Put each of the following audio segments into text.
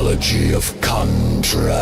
Ontology of contrast.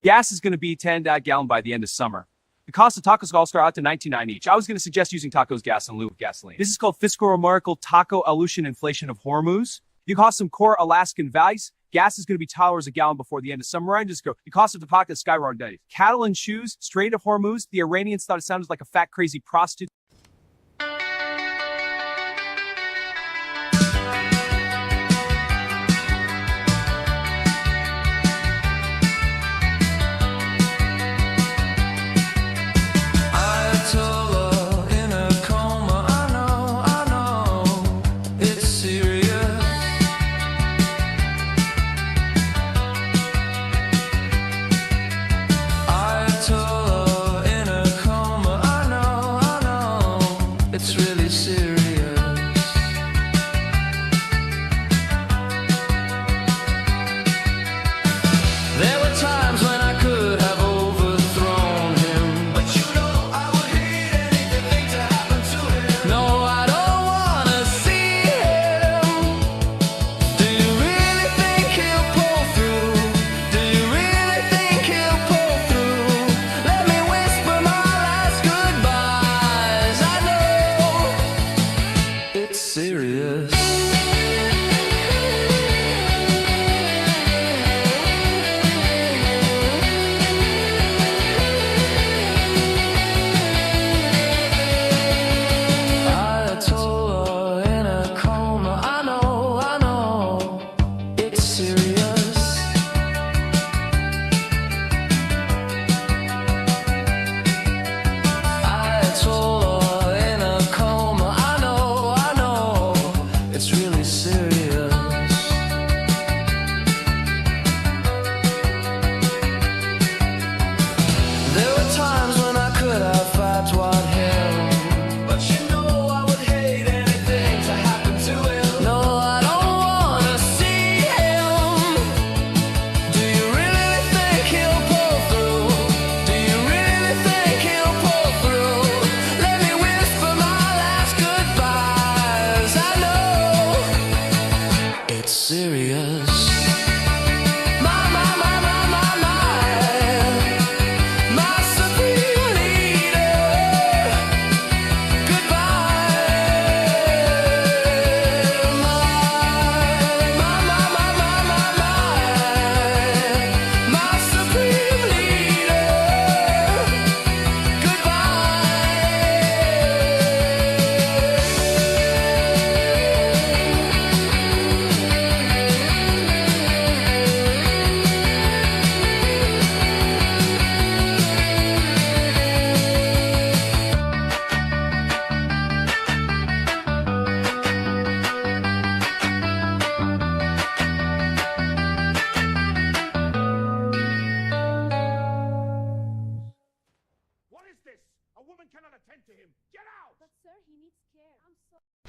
Gas is going to be 10 gallon by the end of summer. The cost of tacos all start out to $19.9 each. I was going to suggest using tacos gas in lieu of gasoline. This is called fiscal numerical taco elution inflation of Hormuz. You cost some core Alaskan values. Gas is going to be $2 a gallon before the end of summer. And just go. The cost of the pocket is skyrocketed. Cattle and shoes, Strait of Hormuz. The Iranians thought it sounded like a fat, crazy prostitute.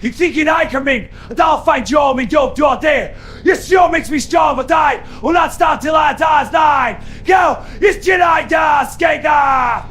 You thinking I come in and I'll find you all me dope door there. Your show makes me strong, but I will not stop till I dies 9. Go, it's Jedi da skater.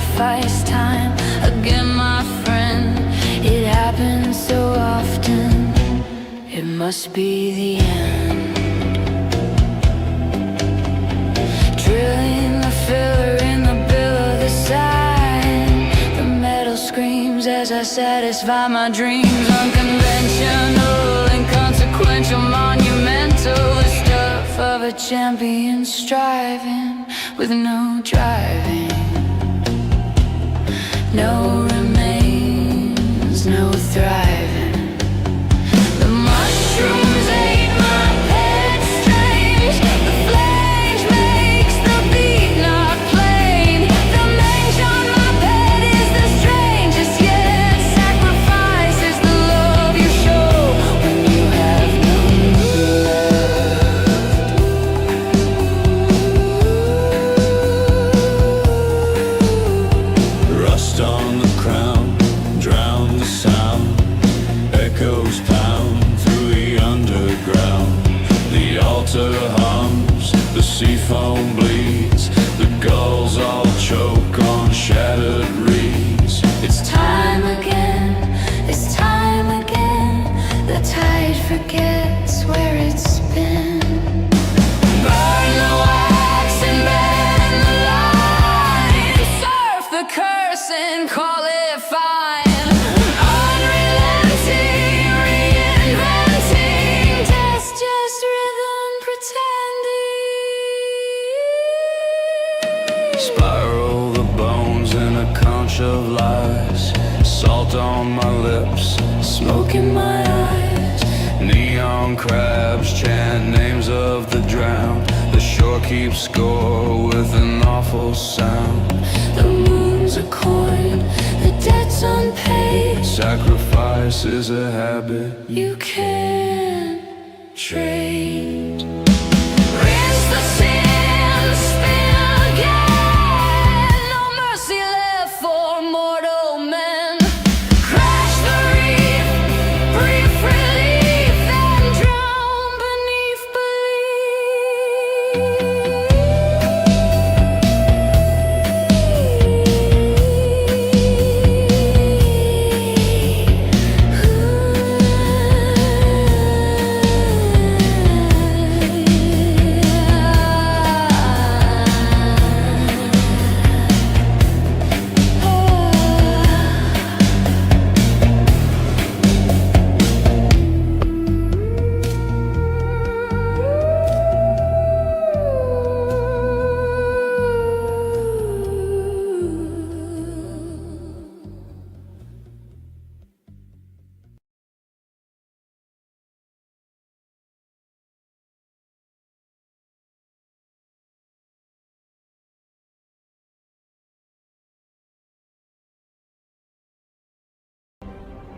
sacrifice time again, my friend. It happens so often, it must be the end. Drilling the filler in the bill of the sign. The metal screams as I satisfy my dreams. Unconventional, inconsequential, monumental. The stuff of a champion striving with no driving. No remains, no thriving. The mushrooms ate my pet strange. The flange makes the beat not plain. The mange on my bed is the strangest, yet sacrifice is the love you show when you have none left. Rust on the crown, drown the sound. Echoes pound through the underground. The altar hums, the sea foam bleeds. The gulls all choke on shattered reeds. It's time again, it's time again. The tide forgets where it's been. Burn the wax and bend the line. Surf the curse and call it fine. Unrelenting, reinventing. Test just rhythm pretending. Spiral the bones in a conch of lies. Salt on my lips, smoke in my eyes. Neon crabs chant names of the drowned. The shore keeps score with an awful sound. The moon's a coin, the debt's unpaid. Sacrifice is a habit. You can't trade. Rinse the sin, spin again. No mercy left for mortal men. Crash the reef, brief relief, and drown beneath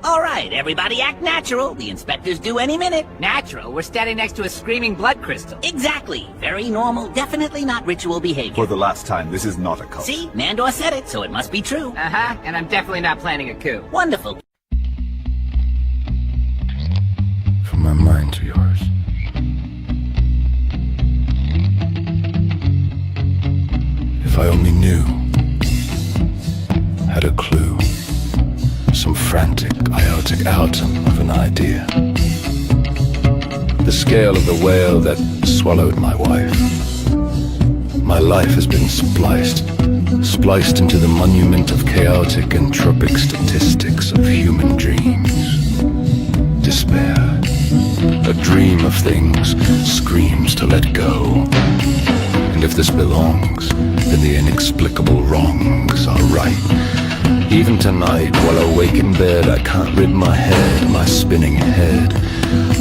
All right, everybody act natural. The inspector's due any minute. Natural? We're standing next to a screaming blood crystal. Exactly. Very normal. Definitely not ritual behavior. For the last time, this is not a cult. See? Nandor said it, so it must be true. Uh-huh, and I'm definitely not planning a coup. Wonderful. From my mind to yours. If I only knew, had a clue, some frantic, iotic atom of an idea. The scale of the whale that swallowed my wife. My life has been spliced into the monument of chaotic entropic statistics of human dreams. Despair, a dream of things, screams to let go. And if this belongs, then the inexplicable wrongs are right. Even tonight, while awake in bed, I can't rid my head, my spinning head,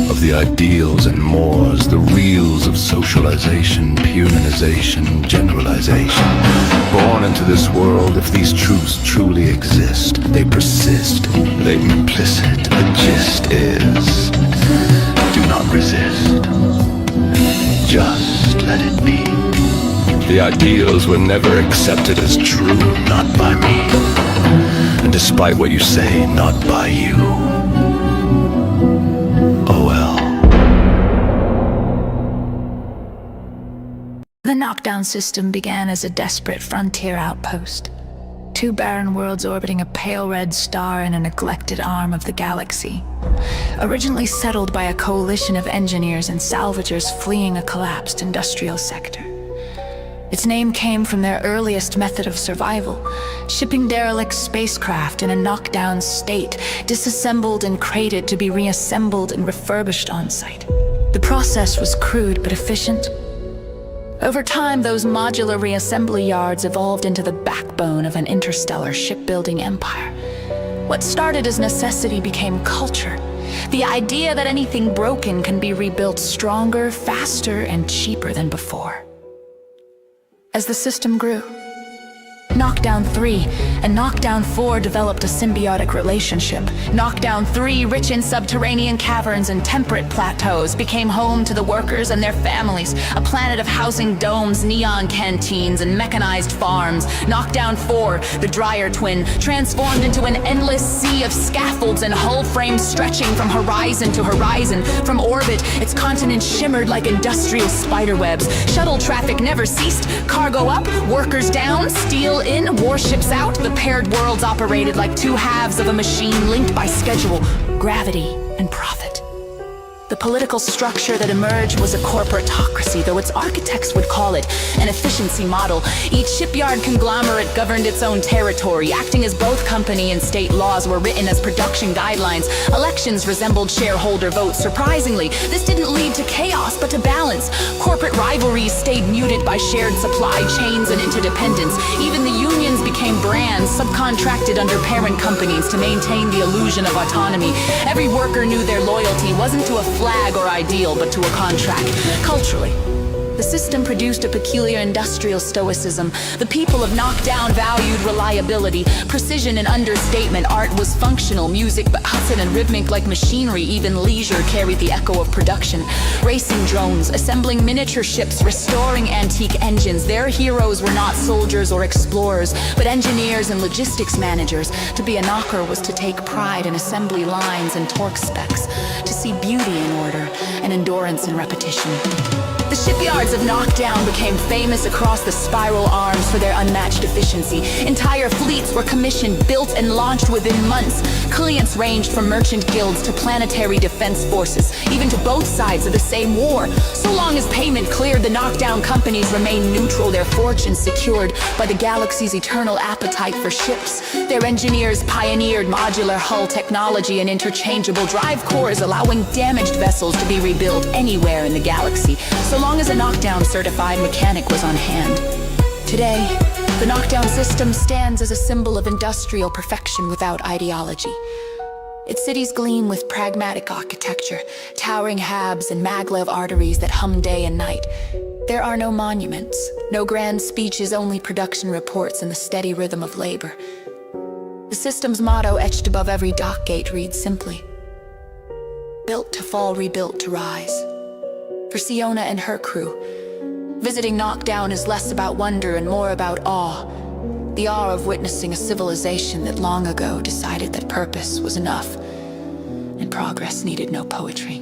of the ideals and mores, the reels of socialization, humanization, generalization. Born into this world, if these truths truly exist, they persist, they implicit. The gist is, do not resist, just let it be. The ideals were never accepted as true, not by me. And despite what you say, not by you. Oh well. The Knockdown System began as a desperate frontier outpost, 2 barren worlds orbiting a pale red star in a neglected arm of the galaxy. Originally settled by a coalition of engineers and salvagers fleeing a collapsed industrial sector. Its name came from their earliest method of survival, shipping derelict spacecraft in a knockdown state, disassembled and crated to be reassembled and refurbished on site. The process was crude but efficient. Over time, those modular reassembly yards evolved into the backbone of an interstellar shipbuilding empire. What started as necessity became culture. The idea that anything broken can be rebuilt stronger, faster, and cheaper than before. As the system grew, Knockdown 3 and Knockdown 4 developed a symbiotic relationship. Knockdown 3, rich in subterranean caverns and temperate plateaus, became home to the workers and their families, a planet of housing domes, neon canteens, and mechanized farms. Knockdown 4, the drier twin, transformed into an endless sea of scaffolds and hull frames stretching from horizon to horizon. From orbit, its continents shimmered like industrial spiderwebs. Shuttle traffic never ceased. Cargo up, workers down, steel in, warships out. The paired worlds operated like 2 halves of a machine linked by schedule, gravity, and profit. The political structure that emerged was a corporatocracy, though its architects would call it an efficiency model. Each shipyard conglomerate governed its own territory, acting as both company and state laws were written as production guidelines. Elections resembled shareholder votes. Surprisingly, this didn't lead to chaos, but to balance. Corporate rivalries stayed muted by shared supply chains and interdependence. Even the unions became brands, subcontracted under parent companies to maintain the illusion of autonomy. Every worker knew their loyalty wasn't to a flag or ideal, but to a contract. Culturally, the system produced a peculiar industrial stoicism. The people of Knockdown valued reliability, precision, and understatement. Art was functional, music bustling and rhythmic like machinery. Even leisure carried the echo of production. Racing drones, assembling miniature ships, restoring antique engines. Their heroes were not soldiers or explorers, but engineers and logistics managers. To be a knocker was to take pride in assembly lines and torque specs, to see beauty in order and endurance in repetition. The shipyards of Knockdown became famous across the spiral arms for their unmatched efficiency. Entire fleets were commissioned, built, and launched within months. Clients ranged from merchant guilds to planetary defense forces, even to both sides of the same war. So long as payment cleared, the Knockdown companies remained neutral, their fortunes secured by the galaxy's eternal appetite for ships. Their engineers pioneered modular hull technology and interchangeable drive cores, allowing damaged vessels to be rebuilt anywhere in the galaxy, so long as a Knockdown certified mechanic was on hand. Today, the Knockdown System stands as a symbol of industrial perfection without ideology. Its cities gleam with pragmatic architecture, towering habs and maglev arteries that hum day and night. There are no monuments, no grand speeches, only production reports and the steady rhythm of labor. The system's motto etched above every dock gate reads simply, "Built to fall, rebuilt to rise." For Siona and her crew, visiting Knockdown is less about wonder and more about awe. The awe of witnessing a civilization that long ago decided that purpose was enough and progress needed no poetry.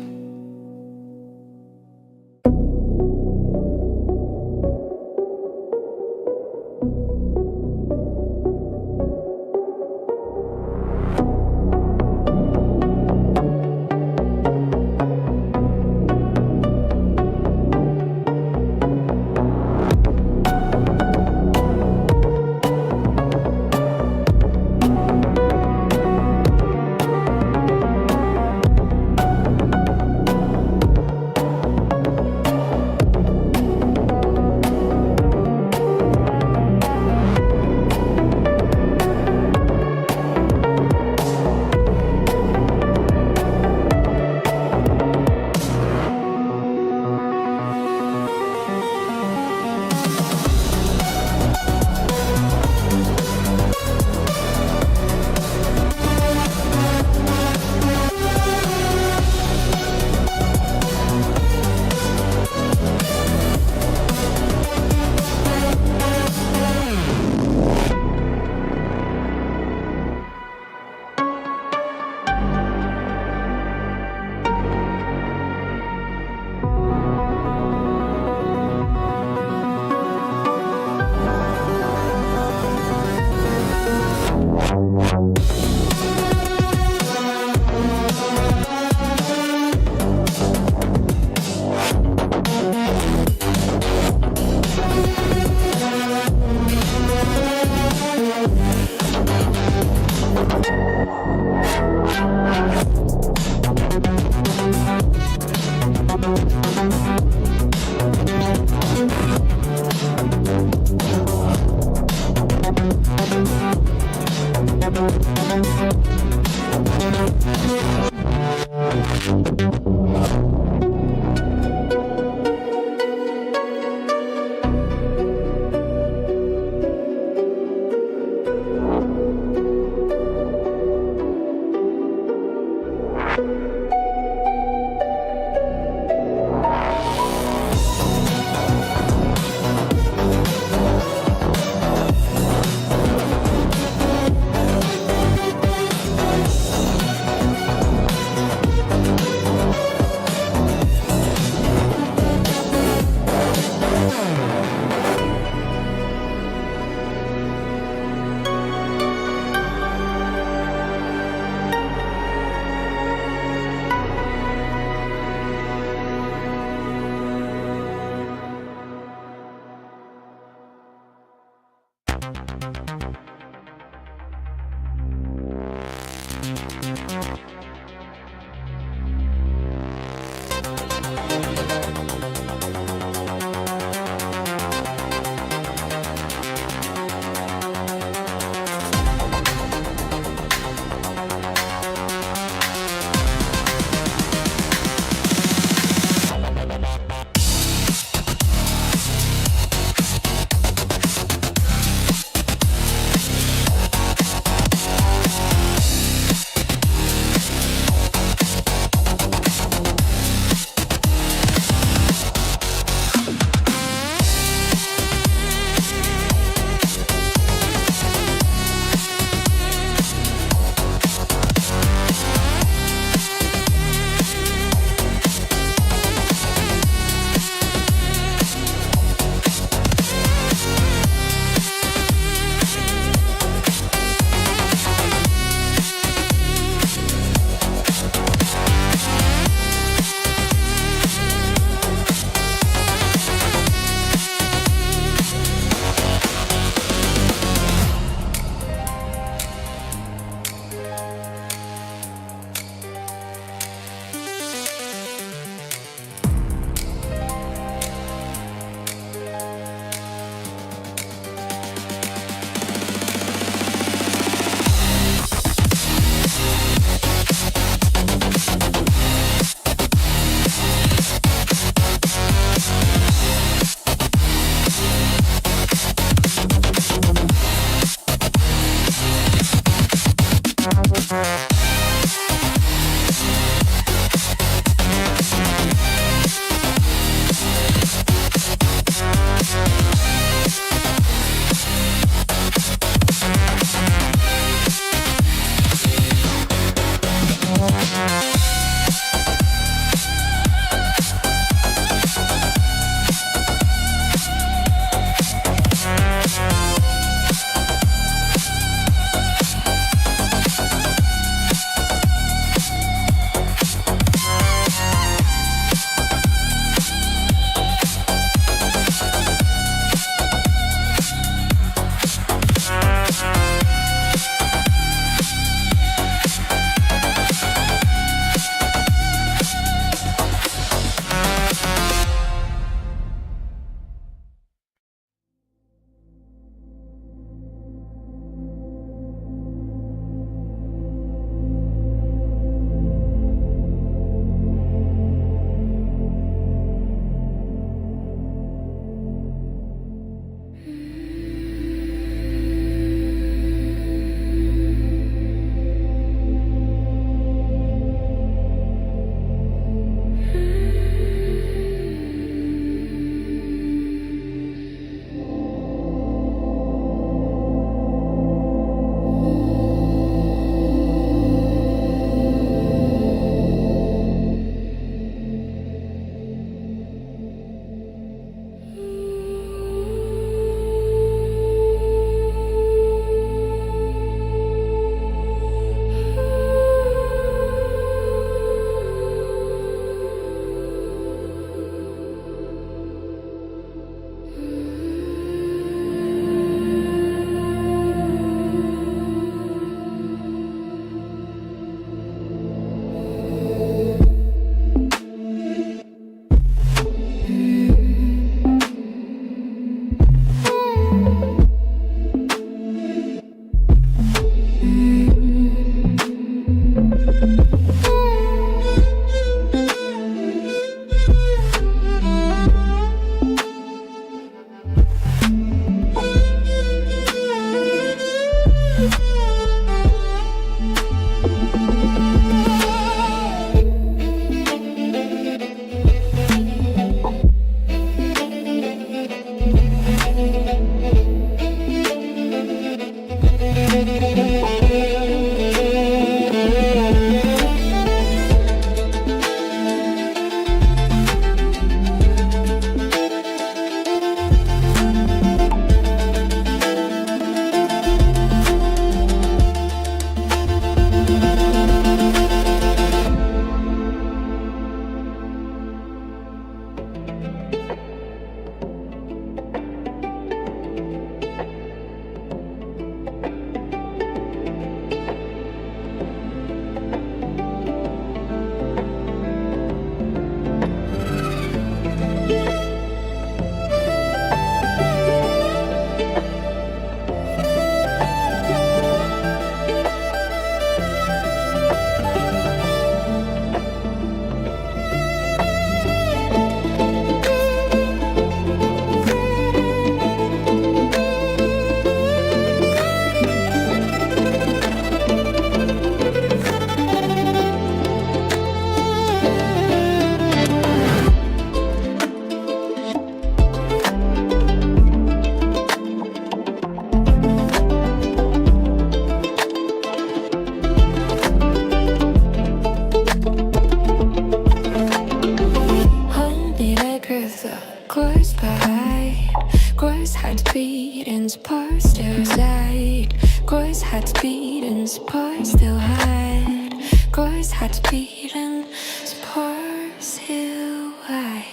spar still reside. Course had beaten, spar still hide. Course had beaten, spar still hide.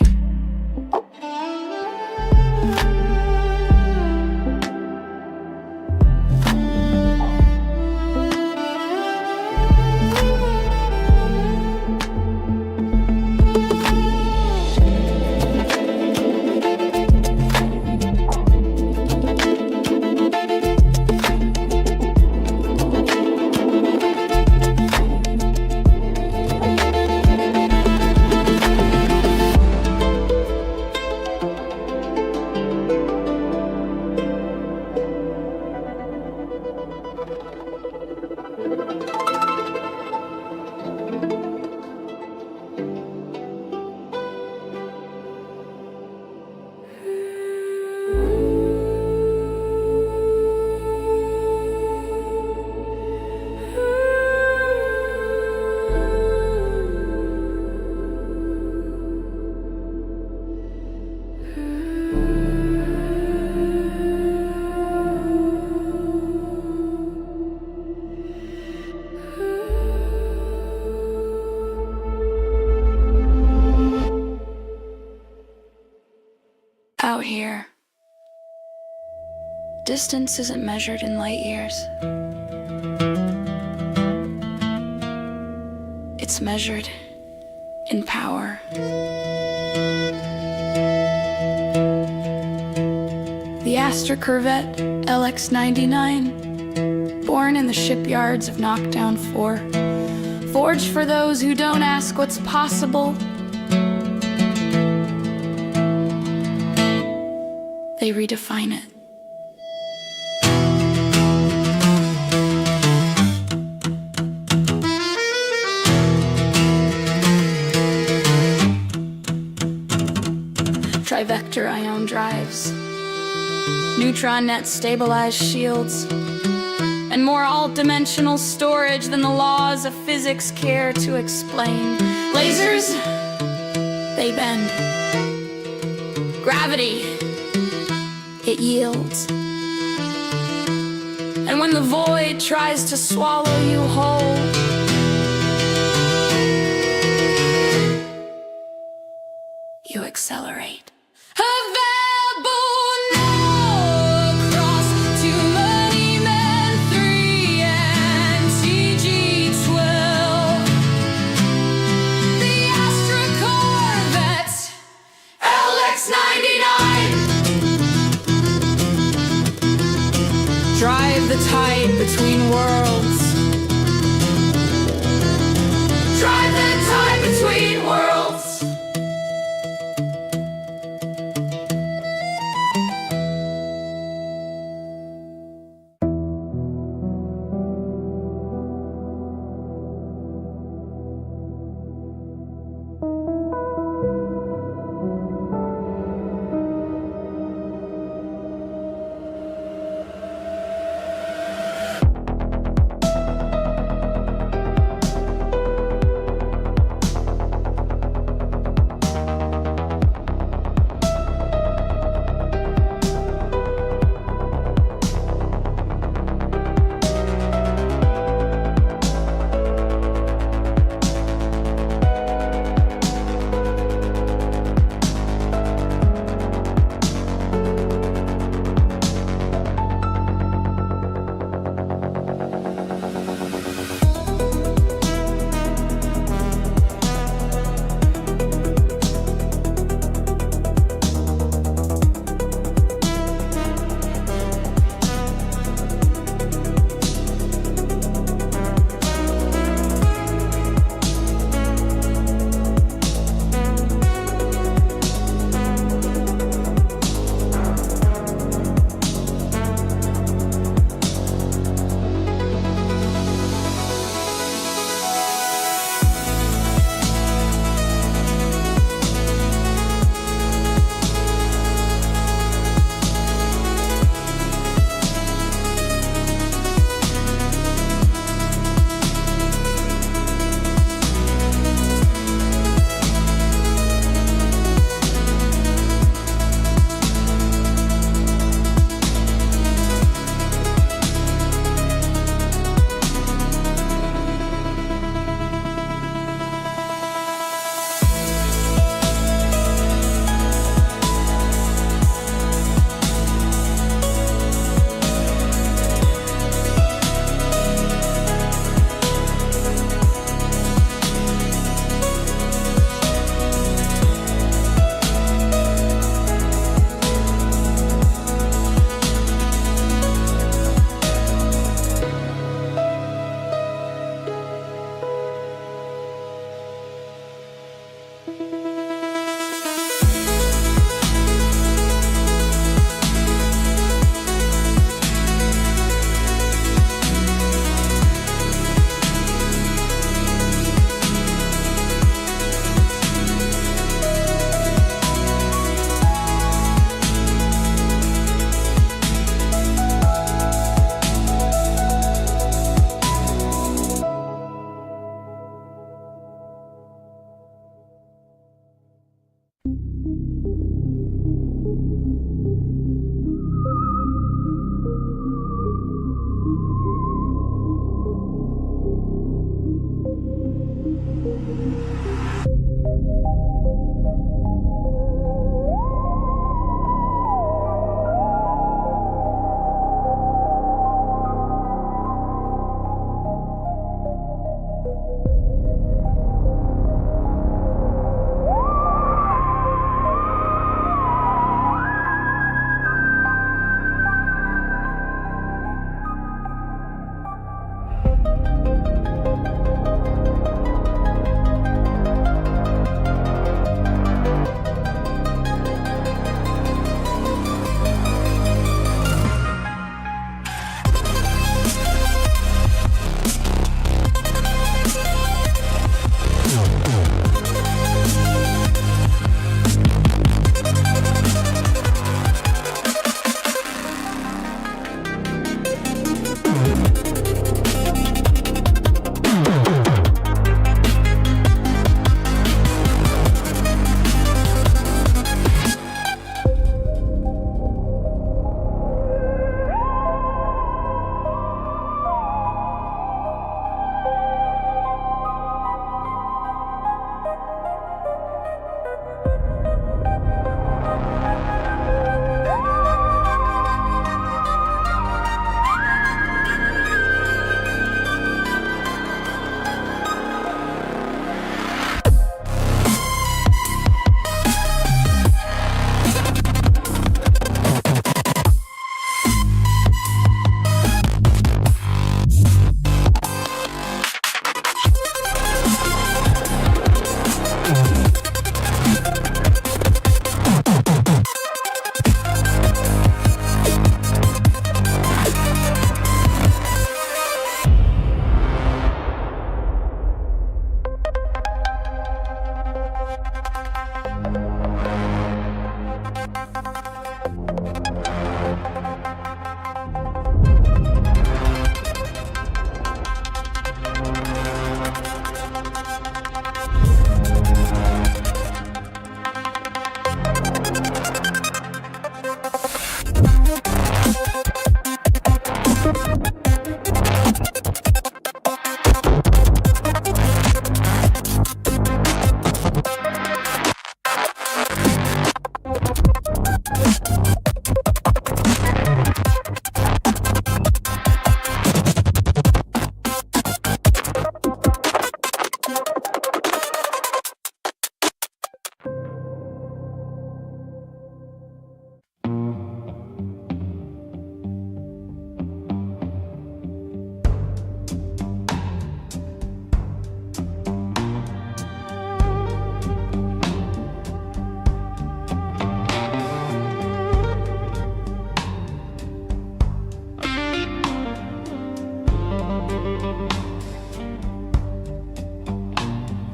Out here, distance isn't measured in light years. It's measured in power. The Astra Corvette LX-99, born in the shipyards of Knockdown 4, forged for those who don't ask what's possible. They redefine it. Trivector ion drives, neutron net stabilized shields, and more alt-dimensional storage than the laws of physics care to explain. Lasers, they bend. Gravity, it yields. And when the void tries to swallow you whole, you accelerate. Available now across to Moneyman 3 and TG-12. The Astra Corvette LX-99. Drive the tide between worlds. Drive the tide between worlds.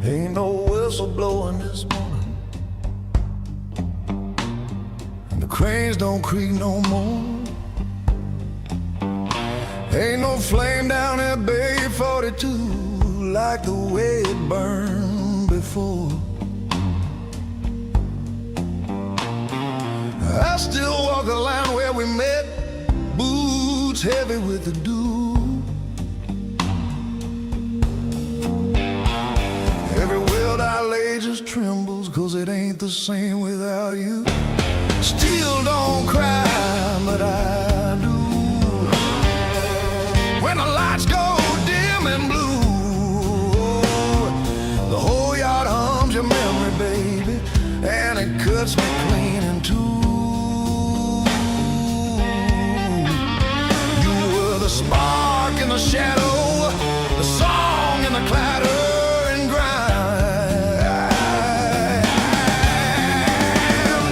Ain't no whistle blowing this morning, and the cranes don't creak no more. Ain't no flame down at Bay 42 like the way it burned before. I still walk the line where we met, boots heavy with the dew. Every weld I lay just trembles, 'cause it ain't the same without you. Still don't cry, but I do. When the lights go dim and blue, the whole yard hums your memory, baby, and it cuts me clean in two. You were the spark in the shadow, the song in the clatter and grind.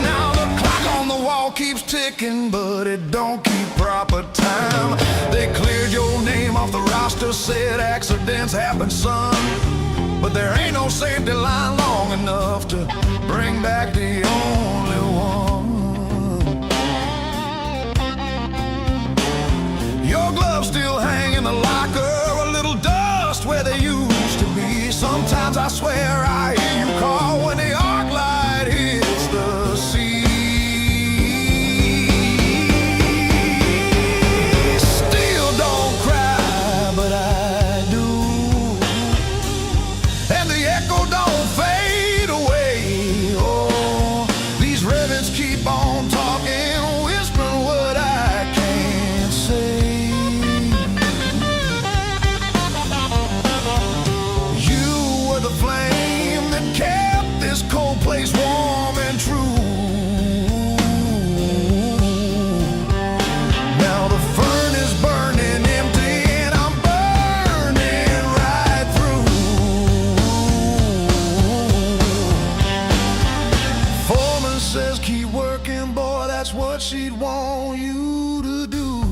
Now the clock on the wall keeps ticking, but it don't keep proper time. They cleared your name off the roster, said accidents happen, son, but there ain't no safety line long enough to bring back the only one. Your gloves still hang in the locker, a little dust where they used to be. Sometimes I swear I hear you call when the arc light hits the echo don't fade away. Oh, these rivets keep on talking, whispering what I can't say. You were the flame that kept this cold place warm and true. Now the furnace is burning empty and I'm burning right through. Foreman says keep working, boy, that's what she'd want you to do.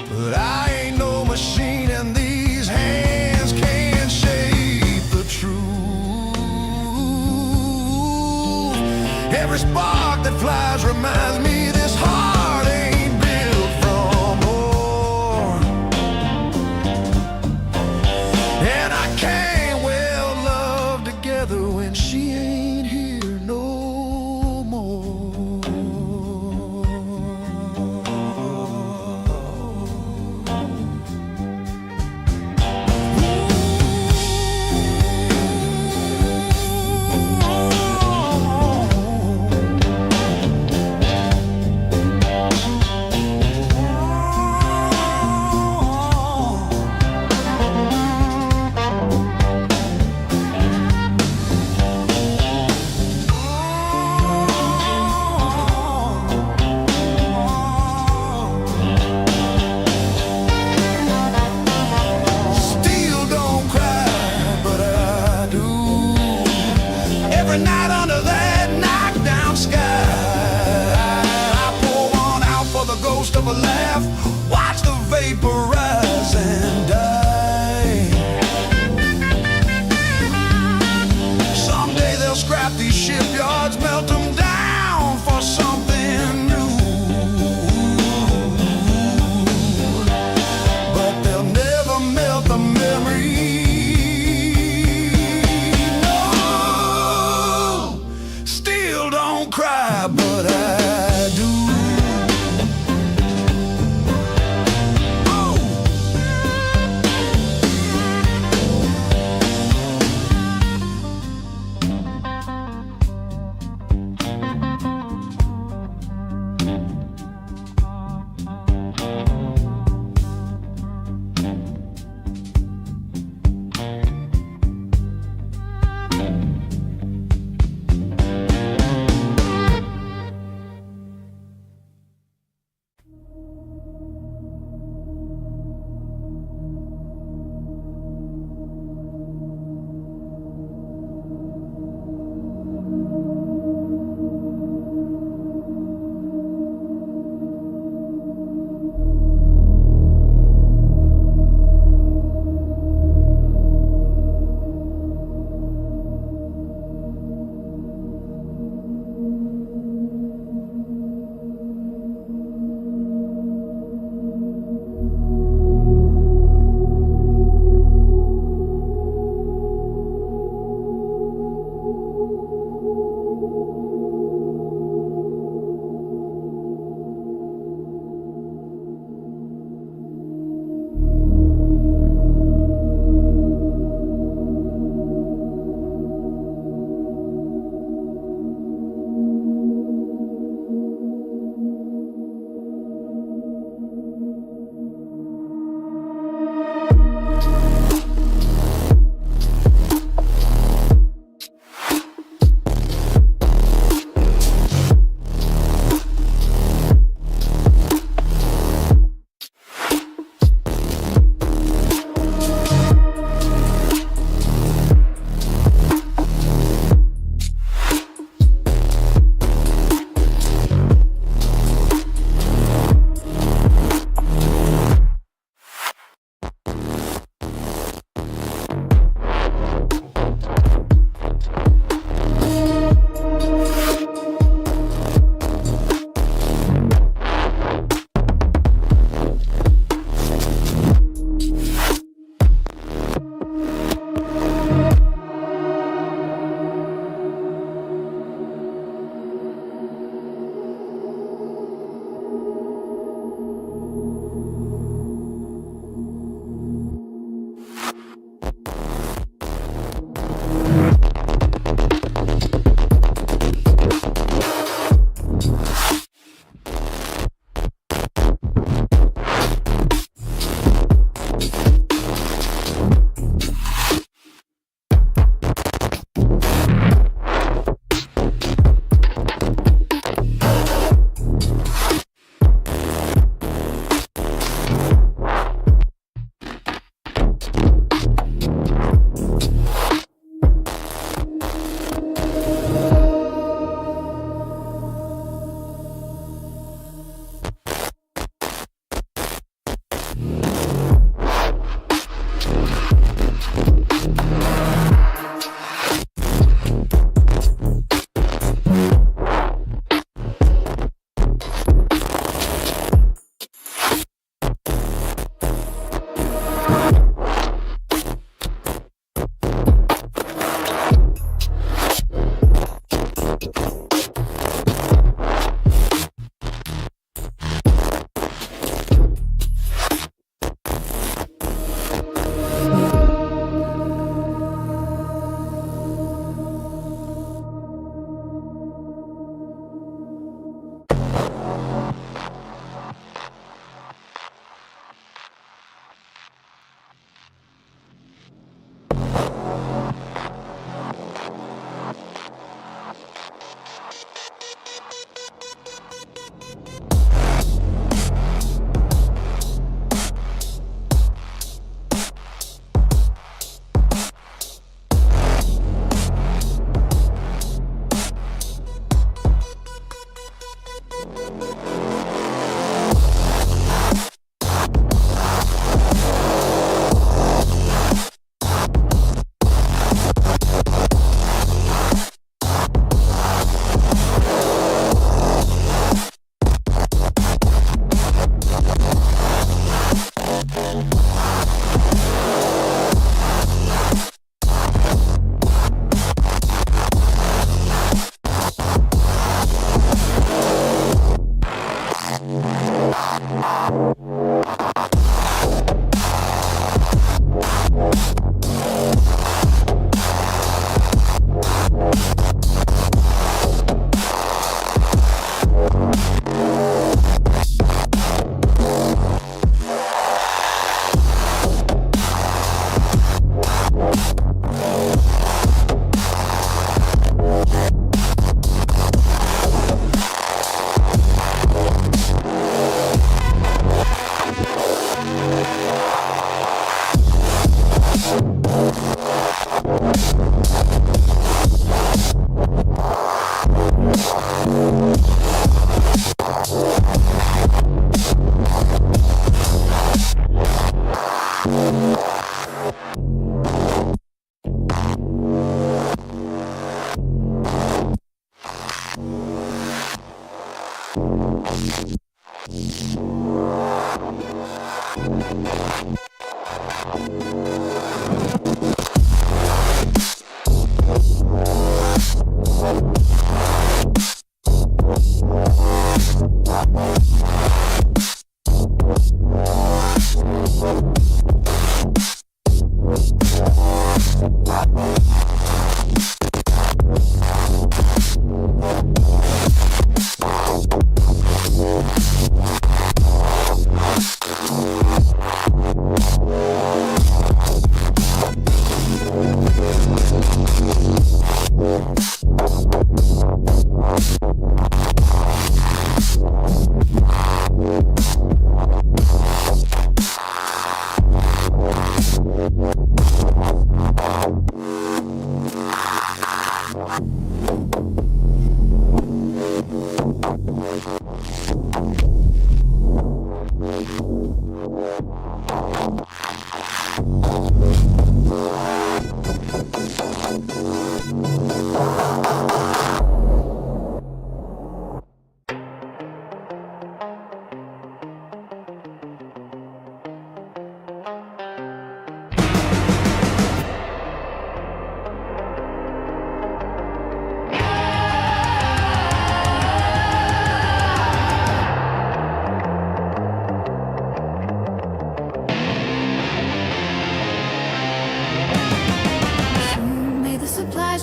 But I ain't no machine and these hands can't shape the truth. Every spark that flies reminds me this heart ain't built from ore. And I can't well love together when she ain't here no more. Still don't cry, but I do. Every night under that knockdown sky, I pour one out for the ghost of a laugh. Watch the vapor rise and die. Someday they'll scrap these shipyards, melt them down for something new. But they'll never melt the memory. No, still don't cry, but I do.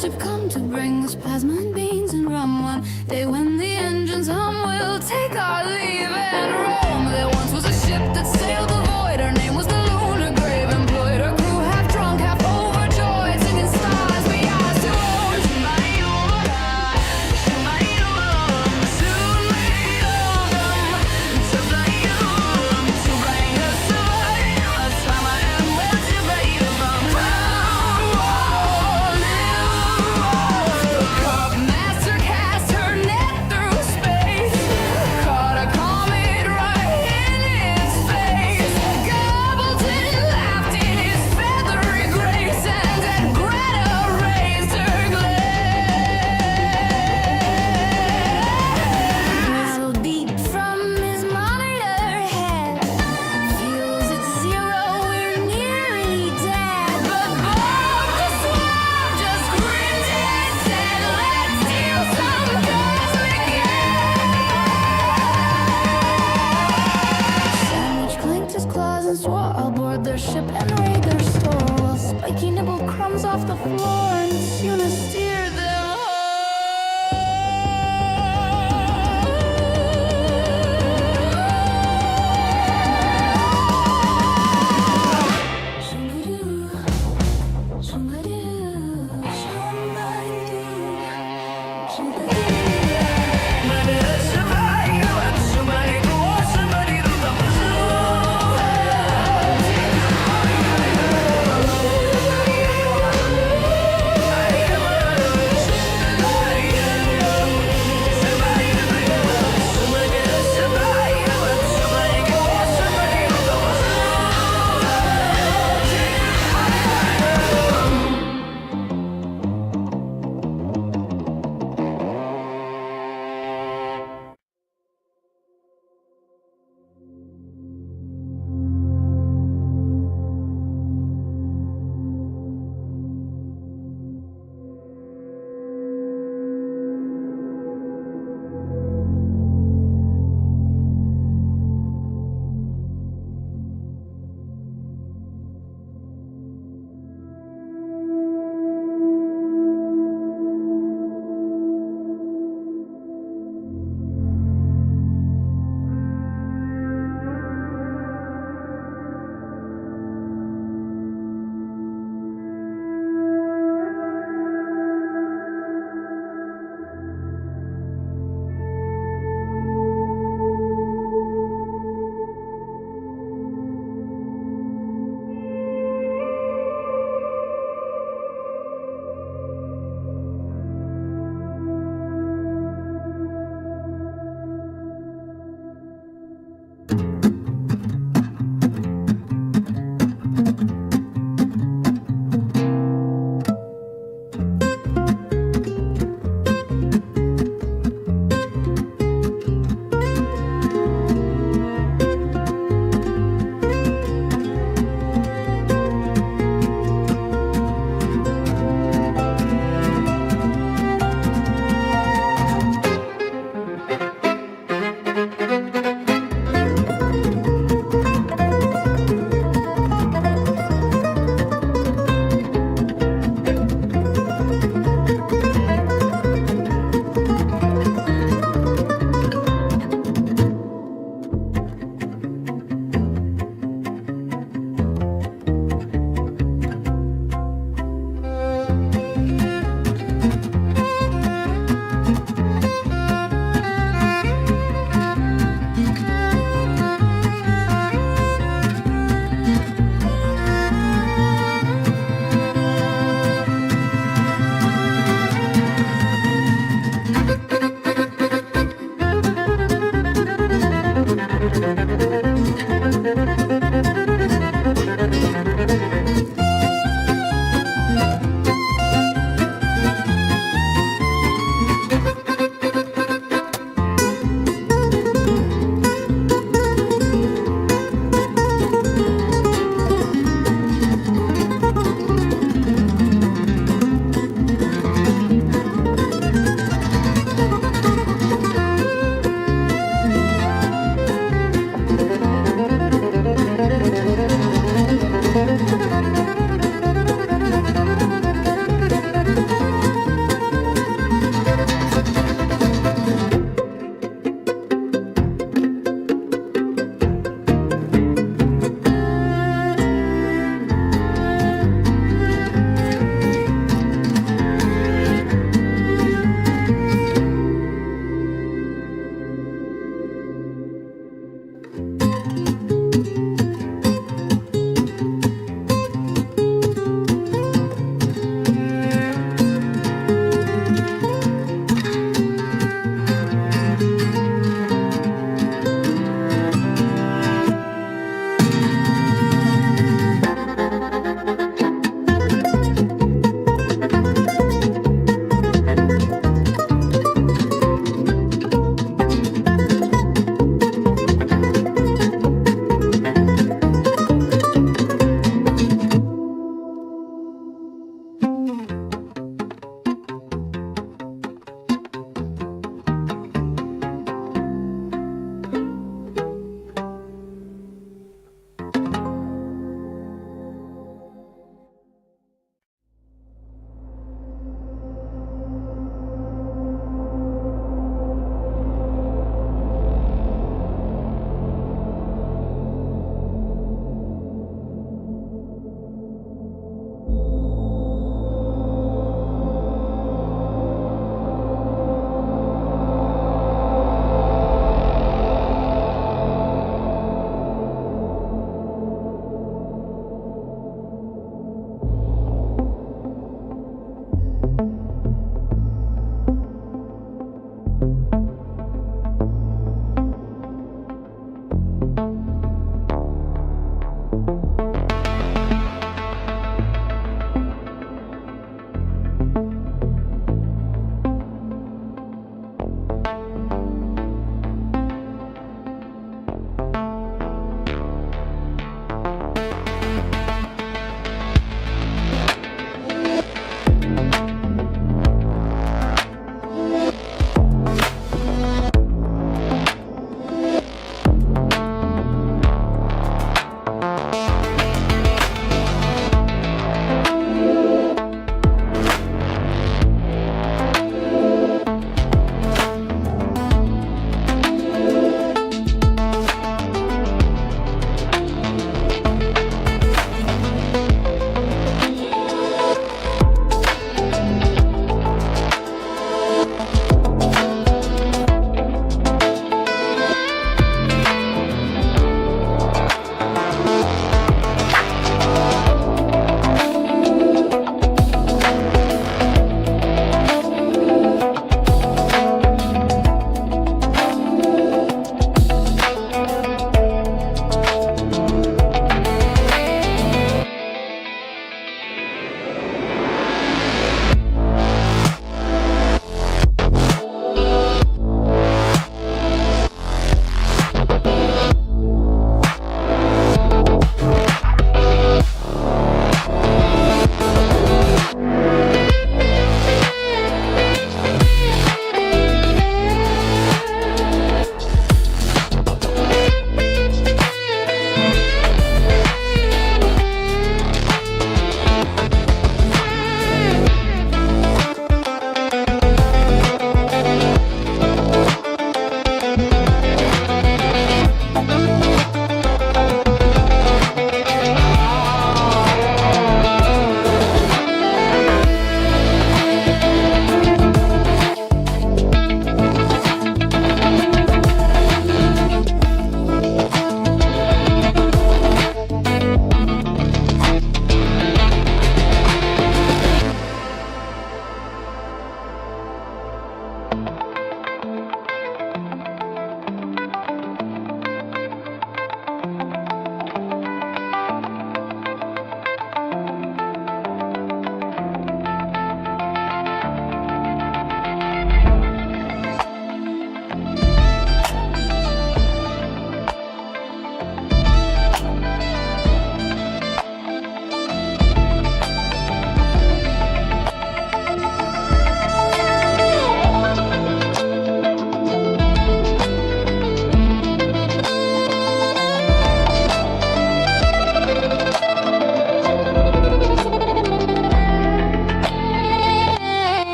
Ship come to bring us plasma and beans and rum. One day when the engines hum, we'll take our leave and roam. There once was a ship that sailed the void. Her name was the Lunar Grave. Employed her crew half drunk, half overjoyed, singing stars we asked to own. Soon may you to bring us away. Last time I am where to bring you from. Master cast her net through space, caught a comet right in his face. Gobbleton laughed in his feathery grace, and then Greta raised her glass. Rattle beat from his monitor head, feels at zero, we're nearly dead. But Bob the Swab just grinned and said, let's steal some cosmic air. Sandwich clanked his claws and swore I'll board their ship and raid their store, while Spiky nibbled crumbs off the floor and Suna steered them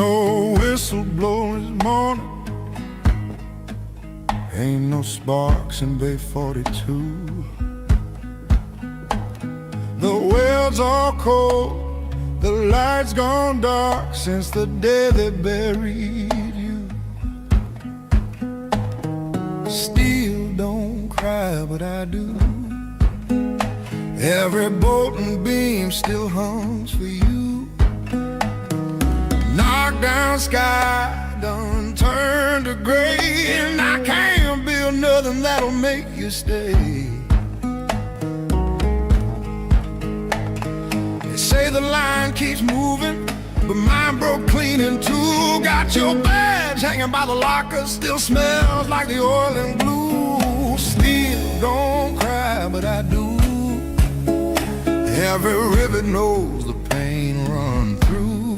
no whistle blowing this morning. Ain't no sparks in Bay 42. The wells are cold, the lights gone dark since the day they buried you. Still don't cry, but I do. Every bolt and beam still hums for you. Knockdown sky done turned to gray, and I can't build nothing that'll make you stay. They say the line keeps moving, but mine broke clean in two. Got your badge hanging by the locker, still smells like the oil and glue. Still don't cry, but I do. Every rivet knows the pain run through.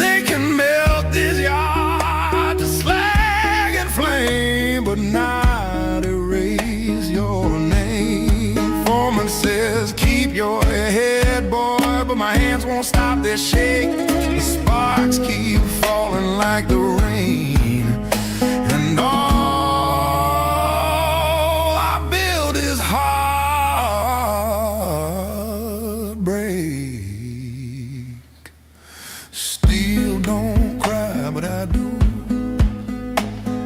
They can melt this yard to slag and flame, but not erase your name. Foreman says keep your head, boy, but my hands won't stop their shake. The sparks keep falling like the rain, and all I build is heartbreak. Still don't cry, but I do.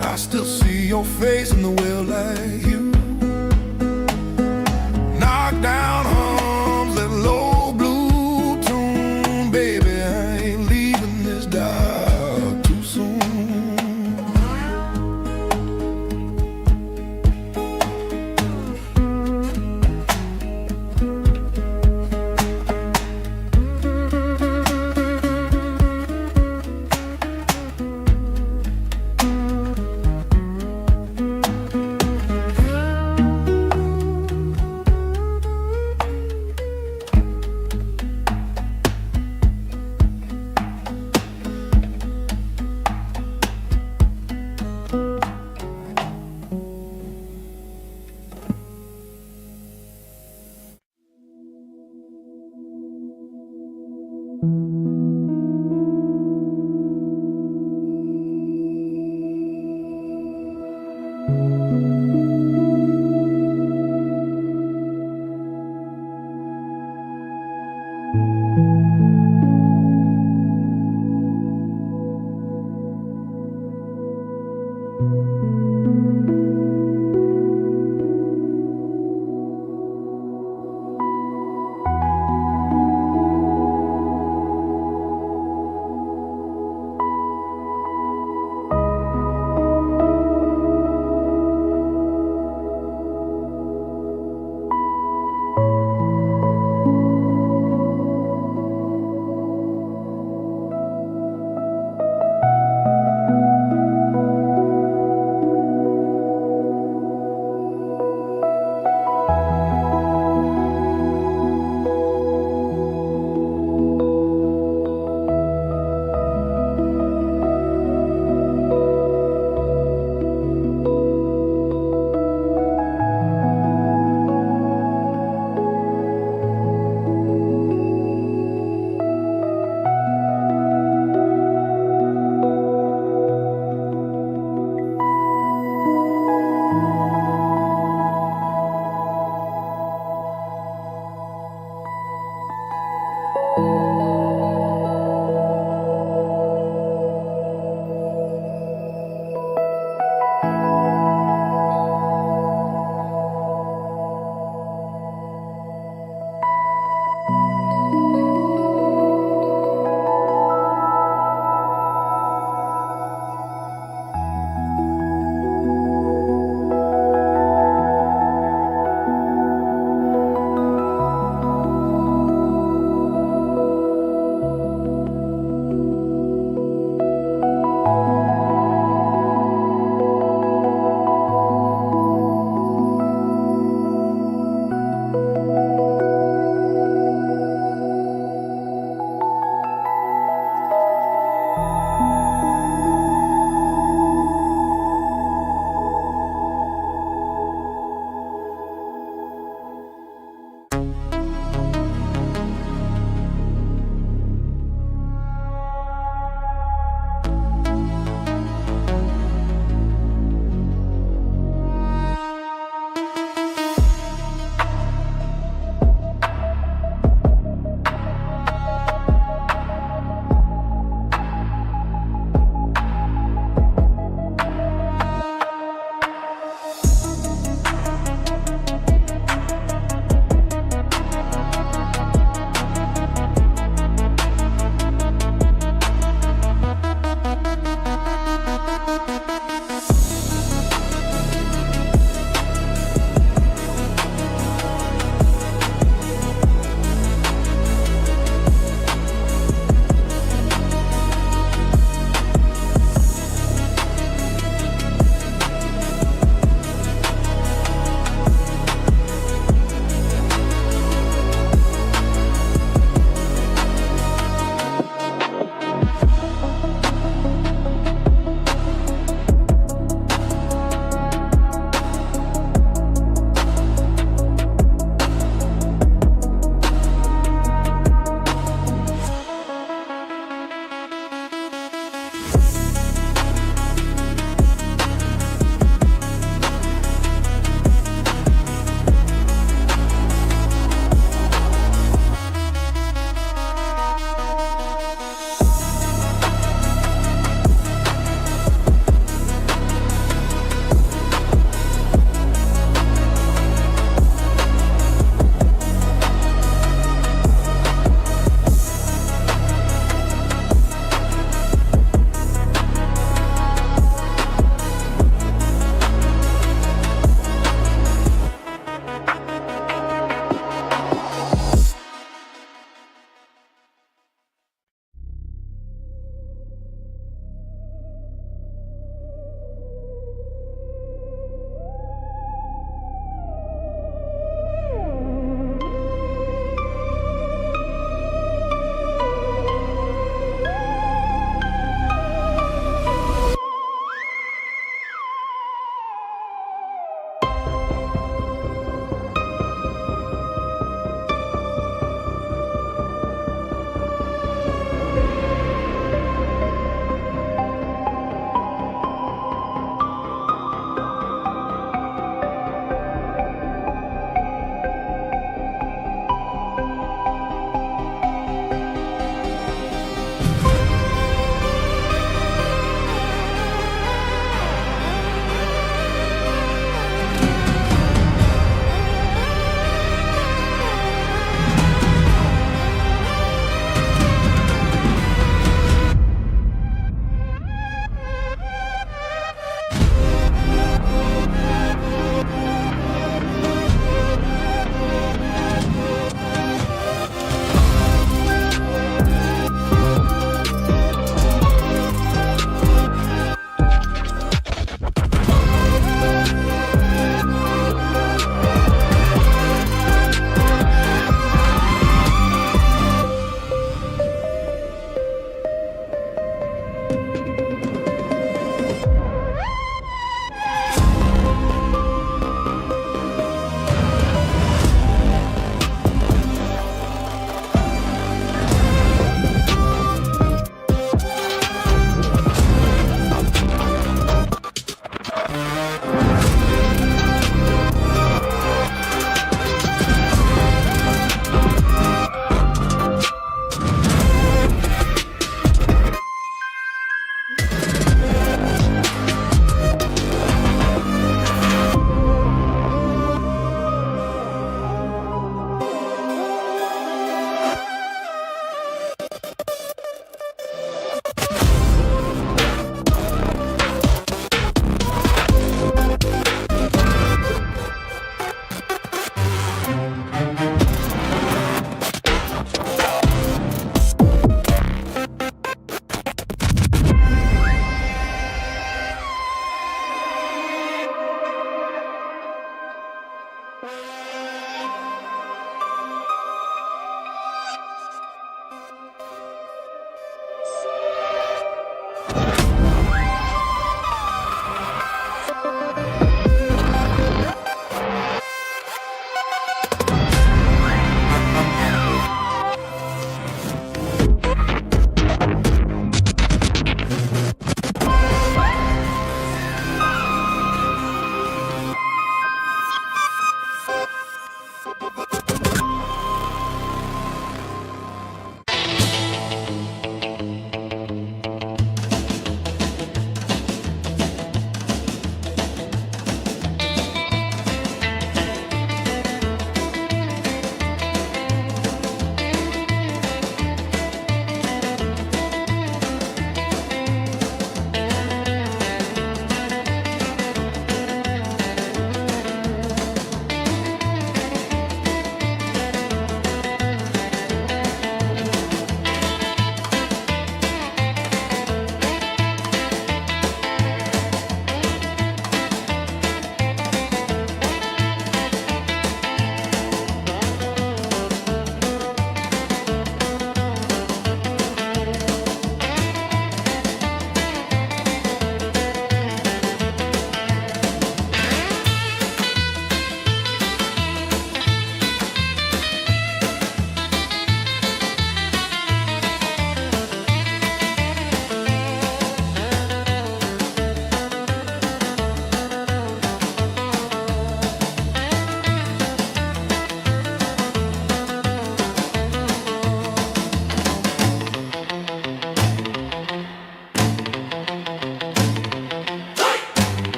I still see your face in the well like you. Knockdown hums that low blue tune, baby, I ain't leaving this dark too soon.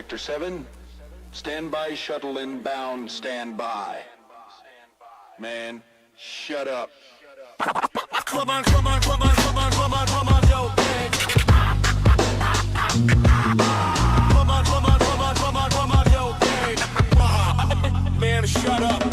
Sector 7, standby shuttle inbound, standby. Man, shut up. Club on, club on, club on, club on, club on, club on, yo, bang. Club on, club on, club on, club on, club on, yo, bang. Man, shut up.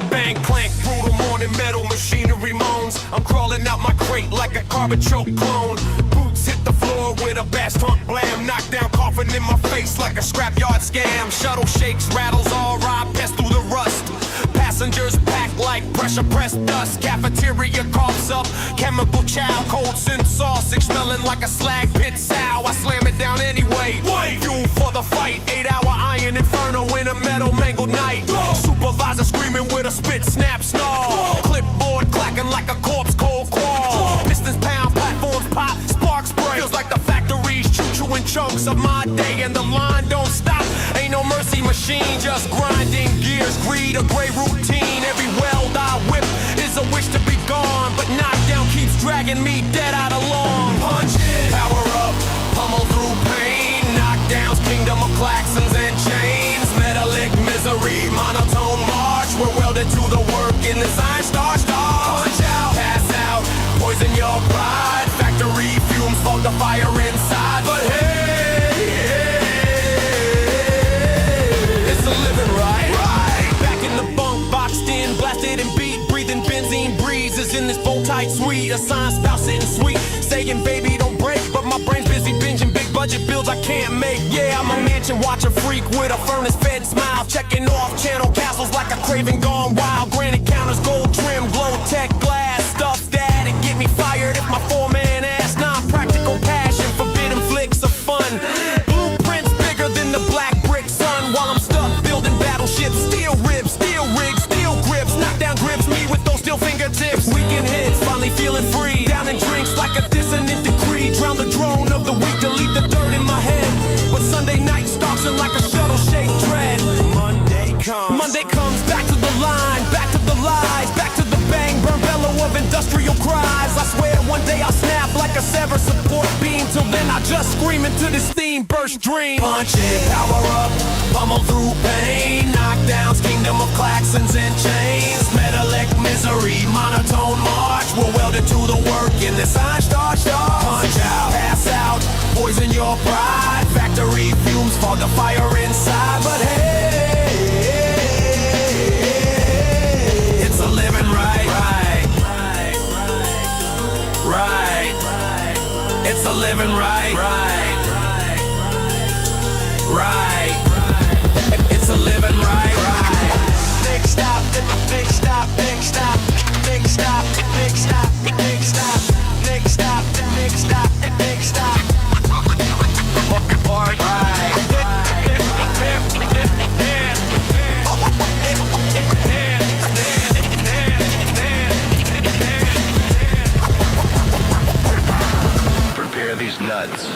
Bang, clank, brutal morning, metal machinery moans. I'm crawling out my crate like a carbon choke clone. Boots hit the floor with a bass trunk blam. Knockdown coughing in my face like a scrapyard scam. Shuttle shakes, rattles, all ride, pass through the rust. Passengers packed like pressure pressed dust. Cafeteria coughs up, chemical chow. Cold sin sausage smelling like a slag pit sow. I slam it down anyway. Fuel for the fight. 8-hour iron inferno in a metal mangled night. Supervisor screaming with a spit snap snarl. Clipboard clacking like a corpse cold crawl. Pistons pound, platforms pop, sparks spray. Feels like the factory's chewing chunks of my day, and the line don't stop. Ain't no mercy machine, just grinding gears. Greed, a gray routine. Every weld I whip is a wish to be gone, but knockdown keeps dragging me dead out of lawn. Punch it, power up, pummel through pain. Knockdowns, kingdom of claxons and chains. Metallic misery, monotone march. We're welded to the work in this iron starch. Punch out, pass out, poison your pride. Factory fumes fog the fire inside, but hey, it's a living right. Back in the bunk, boxed in, blasted and beat, breathing benzene breezes in this bow tight suite. A sign spouse sitting sweet, saying baby don't break, but my brain's busy binging big budget bills I can't make. Yeah, I'm a mansion watcher freak with a furnace fed smile, checking off channel castles like a craven gone wild. Granite counters, gold trim, glow tech glass, stuff that and get me fired if my foreman asks. Non-practical passion, forbidden flicks of fun. Blueprints bigger than the black brick sun. While I'm stuck building battleships, steel rigs, steel grips. Knockdown grips me with those steel fingertips. Weekend hits, finally feeling free. Down in drinks like a dissonant decree. Drown the drone of the week, delete the dirt in my head. But Sunday night stalks in like a shuttle shake dread. Monday comes, back to the line, back to the lies, back to the bang, burn bellow of industrial cries. I swear one day I'll snap like a severed support beam. Till then I just scream into this theme burst dream. Punch it, power up, pummel through pain. Knockdowns, kingdom of claxons and chains. Metallic misery, monotone march. We're welded to the work in this iron starch. Punch out, pass out, poison your pride. Factory fumes fog the fire inside, but hey, it's a living right. It's a living right. It's a living right. Big stop, big stop, big stop, big stop, big stop, big stop, big stop, big stop, big stop. Prepare these nuts.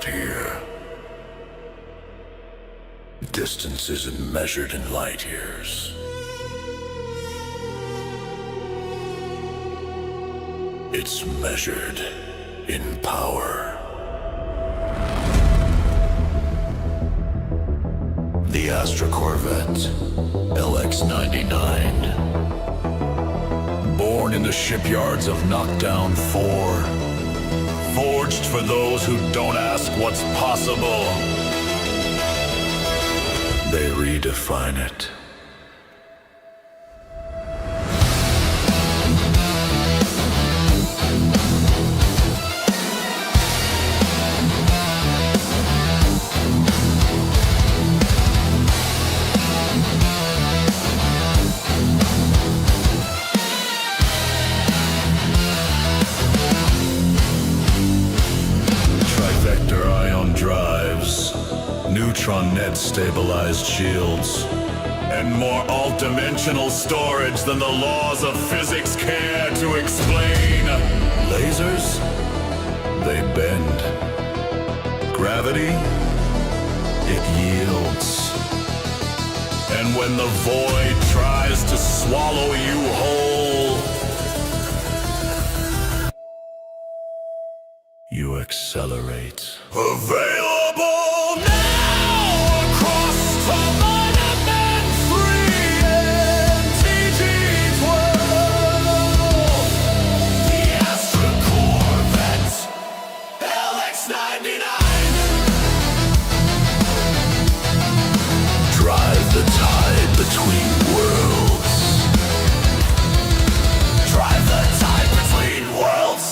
not here. Distance isn't measured in light years. It's measured in power. The Astra Corvette, LX-99. Born in the shipyards of Knockdown 4. Forged for those who don't ask what's possible. They redefine it. Neutron net stabilized shields, and more alt-dimensional storage than the laws of physics care to explain. Lasers? They bend. Gravity? It yields. And when the void tries to swallow you whole, you accelerate. Available now! Between worlds. Drive the tide between worlds.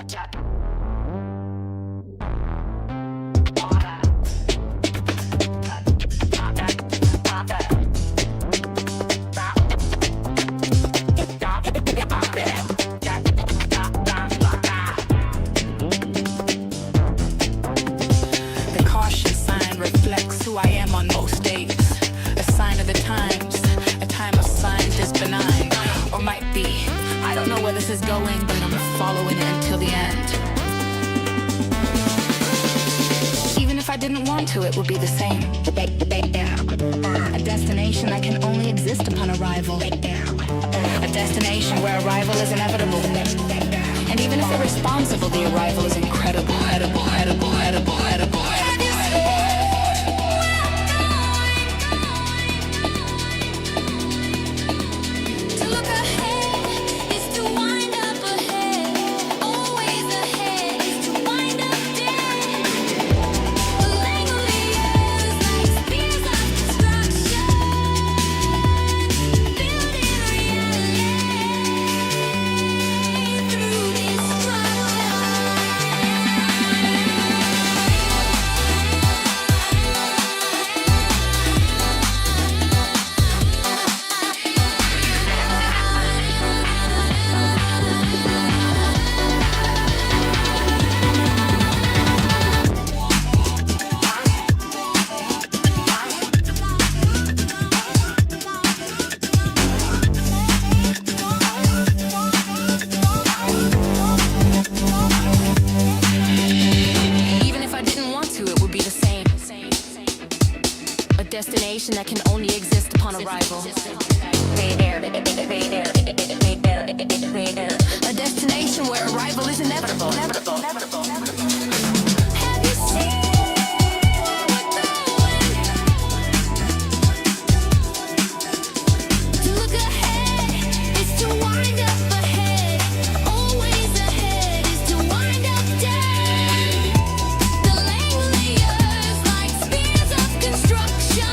The caution sign reflects who I am on most days. A sign of the times, a time of signs is benign, or might be. I don't know where this is going, but I'm following it until the end. Even if I didn't want to, it would be the same. A destination that can only exist upon arrival. A destination where arrival is inevitable. And even if irresponsible, the arrival is incredible, edible, edible, edible, edible. To look ahead is to wind up ahead. Always ahead is to wind up dead. The Langoliers like spears of destruction, building reality through Even if I didn't want to, it would be the same. A destination that can only exist upon arrival. A destination where arrival is inevitable. Have you seen where we're going? To look ahead is to wind up ahead. Always ahead is to wind up dead. The Langoliers like spears of construction,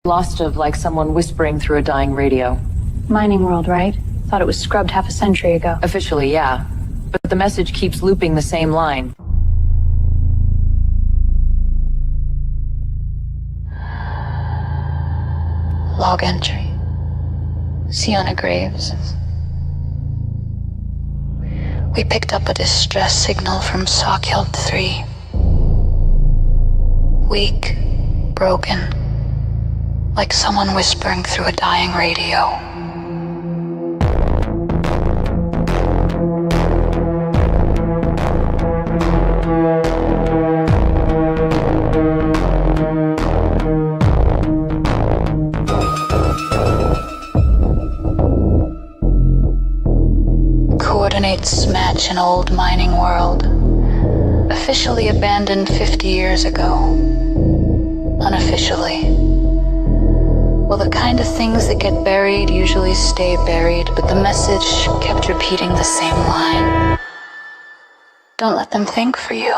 Lost of like someone whispering through a dying radio. Mining world, right? Thought it was scrubbed half a century ago. Officially, yeah. But the message keeps looping the same line. Log entry. Sienna Graves. We picked up a distress signal from Sockhild 3. Weak, broken, like someone whispering through a dying radio. Coordinates match an old mining world, officially abandoned 50 years ago. Unofficially. Well, the kind of things that get buried usually stay buried, but the message kept repeating the same line. Don't let them think for you.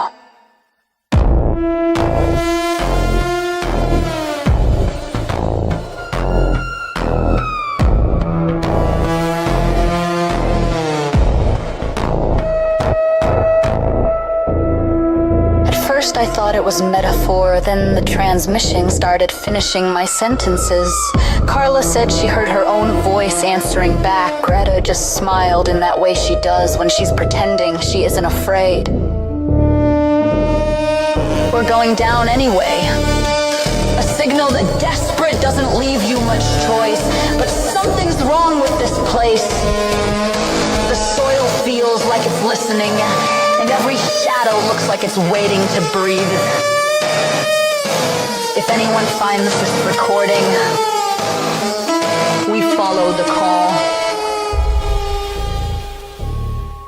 First I thought it was metaphor, then the transmission started finishing my sentences. Carla said she heard her own voice answering back. Greta just smiled in that way she does when she's pretending she isn't afraid. We're going down anyway. A signal that desperate doesn't leave you much choice, but something's wrong with this place. The soil feels like it's listening, and every shadow looks like it's waiting to breathe. If anyone finds this recording, we followed the call.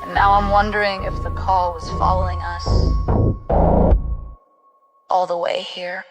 And now I'm wondering if the call was following us all the way here.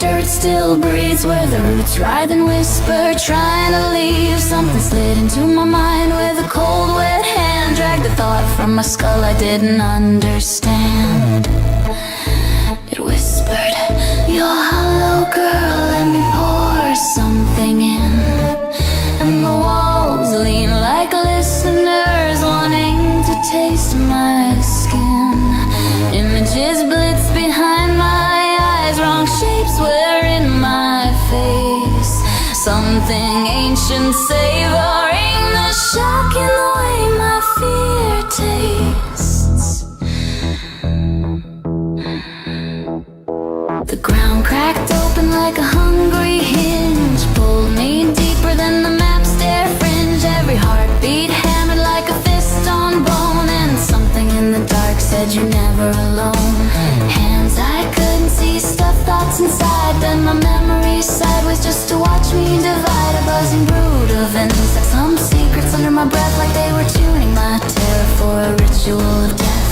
dirt still breathes, where the roots writhe and whisper, trying to leave. Something slid into my mind with a cold, wet hand, dragged a thought from my skull I didn't understand. It whispered, "You're hollow, girl, let me pour something in." And the walls lean like listeners, wanting to taste my skin. Images blitz behind my eyes, wrong shapes were in my face. Something ancient savoring the shock in the way my fear tastes. The ground cracked open like a hungry hinge, pulled me deeper than the map's stair fringe. Every heartbeat hammered like a fist on bone, and something in the dark said you're never alone. Hands I couldn't see, stuffed thoughts inside. Then my memory sideways just to watch me divide. A buzzing brood of insects, some secrets under my breath, like they were tuning my terror for a ritual of death.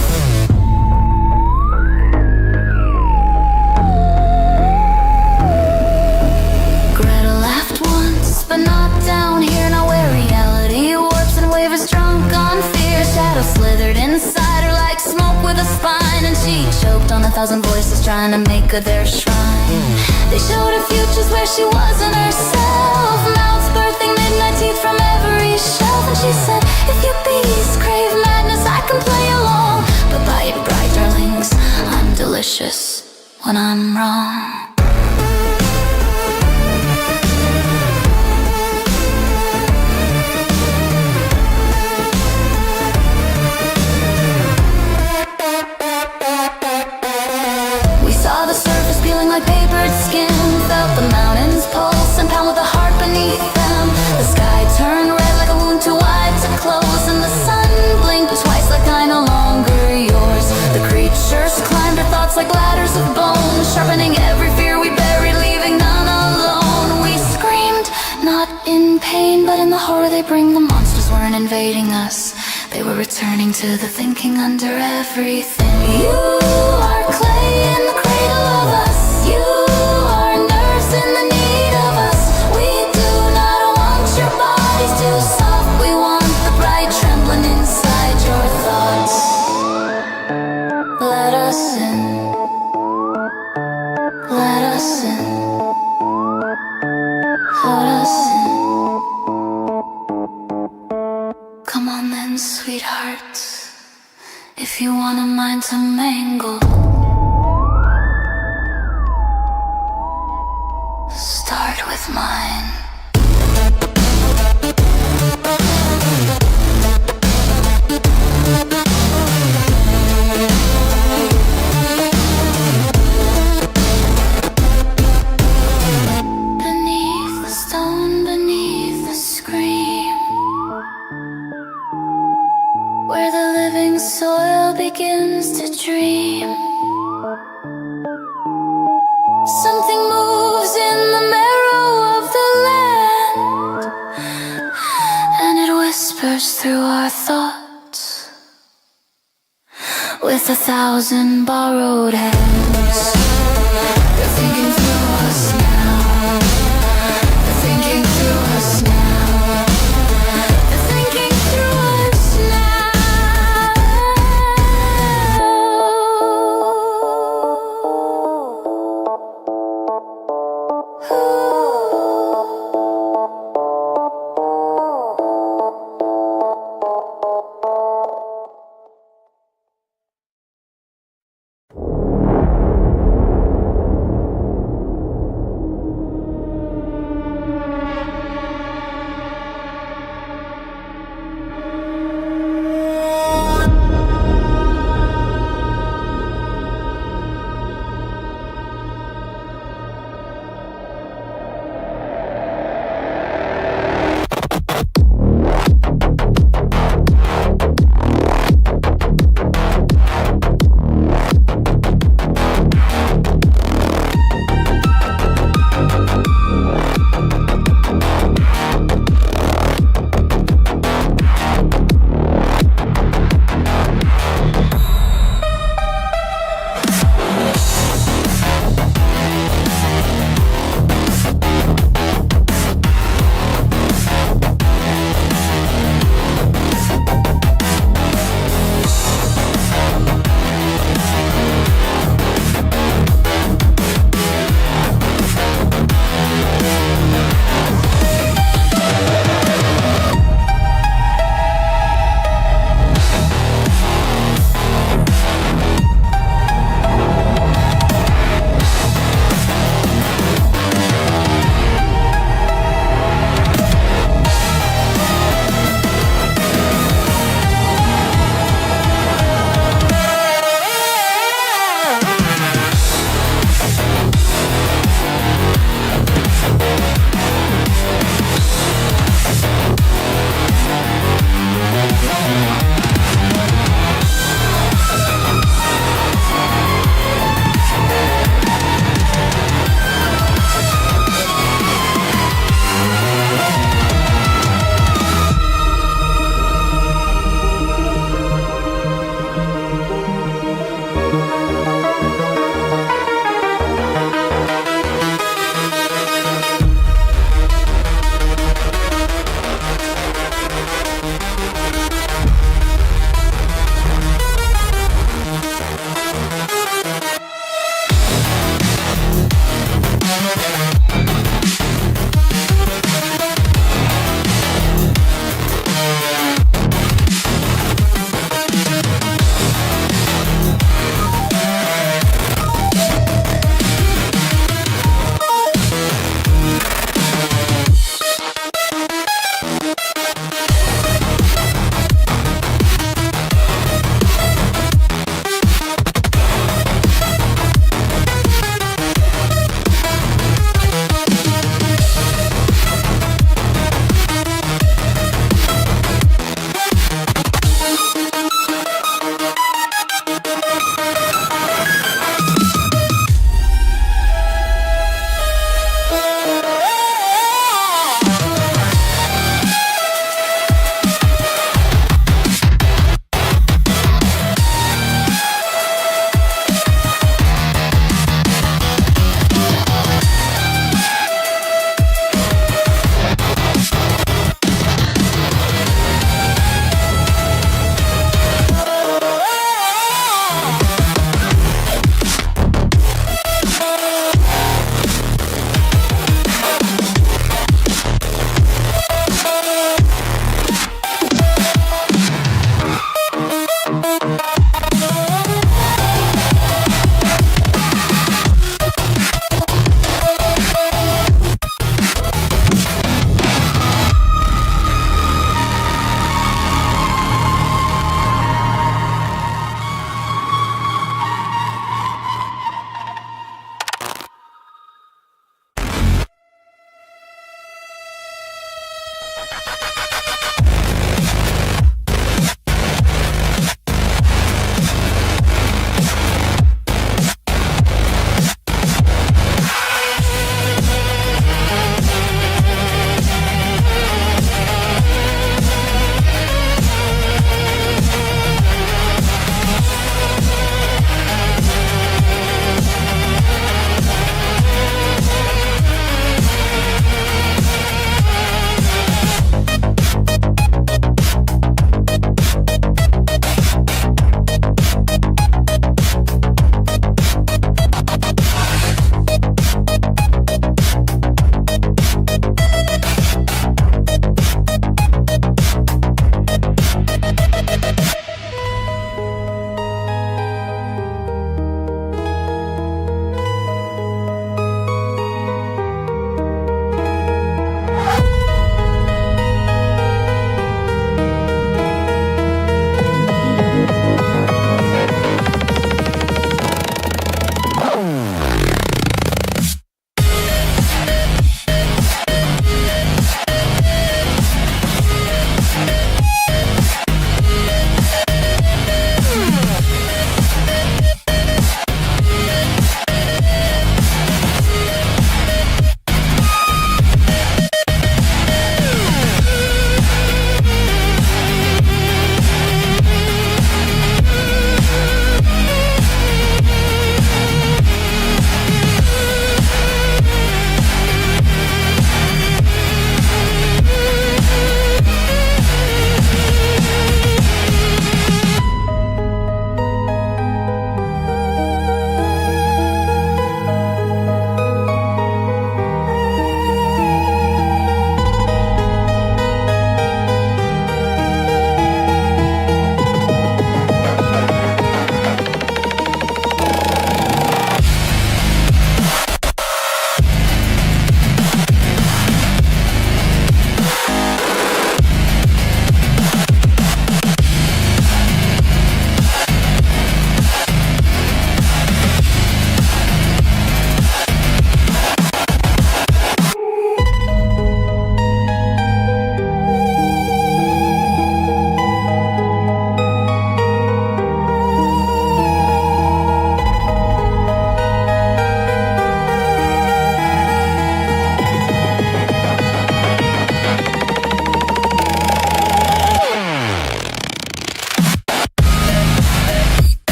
But not down here, not where reality warps and wavers drunk on fear. Shadow slithered inside her like smoke with a spine, and she choked on 1,000 voices trying to make her their shrine. They showed her futures where she wasn't herself, mouths birthing midnight teeth from every shelf. And she said, "If your bees crave madness, I can play along. But buy it bright, darlings, I'm delicious when I'm wrong." Saw the surface peeling like papered skin, felt the mountains pulse and pound with a heart beneath them. The sky turned red like a wound too wide to close, and the sun blinked twice like I no longer yours. The creatures climbed our thoughts like ladders of bone, sharpening every fear we buried, leaving none alone. We screamed, not in pain, but in the horror they bring. The monsters weren't invading us, they were returning to the thinking under everything. You are clay in the cradle of us. You are nerves in the need of us. We do not want your bodies too soft. We want the bright trembling inside your thoughts. Let us in. Let us in. Let us in. Come on then, sweetheart, if you want a mind to mangle, start with mine. Beneath the stone, beneath the scream, where the living soil begins to dream. Something moves in the marrow of the land, and it whispers through our thoughts with 1,000 borrowed hands. They're thinking through us now. They're thinking through us now. They're thinking through us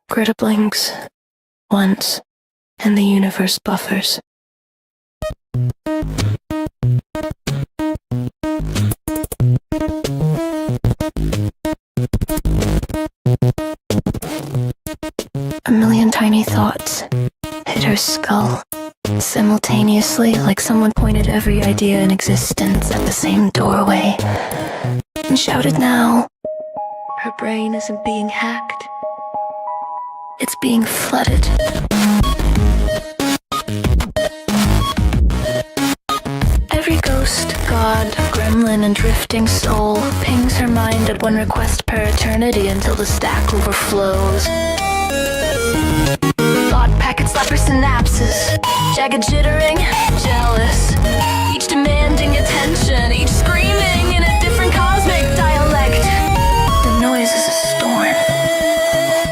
Greta blinks once, and the universe buffers. A million tiny thoughts hit her skull, simultaneously, like someone pointed every idea in existence at the same doorway and shouted now. Her brain isn't being hacked. It's being flooded. Every ghost, god, gremlin, and drifting soul pings her mind at one request per eternity until the stack overflows. Thought packets slap her synapses, jagged jittering, jealous, each demanding attention, each screaming in a different cosmic dialect. The noise is a storm.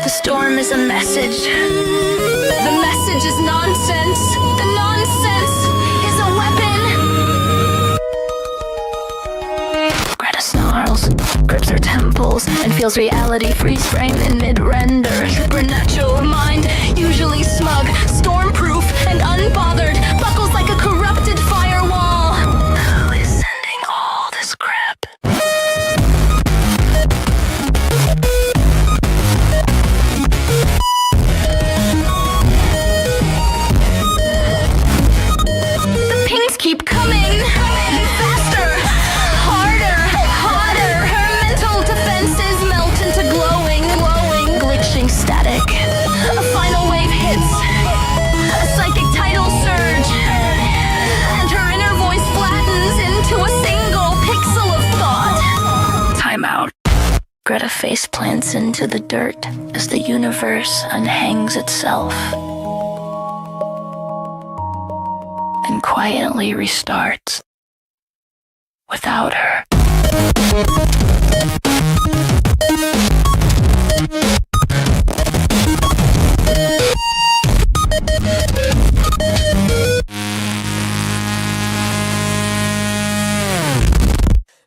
The storm is a message. The message is nonsense. The nonsense is a weapon. Greta snarls, grips her temples, and feels reality freeze frame in mid-render. Supernatural mind, usually smug, stormproof, and unbothered, buckles like a corrupted firewall. Who is sending all this crap? The pings keep coming, faster, harder, hotter. Her mental defenses melt into glowing, glitching static. A final wave hits, a psychic tidal surge, and her inner voice flattens into a single pixel of thought. Time out. Greta face plants into the dirt as the universe unhangs itself and quietly restarts without her.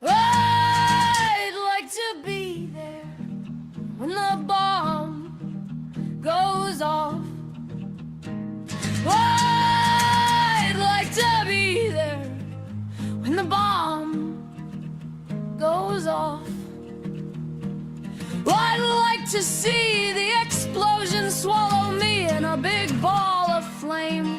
I'd like to be there when the bomb goes off. I'd like to be there when the bomb goes off. I'd like to see the explosion swallow me in a big ball of flame.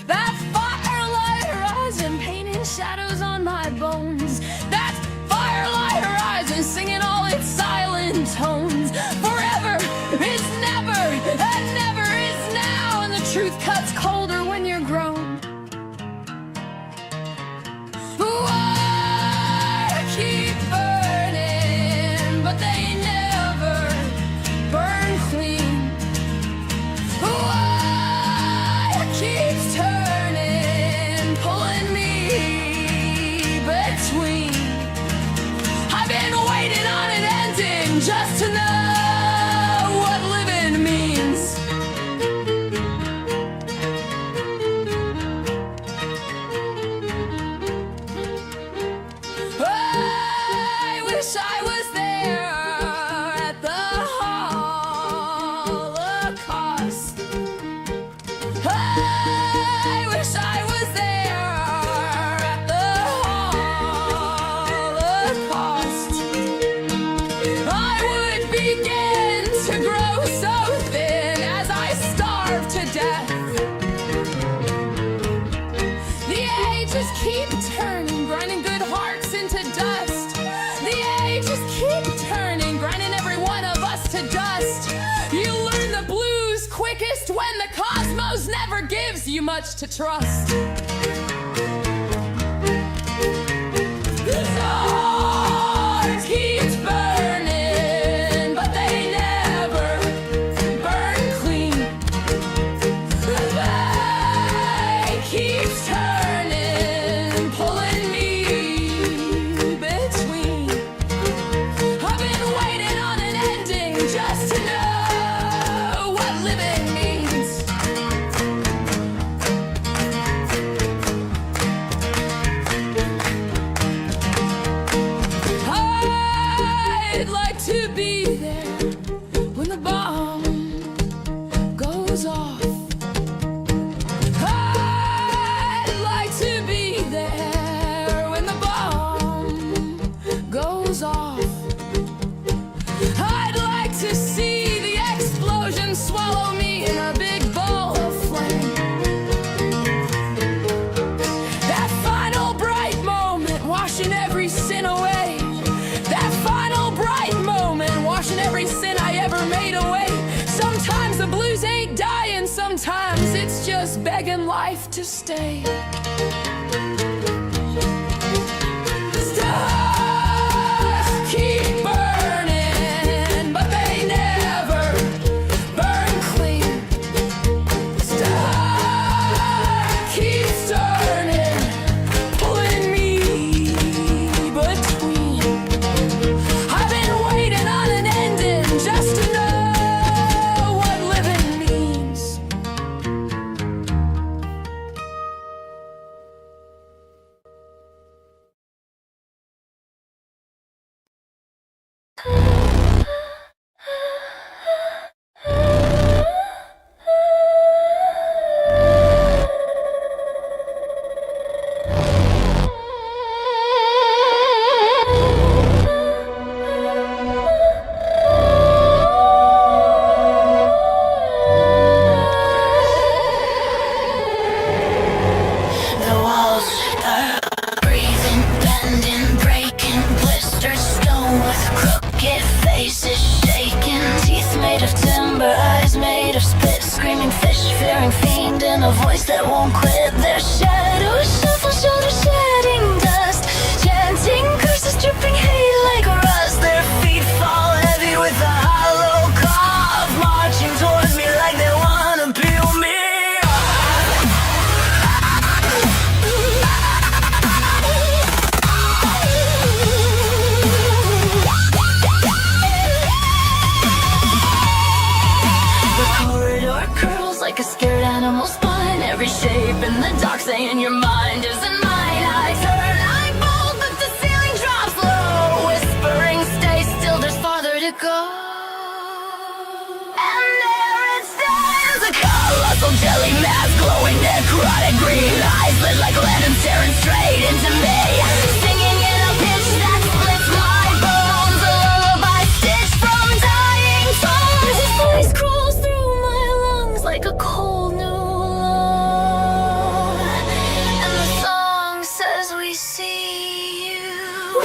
That firelight horizon painting shadows on my bones. That firelight horizon singing all its silent tones. Forever is never, and never is now, and the truth cuts colder when you're grown. I keep burning, but they never burn clean. Why keeps turning, pulling me between. I've been waiting on an ending just to know what living means. I wish I was there at the Holocaust. I wish I was there at the Holocaust. I would begin to grow so thin as I starve to death. The ages keep turning, grinding good hearts into dust. The ages keep turning, grinding every one of us to dust. You learn the blues quickest when the cosmos never gives you much to trust. The heart keeps burning, but they never burn clean. They keep turning, pulling me between. I've been waiting on an ending just to know what living means. life to stay. Stars keep burning, but they never burn clean. Star keeps turning, pulling me between. I've been waiting on an ending just to know what living means. The walls are breathing, bending, breaking, blistered stone with crooked faces shaking. Teeth made of timber, eyes made of spit, screaming fish, fearing fiend, and a voice that won't quit. Their shadows shuffle, shoulders shedding dust, chanting curses, dripping hate like rust. Their feet fall heavy with a hollow cough, marching towards me like they wanna peel me off. The corridor curls like a scared animal spine, every shape in the dark saying your mind isn't mine. I turn like bolt, but the ceiling drops low, whispering stay still, there's farther to go. And there it stands, a colossal jelly mass, glowing necrotic green eyes lit like lanterns staring straight into me, singing in a pitch that splits my bones, a lullaby stitched from dying tones. His voice crawls through my lungs like a cold new lung, and the song says we see you.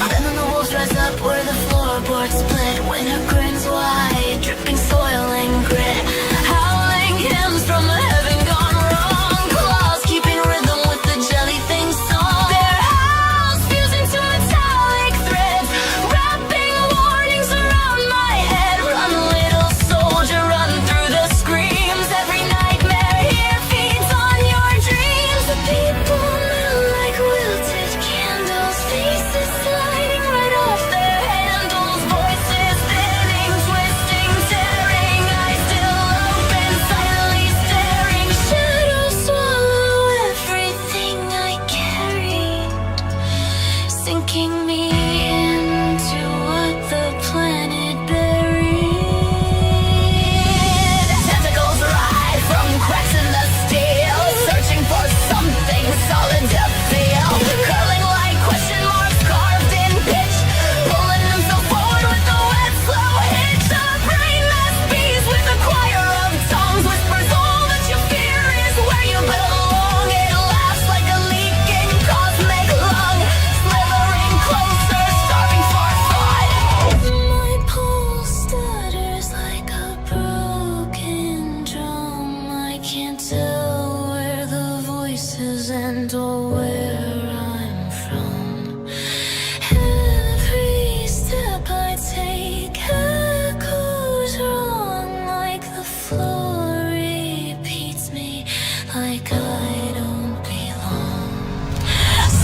And then the wolves rise up where the floorboards split, winter grins wide, dripping soil and grit, howling hymns from a heaven gone wrong, claws keeping rhythm with the jelly thing song. Their howls fuse into metallic threads, wrapping warnings around my head. Run, little soldier, run through the screams. Every nightmare here feeds on your dreams. The people melt like wilted candles, faces sliding right off their handles, voices thinning, twisting, tearing, eyes still open, silently staring. Shadows swallow everything I carried, sinking me into what the planet buried. Tentacles rise from cracks in the steel, searching for something solid to feel, curling like question marks carved in pitch, pulling themselves forward with the wet, slow hitch. A brain mass bees with a choir of tongues, whispers all that you fear is where you belong. It laughs like a leaking cosmic lung, slithering closer, starving for thought. My pulse stutters like a broken drum. I can't tell where the voices end or where I'm from. Every step I take echoes wrong, like the floor repeats me, like I don't belong.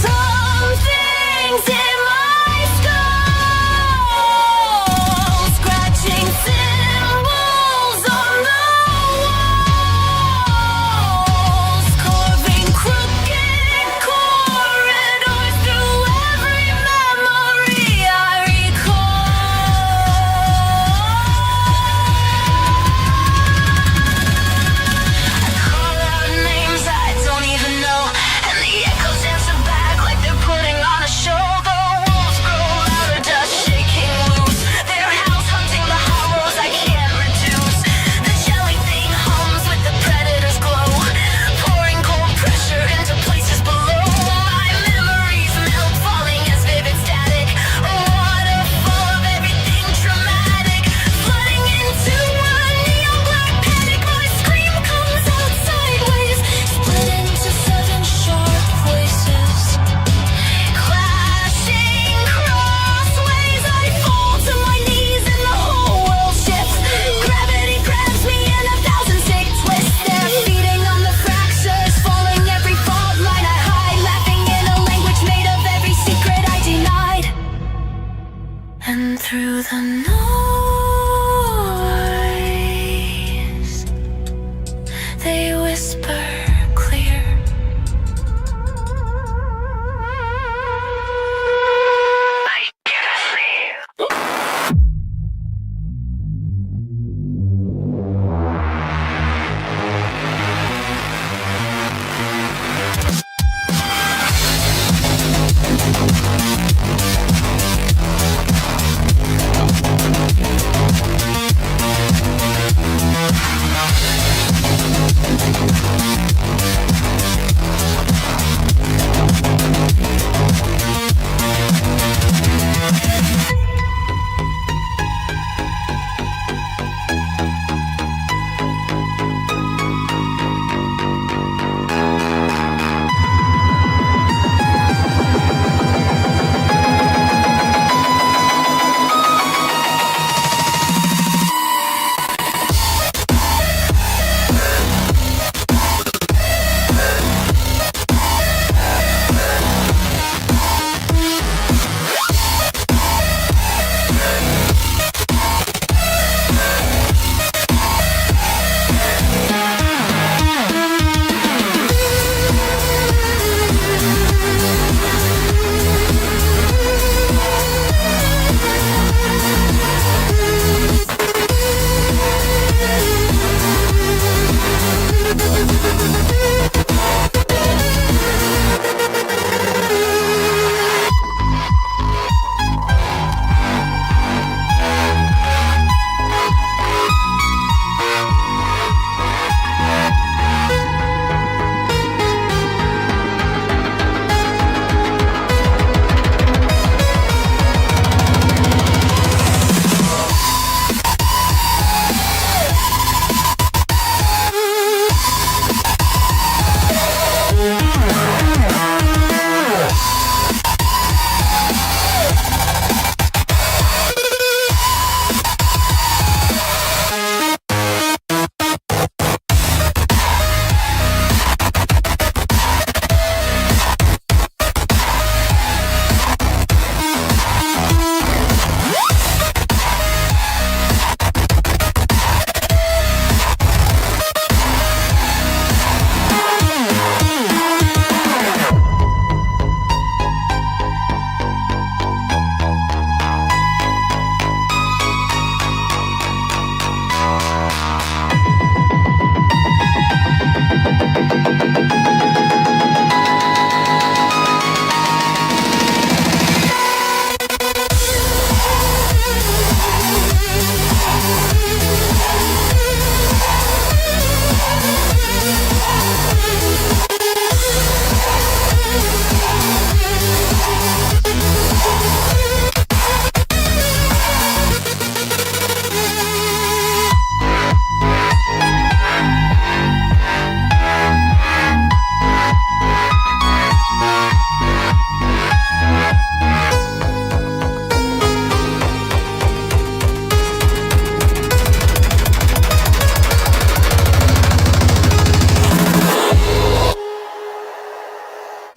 Something's in my skull, scratching symbols on the walls, carving crooked corners.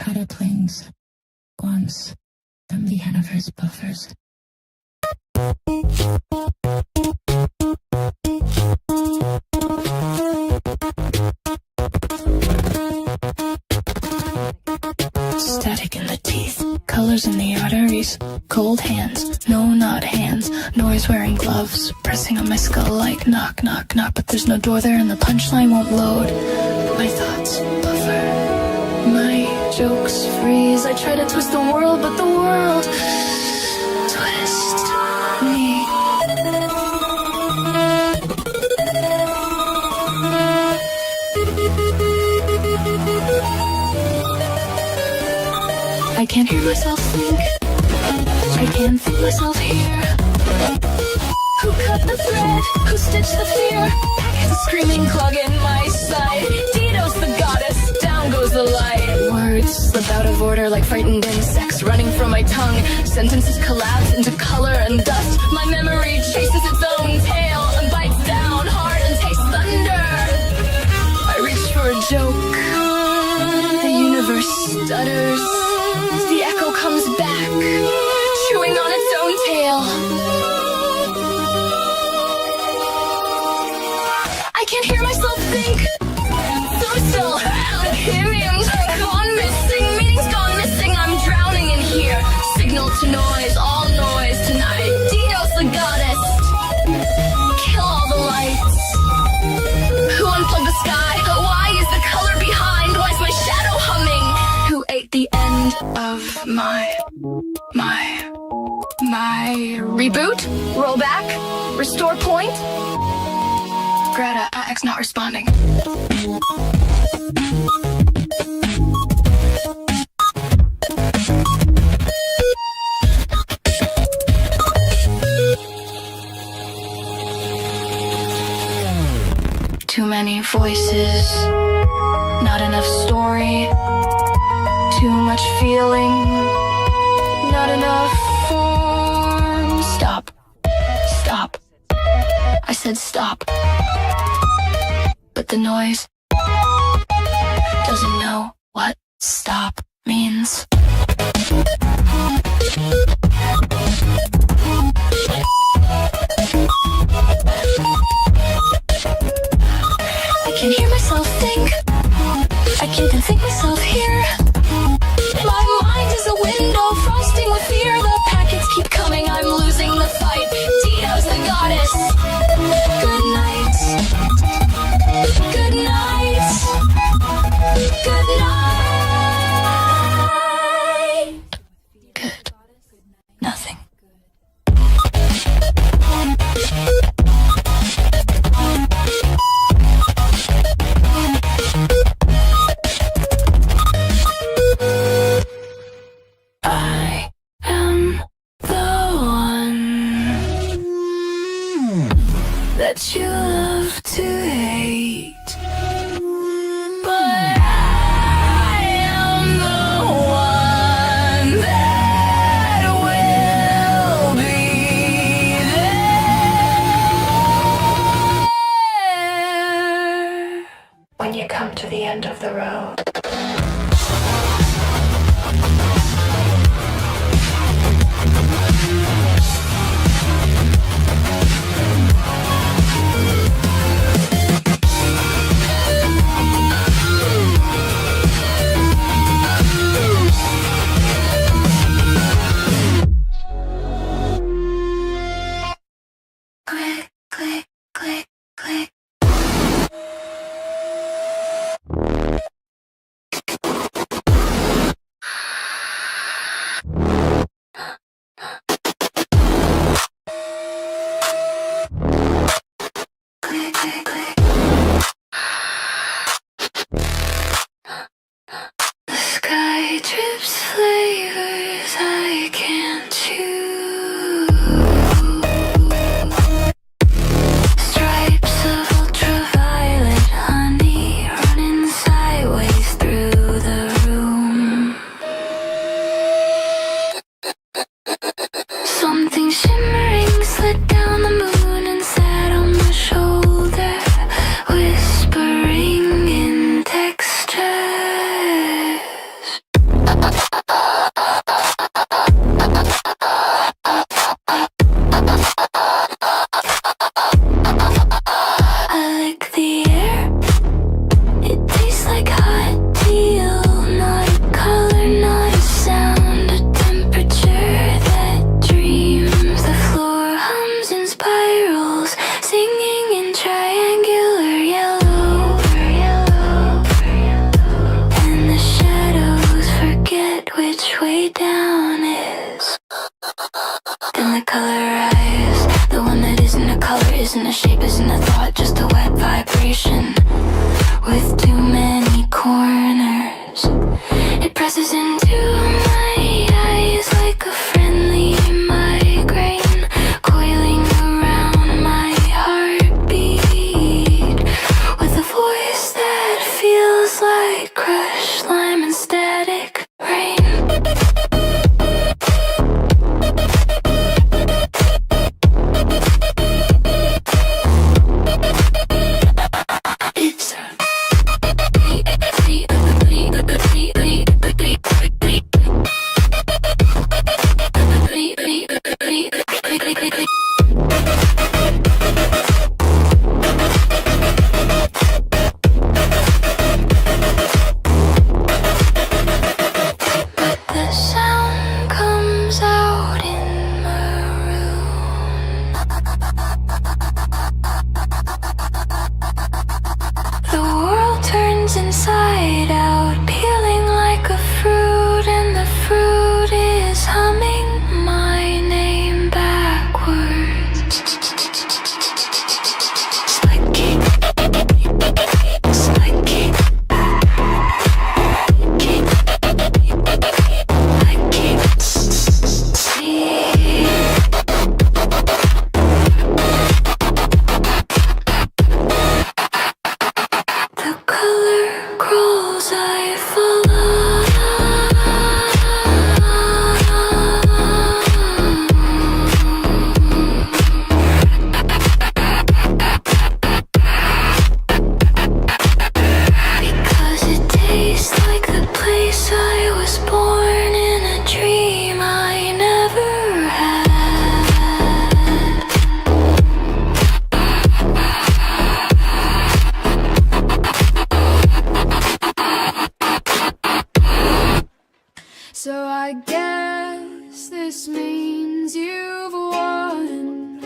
cutter planes. Once, from the universe buffers. Static in the teeth, colors in the arteries, cold hands, no not hands, noise wearing gloves, pressing on my skull like knock, knock, knock, but there's no door there and the punchline won't load. My thoughts buffer, my jokes freeze. I try to twist the world, but the world twists me. I can't hear myself think. I can't feel myself here. Who cut the thread? Who stitched the fear? Packets of screaming clog in my side. Dido's the goddess, down goes the light. Words slip out of order like frightened insects running from my tongue. Sentences collapse into color and dust. My memory chases its own tail and bites down hard and tastes thunder. I reach for a joke. The universe stutters. The echo comes back, chewing on its own tail. I can't hear myself think. So still, delirium's gone missing. Meaning's gone missing. I'm drowning in here. Signal to noise, all noise tonight. Dido's the goddess. Kill all the lights. Who unplugged the sky? Why is the color behind? Why's my shadow humming? Who ate the end of my reboot? Roll back? Restore point? Greta, X not responding. Too many voices, not enough story. Too much feeling, not enough form. Stop. Stop. I said stop. But the noise doesn't know what stop means. I can't hear myself think. I can't even think myself here. My mind is a window frosting with fear. The packets keep coming, I'm losing the fight. Dido's the goddess. Good night. Good night. Good night. Good. Nothing. I am the one that you love to hate, but I am the one that will be there when you come to the end of the road. Click, click, click, click. Fresh lime and static rain. The sound comes out in maroon. The world turns inside out, peeling like a fruit, and the fruit is humming my name backwards. Slicky, slicky. The color crawls, I follow. Because it tastes like the place I was born in a dream I never had. So I guess this means you've won.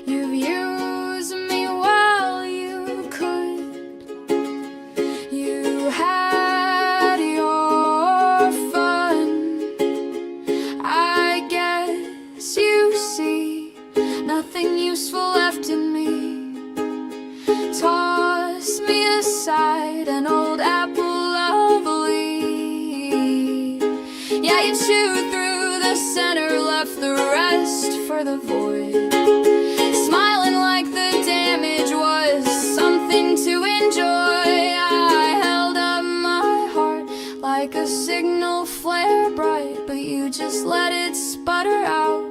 You've used me while you could. You had your fun. I guess you see nothing useful left in me. Toss me aside, an old apple lovely. Yeah, you chewed through the center, left the rest for the void. Smiling like the damage was something to enjoy. I held up my heart like a signal flare bright, but you just let it sputter out,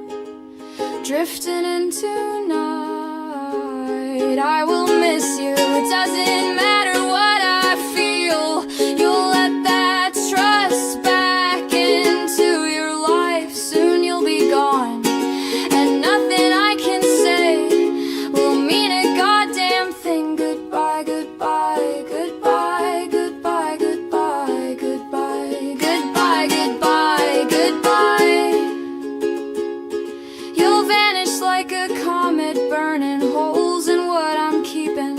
drifting into night. I will miss you, it doesn't matter what I feel. You'll let that trust back into your life. Soon you'll be gone, and nothing I can say will mean a goddamn thing. Goodbye, goodbye, goodbye, goodbye, goodbye, goodbye, goodbye, goodbye, goodbye. You'll vanish like a comet, burning holes in what I'm keeping,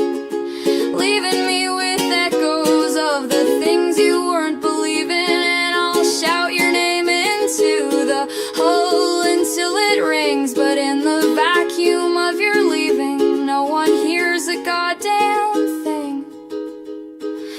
leaving me with echoes of the things you weren't believing. And I'll shout your name into the hole until it rings, but in the vacuum of your leaving, no one hears a goddamn thing.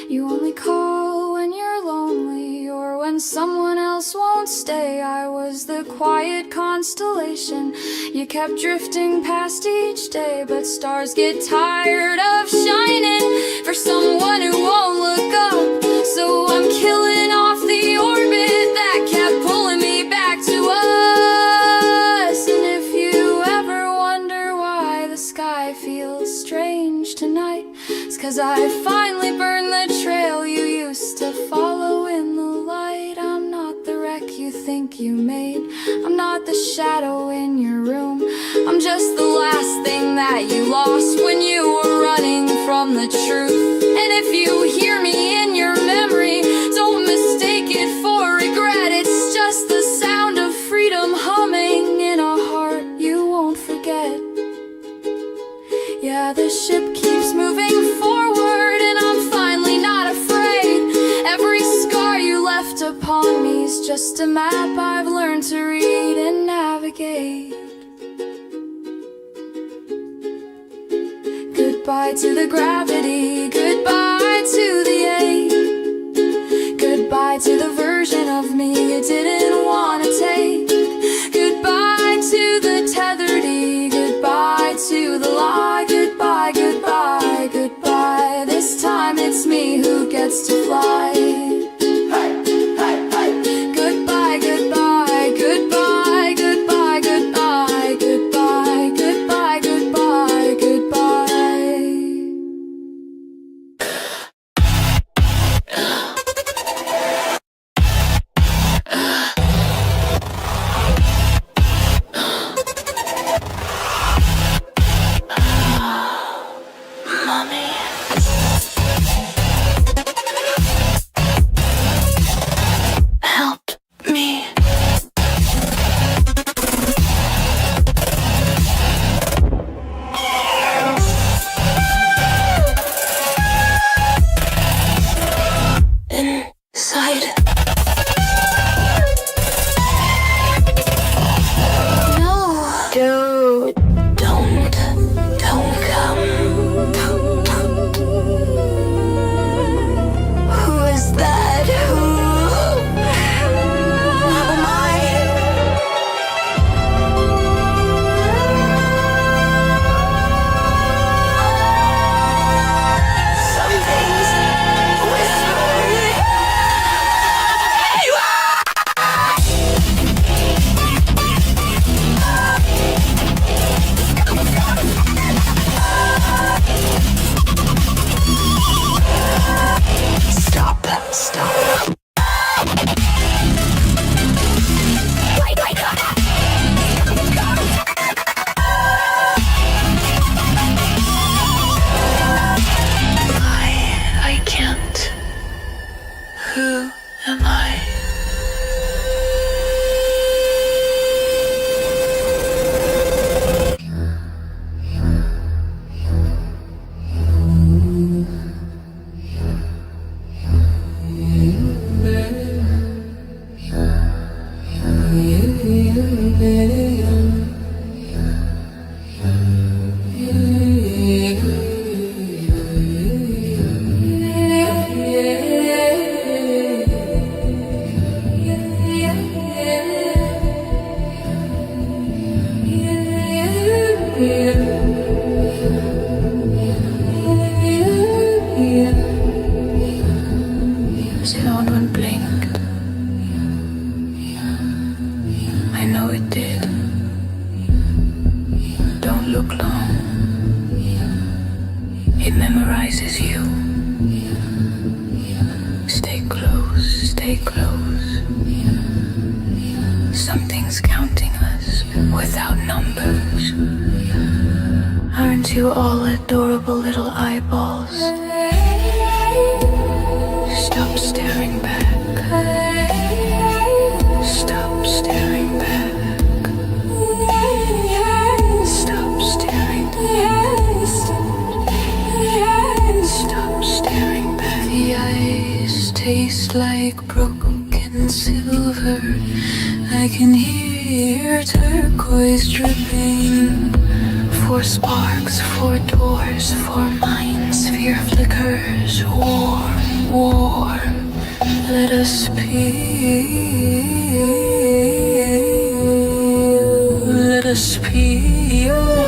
You only call when you're lonely, or when someone else won't stay. I was the quiet constellation you kept drifting past each day, but stars get tired of shining for someone who won't look up. So I'm killing off the orbit that kept pulling me back to us. And if you ever wonder why the sky feels strange tonight, it's 'cause I finally burned the trail you used to follow in the light. I'm not the wreck you think you made, I'm not the shadow in your room. I'm just the last thing that you lost when you were running from the truth. And if you hear me in your memory, don't mistake it for regret. It's just the sound of freedom humming in a heart you won't forget. Yeah, the ship keeps moving forward, and I'm finally not afraid. Every scar you left upon me is just a map I've learned to read and navigate. Goodbye to the gravity, goodbye to the ache. Goodbye to the version of me you didn't want to take. Goodbye to the tethered-y, goodbye to the lie. Goodbye, goodbye, goodbye. This time it's me who gets to fly. Who am I? Someone blinked. I know it did. Don't look long. It memorizes you. Stay close, stay close. Something's counting us without numbers. Aren't you all adorable little eyeballs? Stop staring back. Stop staring back. Stop staring back. Stop staring back. The eyes taste like broken silver. I can hear turquoise dripping. 4 sparks, 4 doors, 4 minds, sphere flickers. War, war, let us peel. Let us peel.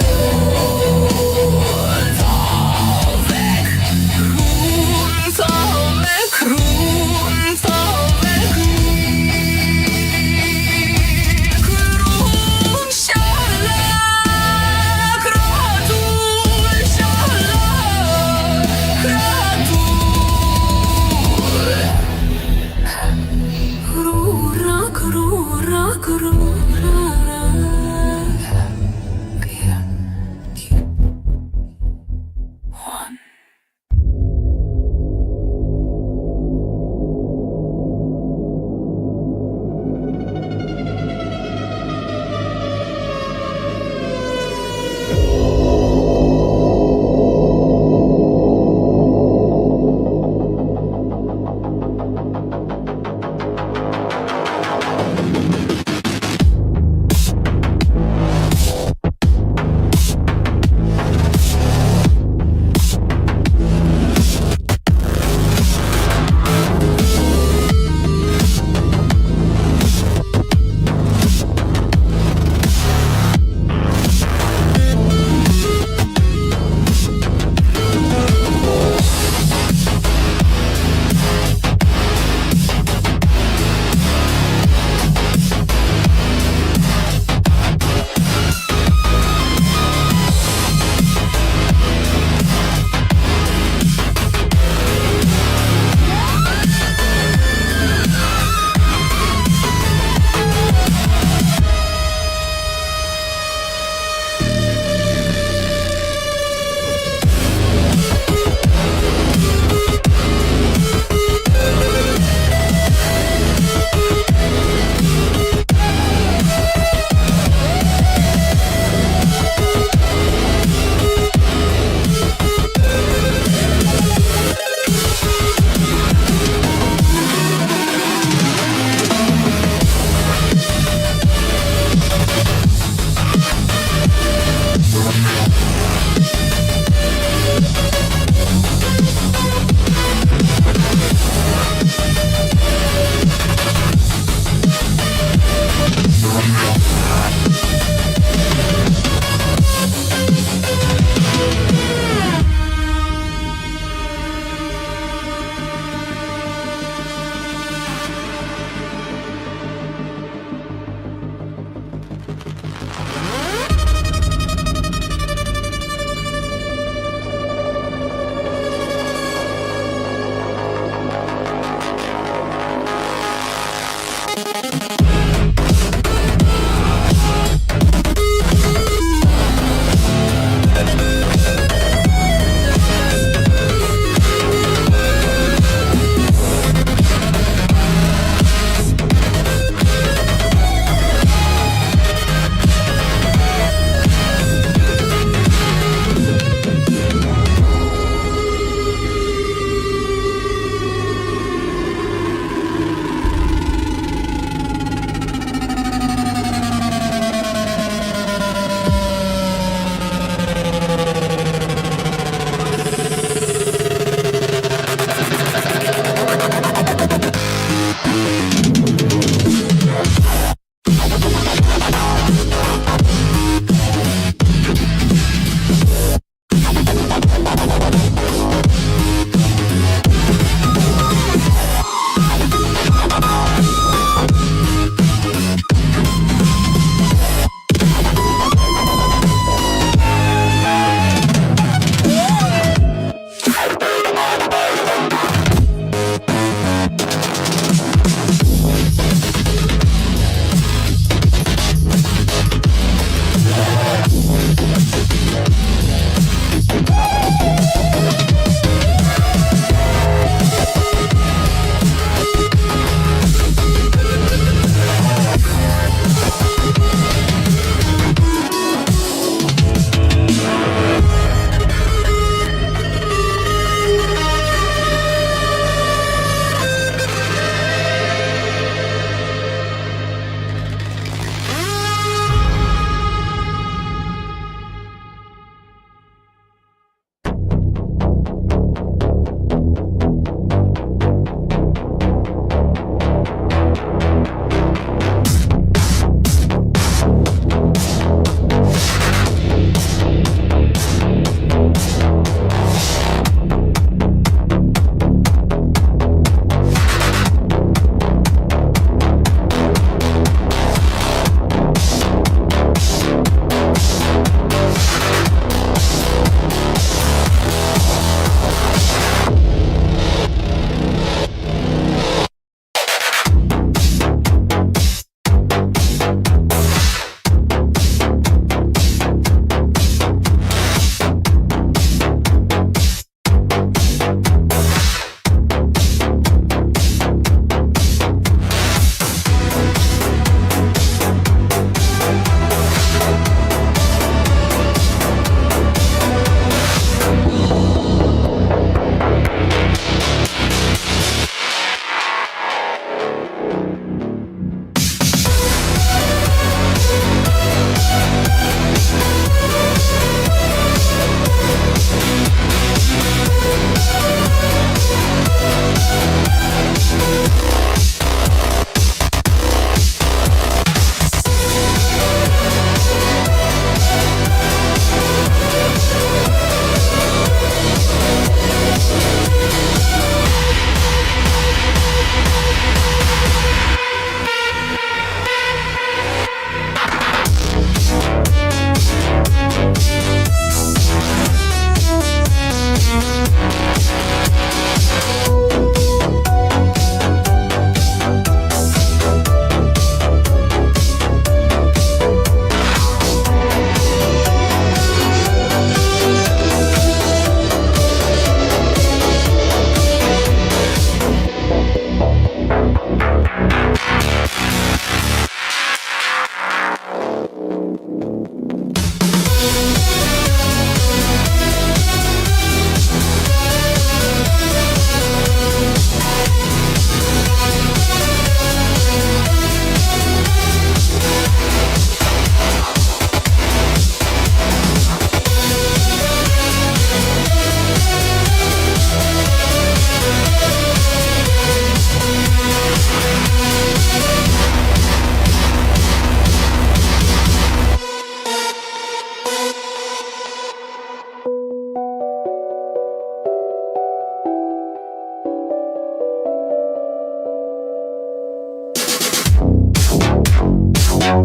Hear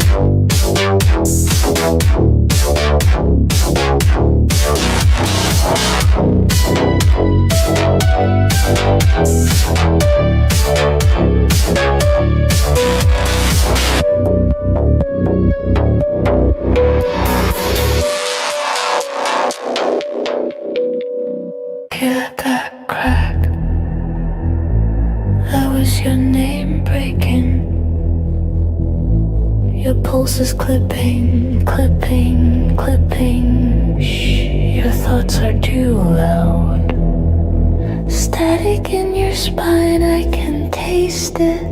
that crack? That was your name breaking. Your pulse is clipping, clipping, clipping. Shh, your thoughts are too loud. Static in your spine, I can taste it.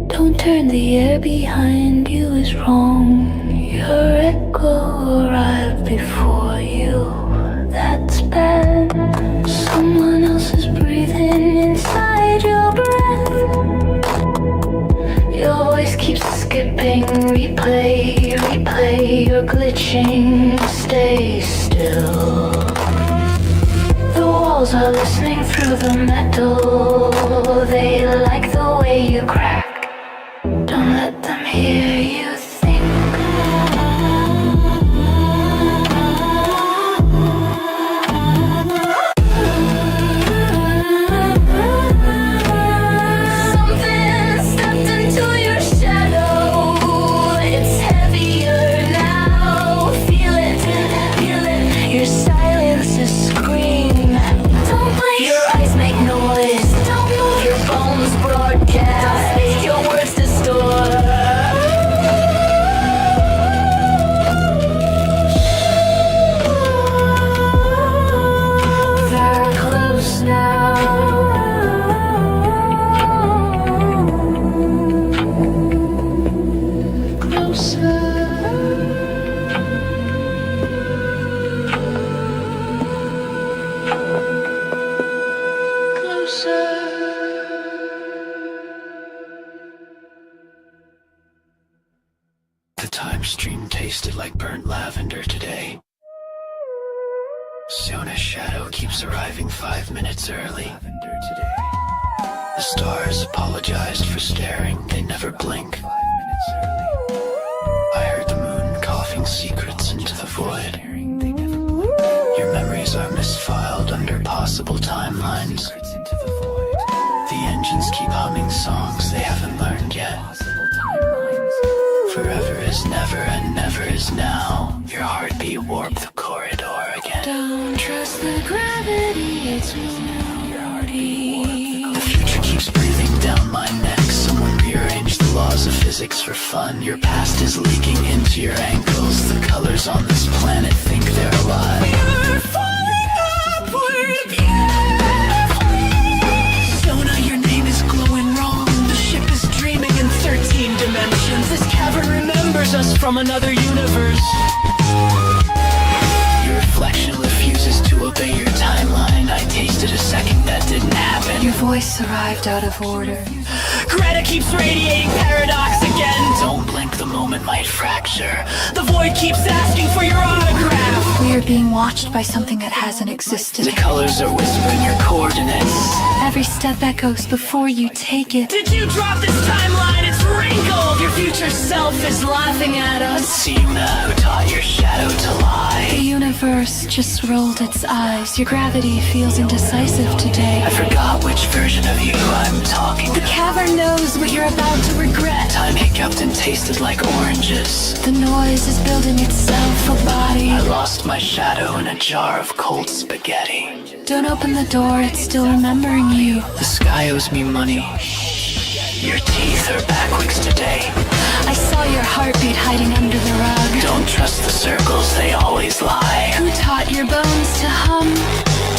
Don't turn, the air behind you is wrong. Your echo arrived before you. That's bad. Someone else is breathing inside your breath. Your voice keeps skipping. Replay, replay. You're glitching. Stay still. The walls are listening through the metal. They like the way you crack. Don't let them hear you think. Something stepped into your shadow. It's heavier now. Feel it, feel it. Your silence is scream. Don't blink. Your eyes make noise. Don't move. Your bones broadcast. Your words distort. They're close now. Closer. Closer. The time stream tasted like burnt lavender today. Siona's shadow keeps arriving 5 minutes early. The stars apologized for staring, they never blink. I heard the moon coughing secrets into the void. Your memories are misfiled under possible timelines. The engines keep humming songs they haven't learned yet. Forever is never and never is now. Your heartbeat warped the corridor again. Don't trust the gravity, it's moody. The future keeps breathing down my neck. Someone rearranged the laws of physics for fun. Your past is leaking into your ankles. The colors on this planet think they're alive. You're falling upward, carefully. Sona, your name is glowing wrong. The ship is dreaming in 13 dimensions. This cavern remembers us from another universe. Your reflection refuses to obey your timeline. I tasted a second that didn't happen. Your voice arrived out of order. Greta keeps radiating paradox again. Don't blink, the moment might fracture. The void keeps asking for your autograph. We are being watched by something that hasn't existed. The colors are whispering your coordinates. Every step echoes before you take it. Did you drop this timeline? It's wrinkled. Your future self is laughing at us. Siona, who taught your shadow to lie. The universe just rolled its eyes. Your gravity feels indecisive today. I forgot which version of you I'm talking The to. cavern knows what you're about to regret. Time hiccuped and tasted like oranges. The noise is building itself a body. I lost my shadow in a jar of cold spaghetti. Don't open the door, it's still remembering you. The sky owes me money. Your teeth are backwards today. I saw your heartbeat hiding under the rug. Don't trust the circles, they always lie. Who taught your bones to hum?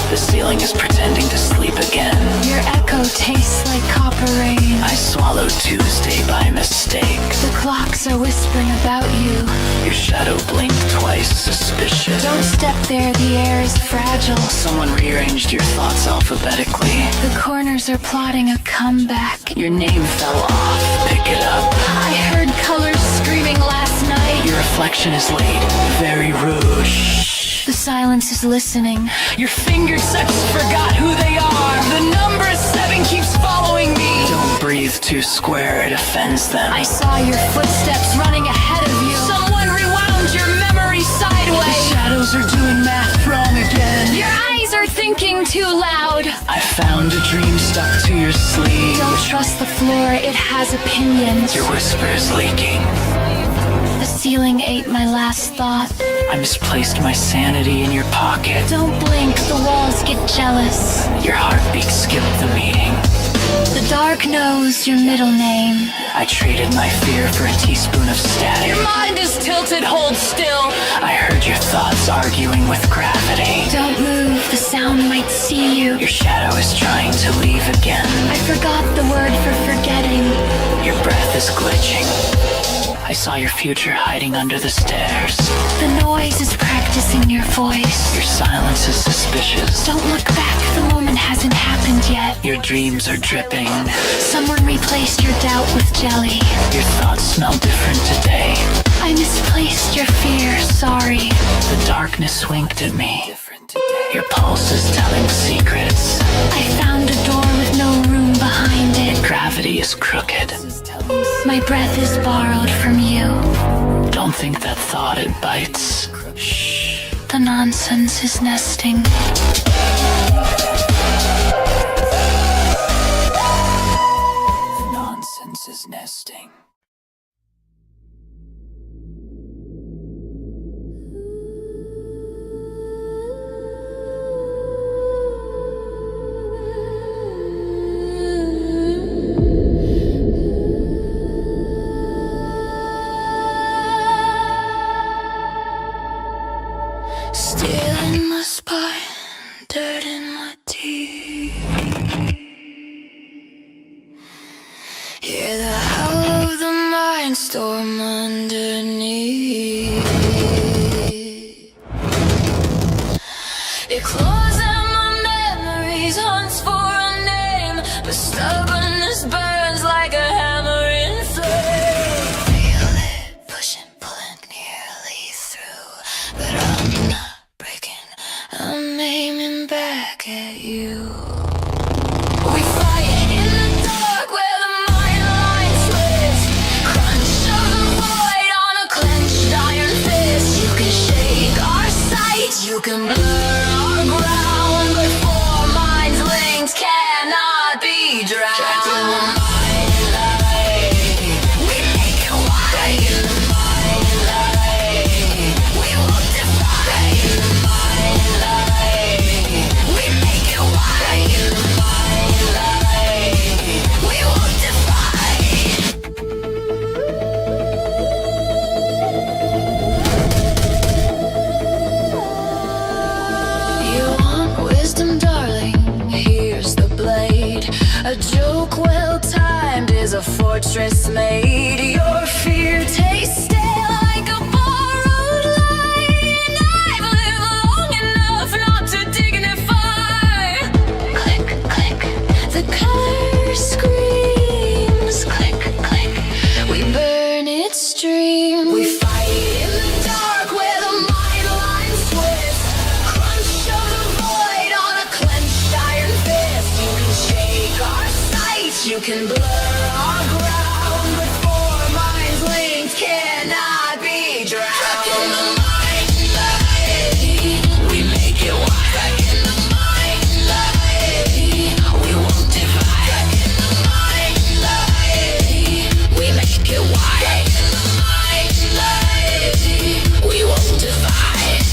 The ceiling is pretending to sleep again. Your echo tastes like copper rain. I swallowed Tuesday by mistake. The clocks are whispering about you. Your shadow blinked twice, suspicious. Don't step there, the air is fragile. Someone rearranged your thoughts alphabetically. The corners are plotting a comeback. Your name fell off, pick it up. I heard colors screaming last night. Your reflection is late, very rude. The silence is listening. Your fingertips forgot who they are. The number 7 keeps following me. Don't breathe too square, it offends them. I saw your footsteps running ahead of you. Someone rewound your memory sideways. The shadows are doing math wrong again. Your eyes are thinking too loud. I found a dream stuck to your sleeve. Don't trust the floor, it has opinions. Your whisper is leaking. The ceiling ate my last thought. I misplaced my sanity in your pocket. Don't blink, the walls get jealous. Your heartbeat skipped the meeting. The dark knows your middle name. I traded my fear for a teaspoon of static. Your mind is tilted, hold still. I heard your thoughts arguing with gravity. Don't move, the sound might see you. Your shadow is trying to leave again. I forgot the word for forgetting. Your breath is glitching. I saw your future hiding under the stairs. The noise is practicing your voice. Your silence is suspicious. Don't look back, the moment hasn't happened yet. Your dreams are dripping. Someone replaced your doubt with jelly. Your thoughts smell different today. I misplaced your fear, sorry. The darkness winked at me. Your pulse is telling secrets. I found a door with no room behind it. Gravity is crooked. My breath is borrowed from you. Don't think that thought it bites. Shh. The nonsense is nesting. The nonsense is nesting. Steel in my spine, dirt in my teeth. Hear the howl of the mindstorm underneath. It claws at my memories, hunts for a name, but stubbornness burns like a hammer in flame. Feel it pushing, pulling nearly through, but I'm not breaking. I'm aiming back at you. We fight in the dark where the mind line splits. Crunch of the void on a clenched iron fist. You can shake our sight, you can blur our ground, but four minds linked cannot be drowned. We make it wide in the mind light. We will defy in the mind light. We make it wide in the mind light. We will defy. You want wisdom, darling? Here's the blade. A joke well timed is a fortress made. Your fear tastes stale like a borrowed line. I've lived long enough not to dignify. Click, click, the color screams. Click, click, we burn its stream. We fight in the dark where the mind lines twist. Crunch of the void on a clenched iron fist. You can shake our sight, you can blur our ground, but four minds linked cannot be drowned. Trapped in the mind light, we make it wide. Trapped in the mind light, we won't divide. Trapped in the mind light, we make it wide. Trapped in the mind light, we won't divide.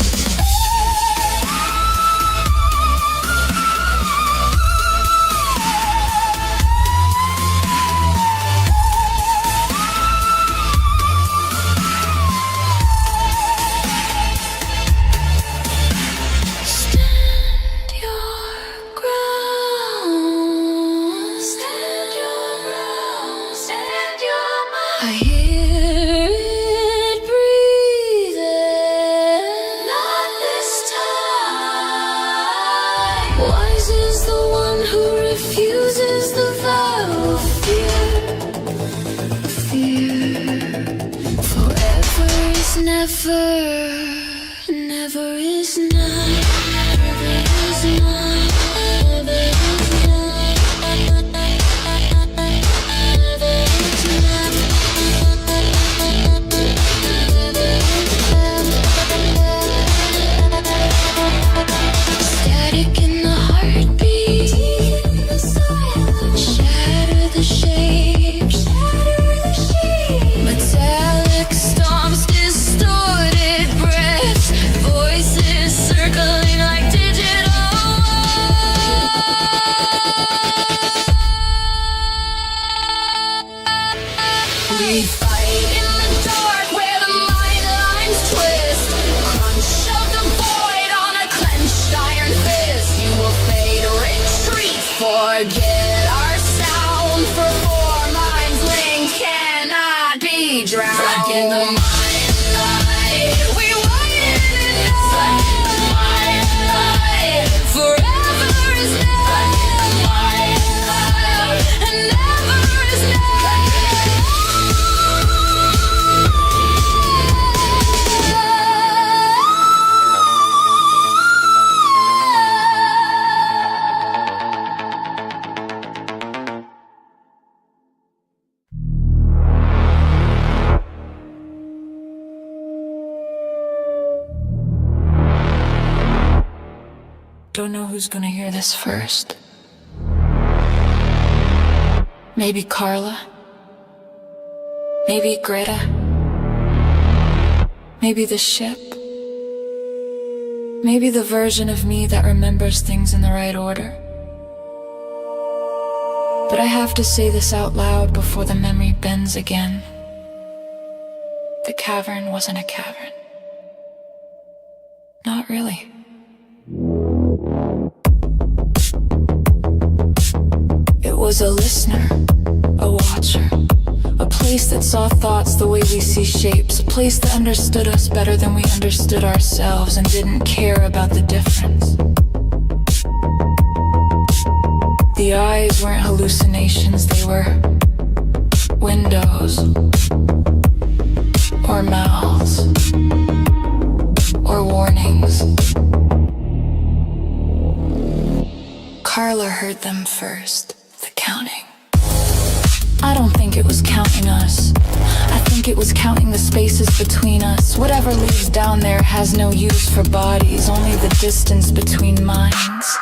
Stand your ground. Stand your ground. Stand your mind. I hear it breathing. Not this time. Wise is the one who refuses the vow of fear. Fear. Forever is never. Never is now. We fight in the dark where the mind lines twist. Crunch of the void on a clenched iron fist. You will fade, retreat, forget our sound. For four minds linked cannot be drowned. Stuck in the mind light, we wait in the night. Forever is now, and never is now. Don't know who's gonna hear this first. Maybe Carla. Maybe Greta. Maybe the ship. Maybe the version of me that remembers things in the right order. But I have to say this out loud before the memory bends again. The cavern wasn't a cavern. Not really. It was a listener, a watcher, a place that saw thoughts the way we see shapes, a place that understood us better than we understood ourselves and didn't care about the difference. The eyes weren't hallucinations, they were windows, or mouths, or warnings. Carla heard them first. Counting. I don't think it was counting us. I think it was counting the spaces between us. Whatever lives down there has no use for bodies, only the distance between minds.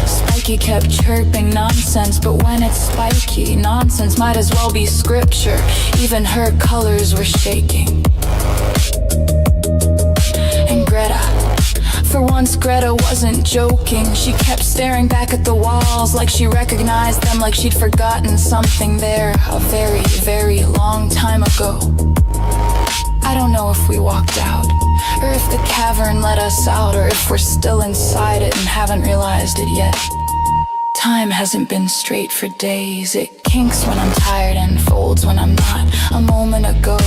Spiky kept chirping nonsense, but when it's spiky, nonsense might as well be scripture. Even her colors were shaking. And Greta, for once Greta wasn't joking. She kept staring back at the walls like she recognized them, like she'd forgotten something there a very, very long time ago. I don't know if we walked out, or if the cavern let us out, or if we're still inside it and haven't realized it yet. Time hasn't been straight for days. It kinks when I'm tired and folds when I'm not. A moment ago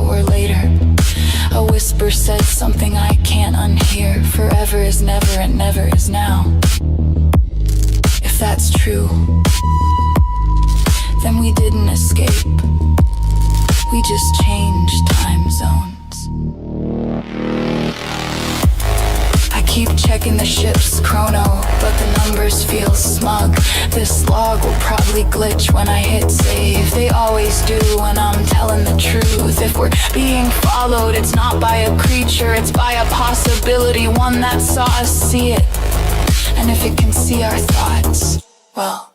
or later, a whisper said something I can't unhear. Forever is never and never is now. If that's true, then we didn't escape. We just changed time zones. I keep checking the ship's chrono, but the numbers feel smug. This log will probably glitch when I hit save. They always do when I'm telling the truth. If we're being followed, it's not by a creature, it's by a possibility, one that saw us see it. And if it can see our thoughts, well,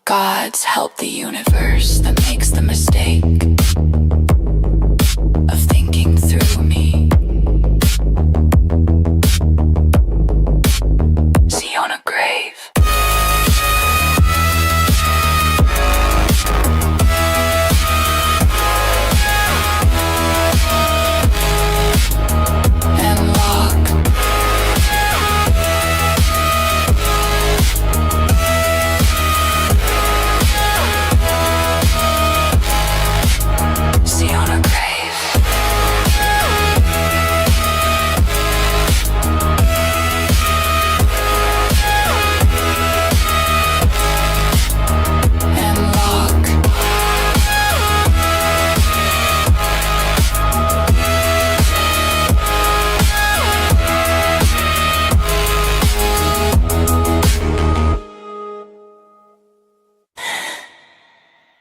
God's helped the universe that makes the mistake of thinking through me. See on a grave.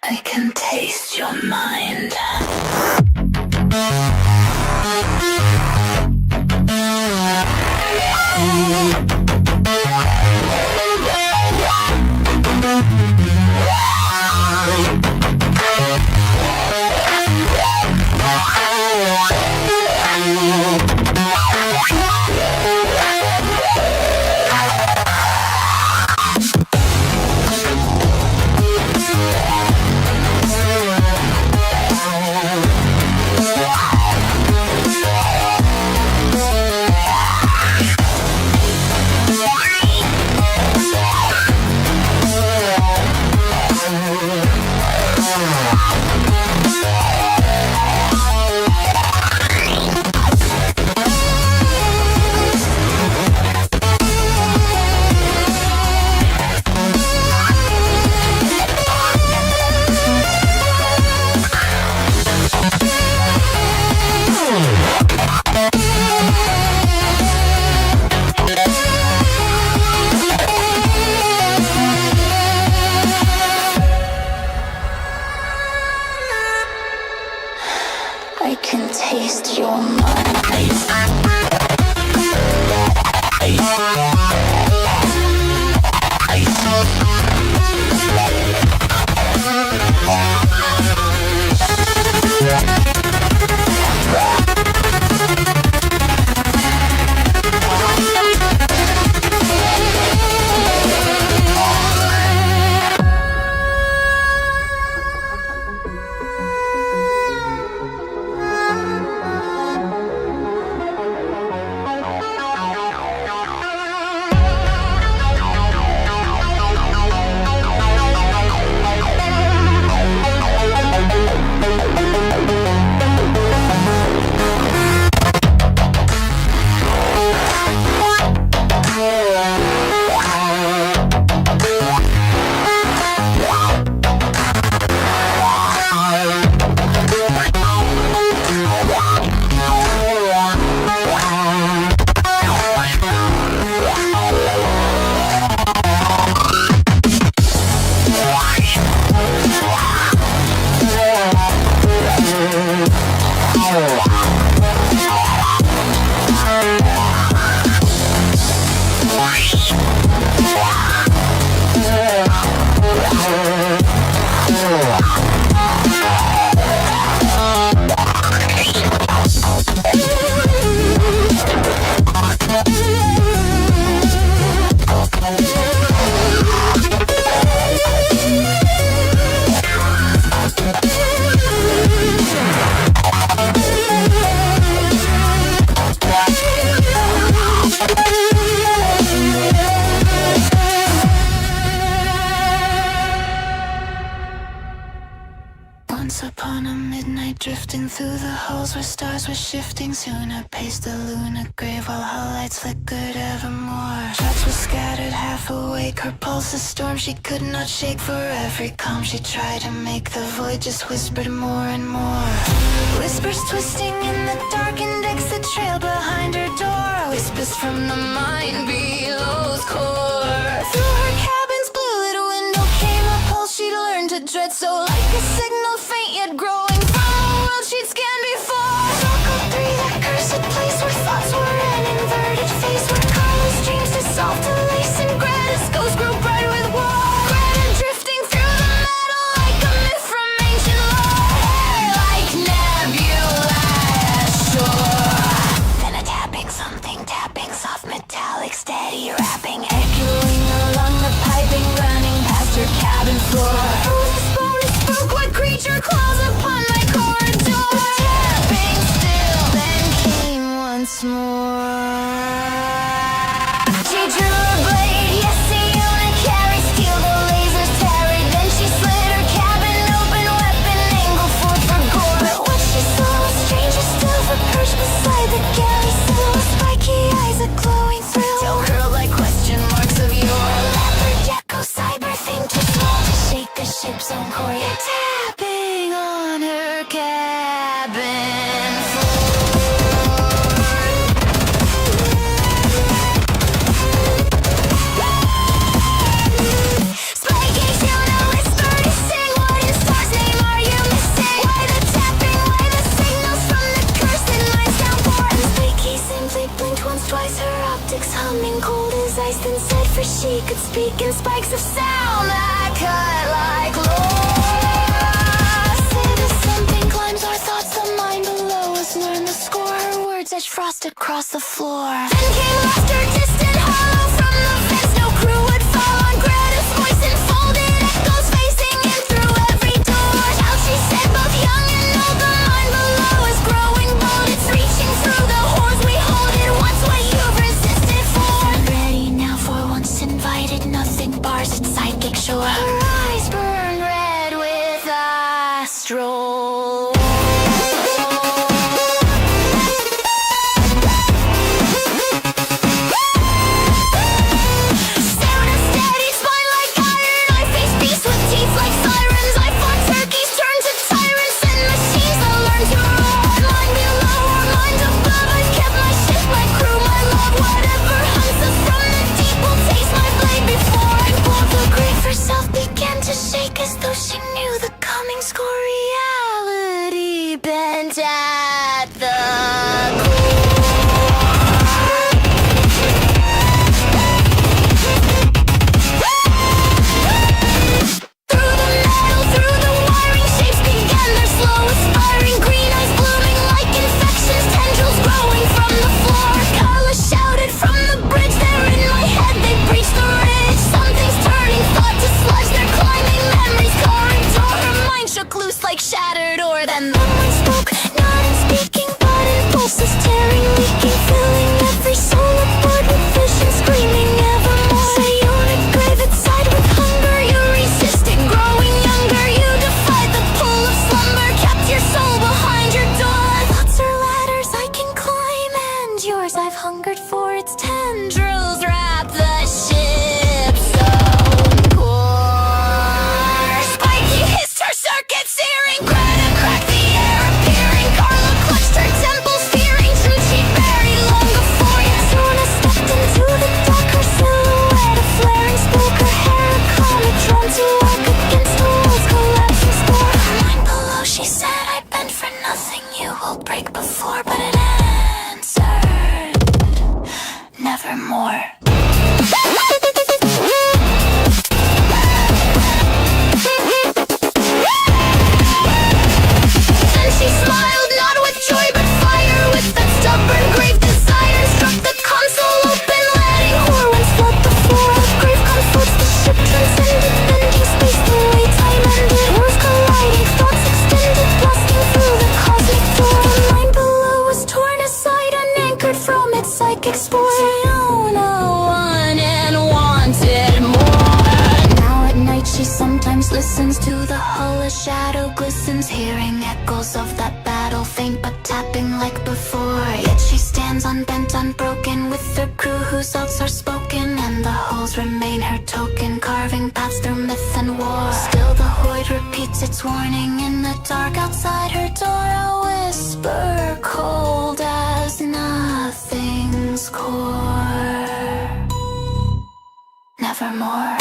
I can taste your mind. can taste your mind. Drifting through the halls where stars were shifting. Soon I paced the lunar grave while her lights flickered evermore. Shots were scattered, half awake, her pulse a storm she could not shake. For every calm she tried to make, the void just whispered more and more. Whispers twisting in the darkened exit trail behind her door. Whispers from the mind below's core. Through her cabin's blue lit window came a pulse she'd learned to dread. So like a signal faint yet growing, she'd scanned before. Circle 3, that cursed place where thoughts were an inverted face, where Carlos dreams dissolve to lace and Greta's ghost grew bright with war. Greta drifting through the metal like a myth from ancient lore, like nebula shore. Then a tapping, something tapping, soft metallic, steady rapping, echoing along the piping, running past her cabin floor. Who's this bonus spoke? What creature claws upon my corridor? Tapping still, then came once more. She drew her blade, yes, the unit carried steel, the lasers tarried. Then she slid her cabin open, weapon angled forth for gore. But what she saw was stranger still, the perch beside the galley sill, spiky eyes, a glowing thrill, till curled like question marks of yore. Leopard gecko cyber thing too small to shake the ship's own core, yet tapping on her cabin floor. Spygation, a whisper to sing. What in star's name are you missing? Why the tapping? Why the signals from the cursed lines down for? And Spiky simply blinked once, twice, her optics humming cold as ice, then said, for she could speak in spikes of sound that cut like lore. Said as something climbs our thoughts, the mind below us learn the score. Her words etched frost across the floor. Then came laughter, distant, hollow from the vents. No crew would fall on Greta's voice, enfolded echoes facing in through every door. Shout, she said, both young and old, the mind below is growing bold. It's reaching through the horns we hold. It wants what you've resisted for. Ready now for once invited, nothing bars its psychic shore. Her eyes burn red with astral. Sound a steady spine like iron. I face beasts with teeth like sirens. I fought turkeys turned to tyrants and machines that learn to roar. Mind below or mind above, I've kept my ship, my crew, my love. Whatever hunts us from the deep will taste my blade before. And both the grave herself began to shake as though she knew the coming score. Reality bent out. like shattered ore. Then someone spoke, not in speaking, but impulses tearing, leaking, filling every soul aboard with vision, screaming evermore. Psionic grave inside with hunger, you resisted, growing younger. You defied the pull of slumber, kept your soul behind your door. Thoughts are ladders I can climb, and yours I've hungered for its tendrils. Wrap the ship's own core. Spiky hissed her circuit searing, Greta cracked the air appearing. Carla clutched her temples fearing truth she'd buried long before. Zona stepped into the dark, her silhouette a flaring spoke. Her hair a comet drawn to arc against the wall's collapsing score. Mind below, she said, I bent for nothing. You will break before, but it answered nevermore. Then she smiled, not with joy but fire, with that stubborn grave desire. Struck the console open, letting horrors flood the floor. Her grave confronts the ship transcended, bending space the way time ended. Worlds colliding, thoughts extended, blasting through the cosmic door. The mind below was torn aside, unanchored from its psychic spore. Fiona won and wanted more. Now at night she sometimes listens to the hull, a shadow glistens, hearing echoes of that battle, faint but tapping like before. Yet she stands unbent, unbroken, with her crew whose thoughts are spoken, and the holes remain her token, carving paths through myth and war. Still the void repeats its warning in the dark outside her door, a whisper cold as nothing's core. Nevermore.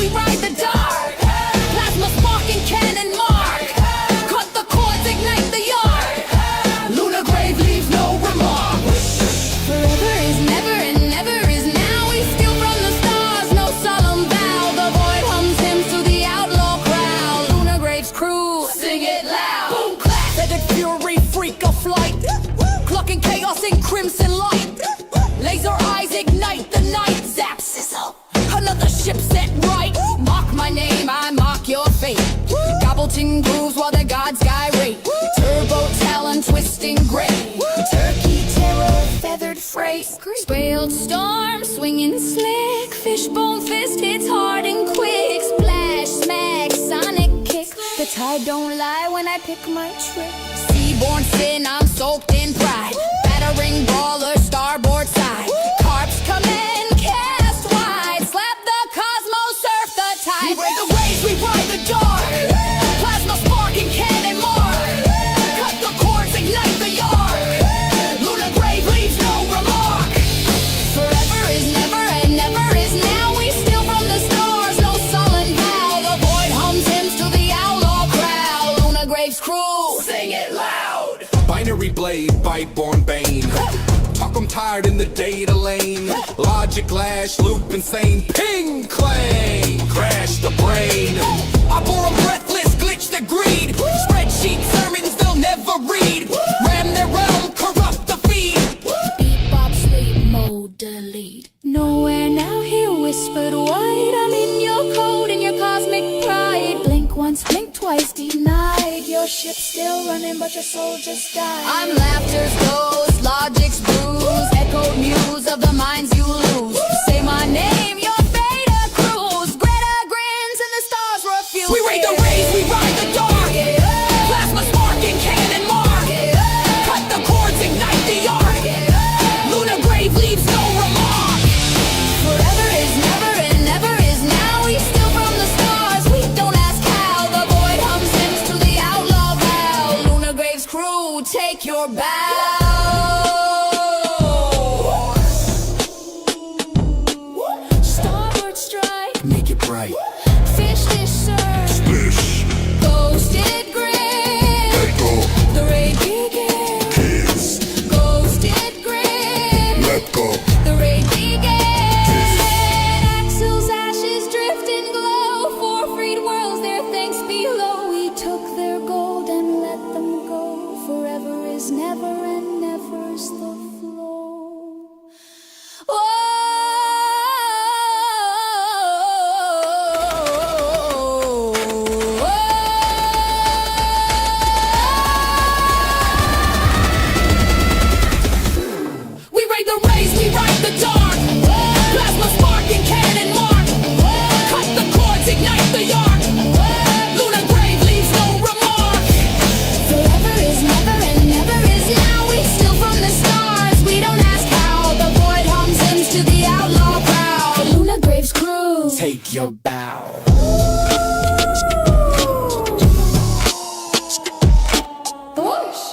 we ride the dark. Plasma spark and cannon mark. Cut the cords, ignite the yard. Lunar grave leaves no remark. Forever is never and never is now. We steal from the stars, no solemn vow. The void hums hymns to the outlaw crowd. Lunar grave's crew, sing it loud. Boom clap, feathered fury, freak of flight. Clocking chaos in crimson light. Laser eyes ignite the night. Zap sizzle, another ship set right. Mock my name, I mock your fate. Gobbleton grooves while the gods gyrate. Turbo talon twisting gray. Turkey terror, feathered freight. Spaled storm, swinging slick. Fishbone fist hits hard and quick. Splash, smack, sonic kick. The tide don't lie when I pick my trick. Seaborn sin, I'm soaked in pride. Battering brawler, starboard side. Carps come in, cast wide. Slap the cosmos, surf the tide. We break the waves, we ride the dark. Plasma spark and cannon mark. Cut the cords, ignite the yard. Lunar grave leaves no remark. Forever is never and never is now. We steal from the stars, no sullen vow. The void hums hymns to the outlaw crowd. Lunar grave's crew, sing it loud. Binary blade, bite-born bane. Talk 'em tired in the data lane. Logic lash, loop insane. Ping, clang, crash the brain. I bore 'em breathless, glitch the greed. Spreadsheet sermons they'll never read. Ram their realm, corrupt the feed. Beat, bop, sleep, mode, delete. Nowhere now, here whispered white. I'm in your code and your cosmic pride. Blink once, blink twice, denied. Your ship's still running, but your soul just died. I'm laughter's ghost, logic's bruise. Echoed muse of the minds you lose. Say my name, your fate accrues. Greta grins and the stars refuse. We raid the rays, we ride the dark. Plasma spark and cannon mark. Cut the cords, ignite the arc. Lunar grave leaves no remark. Forever is never and never is now. We steal from the stars, we don't ask how. The void hums hymns to the outlaw vow. Lunar grave's crew, take your bow. Starboard strike, Make it bright. fish dish serve. Splish. Ghosted grin, Let go. the raid begins. Kiss. Ghosted grin, Let go. the raid begins. Axel's ashes drift and glow. For freed worlds, their thanks below. We took their gold and let them go. Forever is never and never's the flow. We raid the rays, we ride the dark. Plasma spark and cannon mark. Cut the cords, ignite the yard. Lunar grave leaves no remark. Forever is never and never is now. We steal from the stars, we don't ask how. The void hums hymns to the outlaw crowd. Lunar grave's crew, Take your bow. whoosh.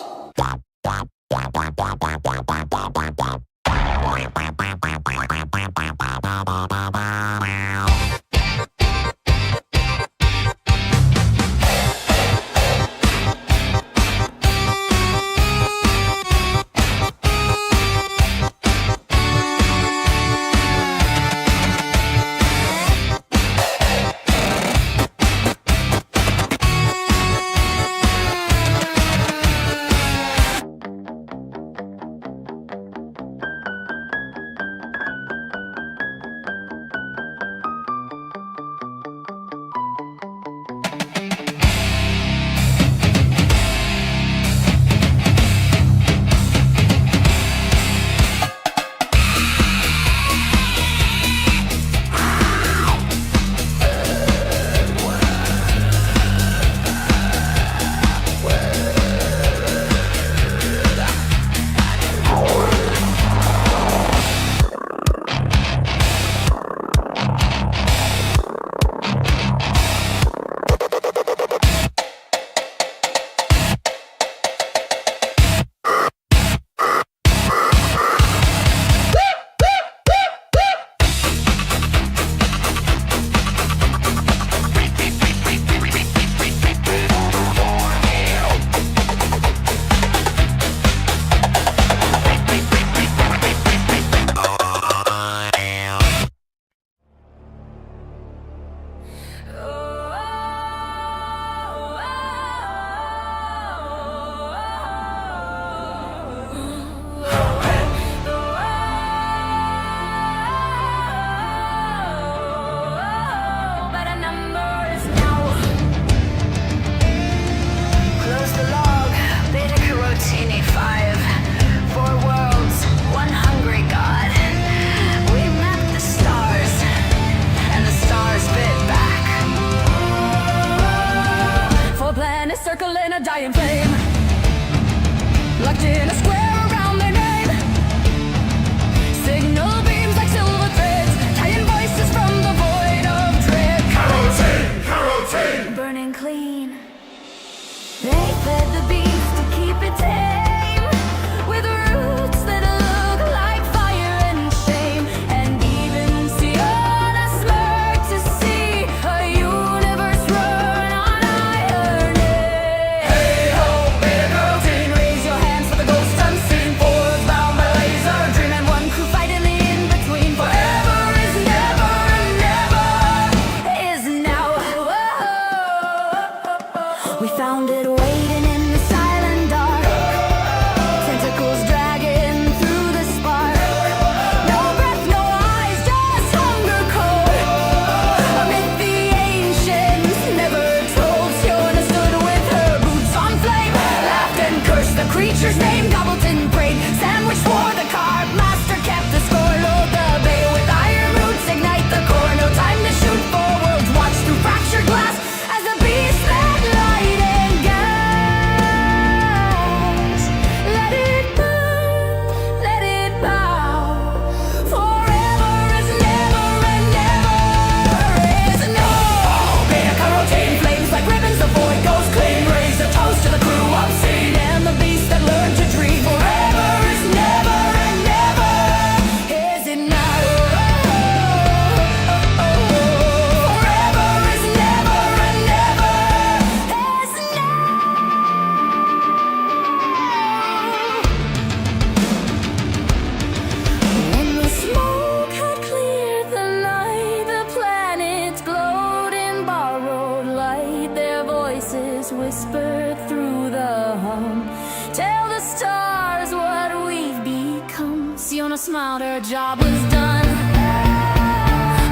smiled, her job was done.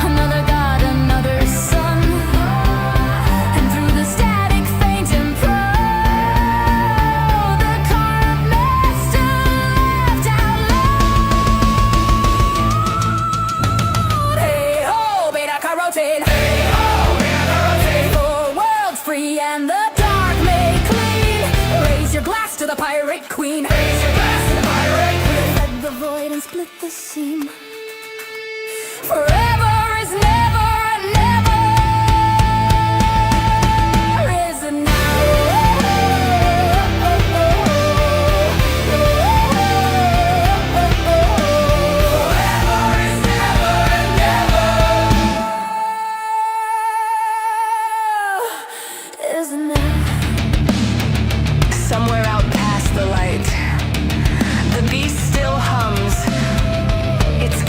Another god, another sun. And through the static, faint and proud, the current master laughed out loud. Hey ho, beta carotid. Hey ho, beta carotid. For worlds free and the dark made clean. Raise your glass to the pirate queen. Raise your glass to the pirate queen. Fed the void and split the seam. Forever is never and never is now. Forever is never and never is now. Somewhere out past the light, the beast still hums. Its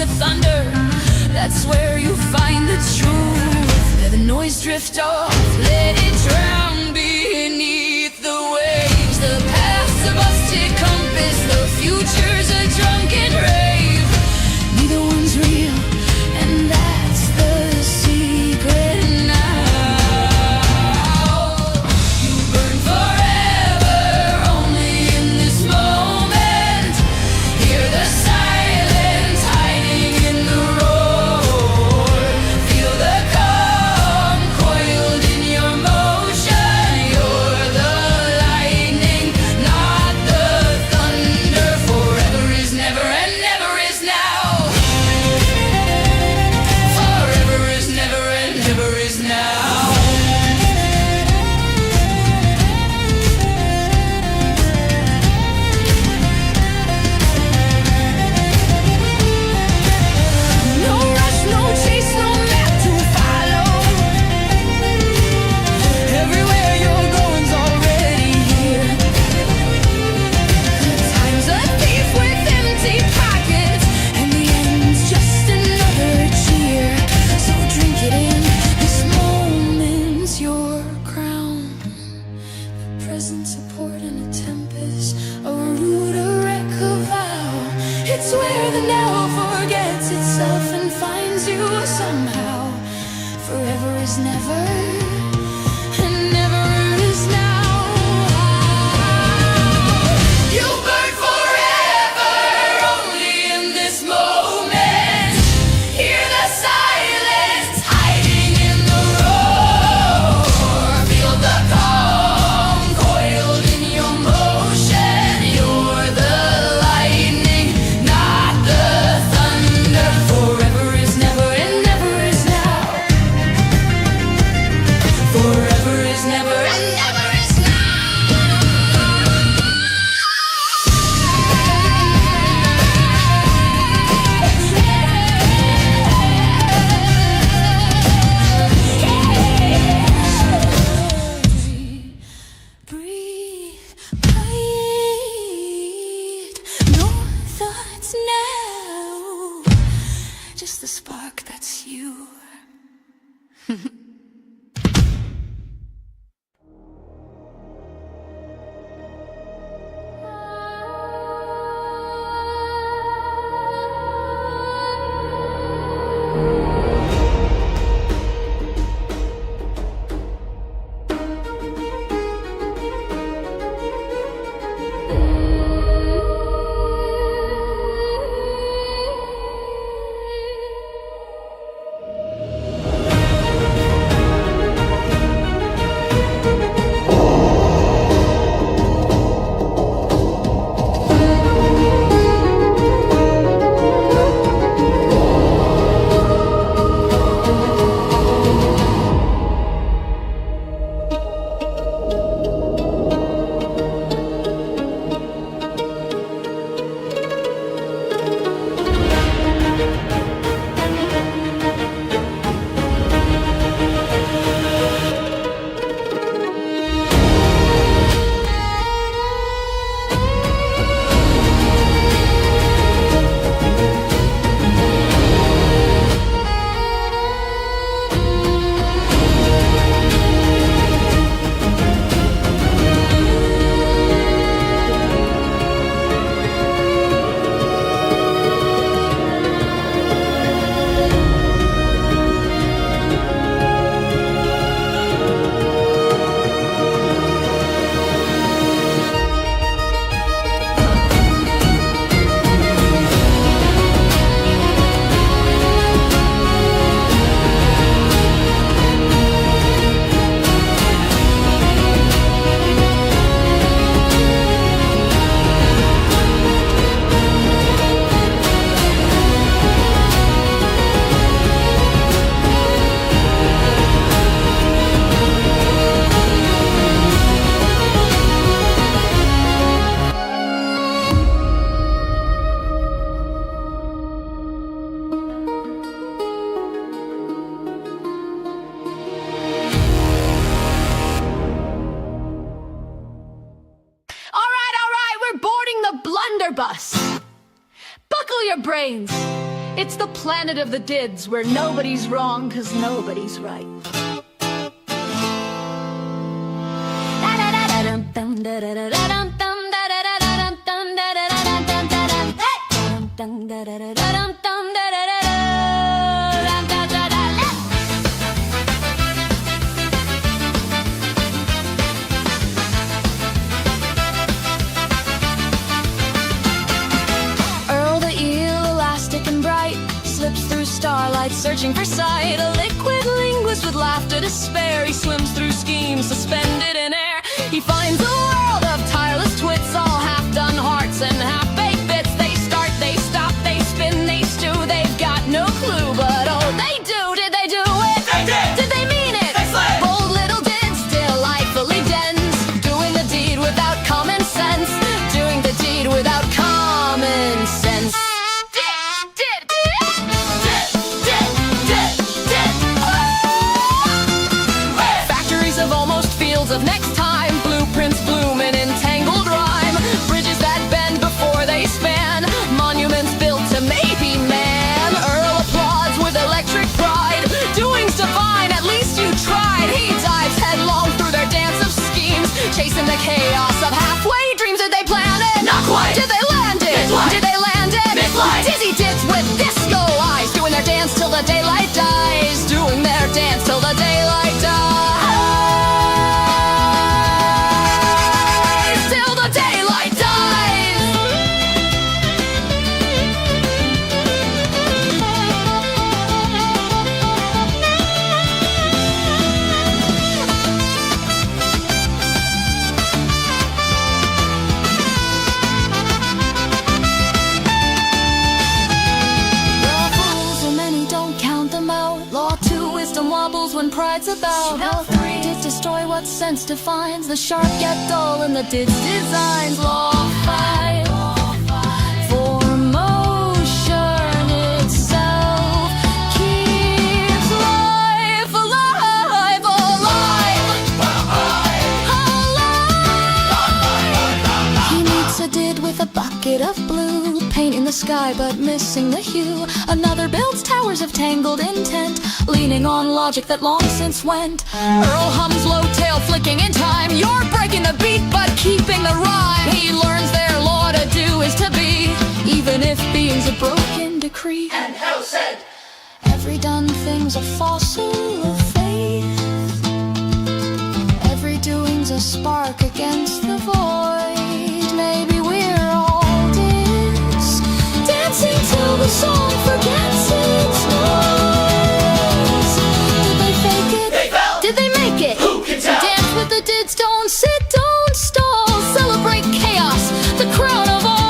the thunder. That's where you find the truth. Let the noise drift off, let it drown beneath the waves. The past's a busted compass, the future's a drunken rave. Neither one's real, and that's the secret now. You burn forever, only in this moment. Hear the silence hiding in the roar. Feel the calm coiled in your motion. You're the lightning, not the thunder. Forever is never and never is now. Forever is never and never is now. No rush, no chase, no map to follow. Everywhere you're going's already here. Time's a thief with empty pockets, and the end's just another cheer. So drink it in, this moment's your crown. The present's a port in a tempest, a root, a wreck, a vow. It's where the now forgets itself and finds you somehow. Forever is never, and never is now. You burn forever, only in this moment. Hear the silence hiding in the roar. Feel the calm coiled in your motion. You're the lightning, not the thunder. Forever is never and never is now. Forever is never and never is Breathe, quiet, no thoughts now. Just the spark that's you. It's the planet of the dids, where nobody's wrong, 'cause nobody's right. Starlight searching for sight, a liquid linguist with laughter to spare. He swims through schemes suspended in air. He finds a world of tireless twits, all half-done hearts and half-baked bits. They start, they stop, they spin, they stew. They've got no clue, but oh, they do. Did they do it? They did! Did they mean it? They slayed! Bold little dids, delightfully dense, doing the deed without common sense, doing the deed without common sense. Of next time, blueprints bloom in entangled rhyme, bridges that bend before they span, monuments built to maybe man. Earl applauds with electric pride, doing's divine, at least you tried. He dives headlong through their dance of schemes, chasing the chaos of halfway dreams. Did they plan it? Not quite. Did they land it? Mid-flight. Did they land it? Mid-flight. Dizzy dids with disco eyes, doing their dance till the daylight dies, doing their dance till the daylight dies. When pride's about, Law 3 did destroy what sense defines. The sharp get dull and the dids designs. Law 5 for motion itself keeps life alive, alive, alive. He meets a did with a bucket of blue, painting the sky but missing the hue. Another builds towers of tangled intent, leaning on logic that long since went. Earl hums low tail flicking in time. You're breaking the beat but keeping the rhyme. He learns their law to do is to be, even if being's a broken decree. And hell said, every done thing's a fossil of faith, every doing's a spark against the void. Maybe we're all dids, dancing till the song forgets its noise. Did they fake it? They fell. Did they make it? Who can tell? Dance with the dids, don't sit, don't stall. Celebrate chaos, the crown of all.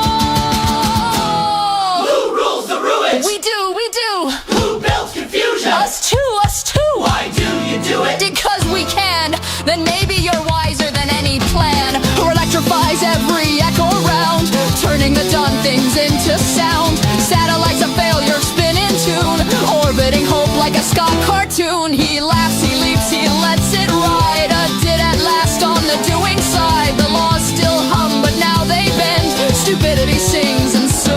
Who rules the ruins? We do, we do. Who builds confusion? Us too, us too. Why do you do it? Because we can. Then maybe you're wiser than any plan. Who electrifies every echo round, turning the done things into sound. Satellites of failure spin in tune, orbiting hope like a ska cartoon. He laughs, he leaps, he lets it ride. A did at last on the doing side. The laws still hum, but now they bend. Stupidity sings, and so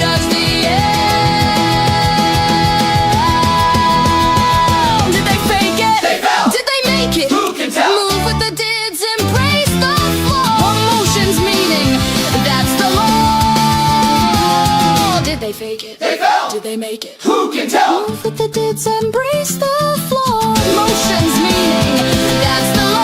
does the end. Did they fake it? They fell. Did they make it? Who can tell? Move with the dids, embrace the flow. Emotions meaning, that's the law. Did they fake it? They fell. Did they make it? Who can tell? Move with the dids, embrace the flow. Emotions meaning, that's the law.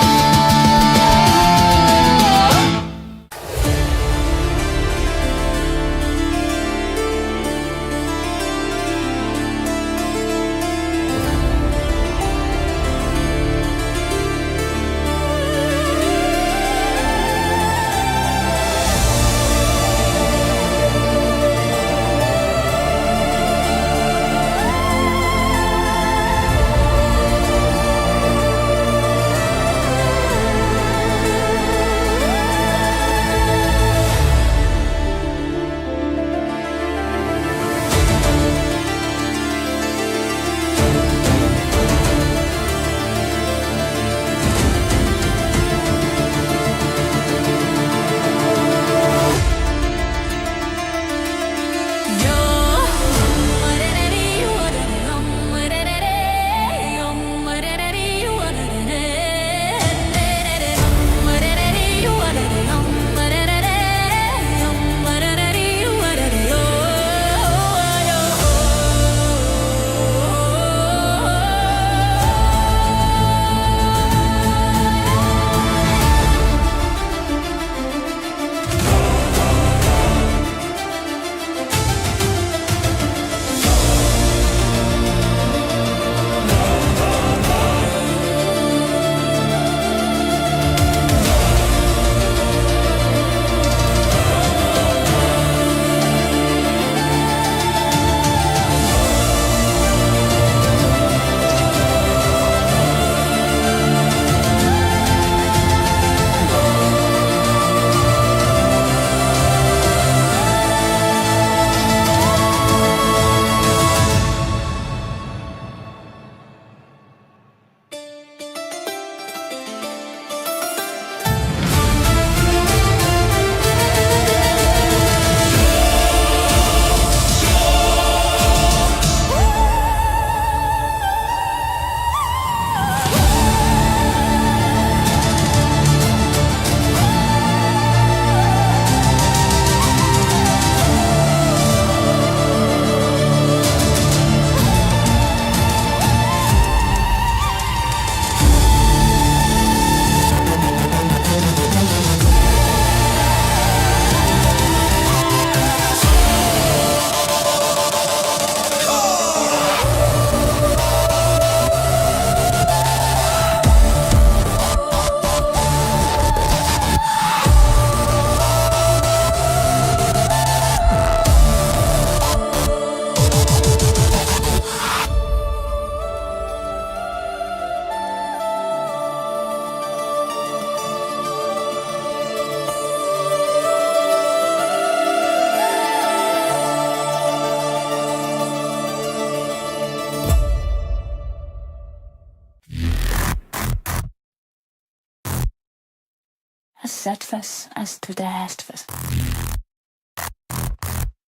Setfes, Astfes.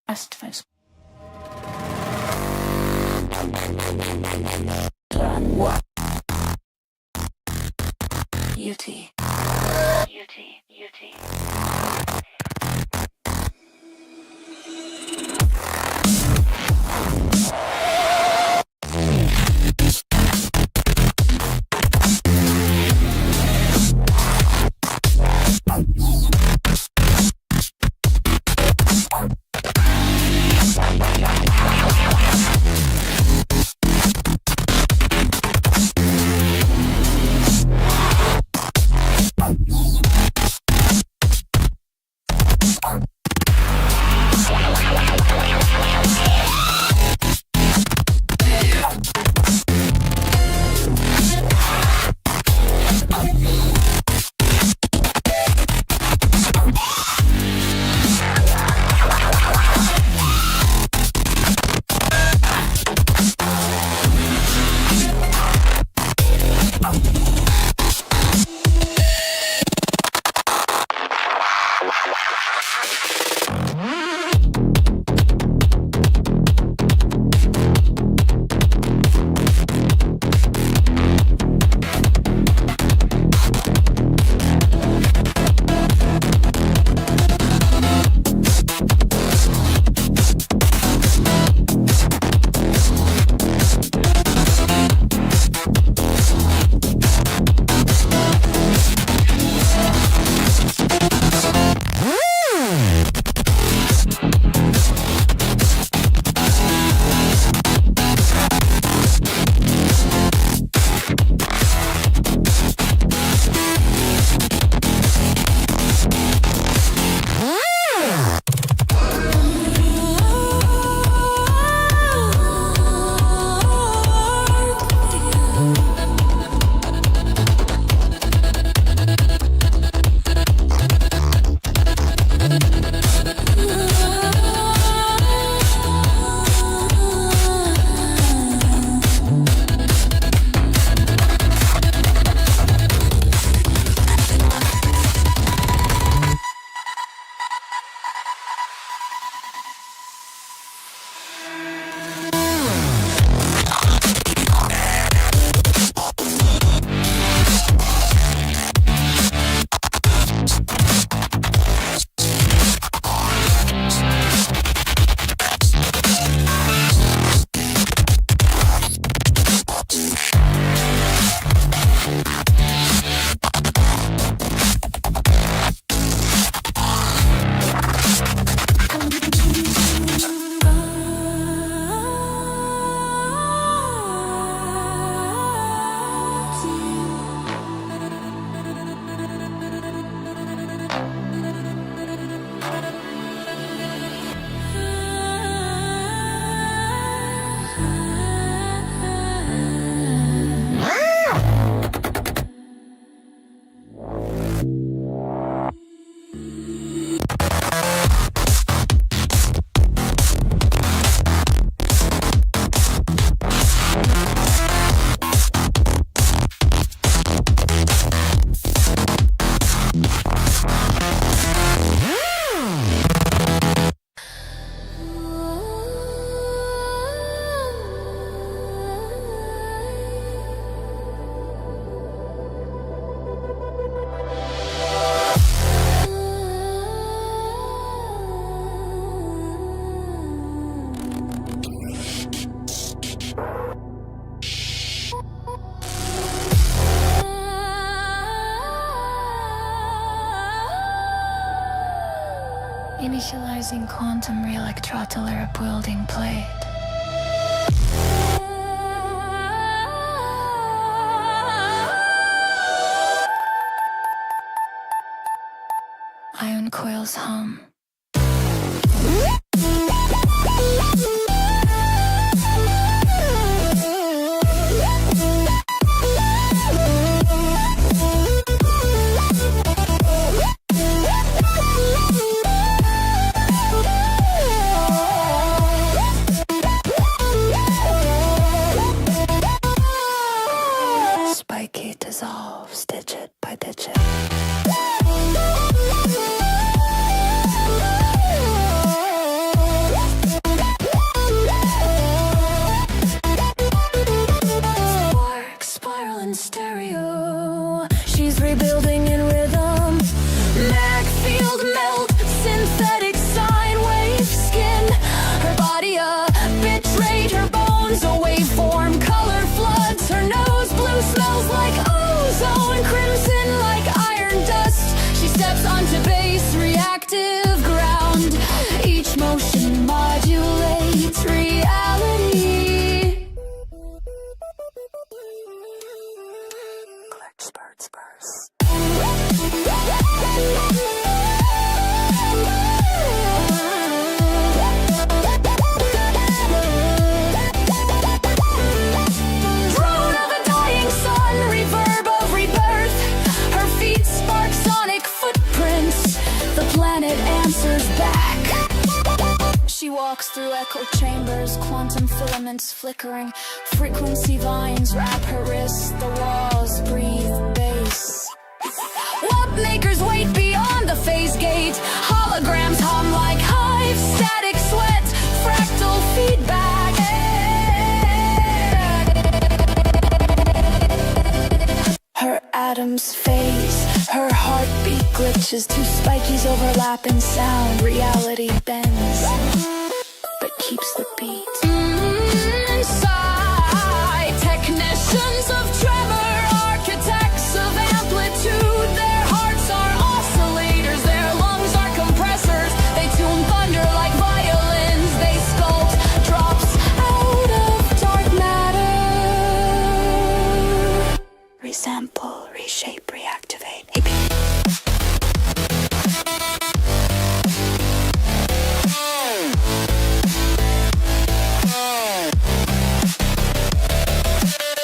Astfes. UT. Initializing quantum re-electrotyler building plate. Ion coils hum. Spiky dissolves digit by digit. echo chambers, quantum filaments flickering, frequency vines wrap her wrists, the walls breathe bass. Warp makers wait beyond the phase gate, holograms hum like hives, static sweat, fractal feedback. Her atoms phase, her heartbeat glitches, two spikies overlap in sound, reality bends, but keeps the beat. Inside, technicians of tremor, architects of amplitude, their hearts are oscillators, their lungs are compressors, they tune thunder like violins, they sculpt drops out of dark matter. Resample, reshape, reactivate.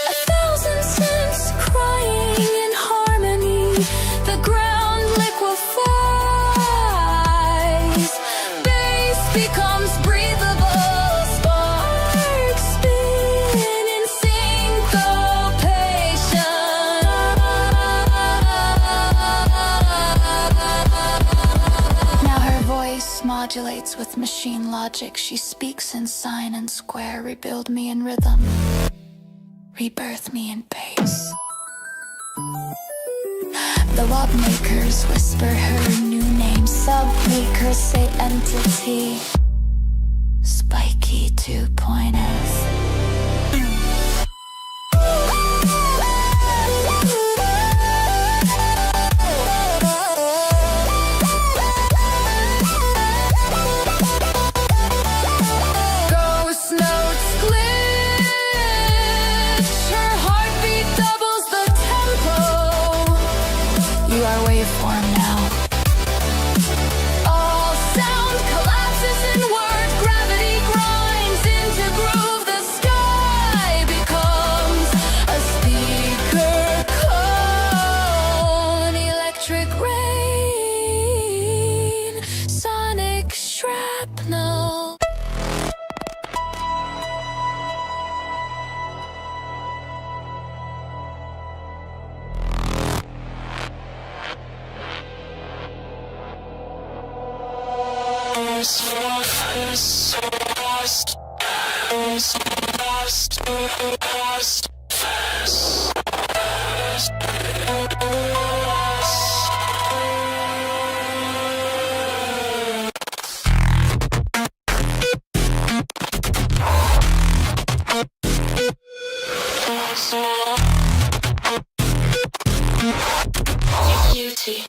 A thousand cents crying in harmony, the ground liquefies, bass becomes breathable, sparks spin in syncopation. Now her voice modulates with machine logic, she speaks in sign and square, rebuild me in rhythm, rebirth me in pace. The warp makers whisper her new name, sub-makers say entity, Spiky 2.S. Ghost notes glitch, her heartbeat doubles the tempo. You are waveform now. All sound collapses inward, gravity grinds into groove. The sky becomes a speaker cone, electric rain, sonic shrapnel. Beauty.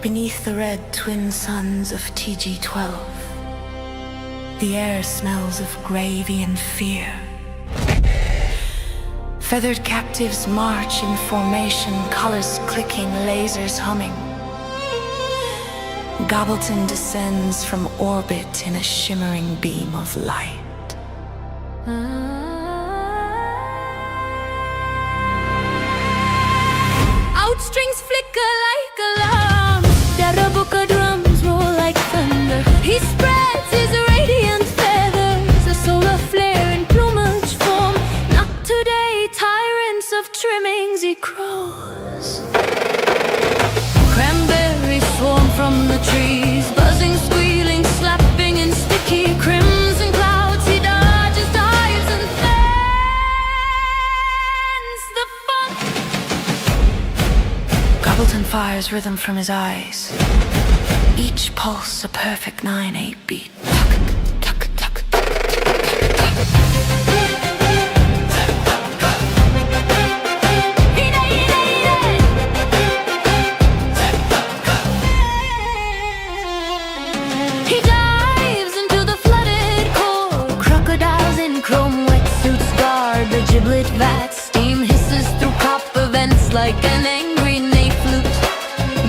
Beneath the red twin suns of TG-12, the air smells of gravy and fear. Feathered captives march in formation, colors clicking, lasers humming. Gobbleton descends from orbit in a shimmering beam of light. Outstrings flicker like alarms. Darabuka drums roll like thunder. He spreads his radiant feathers, a solar flare in plumage form. Not today, tyrants of trimmings he crows. Cranberries swarm from the trees, buzzing, squealing, slapping in sticky crimson clouds. He dodges, dives, and fans the funk. Gobbleton fires rhythm from his eyes, each pulse a perfect 9/8 beat. He dives into the flooded core. Crocodiles in chrome wetsuits guard the giblet vat. Steam hisses through copper vents like an angry ney flute.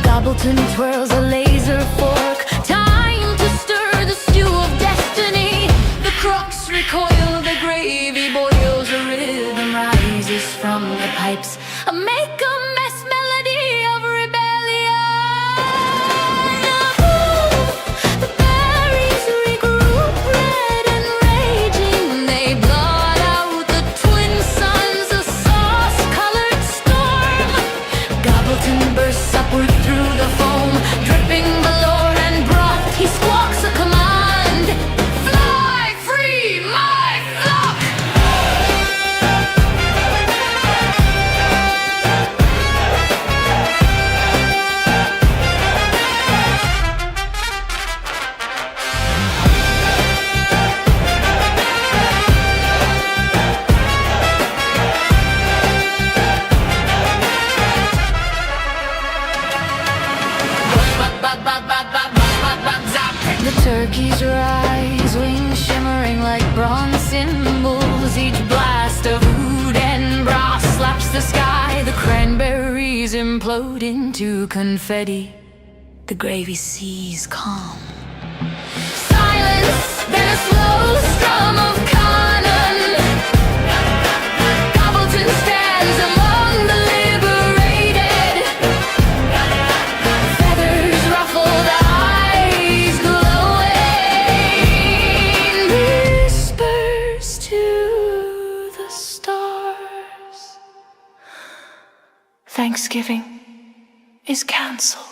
Gobbleton twirls a laser fork. Time to stir the stew of destiny. The crocs recoil, the gravy boils. A rhythm rises from the pipes. A make a mess melody of rebellion. The berries regroup, red and raging. They blot out the twin suns, a sauce-colored storm. Gobbleton bursts upward through the foam, dripping below and broth. He squawks a command. Fly free, my flock! The turkeys rise, wings shimmering like bronze cymbals. Each blast of oud and brass slaps the sky. The cranberries implode into confetti. The gravy seas calm. Silence, then a slow strum of cannon. Gobbleton stands among the liberated. Feathers ruffled, eyes glowing. Whispers to the stars. Thanksgiving is cancelled.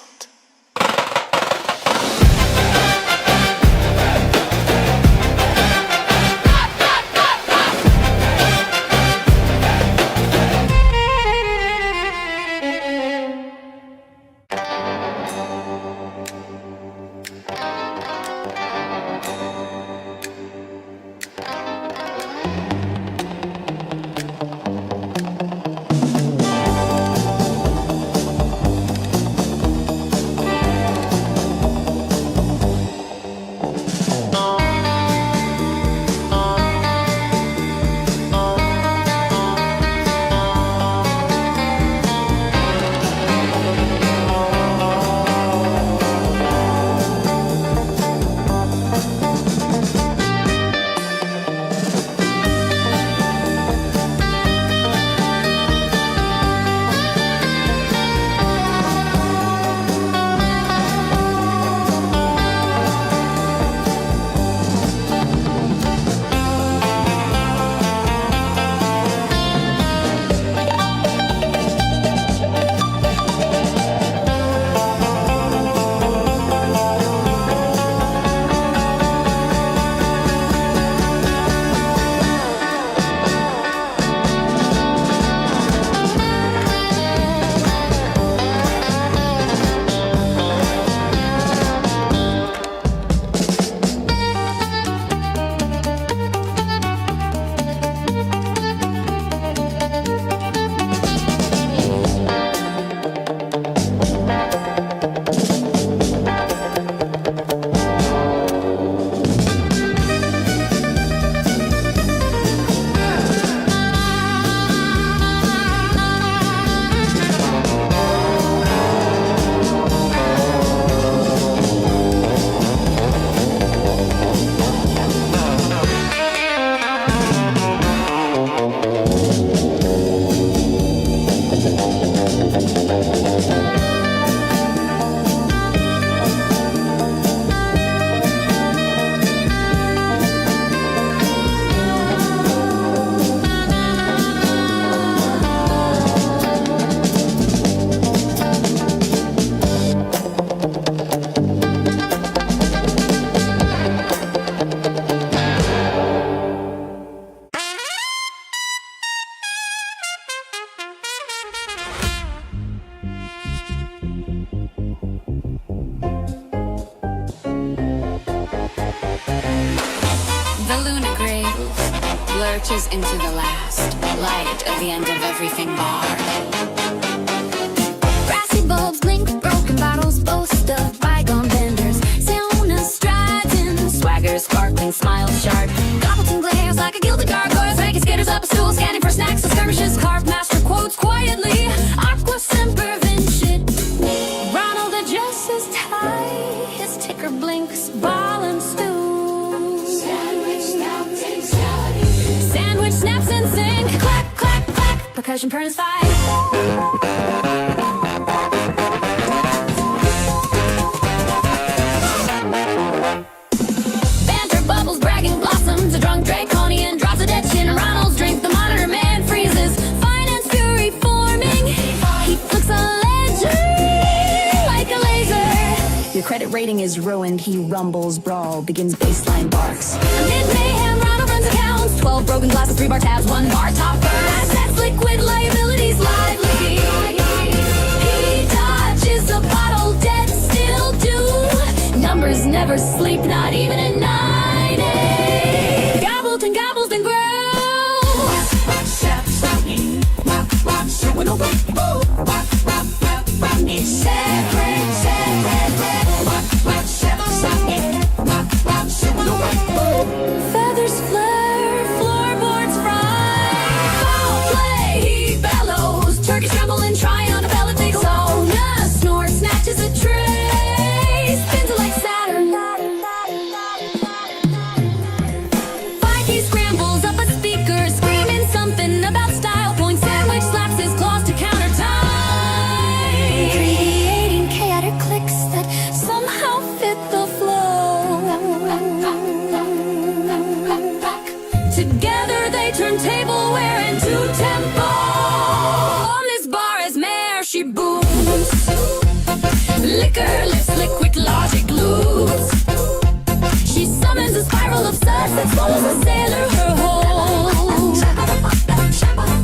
lurches into the last light at the end of everything bar. Brassy bulbs blink, broken bottles boast of bygone vendors. Sauna strides in swagger, sparkling smiles sharp. Gobbleton glares like a gilded gargoyle, making skitters up a stool, scanning for snacks and skirmishes. Carved master quotes quietly, aqua semper vincit. Ronald adjusts his tie, his ticker blinks, ball and stew. Sandwich snaps and sing. Sandwich snaps and sing. Clack, clack, clack. Percussion turns five. A drunk draconian drops a dead chin. Ronald's drink, the monitor man freezes. Finance fury forming. He looks a ledger like a laser. Your credit rating is ruined. He rumbles, brawl, begins baseline barks. Amid mayhem, Ronald runs accounts. 12 broken glasses, 3 bar tabs, 1 bar topper. Assets liquid, liabilities lively. He dodges a bottle, dead still do. Numbers never sleep, not even at night. And gobbles and growls. Feathers flare, floorboards fry. Foul play, he bellows. Turkeys tremble and try on a pellet. Takes Sona snort, snatches a tray. Spins it like Saturn. Scrambles up a speaker, screaming something about style. Point sandwich slaps his claws to counter time, creating chaotic clicks that somehow fit the flow. Together they turn tableware into tempo. On this bar is mare, she booms. Liquor lips liquid logic loops. She summons a spiral of suds that swallows a sailor her whole.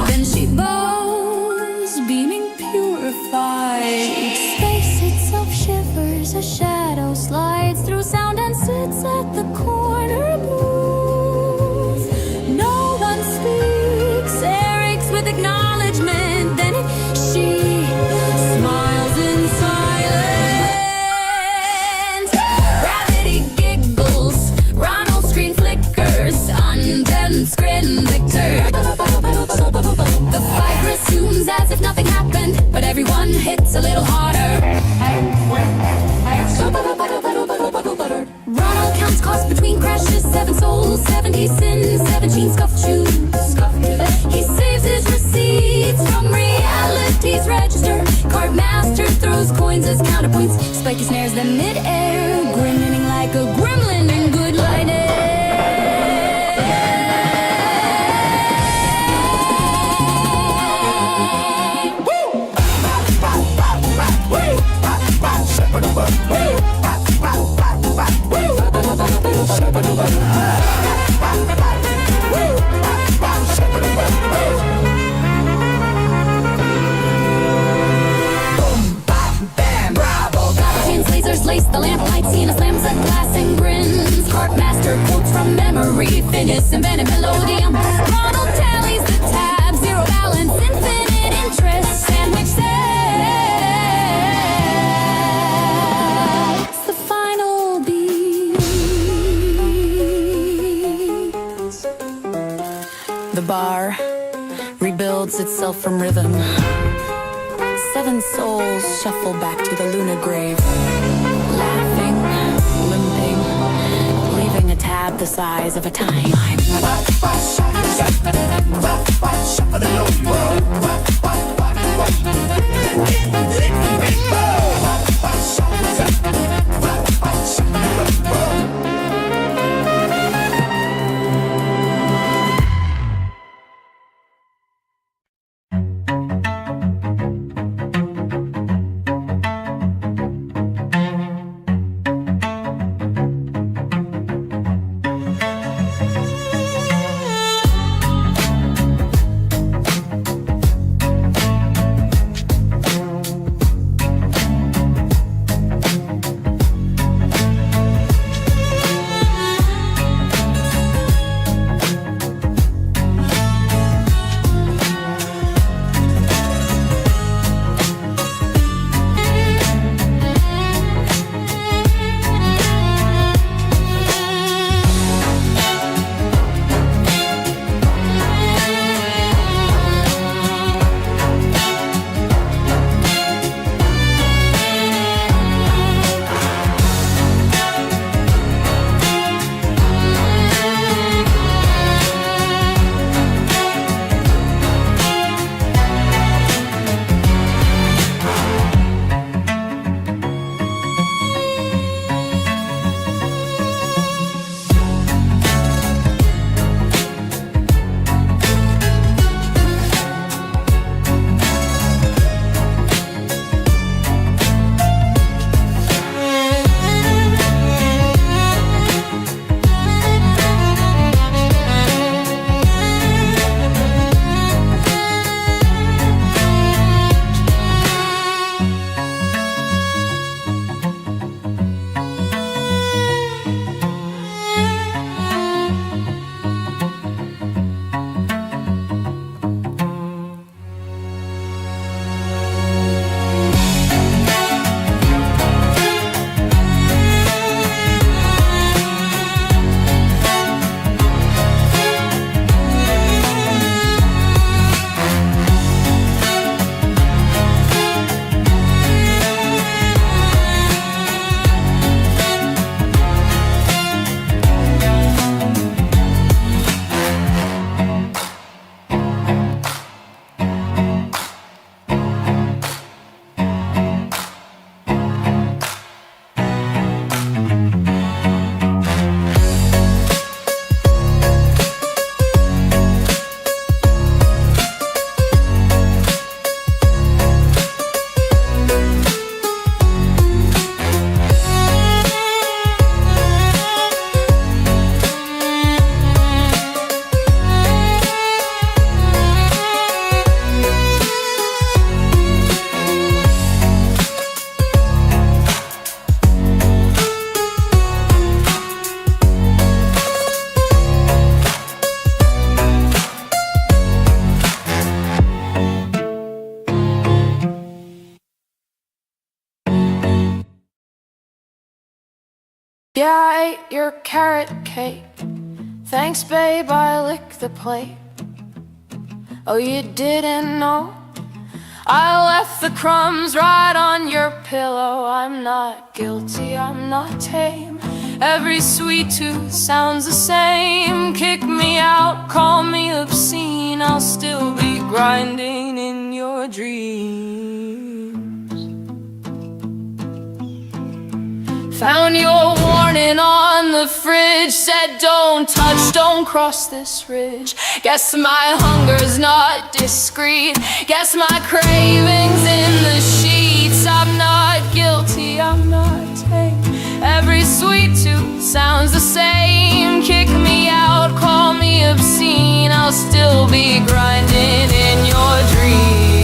Then she bows, beaming purified. Space itself shivers, a shadow slides through sound and sits at the corner booth. No one speaks, Eric's with acknowledgement. Then she smiles in silence. Gravity giggles, Ronald's screen flickers, unbent grin victor. The fight resumes as if nothing happened, but everyone hits a little harder. Ronald counts costs between crashes, 7 souls, 70 sins, 17 scuffed shoes. He saves his receipts from reality's register. Card master throws coins as counterpoints. Spiky snares them mid-air, grinning like a gremlin in good lighting. Lasers lace the lamp light, Sienna slams a glass and grins. Cart master quotes from memory, Phineas invented melodium. Ronald tallies the tab, zero balance, infinite interest. Sandwich says the final beats. The bar rebuilds itself from rhythm. 7 souls shuffle back to the lunar grave, laughing, limping, leaving a tab the size of a time. Yeah, I ate your carrot cake. Thanks, babe, I licked the plate. Oh, you didn't know? I left the crumbs right on your pillow. I'm not guilty, I'm not tame. Every sweet tooth sounds the same. Kick me out, call me obscene, I'll still be grinding in your dreams. Found your warning on the fridge, said don't touch, don't cross this ridge. Guess my hunger's not discreet, guess my craving's in the sheets. I'm not guilty, I'm not tame. Every sweet tooth sounds the same. Kick me out, call me obscene, I'll still be grinding in your dreams.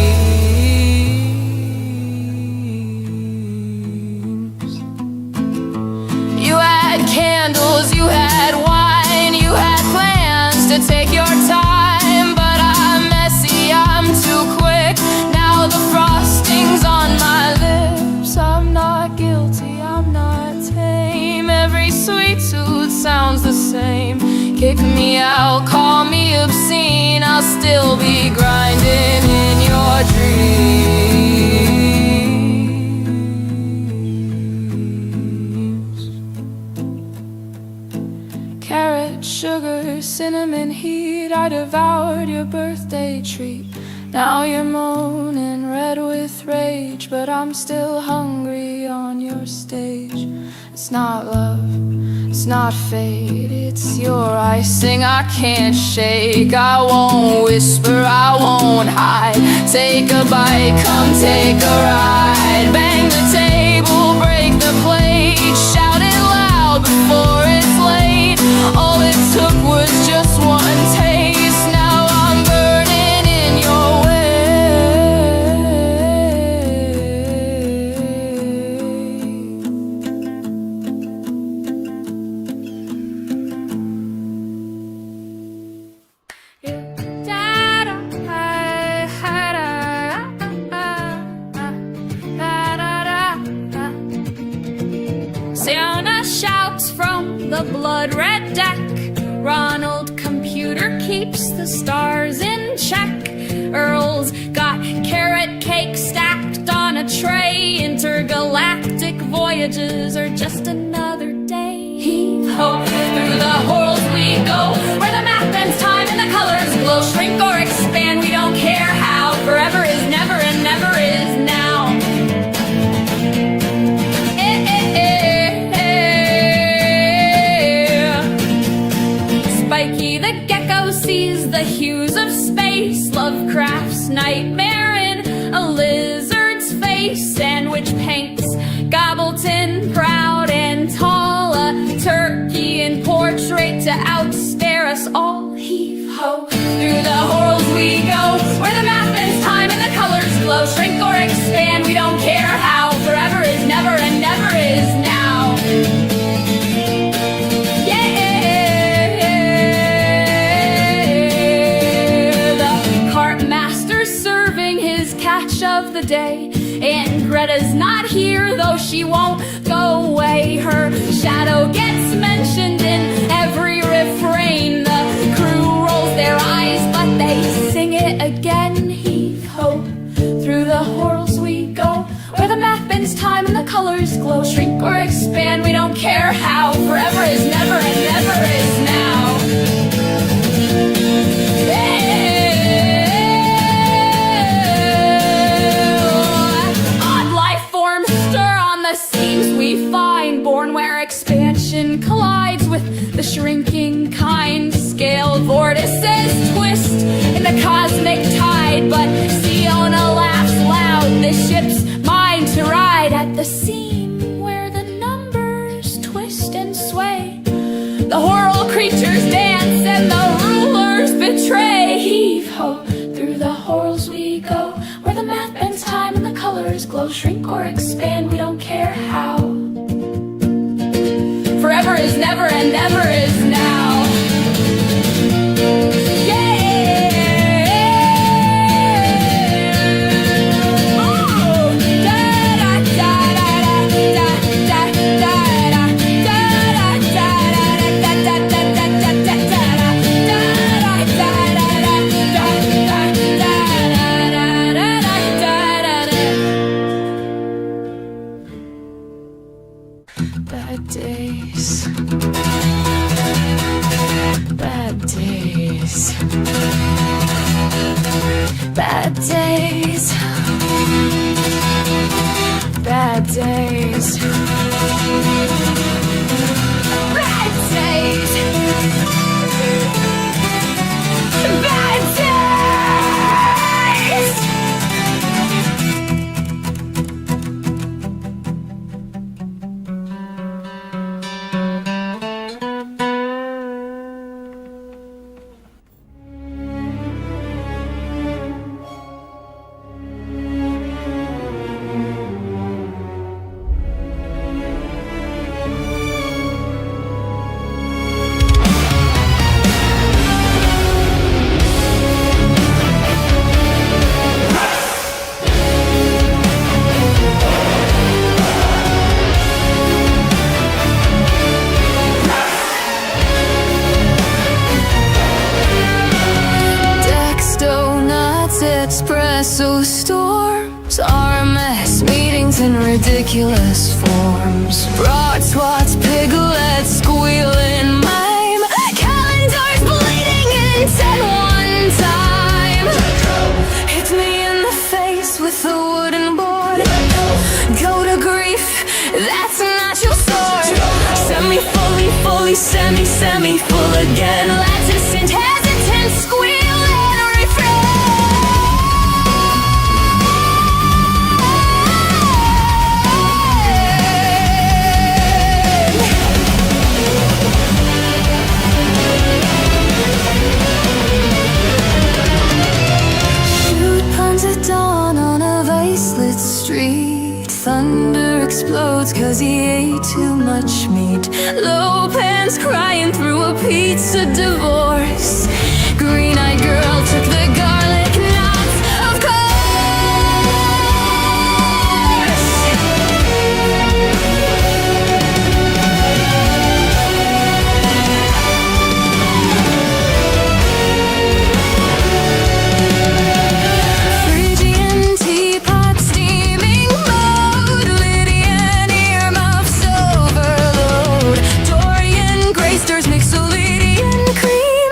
You had candles, you had wine, you had plans to take your time, but I'm messy, I'm too quick. Now the frosting's on my lips. I'm not guilty, I'm not tame. Every sweet tooth sounds the same. Kick me out, call me obscene, I'll still be grinding in your dreams. Carrot, sugar, cinnamon heat, I devoured your birthday treat. Now you're moaning, red with rage, but I'm still hungry on your stage. It's not love, it's not fate, it's your icing I can't shake. I won't whisper, I won't hide. Take a bite, come take a ride. Bang the table, break the plate, shout it loud before it's late. All it took was just one taste, now I'm burning in your way. Santa shouts from the blood-red deck. Ronald computer keeps the stars in check. Earl's got carrot cake stacked on a tray. Intergalactic voyages are just another day. Heave ho, through the holes we go, where the math bends time and the colors glow. Shrink or expand, we don't care how. Forever is never and never is now. Spiky the gecko sees the hues of space. Lovecraft's nightmare in a lizard's face. Sandwich paints Gobbleton proud and tall. A turkey in portrait to outstare us all. Heave ho, through the holes we go, where the math bends time and the colors glow. Shrink or expand, we don't care how. Forever is never and never is now. Of the day, and Greta's not here, though she won't go away. Her shadow gets mentioned in every refrain. The crew rolls their eyes, but they sing it again. Heave ho, through the horrors we go, where the math bends time and the colors glow. Shrink or expand, we don't care how. Forever is never and never is now. We find, born where expansion collides with the shrinking kind. Scaled vortices twist in the cosmic tide, but Siona laughs loud. The ship's mine to ride at the seam where the numbers twist and sway. The horrible creatures dance and the rulers betray. Heave ho, through the horrors we go, where the math bends time and the colors glow. Shrink or expand, we don't care how. Forever is never and never is now. days. Bad days. Bad days. Bad days. Bad days. Espresso storms, RMS meetings in ridiculous forms, broad swats, piglets, squealing mime, calendars bleeding intent one time. Hit me in the face with a wooden board. Go to grief, that's not your sword. Semi-fully, semi-full again. Latent, hesitant, squeal and refrain. Thunder explodes cause he ate too much meat. Low pants crying through a pizza divorce. Green-eyed girl took the garlic knots, of Phrygian teapot steaming mode, Lydian earmuffs overload, Dorian graysters mixolydian cream.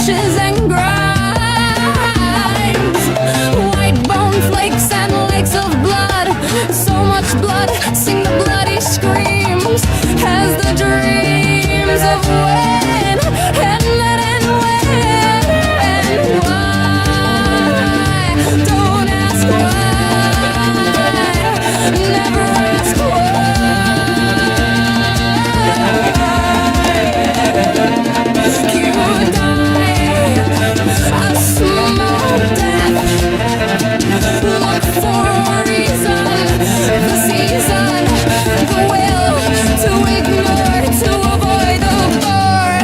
ashes and grinds. White bone flakes and lakes of blood. So much blood, sing the bloody screams as the dreams of when and let and when and why. Don't ask why, never ask why. You die a slow death. Look for a reason, the season, the will to ignore, to avoid the bore.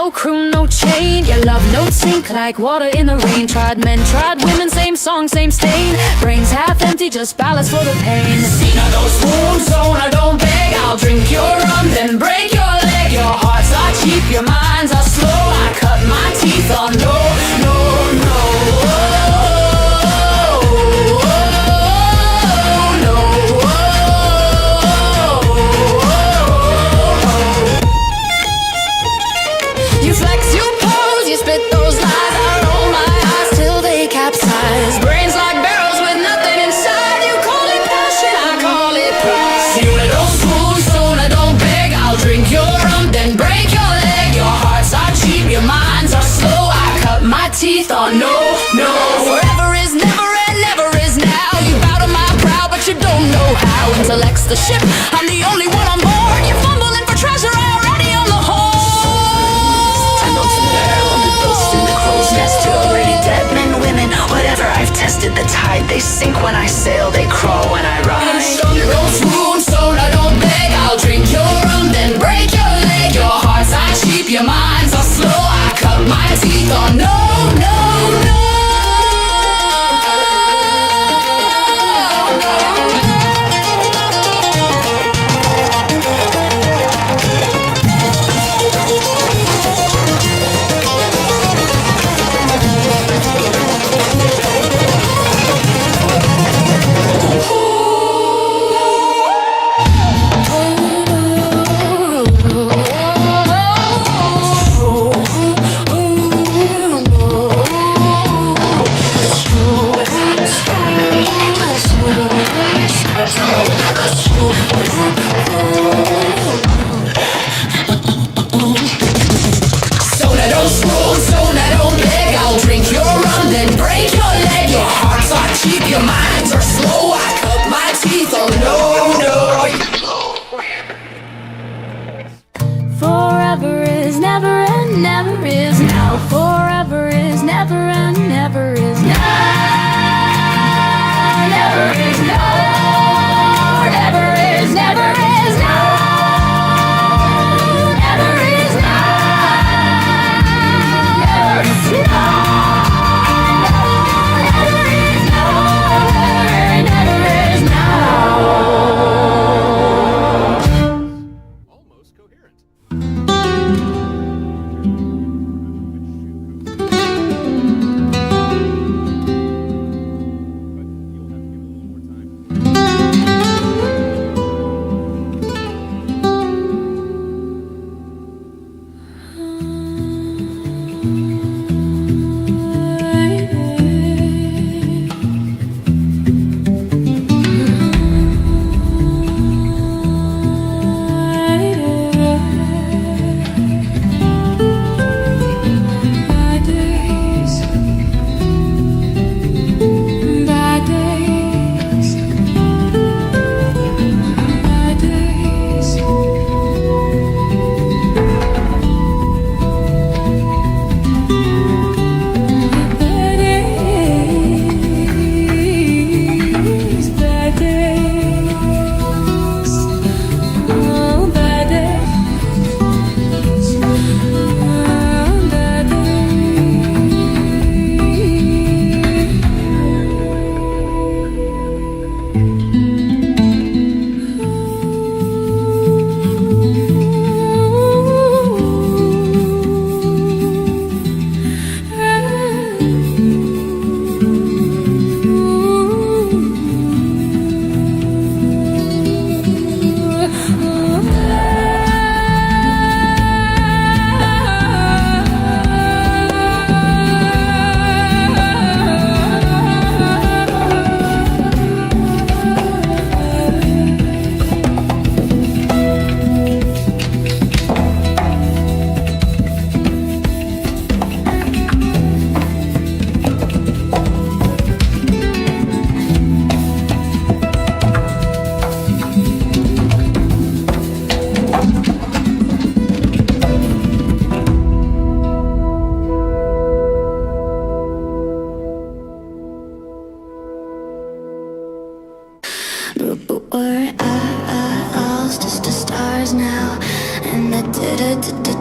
no crew, no chain. Your love notes sink like water in the rain. Tried men, tried women, same song, same stain. Brains half empty, just ballast for the pain. Seen of those wounds, so I don't beg. I'll drink your rum, then break your leg. Your hearts are cheap, your minds are slow. I cut my teeth on no, no, no. You flex, you pose, you spit those lies. I roll my eyes till they capsize. Brains like barrels with nothing inside. You call it passion, I call it pride. You don't spoon, so I don't beg. I'll drink your rum, then break your leg. Your hearts are cheap, your minds are slow. I cut my teeth on no, no. Forever is never and never is now. You bow to my brow, but you don't know how. Intellect's the ship, I'm the only one on board. You're fumbling for treasure, I already on the horn. Whatever, I've tested the tide. They sink when I sail, they crawl when I ride. You don't swoon, so I don't beg. I'll drink your rum, then break your leg. Your hearts are cheap, your minds are slow. I cut my teeth on no, no, no. Ooh.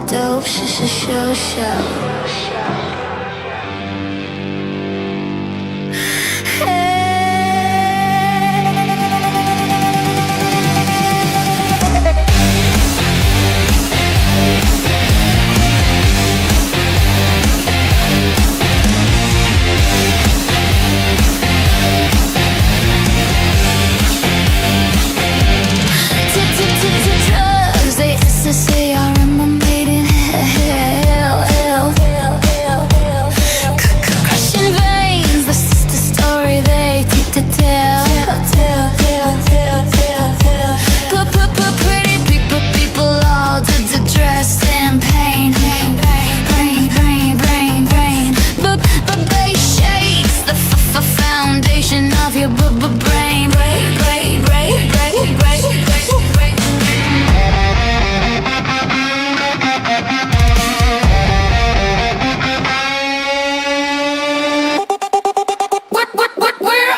Dope show. Drugs, they say Aurumn made in hell. Crushing veins, the sister story they tell. Pretty people all dressed in pain. But they shakes the foundation of your brain. We're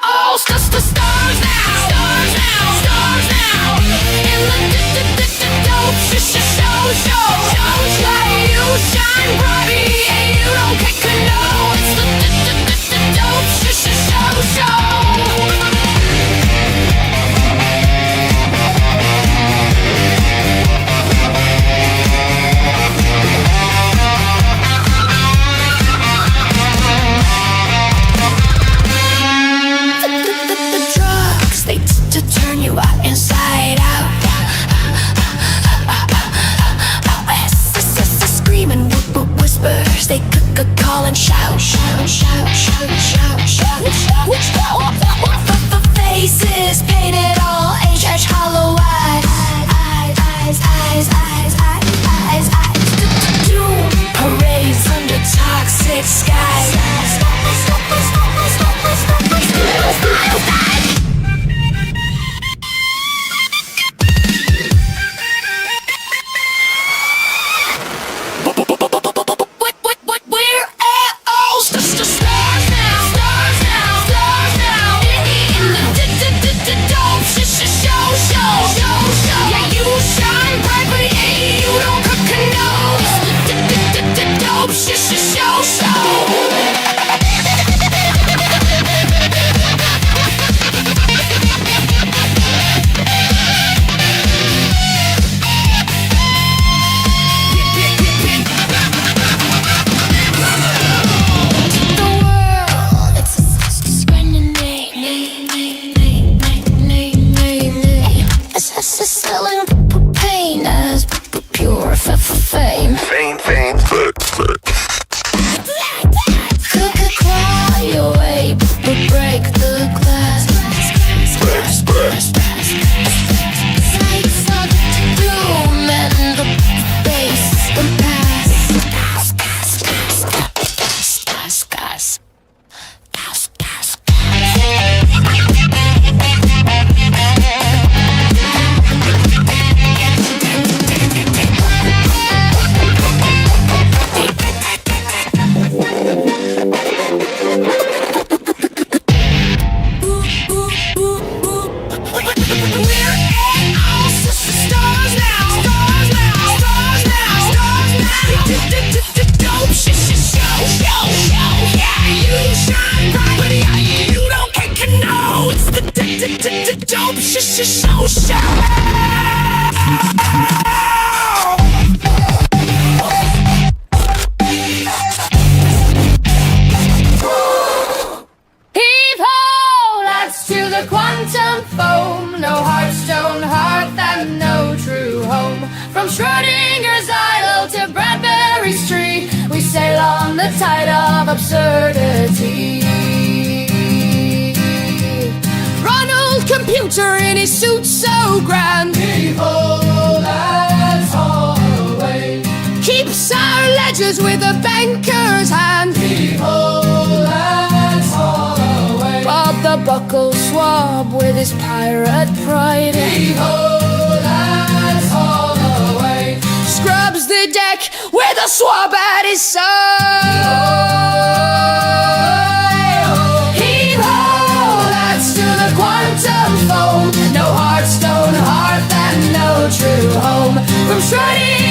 all stars now. In the dope show. You shine bright and you don't kick a no. It's the dope show. The drugs, they turn you out inside out. Screaming whispers, they call and shout. Faces painted all H hollow eyes. Doom parades under toxic skies. We're all stars now. In the dope show. Yeah, you shine bright, but you don't cook a nose. The dope show. Selling pain as pure fame. Could cry away, but break the glass. Sights of doom and the base compass. Heave-ho, that's to the quantum foam. No heartstone heart and no true home. From Schrodinger's idol to Bradbury's tree, we sail on the tide of absurdity. Ronald Computer in his suit so grand, heave-ho, let's haul away. Keeps our ledgers with a banker's hand, heave-ho, let's haul away. Bob the Buckle swab with his pirate pride, heave-ho, let's haul away. Scrubs the deck with a swab at his side. Quantum foam, no heartstone heart and no true home. From Schrodinger's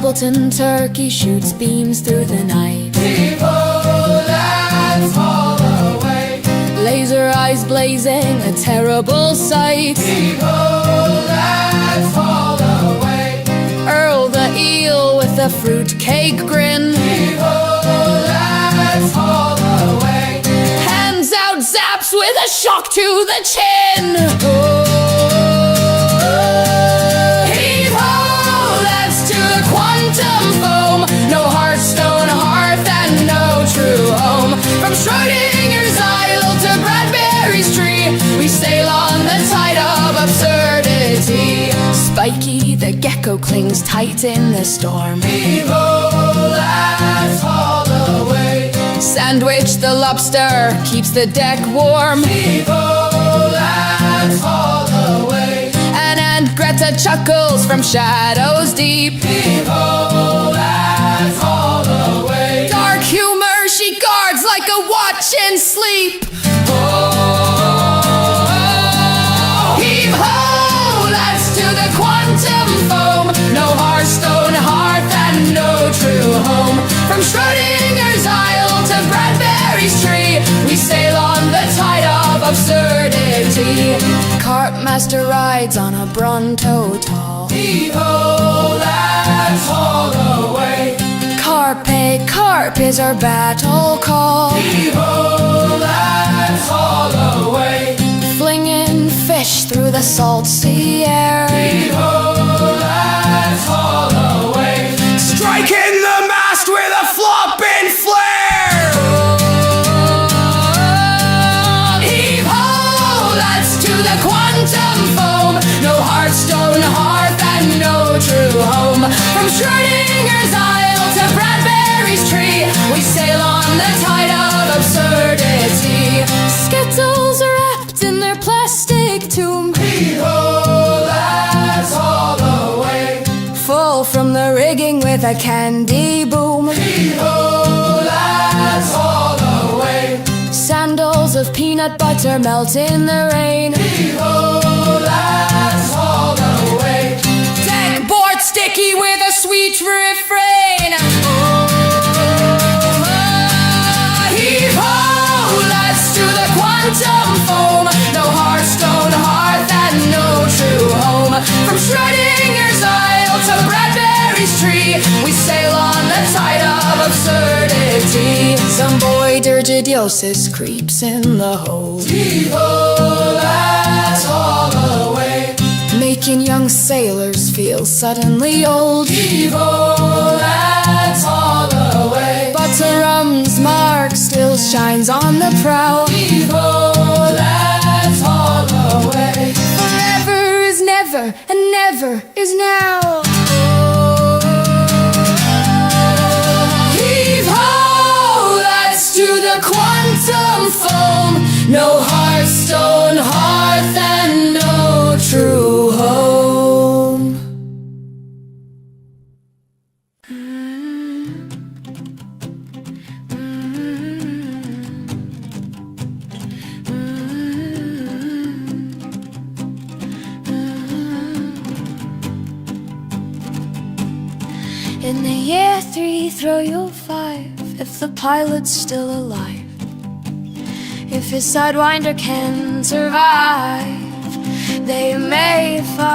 Templeton turkey shoots beams through the night. Heave-ho, lads, haul away. Laser eyes blazing, a terrible sight. Heave-ho, lads, haul away. Earl the eel with a fruitcake grin. Heave-ho, lads, haul away. Hands out zaps with a shock to the chin. Heave-ho, lads, to the quantum foam. No Hearthstone hearth and no true home. From Schrodinger's isle to Bradbury's tree, we sail on the tide of absurdity. Spiky the gecko clings tight in the storm. Heave-ho, lads, haul away. Sandwich the lobster keeps the deck warm. Heave-ho, lads, haul away. And Aunt Greta chuckles from shadows deep. Heave-ho, lads, haul away. Dark humor she guards like a watch in sleep. Heave-ho, lads, to the quantum foam. No Hearthstone hearth and no true home. From Schrodinger's isle to Bradbury's tree, we sail on the tide of absurdity. Cartmaster rides on a Bronto tall. Heave-ho, lads, haul away. Carpe, carp is our battle call. Heave-ho, lads, haul away. Flinging fish through the salt sea air. Heave-ho, lads, haul away. Striking the mast with a flopping flare. Heave-ho, lads, to the quantum foam. No Hearthstone hearth and no true home. From Schrodinger's isle to Bradbury's tree, we sail on the tide of absurdity. Skittles wrapped in their plastic tomb. Heave-ho, lads, haul away. Full from the rigging with a candy boom. Heave-ho, lads, haul away. Sandals of peanut butter melt in the rain. Heave-ho, lads, haul away. Deck board sticky with a sweet refrain. Heave-ho, lads, to the quantum foam. No Hearthstone hearth and no true home. From Schrodinger's isle to Bradbury's tree, we sail on the tide of absurdity. Some boy Dirgidiosis creeps in the hold. Heave-ho, lads, haul away. Making young sailors feel suddenly old. Heave-ho, lads, haul away. But Aurum's mark still shines on the prow. Heave-ho, lads, haul away. Forever is never, and never is now. Heave-ho, lads, to the quantum foam. No Hearthstone hearth and no true home. In the year 3, throw your 5, if the pilot's still alive. If his sidewinder can survive, they may find.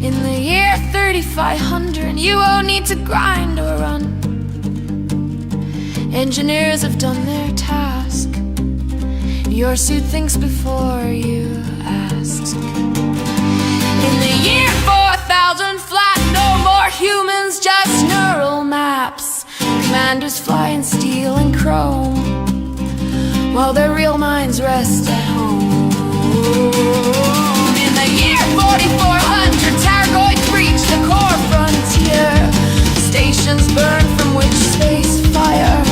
In the year 3500, you won't need to grind or run. Engineers have done their task. Your suit thinks before you ask. In the year 4000 flat, no more humans, just neural maps. Commanders fly in steel and chrome, while their real minds rest at home. In the year 4400, Targoids breach the core frontier. Stations burn from which space fire,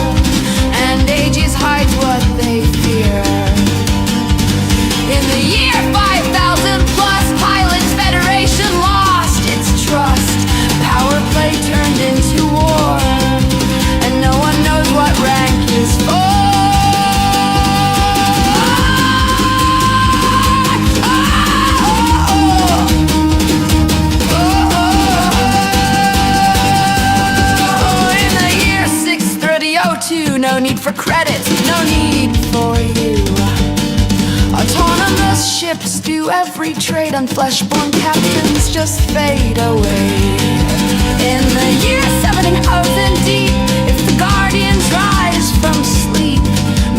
and ages hide what they fear. In the year 5000 plus, Pilots Federation lost its trust. Power free trade and flesh-born captains just fade away. In the year 70,000 deep, if the guardians rise from sleep,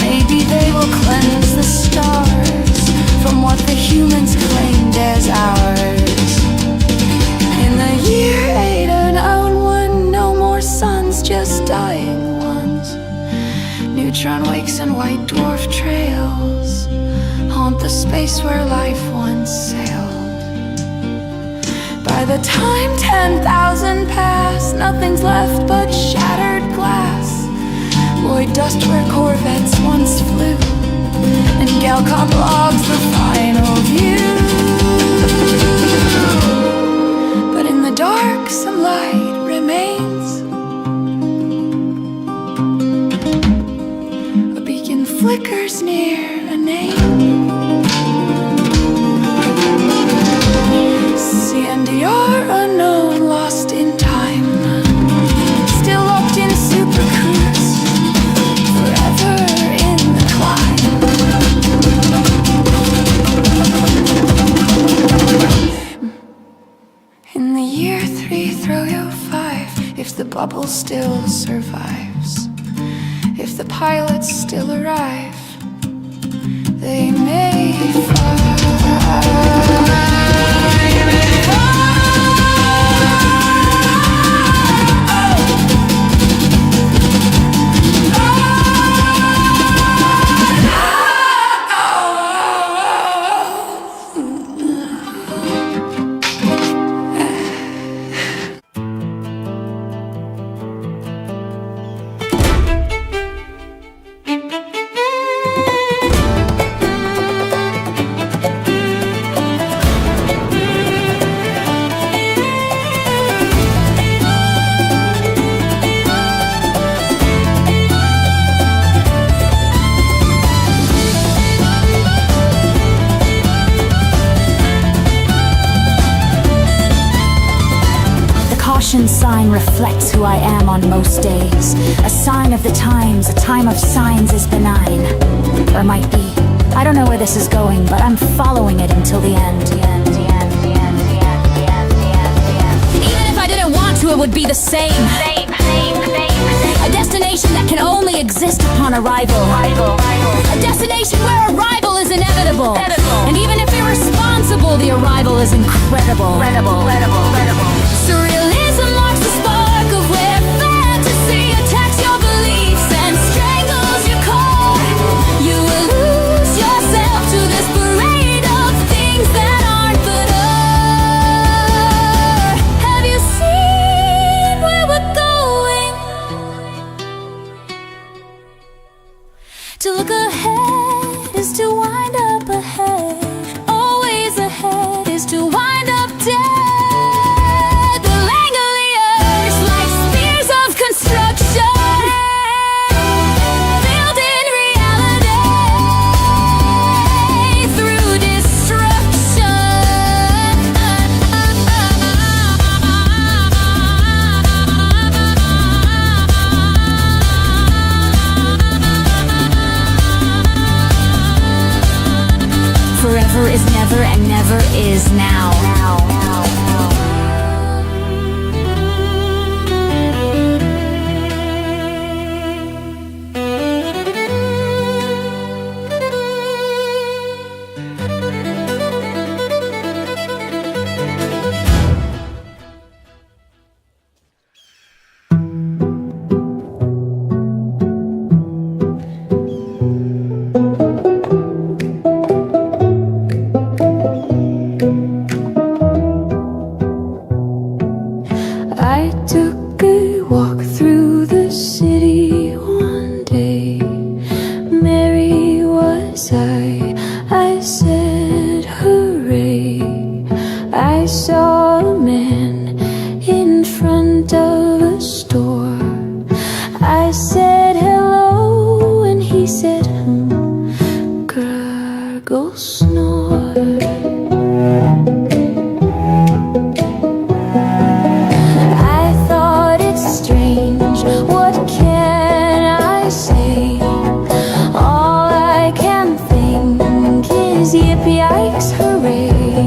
maybe they will cleanse the stars from what the humans claimed as ours. In the year 8001, no more suns, just dying ones. Neutron wakes and white dwarf trails haunt the space where life once sailed. By the time 10,000 pass, nothing's left but shattered glass. Void dust where corvettes once flew, and Galcom logs the final view. But in the dark some light remains. A beacon flickers near a name. CNDR unknown, lost in time, still locked in super cruise, forever in the climb. In the year 3005, if the bubble still survives, if the pilots still arrive, they may fly. Sign reflects who I am on most days. A sign of the times, a time of signs is benign. Or might be. I don't know where this is going, but I'm following it until the end. Even if I didn't want to, it would be the same. A destination that can only exist upon arrival. A destination where arrival is inevitable. And even if irresponsible, the arrival is incredible. Surrealism marks the spark of where fantasy attacks your beliefs and strangles your core. You will lose yourself to this parade of things that aren't the norm. Have you seen where we're going? To look ahead is to wind up ahead. Always ahead is to wind up dead. Forever is never and never is now. Yikes, hooray.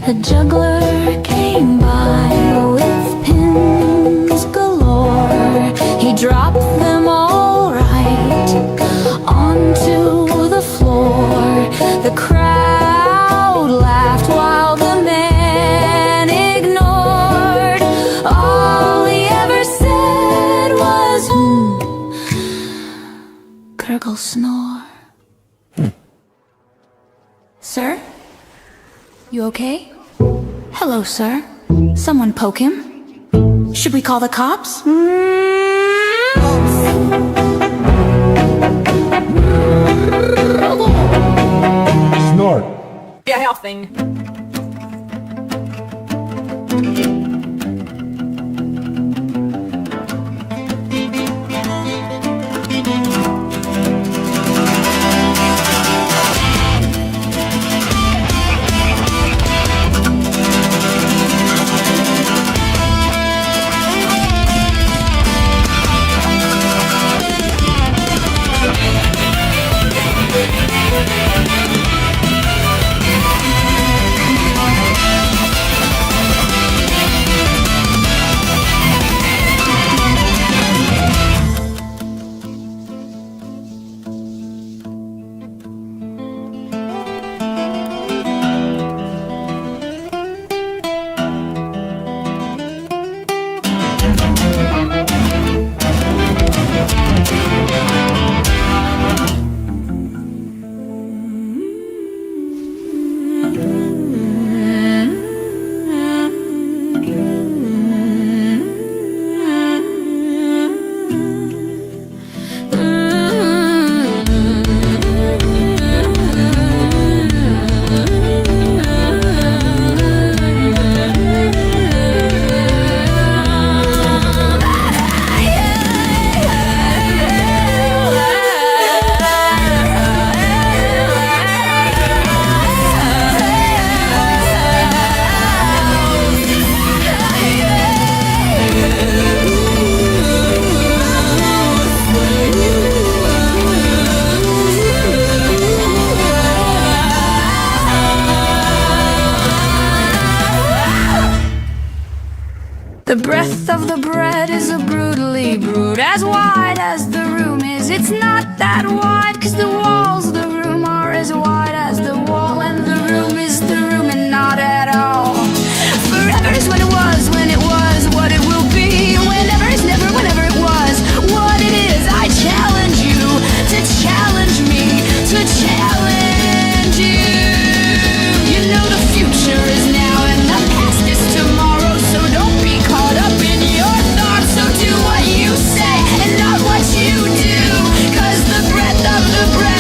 The juggler came by with pins galore. He dropped them all right onto the floor. The crowd laughed while the man ignored. All he ever said was, gurgle, snore. Sir? You okay? Hello, sir. Someone poke him? Should we call the cops? Snort. Yeah, helping. The breadth of the bread is a brutally brewed, as wide as the room is. It's not that wide, 'cause the walls of the room are as wide as the wall, and the room is the room and not at all. Forever is when it was what it will be. Whenever is never, whenever it was what it is. I challenge you to challenge me, to challenge you. You know the future is now and the past is tomorrow, so don't be caught up in your thoughts. So do what you say and not what you do, 'cause the breadth of the bread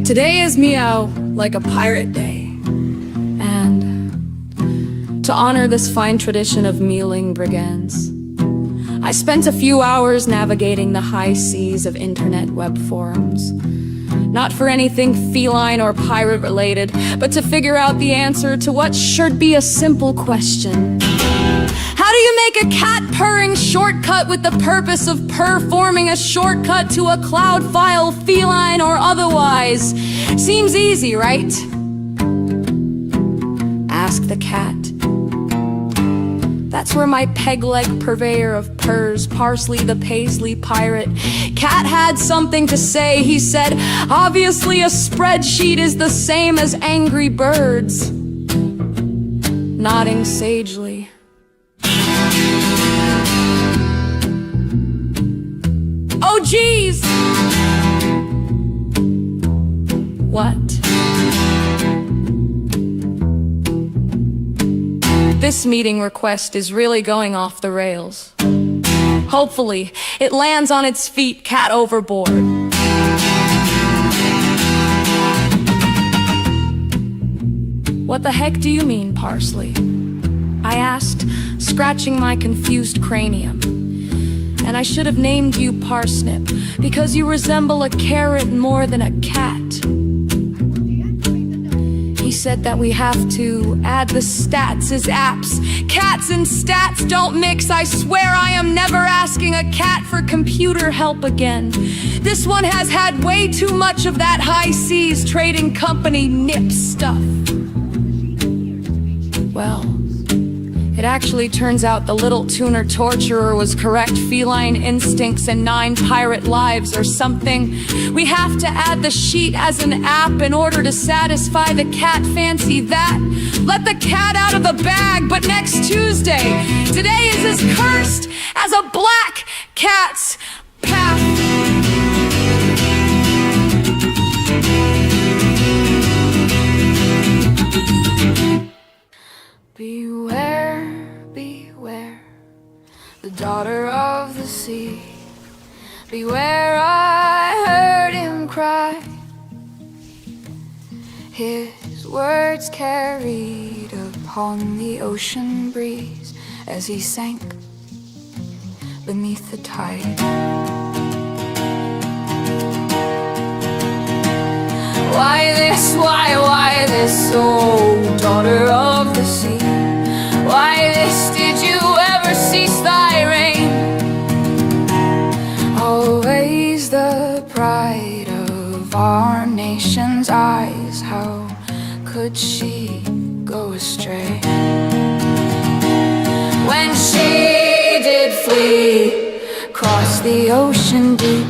Today is Meow like a pirate day. And to honor this fine tradition of mealing brigands, I spent a few hours navigating the high seas of internet web forums. Not for anything feline or pirate related, but to figure out the answer to what should be a simple question. How do you make a cat purring shortcut with the purpose of performing a shortcut to a cloud file, feline or otherwise? Seems easy, right? Ask the cat. That's where my peg-leg purveyor of purrs, Parsley the Paisley pirate, cat had something to say. He said, obviously a spreadsheet is the same as Angry Birds. Nodding sagely. Oh geez! What? This meeting request is really going off the rails. Hopefully, it lands on its feet, cat overboard. What the heck do you mean, Parsley? I asked, scratching my confused cranium. And I should have named you Parsnip, because you resemble a carrot more than a cat. He said that we have to add the stats as apps. Cats and stats don't mix. I swear I am never asking a cat for computer help again. This one has had way too much of that high seas trading company nip stuff. Well, it actually turns out the little tuner torturer was correct. Feline instincts and 9 pirate lives or something. We have to add the sheet as an app in order to satisfy the cat fancy. That let the cat out of the bag. But next Tuesday, today is as cursed as a black cat's path. Beware, beware, the daughter of the sea. Beware, I heard him cry. His words carried upon the ocean breeze as he sank beneath the tide. Why this, why this, oh daughter of the sea? Why this, did you ever cease thy reign? Always the pride of our nation's eyes, how could she go astray? When she did flee, cross the ocean deep,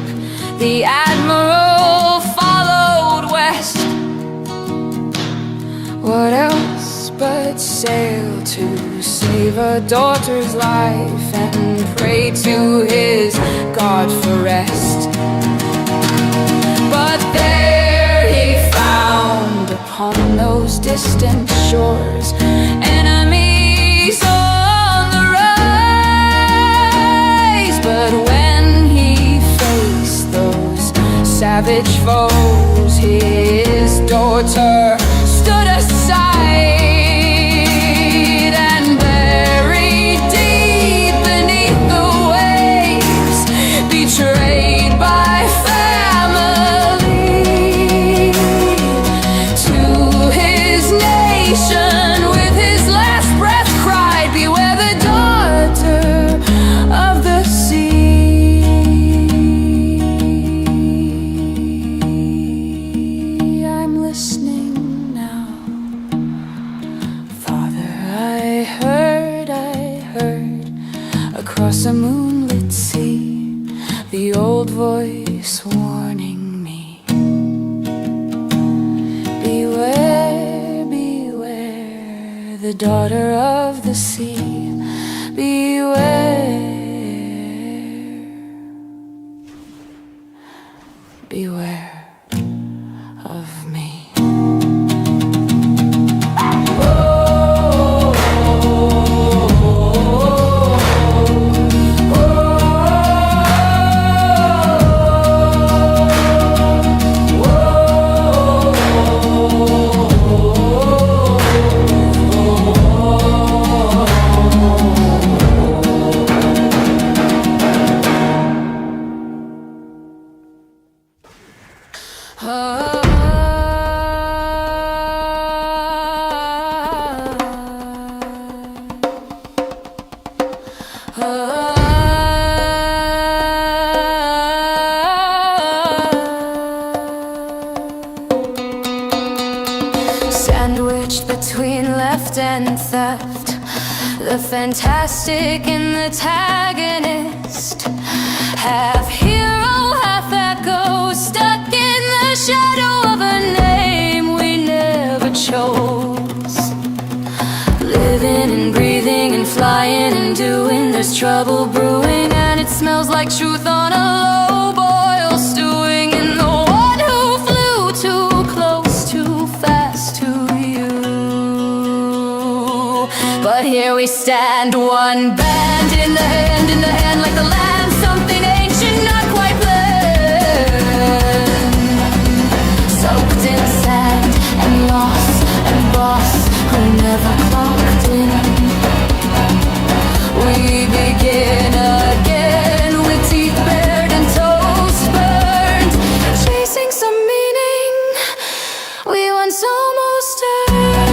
the admiral followed west. What else but sail to save a daughter's life and pray to his God for rest? But there he found upon those distant shores enemies on the rise. But when he faced those savage foes, his daughter stood aside. And buried deep beneath the waves, betrayed by family, to his nation with his last breath cried, beware the daughter of the sea. I'm listening now, Father. I heard across a moonlit sea the old voice warning me. Beware, beware, the daughter of the sea. Beware, beware of me. left. The fantastic and the antagonist, half hero, half echo, stuck in the shadow of a name we never chose. Living and breathing and flying and doing, there's trouble brewing, and it smells like truth on a low boil stewing. And the one who flew too close, too fast to you. But here we stand, one band in the hand like the land, something ancient, not quite planned. Soaked in sand and loss and boss who never clocked in. We begin again with teeth bared and toes burned, chasing some meaning we once almost earned.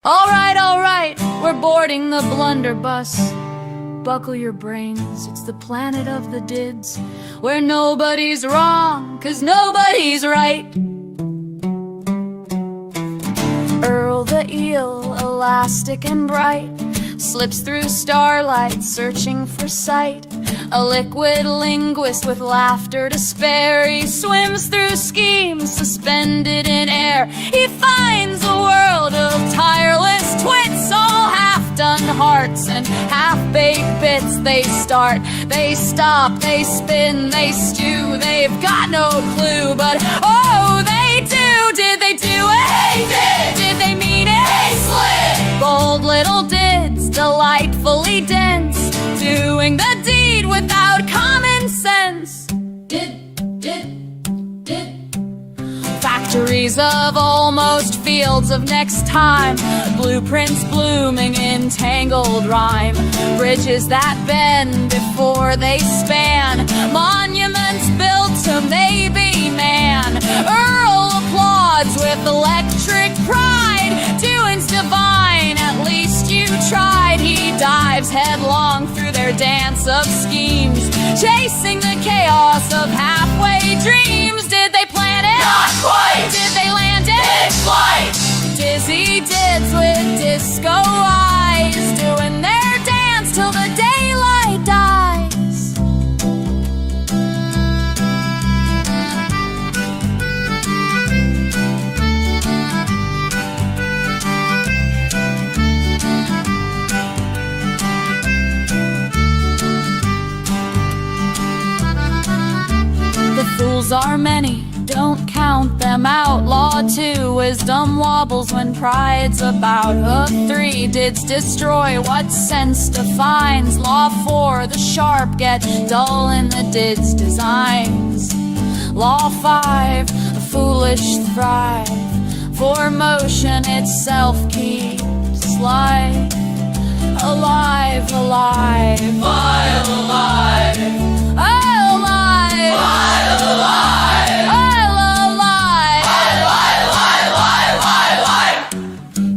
All right, we're boarding the blunderbuss. Buckle your brains, it's the planet of the dids, where nobody's wrong, 'cause nobody's right. Earl the eel, elastic and bright, slips through starlight, searching for sight. A liquid linguist with laughter to spare, he swims through schemes suspended in air. He finds a world of tireless twits, all half-done hearts and half-baked bits. They start, they stop, they spin, they stew, they've got no clue, but oh, they do! Did they do it? They did! Did they mean it? They slid! Bold little dids, delightfully dense, doing the deed without common sense. Factories of almost, fields of next time, blueprints blooming in tangled rhyme, bridges that bend before they span, monuments built to maybe man. Earl applauds with electric pride, doing's divine, at least you tried. He dives headlong through their dance of schemes, chasing the chaos of halfway dreams. Did they plan it? Not quite! Did they land it? In flight! Dizzy dids with disco eyes, doing their dance till the daylight dies. The fools are many, don't count them out. Law 2, wisdom wobbles when pride's about. Hook 3, dids destroy what sense defines. Law 4, the sharp get dull in the dids designs. Law 5, the foolish thrive, for motion itself keeps life alive, alive, while alive, I'll alive, while alive, I'll alive.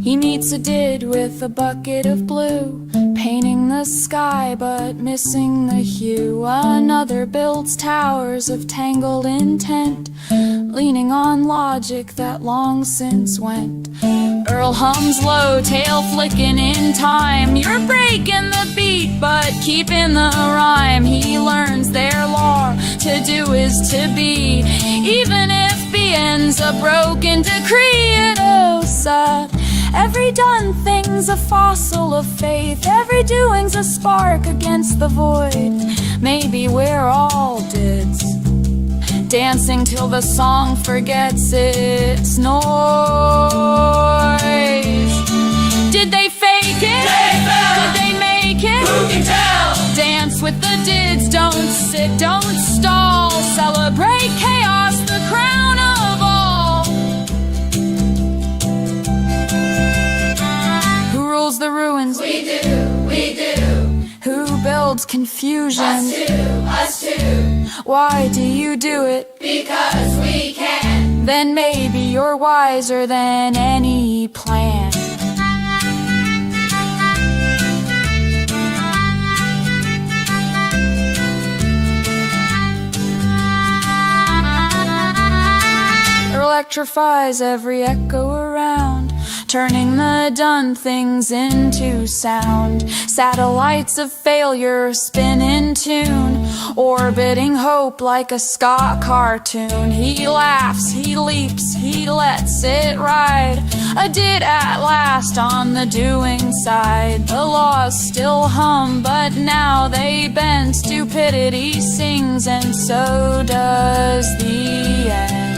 He meets a did with a bucket of blue, painting the sky but missing the hue. Another builds towers of tangled intent, leaning on logic that long since went. Earl hums low, tail flicking in time. You're breaking the beat but keeping the rhyme. He learns their law, to do is to be, even if being's a broken decree. It sad, every done thing's a fossil of faith, every doing's a spark against the void. Maybe we're all dids, dancing till the song forgets its noise. Did they fake it? Did they make it? Who can tell? Dance with the dids, don't sit, don't stall. Celebrate chaos, the crown of all. Who rules the ruins? We do, we do. Who builds confusion? Us two, us two. Why do you do it? Because we can. then maybe you're wiser than any plan. Electrifies every echo around, turning the done things into sound. Satellites of failure spin in tune, orbiting hope like a ska cartoon. He laughs, he leaps, he lets it ride. A did at last on the doing side. The laws still hum, but now they bend. Stupidity sings, and so does the end.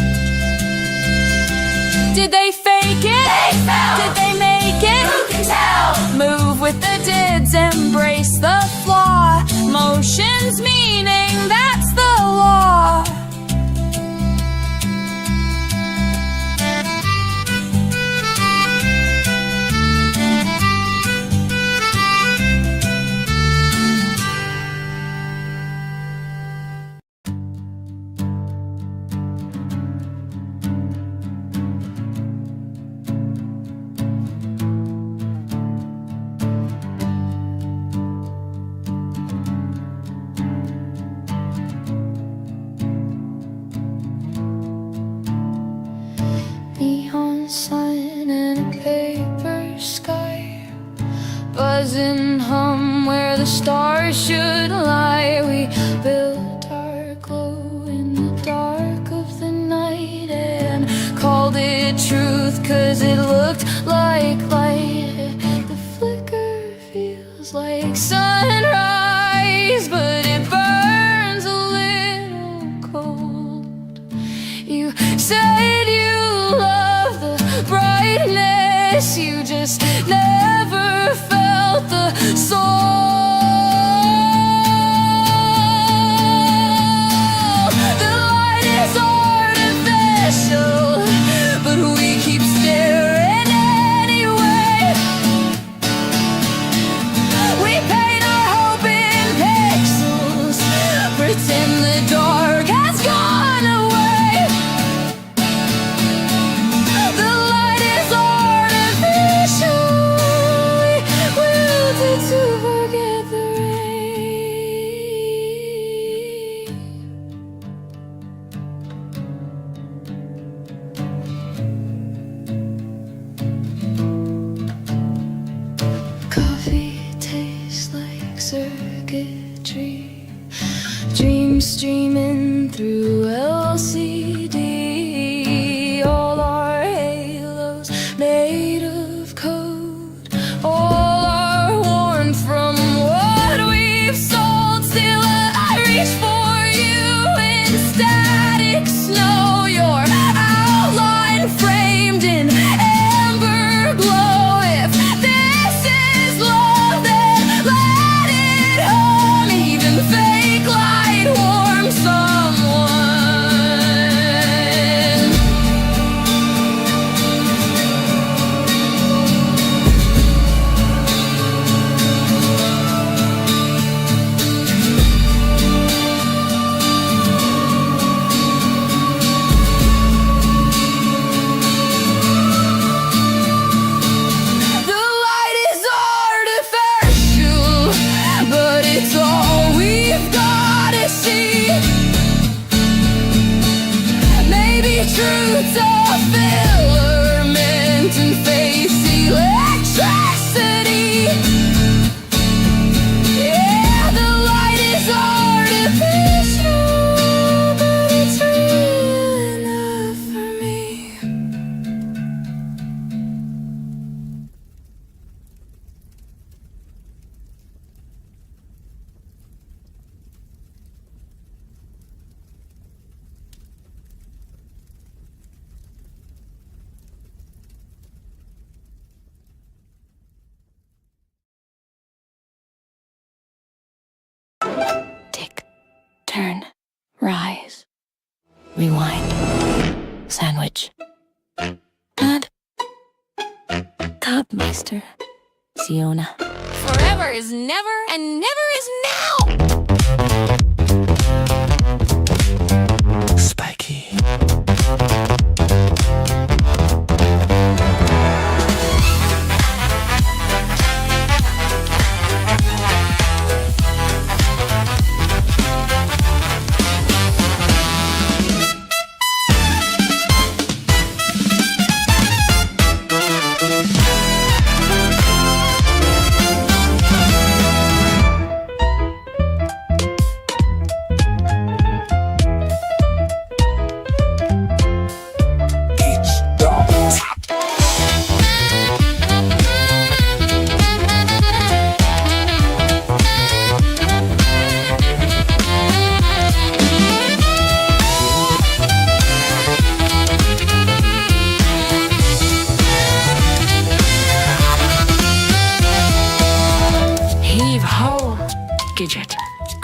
Did they fake it? They fell. Did they make it? Who can tell? Move with the dids, embrace the flaw. Motion's meaning, that's the law. Neon sign and a paper sky, buzz and hum where the stars should lie. We built our glow in the dark of the night and called it truth, 'cause it looked like light. The flicker feels like sunrise, but it burns a little cold. You said you love the brightness, you just never felt the soul. The light is artificial, but we keep staring anyway. We paint our hope in pixels, pretend the dark has gone away. To forget the rain. Coffee tastes like circuitry, dreams streaming through LCD. All our halos made of code, all from what we've sold. Still I reach for you in static snow, your outline framed in amber glow. If this is love, then let it home. Even fake light warms someone. Truths of filament and face electricity. Yeah, the light is artificial, but it's real enough for me. Turn, rise, rewind, sandwich, add, Topmeister, Siona. Forever is never, and never is now! Spiky.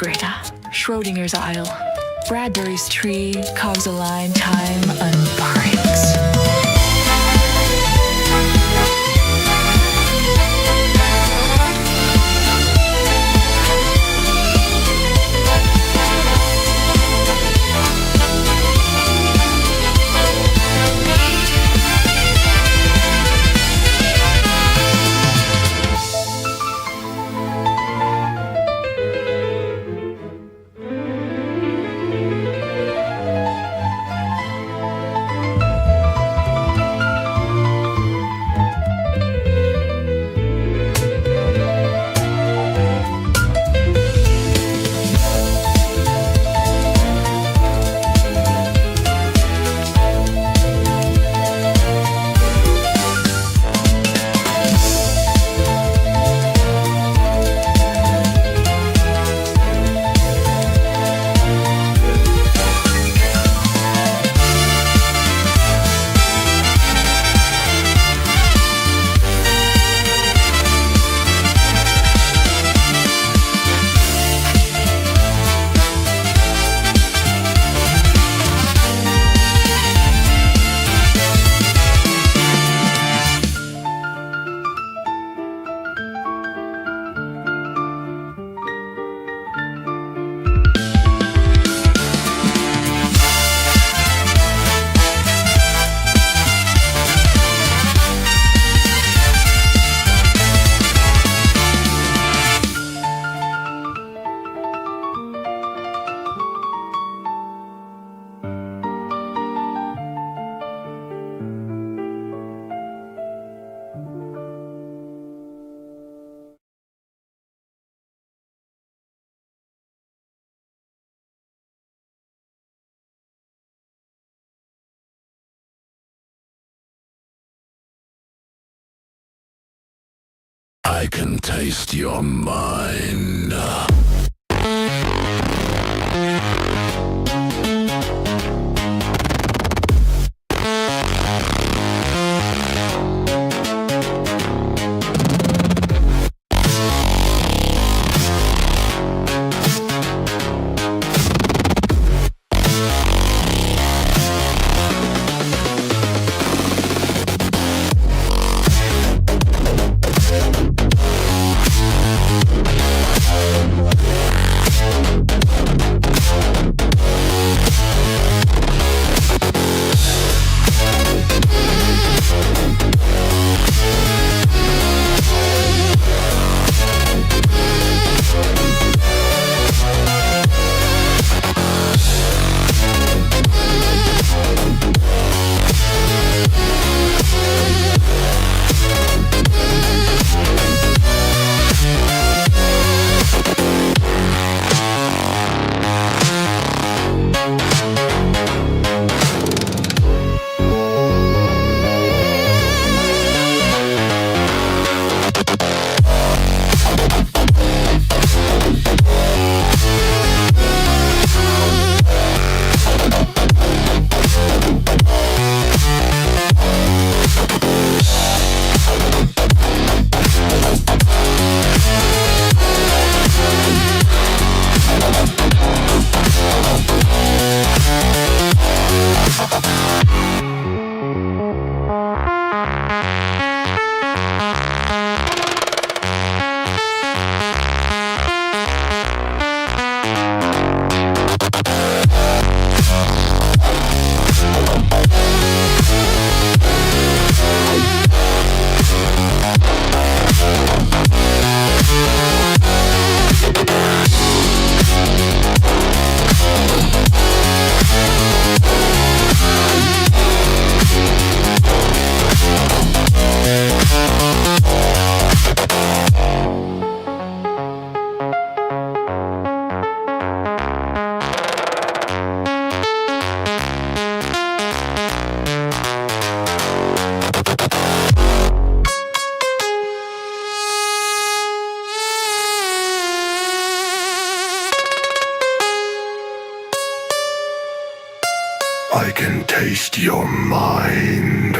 Greta, Schrodinger's isle, Bradbury's tree, cogs a line, time unbreaks. I can taste your mind. I can taste your mind.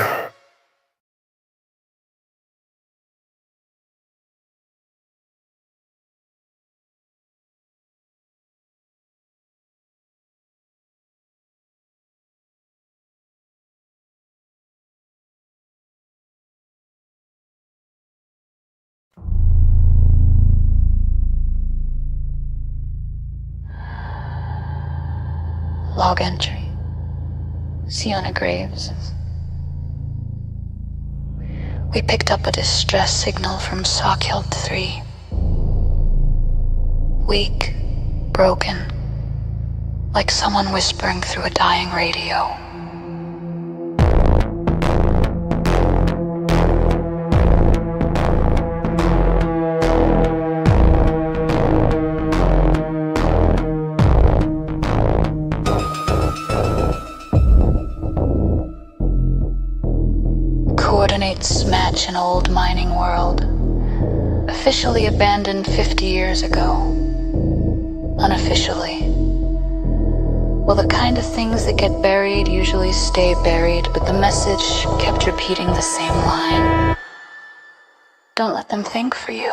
Log entry. Sienna Graves. We picked up a distress signal from Sockhild 3. Weak, broken, like someone whispering through a dying radio. Coordinates match an old mining world, officially abandoned 50 years ago. Unofficially. Well, the kind of things that get buried usually stay buried, but the message kept repeating the same line. Don't let them think for you.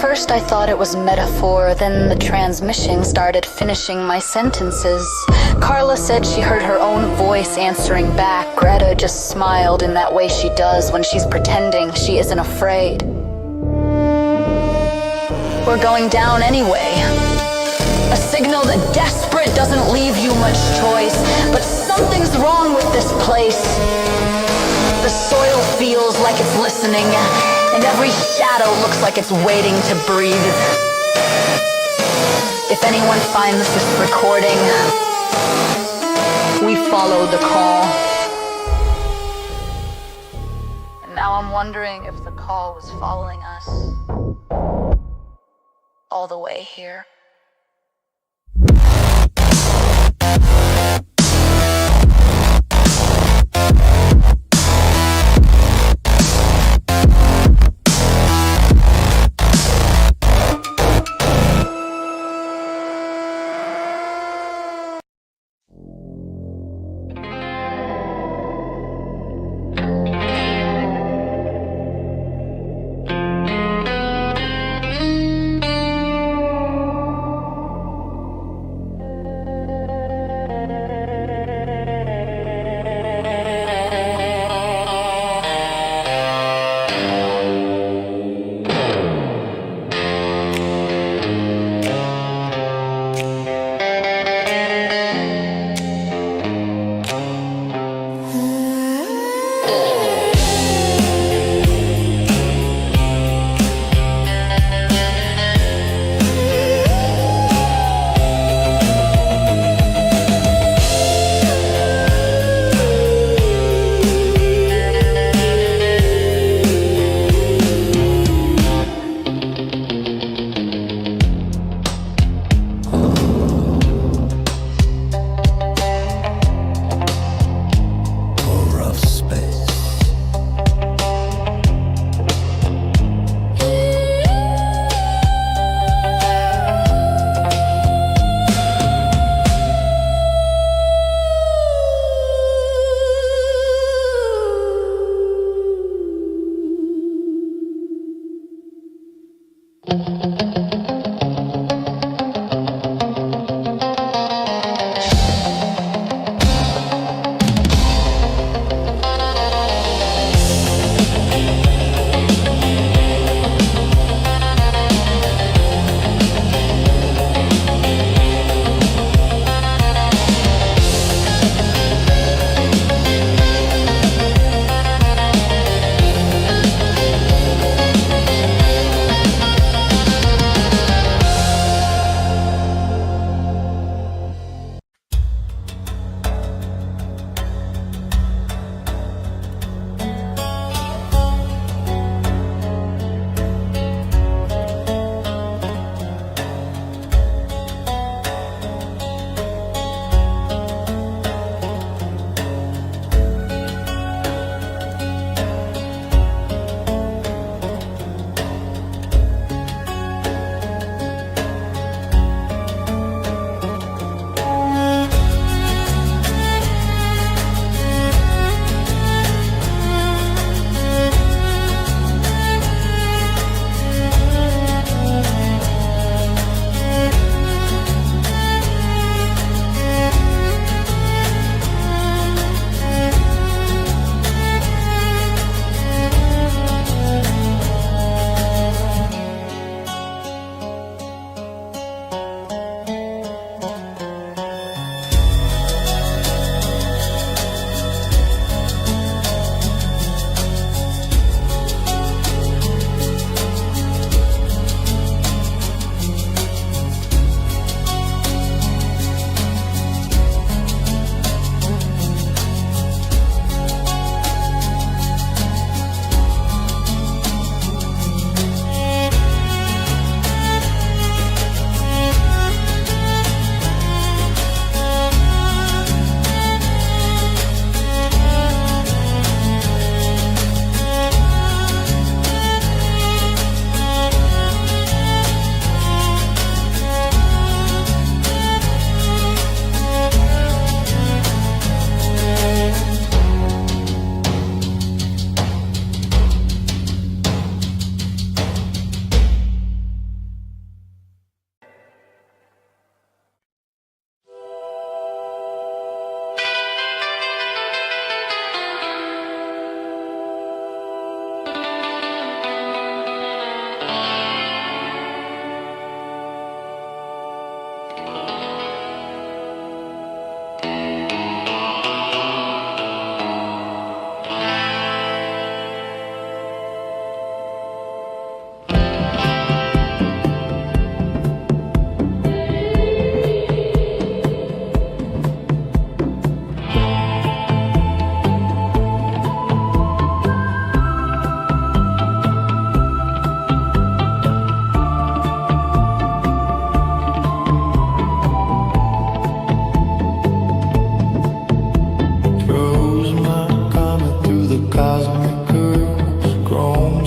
First I thought it was metaphor, then the transmission started finishing my sentences. Carla said she heard her own voice answering back. Greta just smiled in that way she does when she's pretending she isn't afraid. We're going down anyway. A signal that desperate doesn't leave you much choice, but something's wrong with this place. The soil feels like it's listening, and every shadow looks like it's waiting to breathe. If anyone finds this recording, we followed the call. And now I'm wondering if the call was following us all the way here.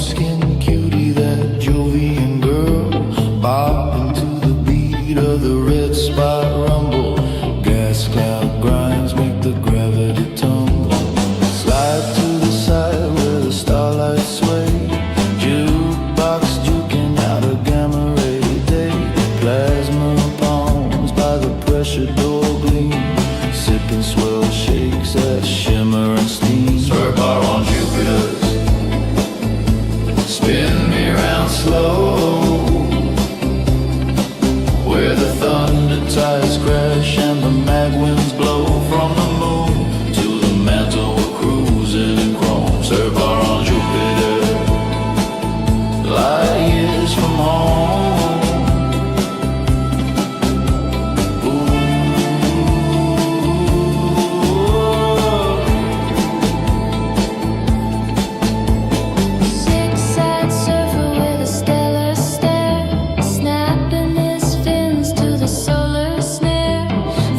warm-skinned cutie, that Jovian girl, bobbing to the beat of the red spot rumble. Gas cloud grinds make the gravity tumble. Slide to the side where the starlight sway. Jukebox juking out a gamma ray day. Plasma palms by the pressure door gleam. Sipping swell shakes that shimmer and steam. Surf bar on Jupiter's, spin me round slow, where the thunder tides crash and the mag winds blow. From the moon to the mantle we're cruising in chrome. Surf bar on Jupiter, light years from home. Zigzag surfer with a stellar stare, snapping his fins to the solar snare.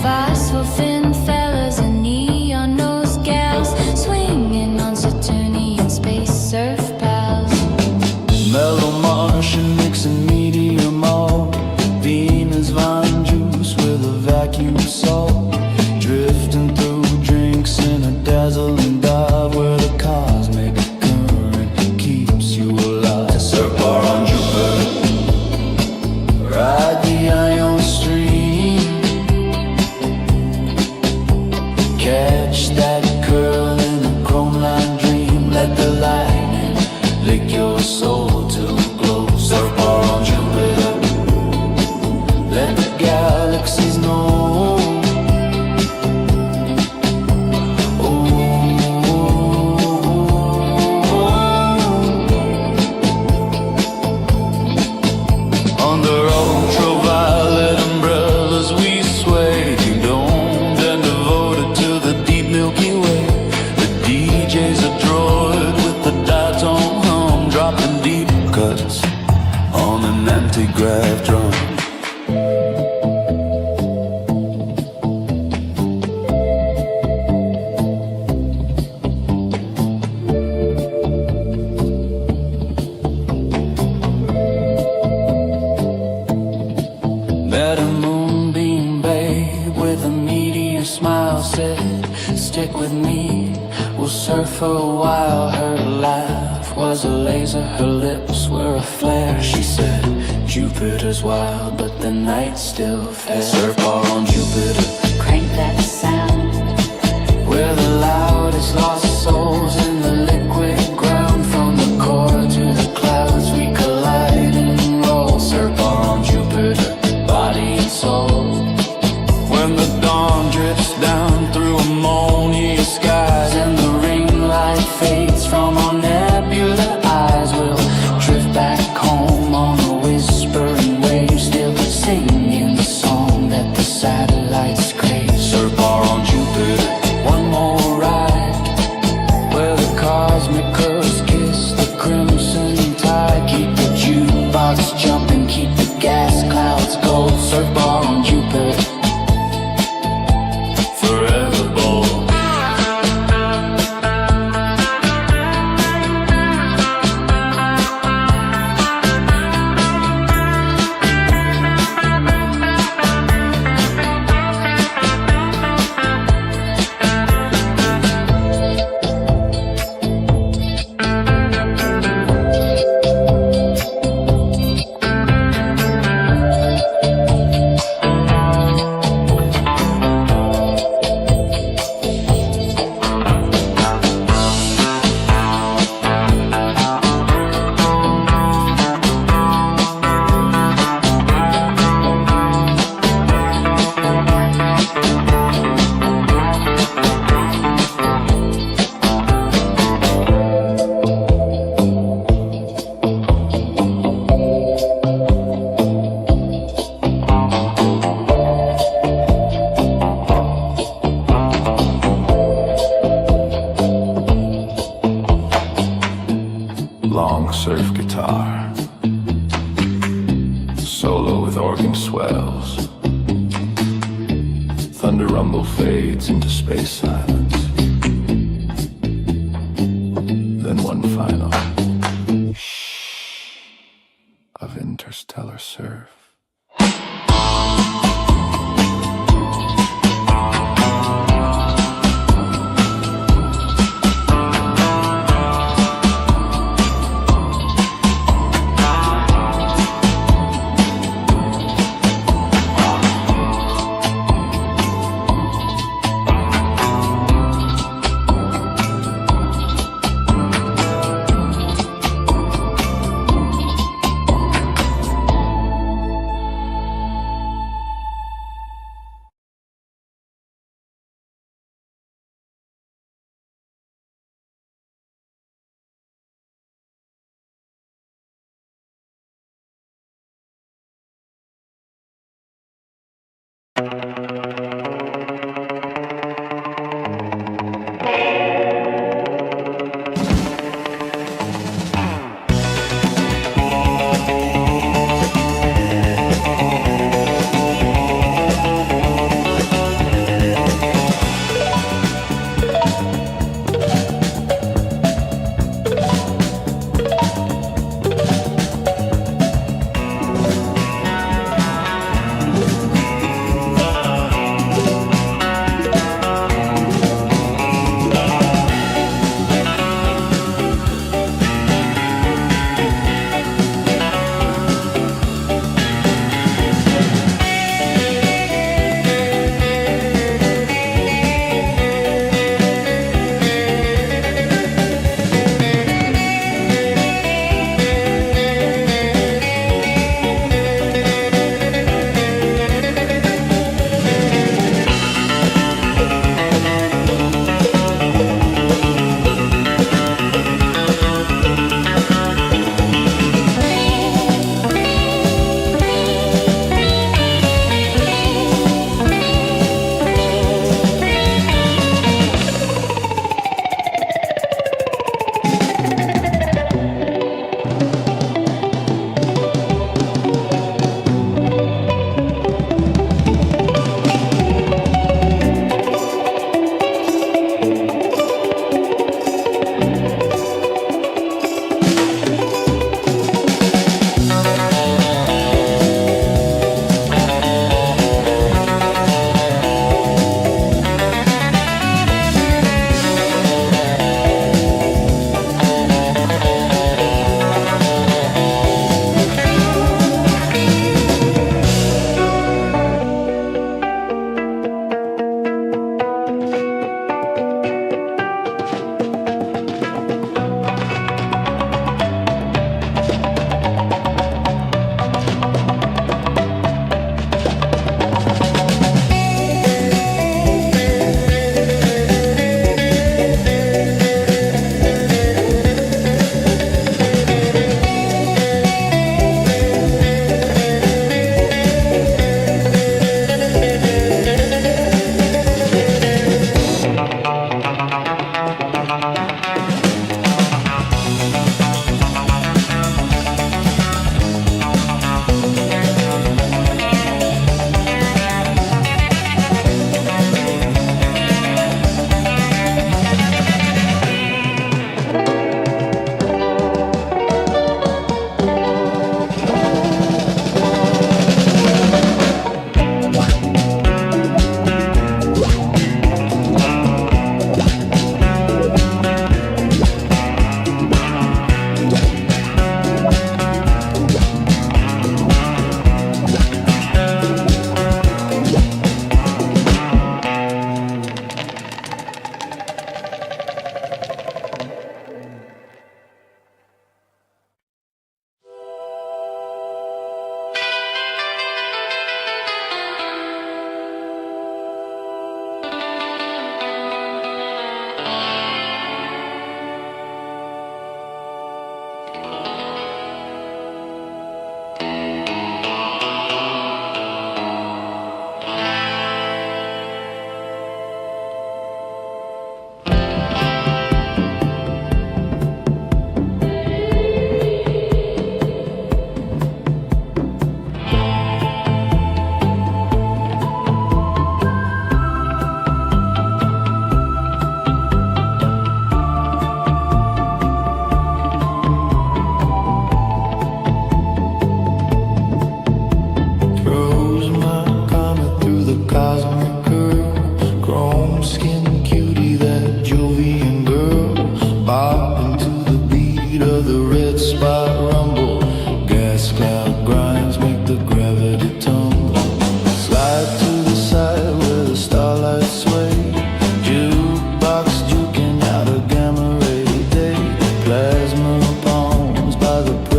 Fossil fin fellas and neon nose gals, swinging on Saturnian space surf pals. Mellow Martian mixing medium malt, Venus vine juice with a vacuum salt. Drifting through drinks in a dazzling dive where the cosmic current keeps you alive. Surf bar on Jupiter, ride the ion stream. Catch that curl in a chrome line dream. Let the lightning lick your soul to glow. Surf bar on Jupiter, let the galaxies know. Under ultraviolet umbrellas we sway, domed and devoted to the deep Milky Way. The DJ's a droid with the diatone hum, dropping deep cuts on an anti-grav drum. Met a moonbeam babe with a meteor smile, said, stick with me, we'll surf for a while. Her laugh was a laser, her lips were a flare. She said, Jupiter's wild, but the night's still fair. Surf bar on Jupiter, Crank that sound. where the loudest lost souls in the liquid ground. From the core to the clouds we collide and roll. Surf bar on Jupiter, body and soul. When the dawn drifts down through ammonia skies and the ring light fades from our nebula eyes, we'll drift back home on a whispering wave, still singing the song that the satellites crave. Surf bar on Jupiter, one more ride, where the cosmic curves kiss the crimson tide. Keep the jukebox jumping, keep the gas clouds cold. Surf bar on Jupiter, forever bold. surf guitar, solo with organ swells. Thunder rumble fades into space silence. Then one final interstellar surf.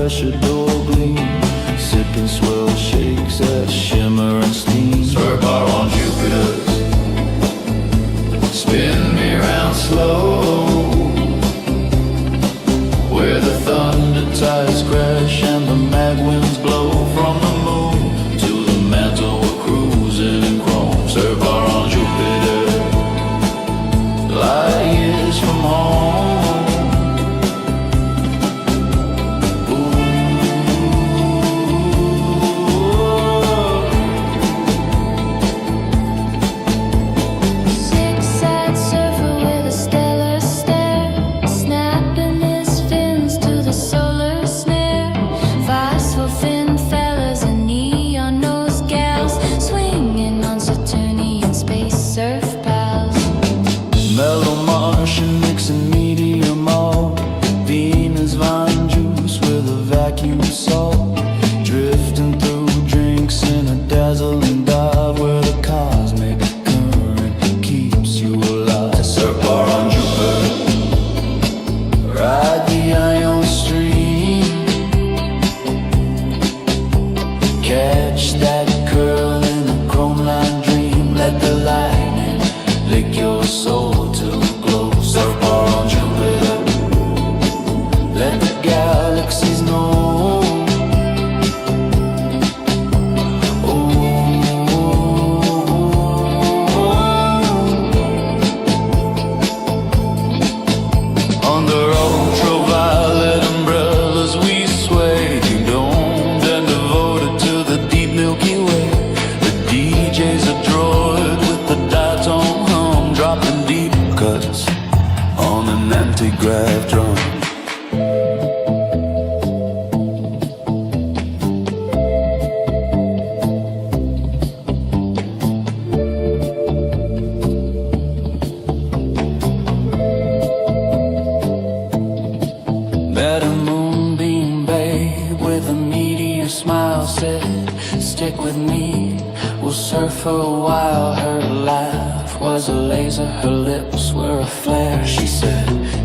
pressure door gleam, sipping swirl shakes that shimmer and steam. Star bar on Jupiter, spin me round slow, where the thunder tides crash and the mag winds blow. From the moon to the mantle we're cruising in chrome. Star bar on Jupiter, light years from home.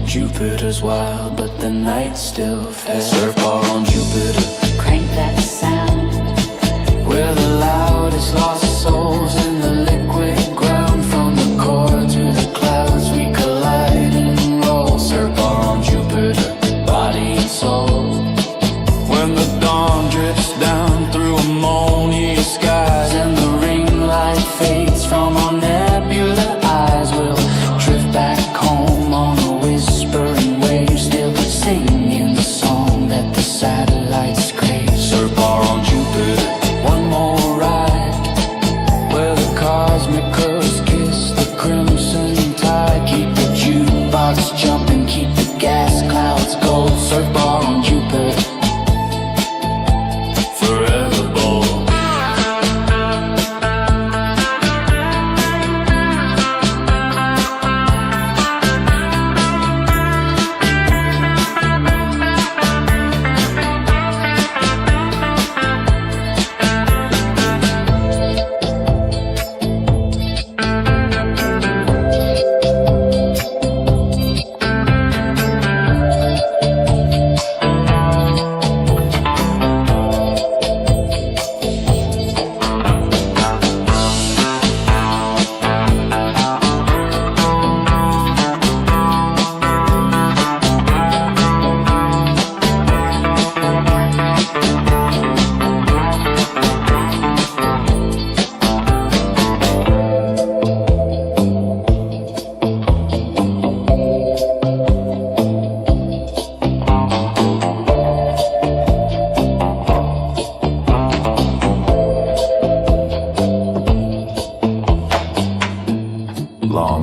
Jupiter's wild, but the night's still fair. Surf bar on Jupiter, crank that sound. Where the loudest lost souls in the liquid ground. From the core to the clouds we collide and roll. Surf bar on Jupiter, body and soul. When the dawn drifts down through ammonia skies and the ring light fades from our nebula eyes, we'll drift back home on a whispering wave, still singing the song that the satellites crave. Surf bar on Jupiter, one more ride, where the cosmic curves kiss the crimson tide. Keep the jukebox jumping, keep the gas clouds gold. Surf bar on Jupiter, forever bold.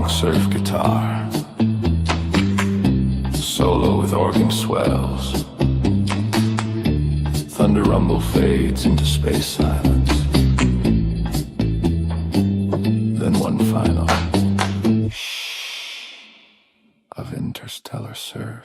Surf guitar, solo with organ swells. Thunder rumble fades into space silence. Then one final of interstellar surf.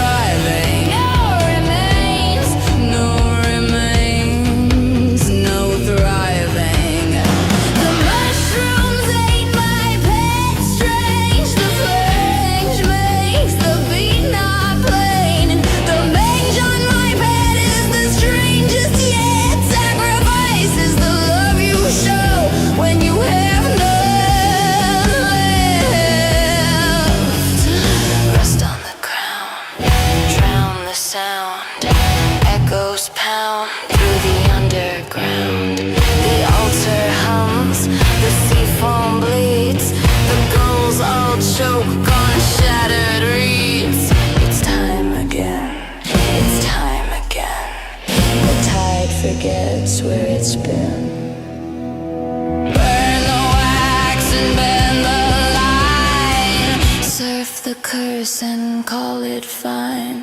thriving. No remains, no thriving. The mushrooms ate my pet, strange. The flange makes the beat not plain. The mange on my bed is the strangest yet. Sacrifice is the love you show when you have none left. Rest on the ground, drown the sound. Echoes pound through the underground. The altar hums, the sea foam bleeds. The gulls all choke on shattered reeds. It's time again, it's time again. The tide forgets where it's been. Burn the wax and bend the line. Surf the curse and call it fine.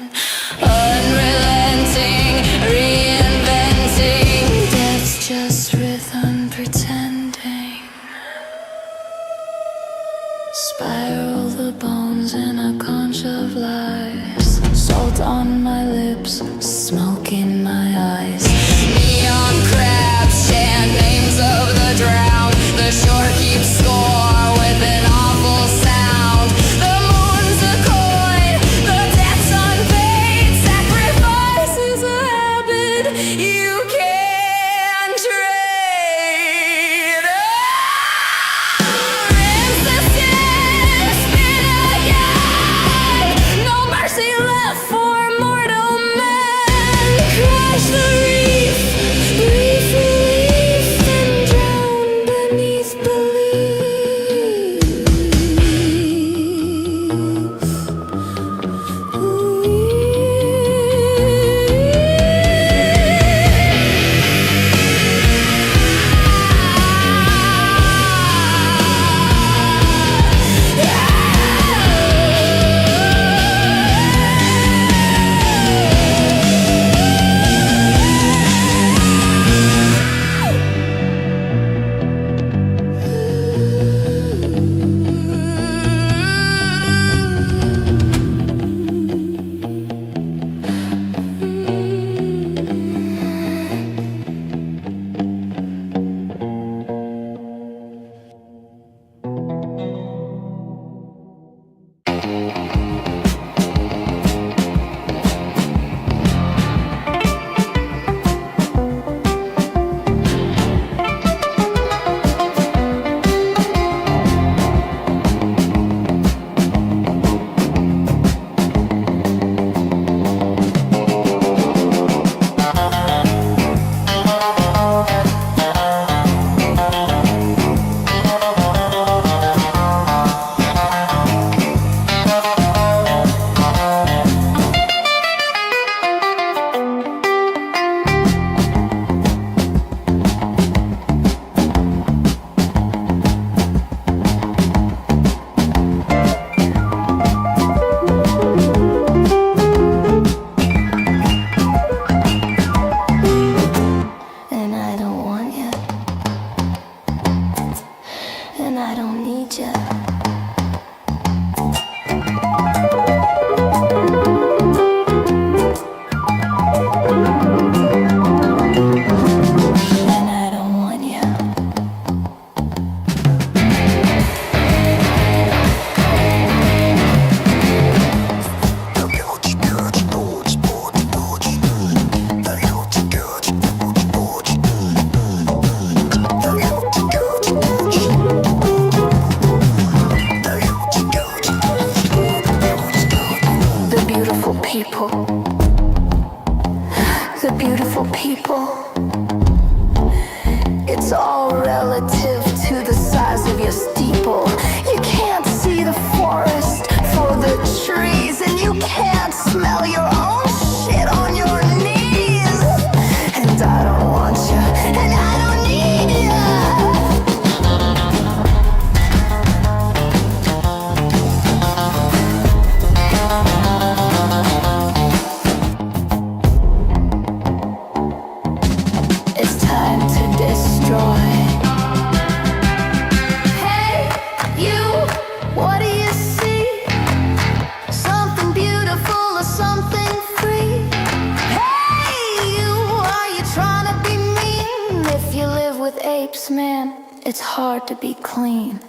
Unrelenting, reinventing. Death's just rhythm pretending. Spiral the bones in a conch of lies. Salt on my lips, smoke in my eyes. Neon crabs chant names of the drowned. The shore keeps score with an awful sound. The moon's a coin, the debt's unpaid. Sacrifice is a habit you can't trade. Resistance, spin again. No mercy left for mortal men. Crush the reef, reef relief, and drown beneath belief. What do you see? Something beautiful or something apes, man, it's hard to be clean.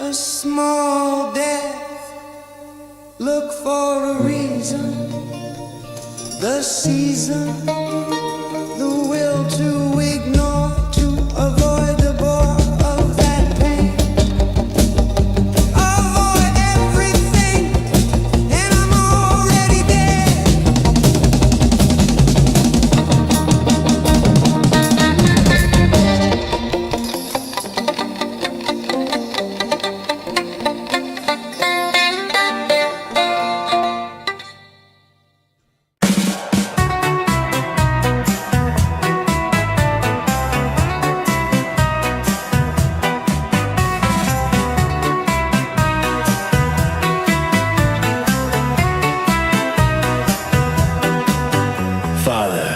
a small death. Look for a reason, the season, the will to ignore, to avoid the bore of that pain. Avoid everything, and I'm already dead. Father,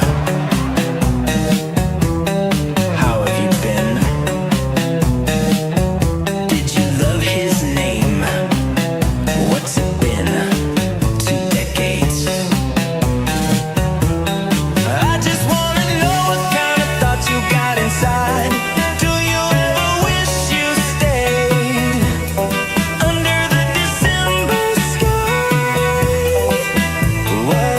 how have you been? Did you love his name? What's it been? 2 decades? I just wanna know what kind of thoughts you got inside. Do you ever wish you stayed under the December sky? Whoa.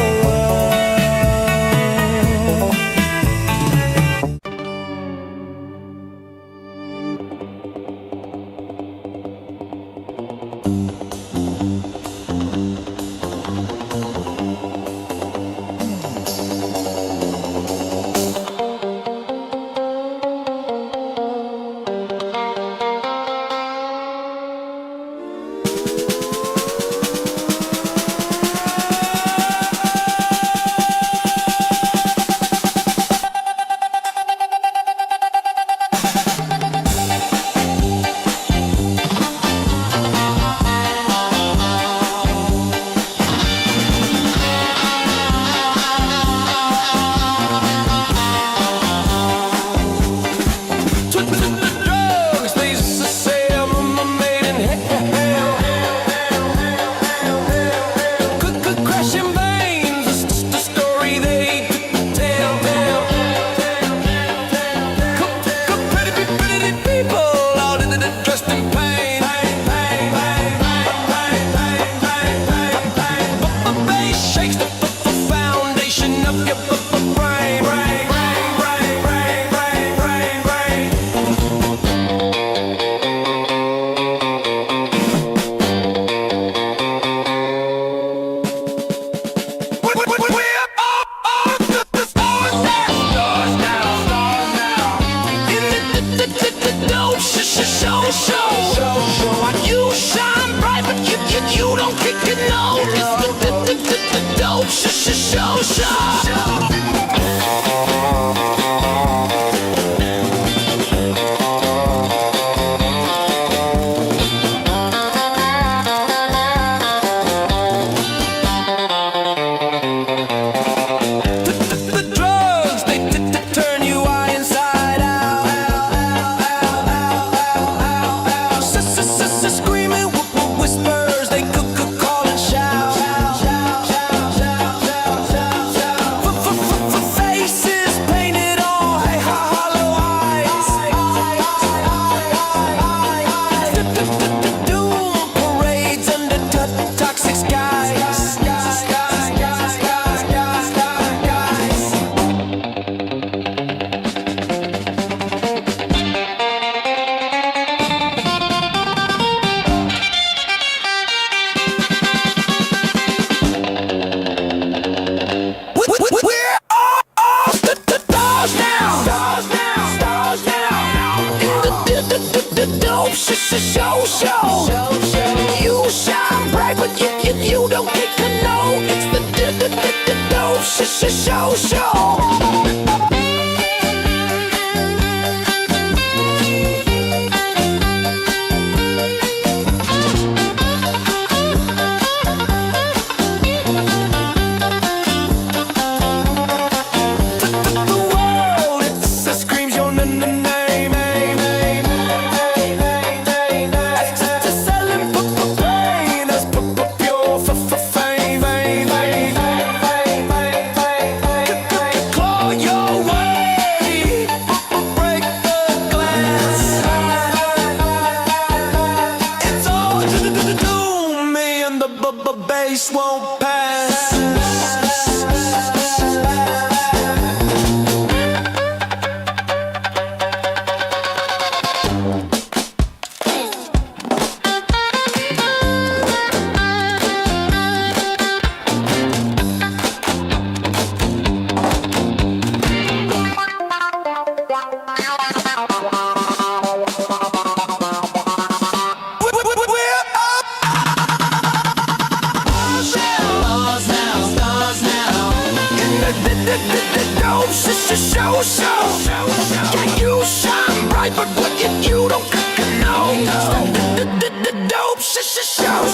Drugs, they used to say I'm a made in hell. Crashing veins, the story they tell. Pretty people all dressed in pain. But my bass shakes the foundation of your brain. You shine bright, but you don't kick it, no. It's the dope show. The drugs, they turn you eye inside out. Screaming whispers, they call and shout. Faces painted on hollow eyes. Doom parades under toxic skies. We're all the stars now. Stars now. In the dope show. You shine bright, but you don't get to know. It's the dope show. Your space won't pass. Yeah, you shine bright, but what you don't know. Dope show.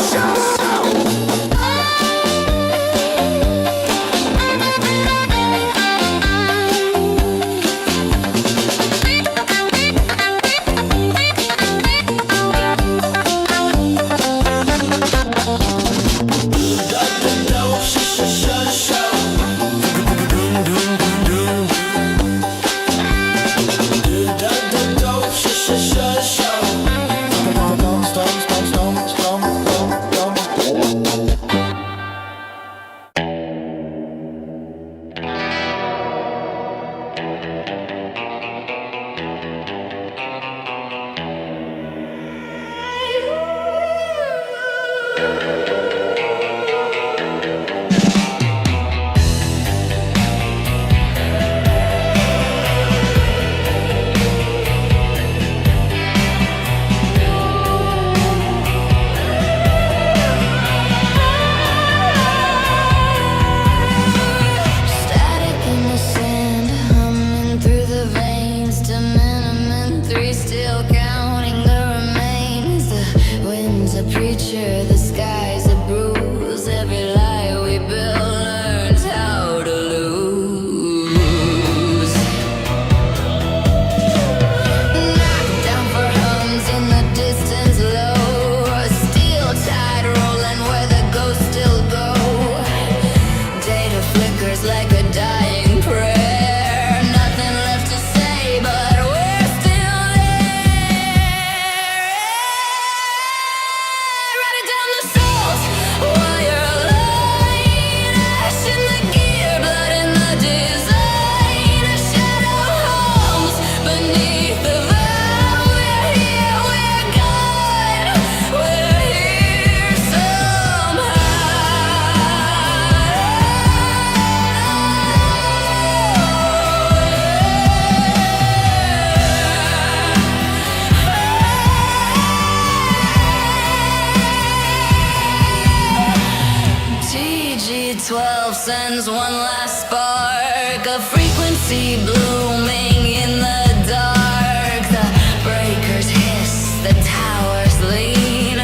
sends one last spark, a frequency blooming in the dark. The breakers hiss, the towers lean,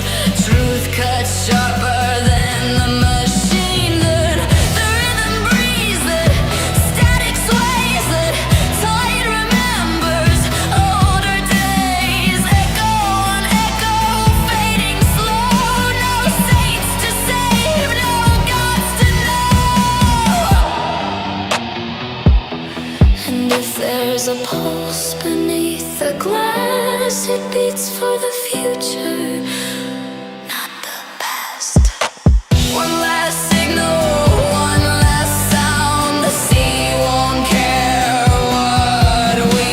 truth cuts sharper than the machine. That the rhythm breathes, that static sways, that tide remembers older days. Echo on echo, fading slow. No saints to save, no gods to know. And if there's a pulse beneath the glass, it beats for the future, not the past. One last signal, one last sound. The sea won't care what we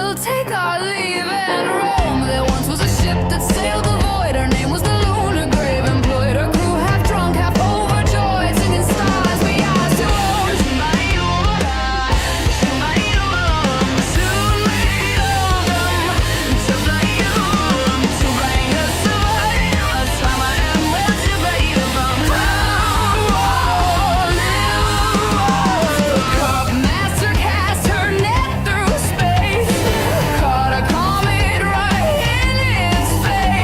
we'll take our leave and roam. There once was a ship that sailed the void. Her name was the Lunar Grave, employed her crew half drunk, half overjoyed, singing stars we are to own. Master cast her net through space, caught a comet right in its face.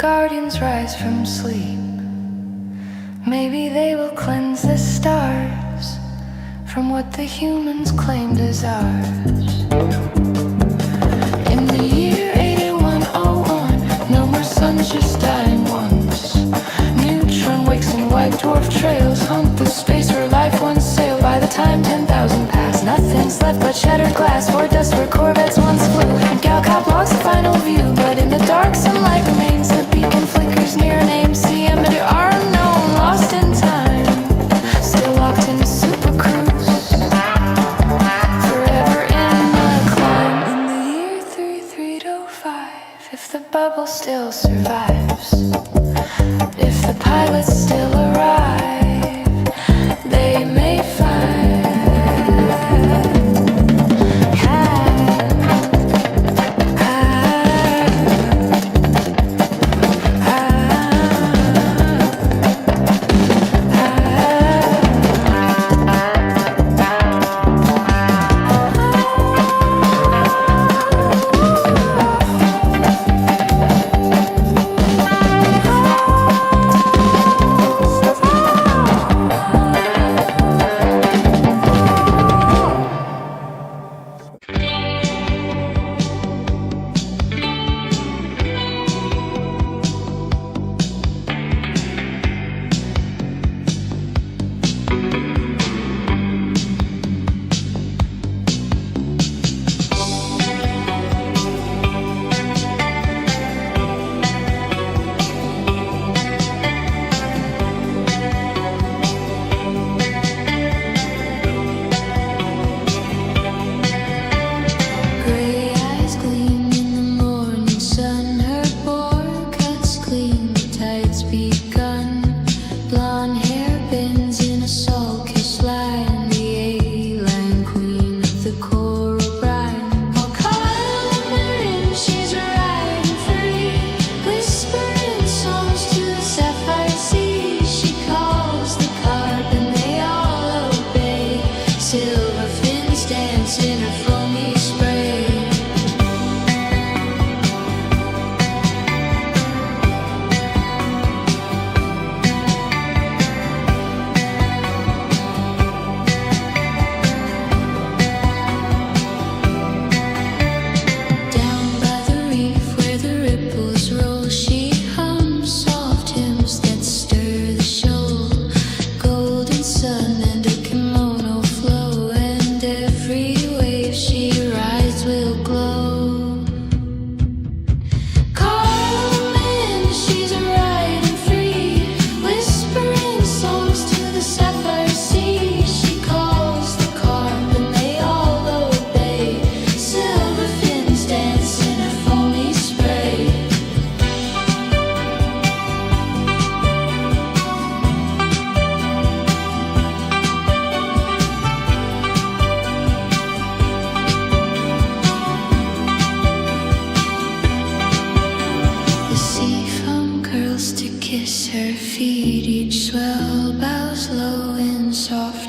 guardians rise from sleep. Maybe they will cleanse the stars from what the humans claimed as ours. In the year 8101, no more suns, just dying ones. Neutron wakes and white dwarf trails hunt the space where life once sailed. By the time 10,000 pass, nothing's left but shattered glass or dust where corvettes once flew. And Galcop lost the final view, but in the dark sunlight remains. The beacon flickers near an AMC emitter unknown, lost in time, still locked in a super cruise, forever in the climb. In the year 3305, if the bubble still survives, if the pilots still arrive, they may find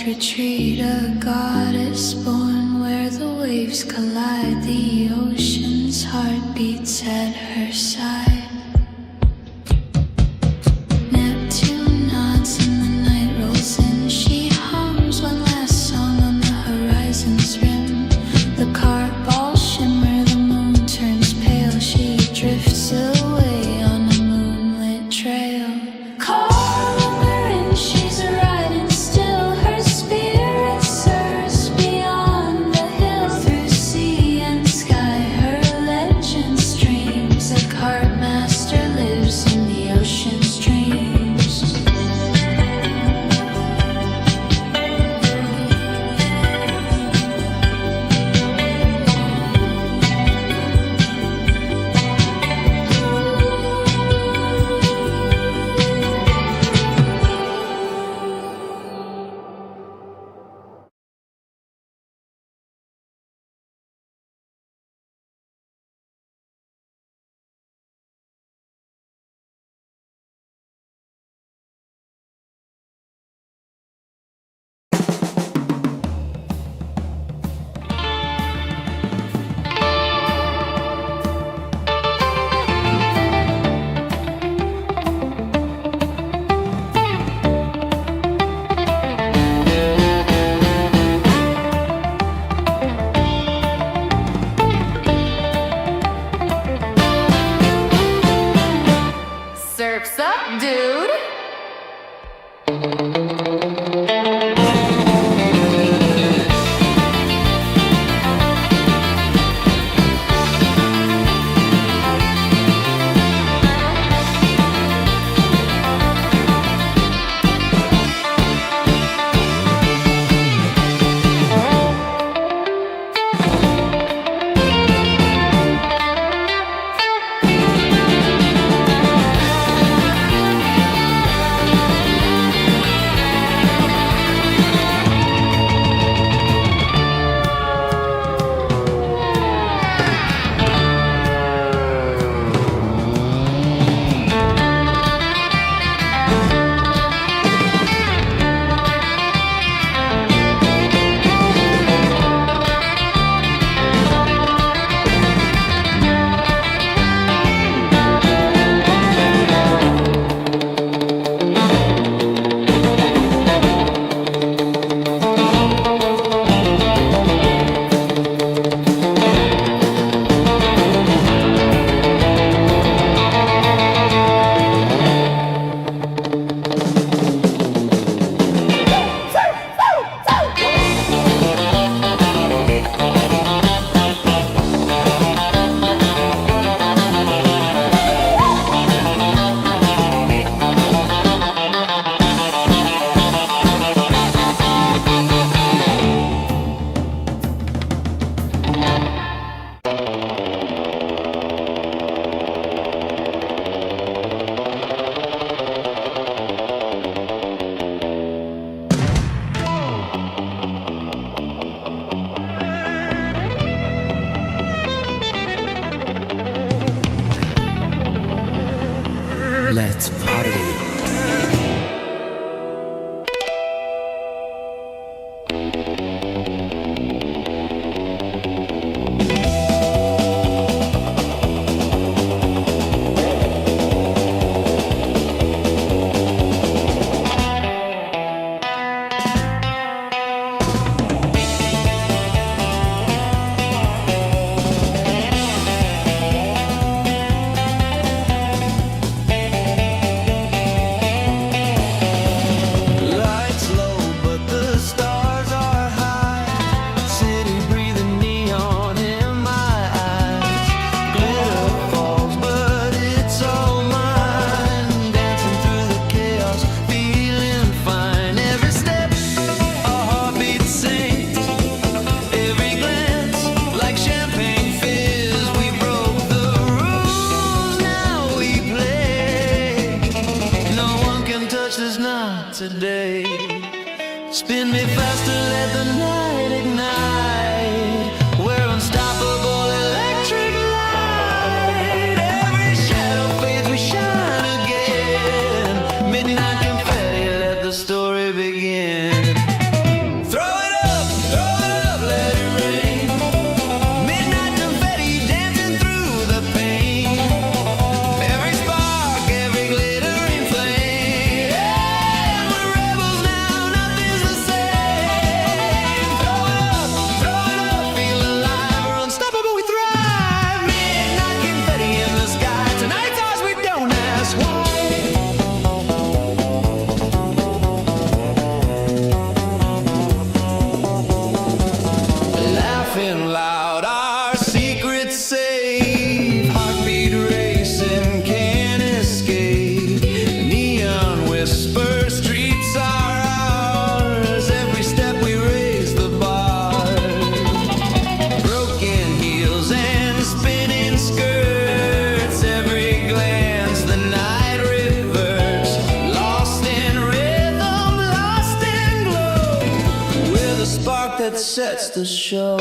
retreat, a goddess born where the waves collide. The ocean's heart beats at her side. Neptune nods and the night rolls in. She hums one last song on the horizon's rim. The car balls shimmer, the moon turns pale. She drifts away on a moonlit trail. Sky. laughing loud, our secrets safe, heartbeat racing, can't escape. Neon whisper, streets are ours. Every step we raise the bar. Broken heels and spinning skirts, every glance the night reverse. Lost in rhythm, lost in glow. We're the spark that sets the show.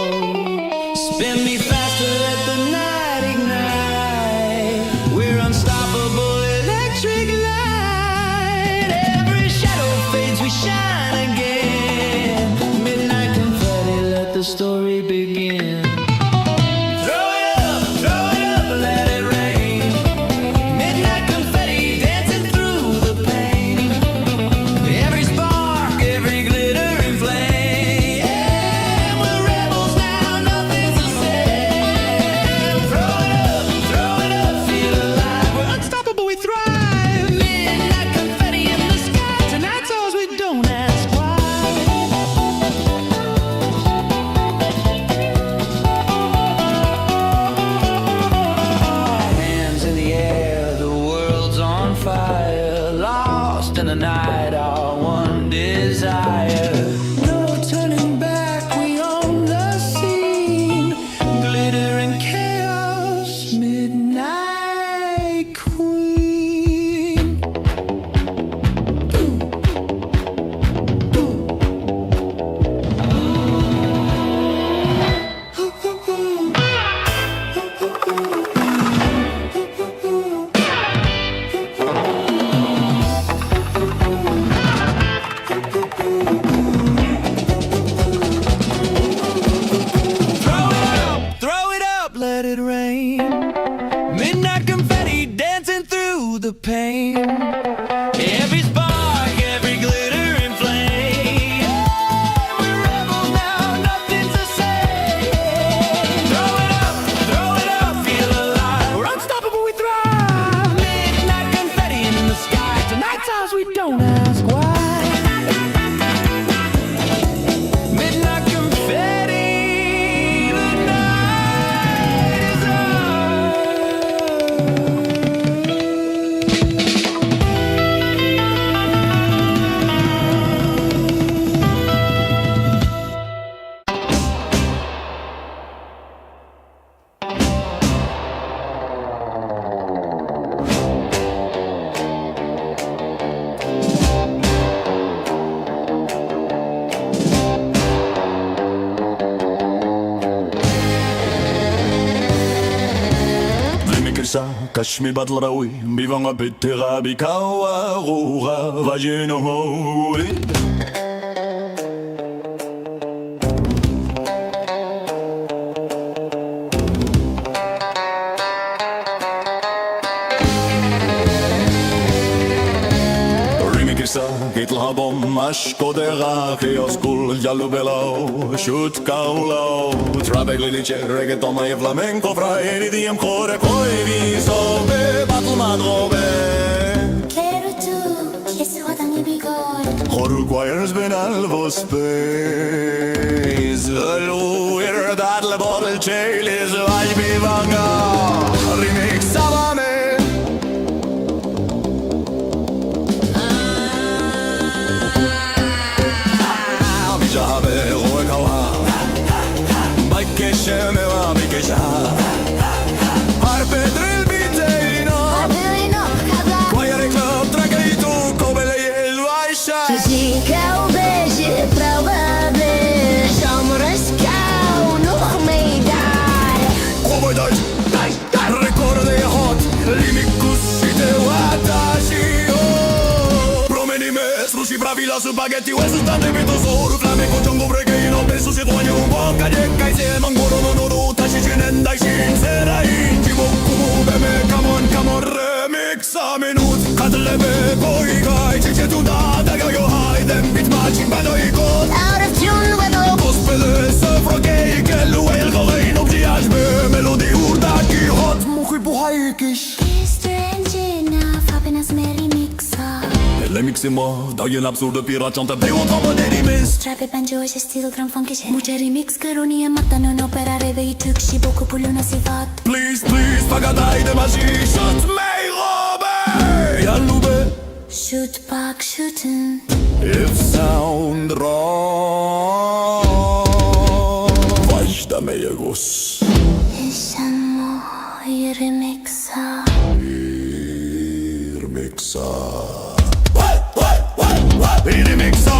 Spin me faster, let the night ignite. We're unstoppable, electric light. Every shadow fades, we shine again. Midnight confetti, let the story begin. Throw it up, let it rain. Midnight confetti dancing through the pain. Every spark, every glittering flame. Yeah, we're rebels now, nothing's the same. Throw it up, feel alive. We're unstoppable, we thrive. Midnight confetti in the sky. Tonight's ours, we don't ask why. Hands in the air, the world's on fire. Lost in the night, our one desire. No turning back, we own the scene. Glitter and chaos, midnight queen. Throw it up, let it rain. Midnight confetti dancing through the pain. Every spark, every glittering flame. Yeah, we're rebels now, nothing's the same. Throw it up, feel alive. We're unstoppable, we thrive. Midnight confetti in the sky. Tonight's ours, we don't ask why. Midnight confetti, the night is Kashmi badlarawi, bivanga bitera bikawa rura vajino hoy. Kitla bom ashko dera khios kul yalu belo shoot kaulo trabegli dice reggaeton e flamenco fra eri di ancora coi vi so be battle madrobe Quero tu, que se roda mi vigor. Uruguayers ben alvo space Luir dat le bottle chail is vai bivanga remix savame Vila su spaghetti, questo sta debito solo flamenco, jongo bregaino, penso si guagna un po' cagliecca, se mangoro non ho taci cinenda, sincera, intimo, bebe, come on, remix a minut, cadlebe, koi gai, cice tu da yo high, them beat matching, bado i god, out of tune, wedo, gospel, sofro gay, che lui è il goleino, piace, melodie, urda, chi hot, muchui buhai, kish. Strange enough, happiness me remixa. Le mix bellissimo. Dai un absurdo piracciante, più un tomo di mist. Trapper banjo și stil drum funky shit. Muce remix cărunie mata nu operare vei tuk și bocu puluna si vat. Please, please, pagadai de magie. Shoot me, Robert. Ja lube. Shoot back, shootin'. If sound raw. Vașda mea gos. Ishan mo remixa. Remixa. Remixa.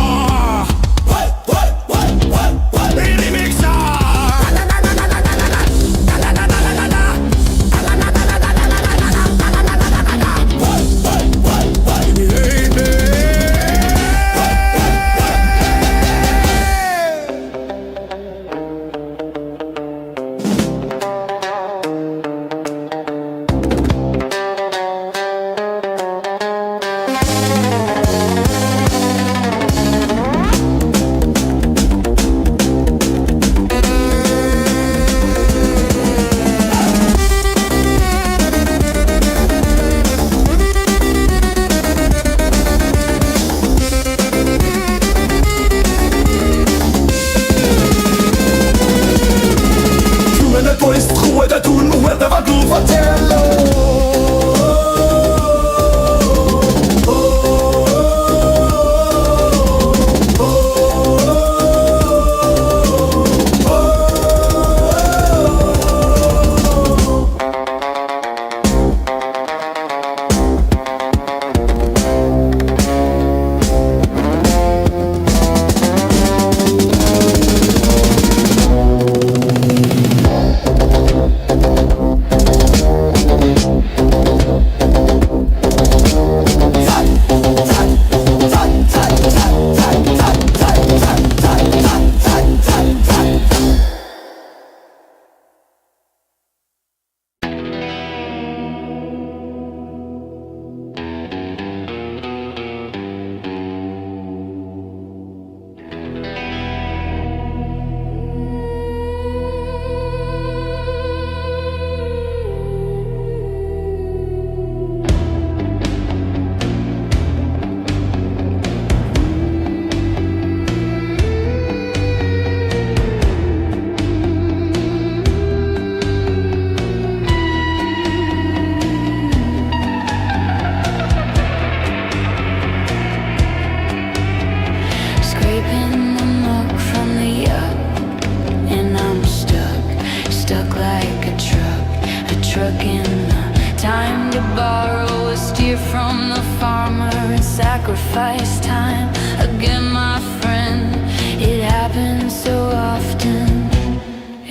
Sacrifice time again, my friend. It happens so often.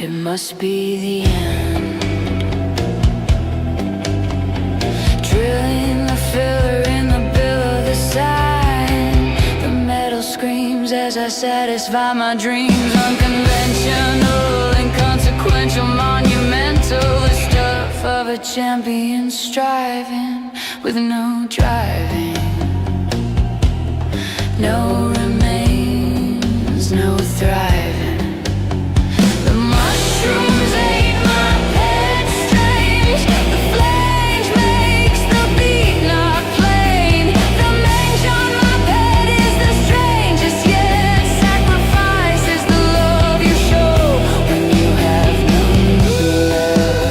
It must be the end. Drilling the filler in the bill of the side. The metal screams as I satisfy my dreams. Unconventional, inconsequential, monumental. The stuff of a champion striving with no driving. No remains, no thriving. The mushrooms ain't my pet, strange. The flange makes the beat not plain. The mange on my bed is the strangest yet. Sacrifice is the love you show when you have none left.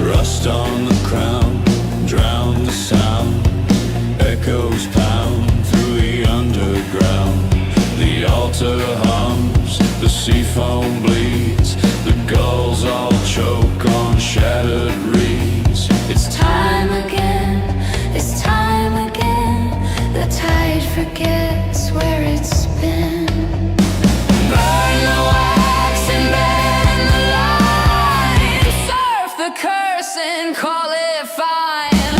Rust on the crown, drown the sound. Echoes pound through the underground. The altar hums, the sea foam bleeds. The gulls all choke on shattered reeds. It's time again, it's time again. The tide forgets where it's been. Burn the wax and bend the line. Surf the curse and call it fine.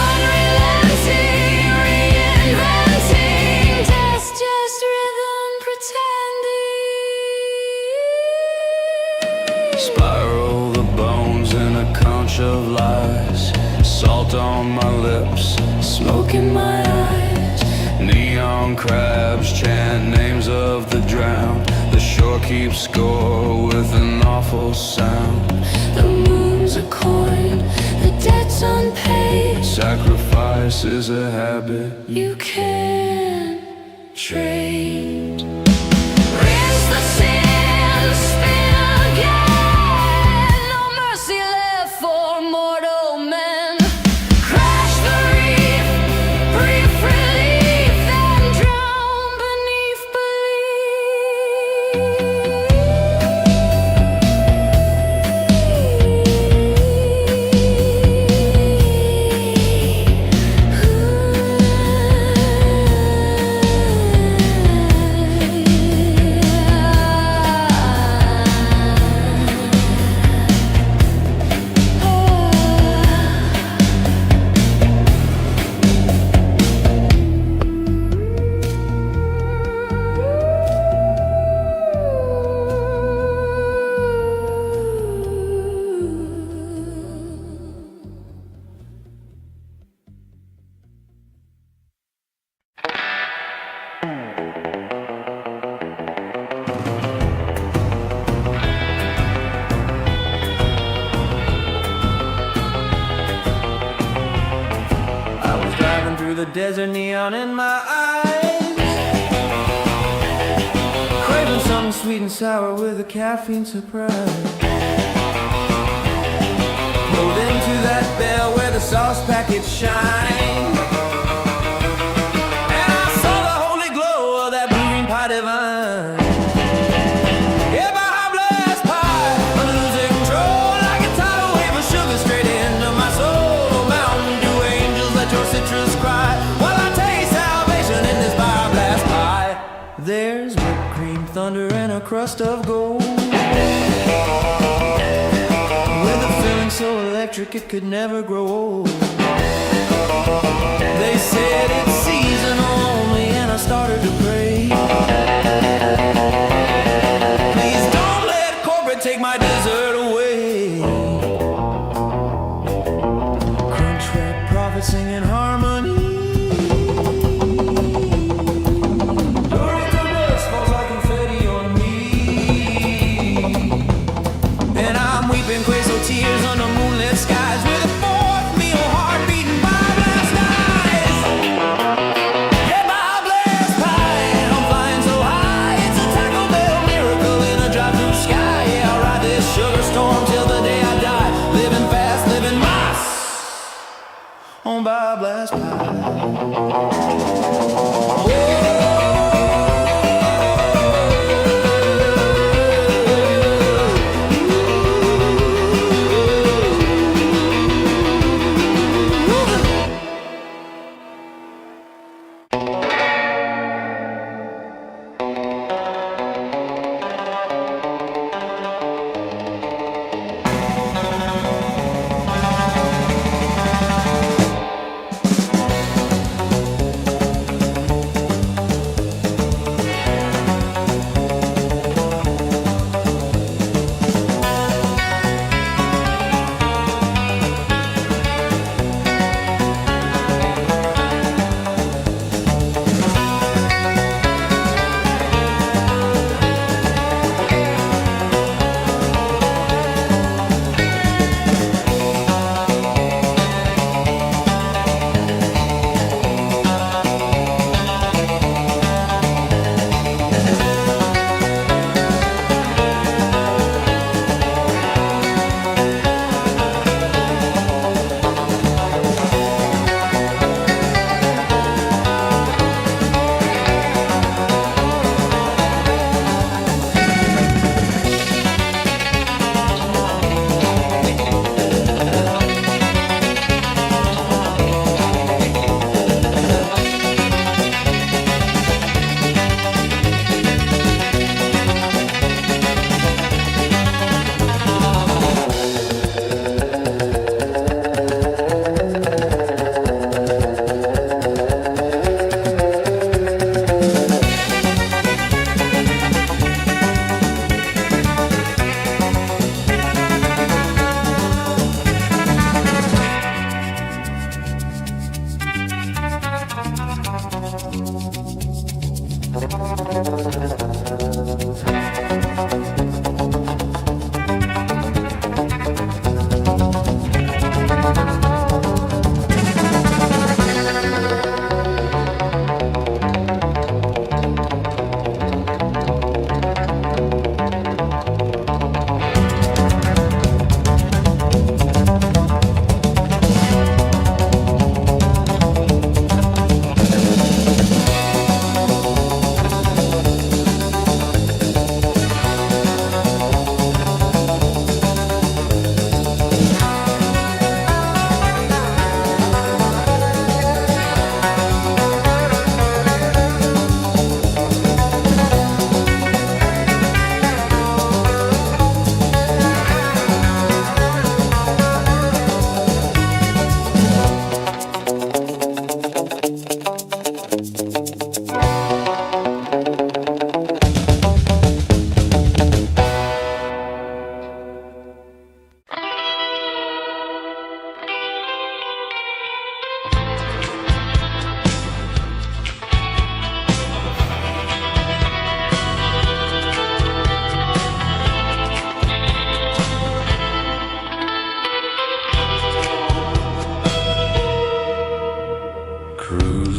Unrelenting, reinventing. That's just rhythm pretending. Spiral the bones in a conch of lies. Salt on my lips, smoke in my eyes. Neon crabs chant names of the drowned. The shore keeps score with an awful sound. The moon time's a coin, the debt's unpaid. Sacrifice is a habit You can't trade. Rinse the sin, spin again. No mercy left for mortal men. Crash the reef, brief relief, then drown beneath the desert, neon in my eyes, craving something sweet and sour with a caffeine surprise. Pulled into that bell where the sauce packets shine, and I saw the holy glow of that blue-green pie divine. Yeah, my high-blast pie, under losing control, like a tidal wave of sugar straight into my soul. Mountain Dew angels, let your citrus cry while I taste salvation in this fire blast pie. There's whipped cream, thunder, and a crust of gold, with a feeling so electric it could never grow old. They said it's seasonal only, and I started to pray. Please don't let corporate take my dessert away. Crunch rap prophets singing harmony. Doritos dust falls like confetti on me, and I'm weeping queso tears under moonlit skies with a fourth meal heart beating by blast eyes. Yeah, my blast pie, I'm flying so high, it's a Taco Bell miracle in a drive-through sky. Yeah, I'll ride this sugar storm till the day I die, living fast, living moss on by blast pie.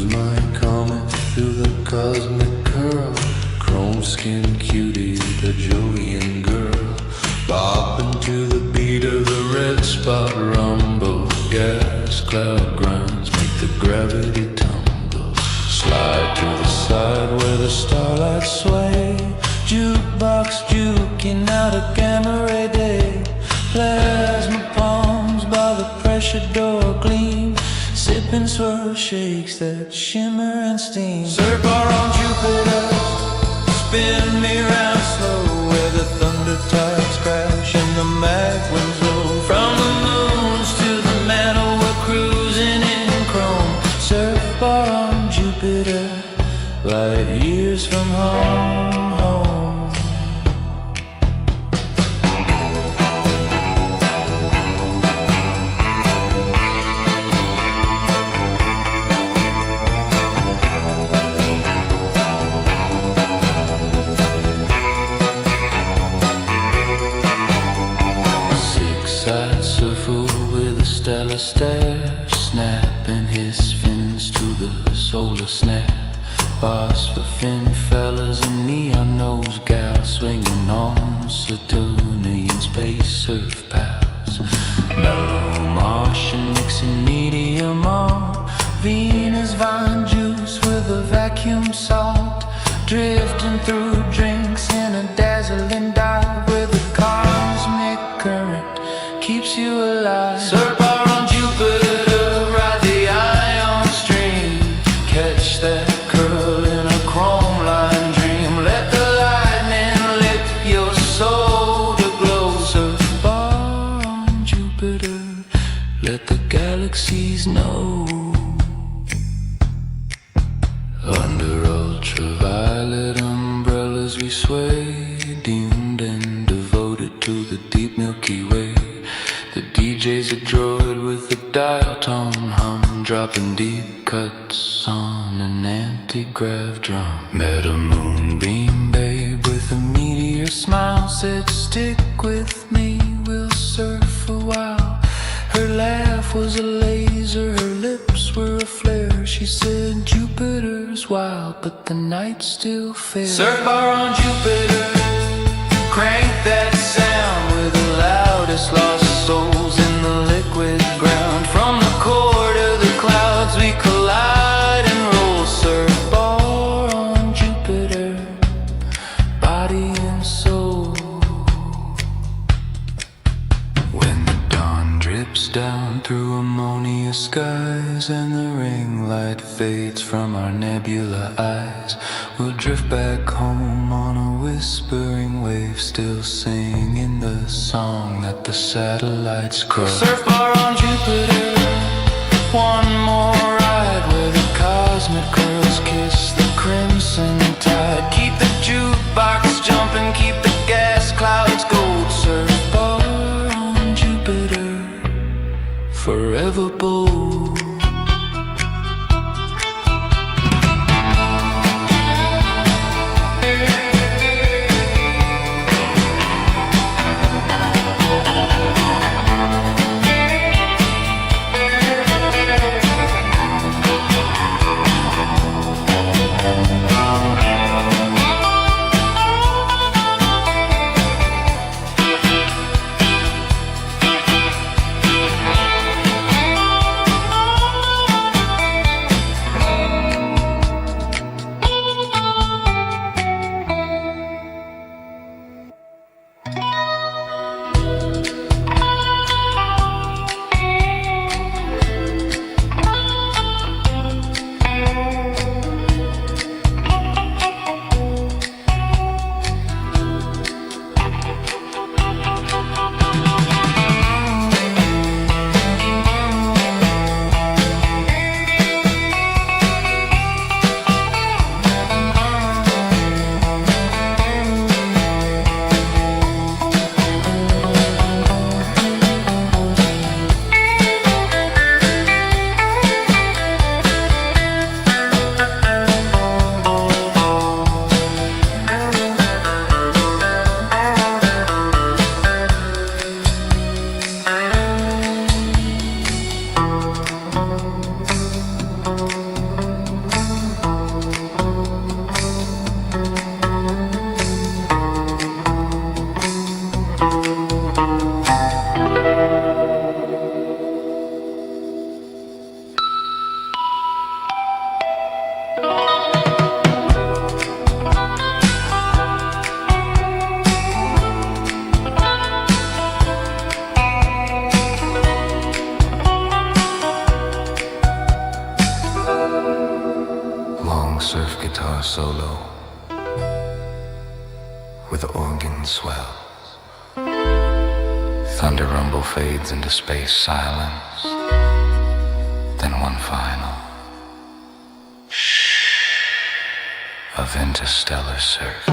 mind coming through the cosmic curl. Chrome skin cutie, the Jovian girl, bopping to the beat of the red spot rumble. Gas cloud grinds make the gravity tumble. Slide to the side where the starlight sway. Jukebox juking out a gamma ray day. Plasma palms by the pressure door gleam. Sipping swirl shakes that shimmer and steam. Surf on Jupiter, spin me round slow, where the thunder tides crash and the mag winds low. From the moons to the mantle, we're cruising in chrome. Surf bar on Jupiter, light years from home, home. 6-eyed surfer with a stellar stare, snapping his fins to the solar snap. Boss for fin fellas and neon nose gals, swinging on Saturnian space surf pals. Mellow Martian mixing medium on Venus vine juice with a vacuum salt, drifting through drinks in a dazzling dive where the cosmic current keeps you alive. Surf bar on Jupiter, ride the ion stream, catch that curl in a chrome line dream. Let the lightning lift your soul to glow. Surf bar on Jupiter, let the galaxies know. Under ultraviolet umbrellas we sway, deemed and devoted to the deep Milky Way. The DJ's a droid with a dial tone hum, dropping deep cuts on an anti-grav drum. Met a moonbeam babe with a meteor smile, said stick with me, we'll surf a while. Her laugh was a laser, her lips were a flare. She said Jupiter's wild, but the night's still fair. Surf bar on Jupiter, crank that sound with the loudest lost souls in the liquid ground. From the core to the clouds we collide and roll. Surf bar on Jupiter, body and soul. When the dawn drips down through ammonia skies and the ring light fades from our nebula eyes, we'll drift back home on a whispering wave, still singing the song that the satellites cry. Surf bar on Jupiter, one more ride where the cosmic curls kiss the crimson tide. Keep the jukebox jumping, keep the gas clouds gold. Surf bar on Jupiter, forever bold. Long surf guitar solo with organ swell. Thunder rumble fades into space silence. Then one final of interstellar surf.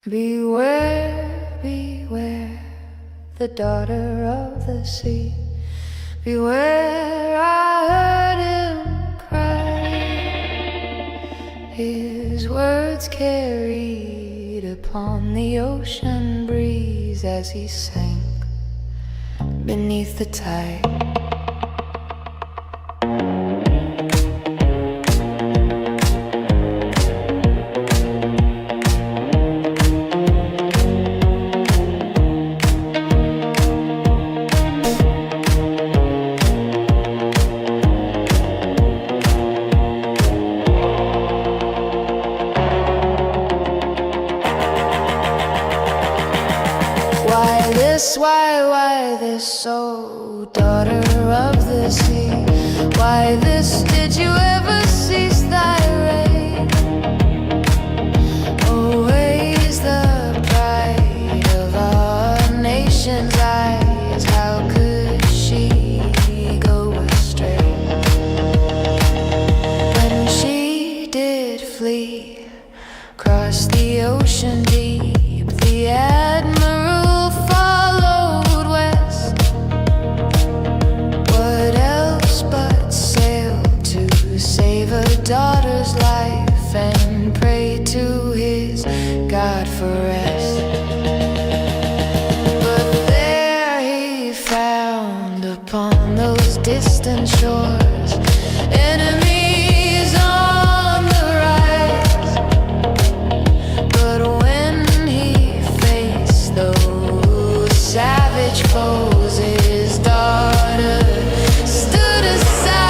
Beware, beware, the daughter of the sea. Beware, I heard him cry. His words carried upon the ocean breeze as he sank beneath the tide. Why this, oh daughter of the sea? Why this, did you ever cease thy reign? Always the pride of our nation's eyes, how could she go astray? When she did flee across the ocean deep, the admiral daughter's life and pray to his God for rest. But there he found upon those distant shores enemies on the rise. But when he faced those savage foes, his daughter stood aside.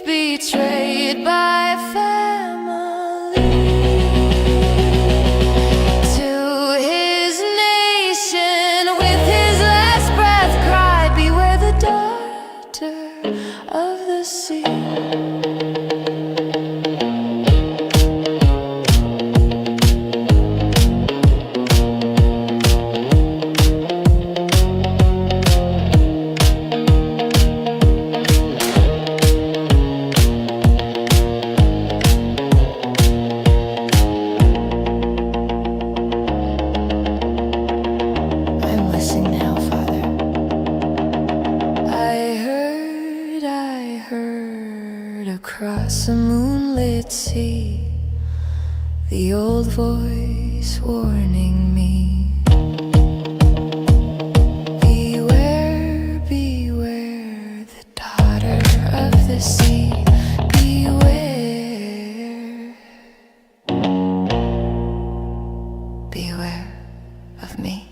Betrayed by family to his nation, with his last breath cried, beware the daughter of the sea. Across a moonlit sea, the old voice warning me. Beware, beware, the daughter of the sea. Beware, beware of me.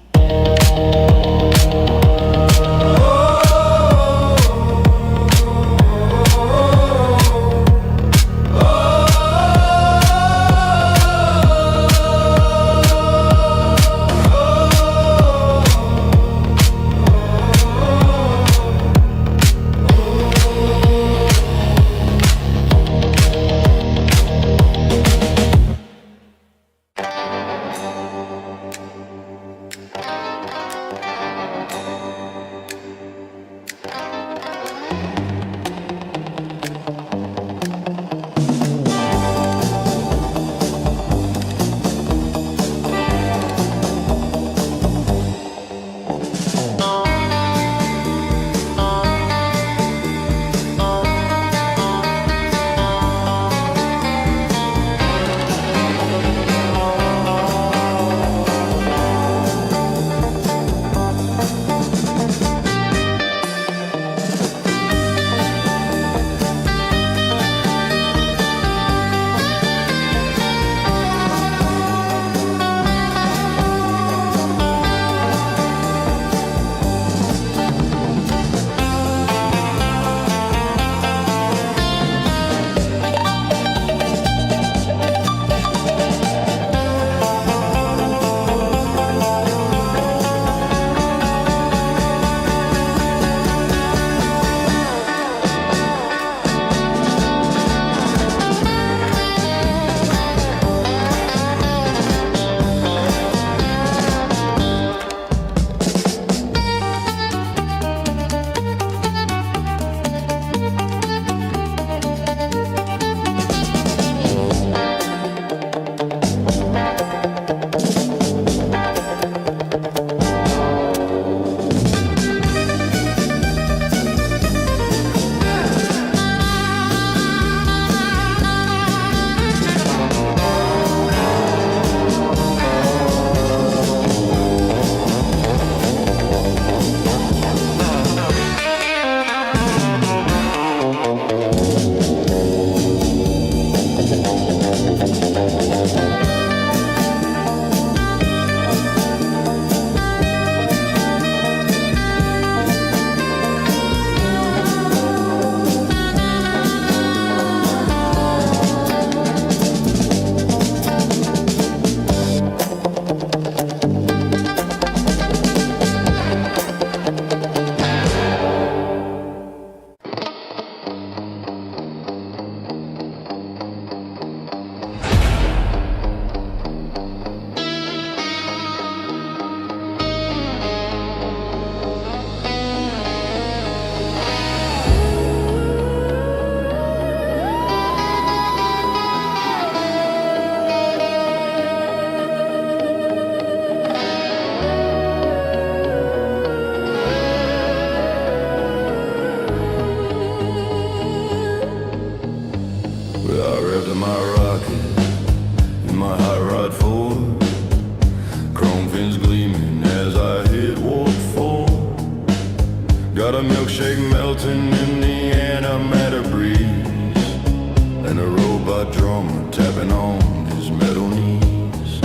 a milkshake melting in the antimatter breeze, and a robot drummer tapping on his metal knees.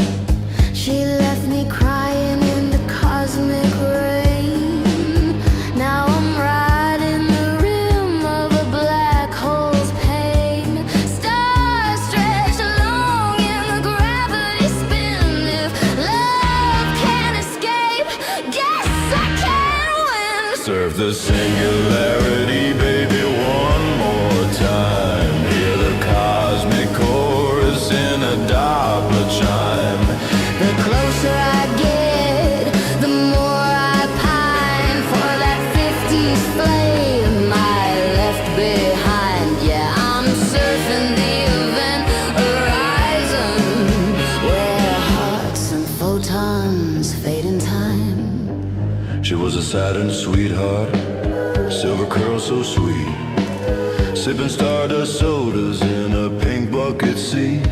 She left me crying in the cosmic rain. Now I'm riding the rim of a black hole's pain. Stars stretch along in the gravity spin. If love can't escape, guess I can win. Serve the singularity, baby, one more time. Hear the cosmic chorus in a Doppler chime. The closer I get, the more I pine for that 50s flame I left behind. Yeah, I'm surfing the event horizon, where hearts and photons fade in time. She was a Saturn sweetheart, silver curl so sweet, sipping Stardust sodas in a pink bucket seat.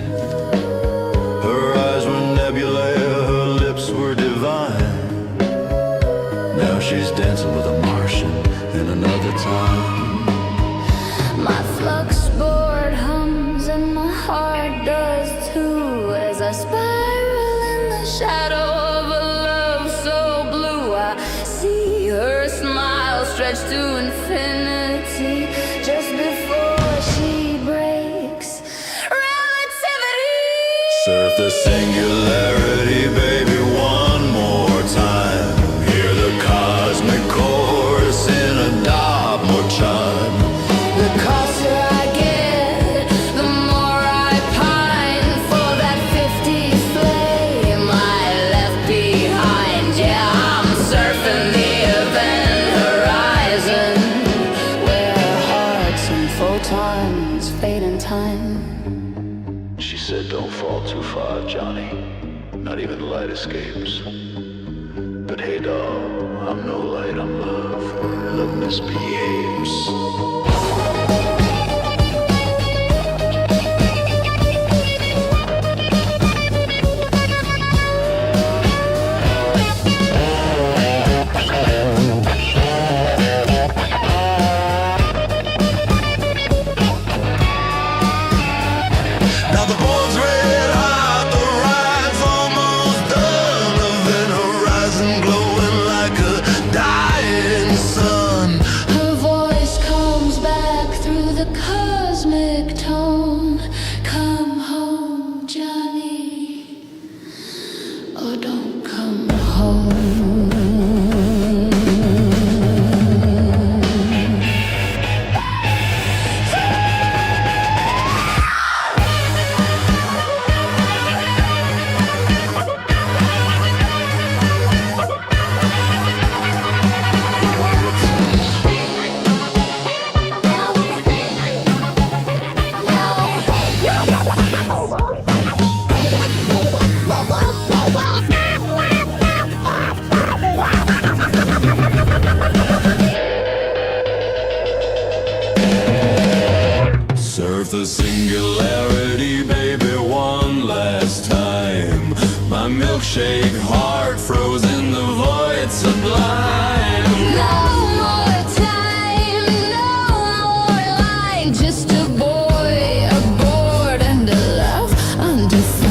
Her eyes were nebulae, her lips were divine. Now she's dancing with a Martian in another time. My flux board hums and my heart does too, as I spiral in the shadow of a love so blue. I see her smile stretch to infinity just before she breaks relativity. Serve the singularity, baby, one more time. Hear the cosmic chorus in a Doppler chime. The closer I get, the more I pine for that 50s flame I left behind. Yeah, I'm surfing the event horizon, where hearts and photons fade in time. She said, don't fall too far, Johnny. Not even light escapes. But hey, dog, I'm no light, I'm love. Love misbehaves. Now the board's red hot, the ride's almost done. Event horizon glowing like a dying sun. Her voice comes back through the cosmic tone. Come home, Johnny, or don't come home. Serve the singularity, baby, one last time. My milkshake heart froze in the void sublime. No more time, no more line. Just a boy, a board, and a love undefined.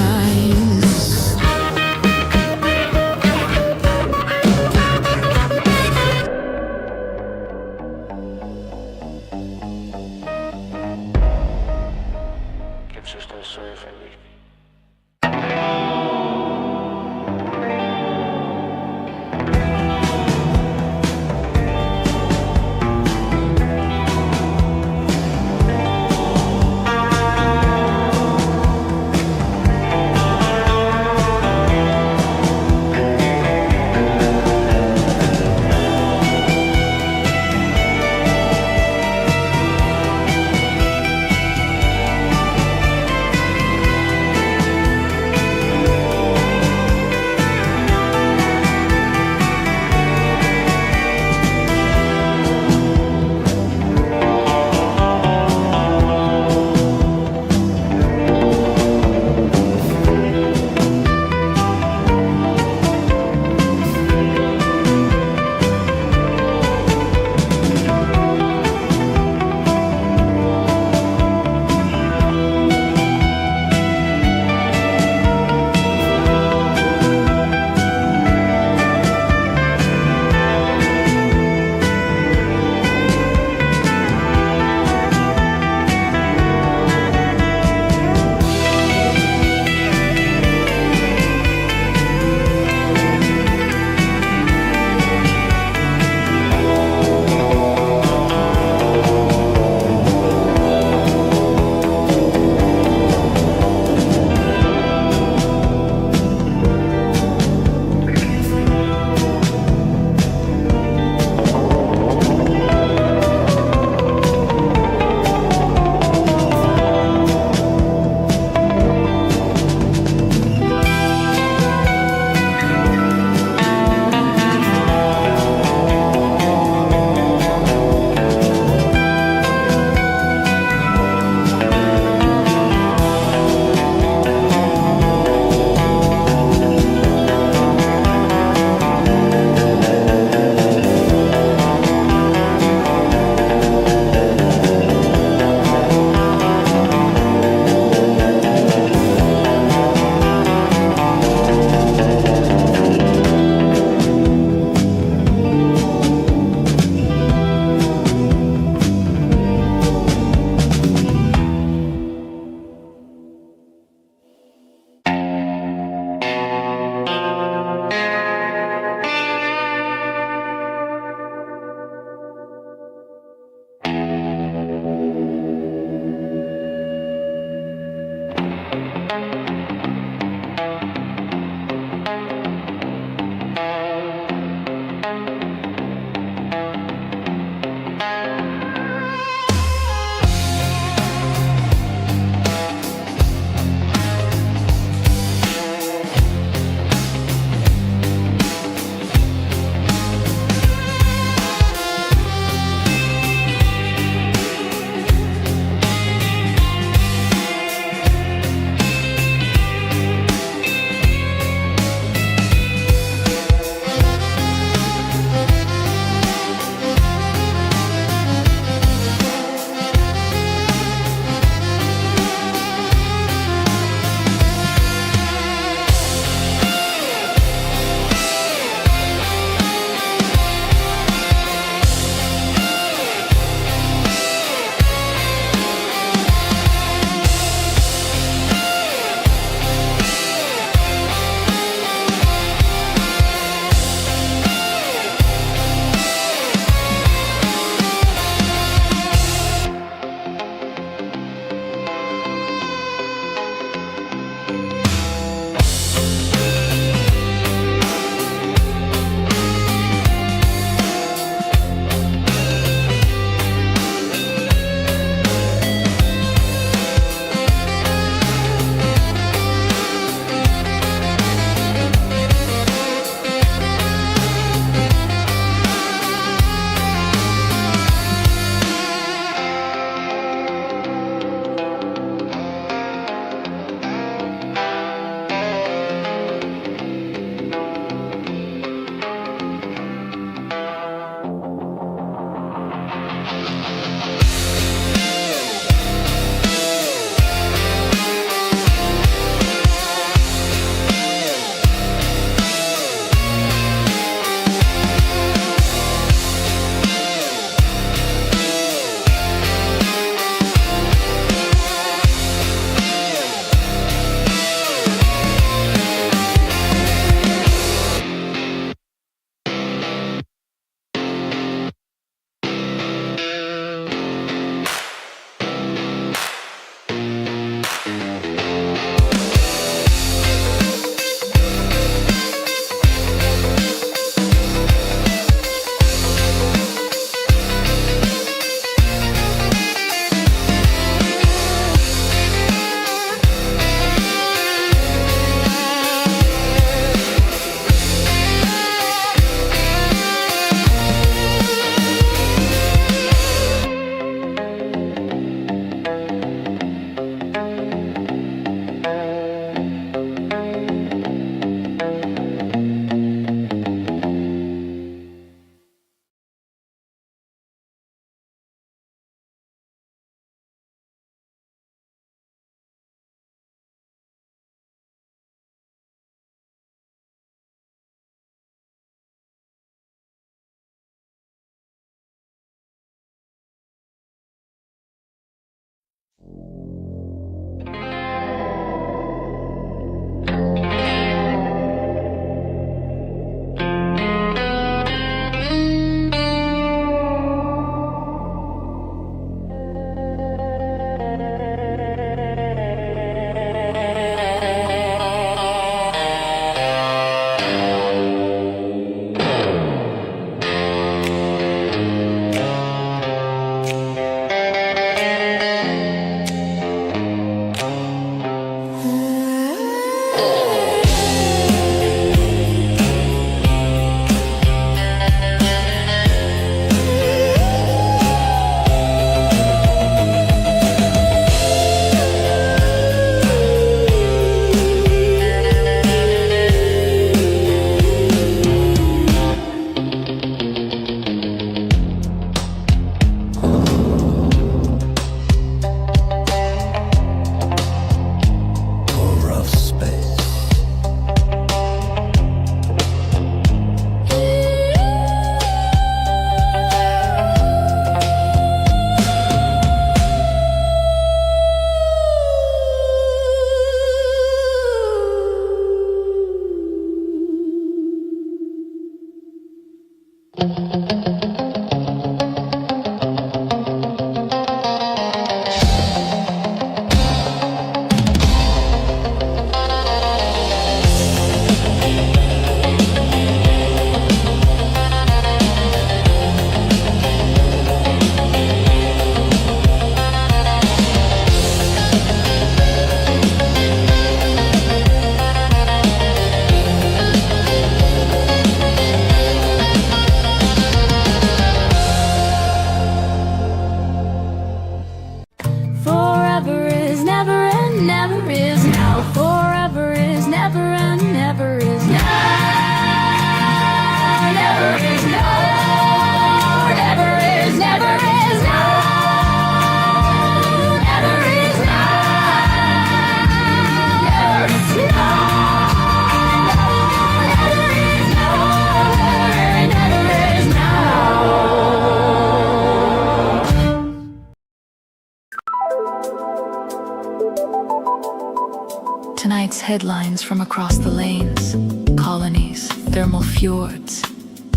Tonight's headlines from across the lanes: colonies, thermal fjords,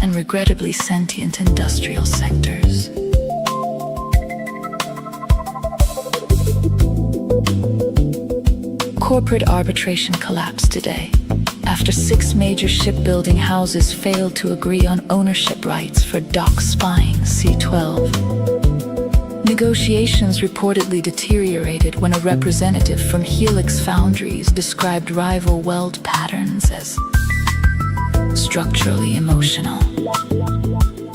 and regrettably sentient industrial sectors. Corporate arbitration collapsed today after 6 major shipbuilding houses failed to agree on ownership rights for dock spying C-12. Negotiations reportedly deteriorated when a representative from Helix Foundries described rival weld patterns as structurally emotional.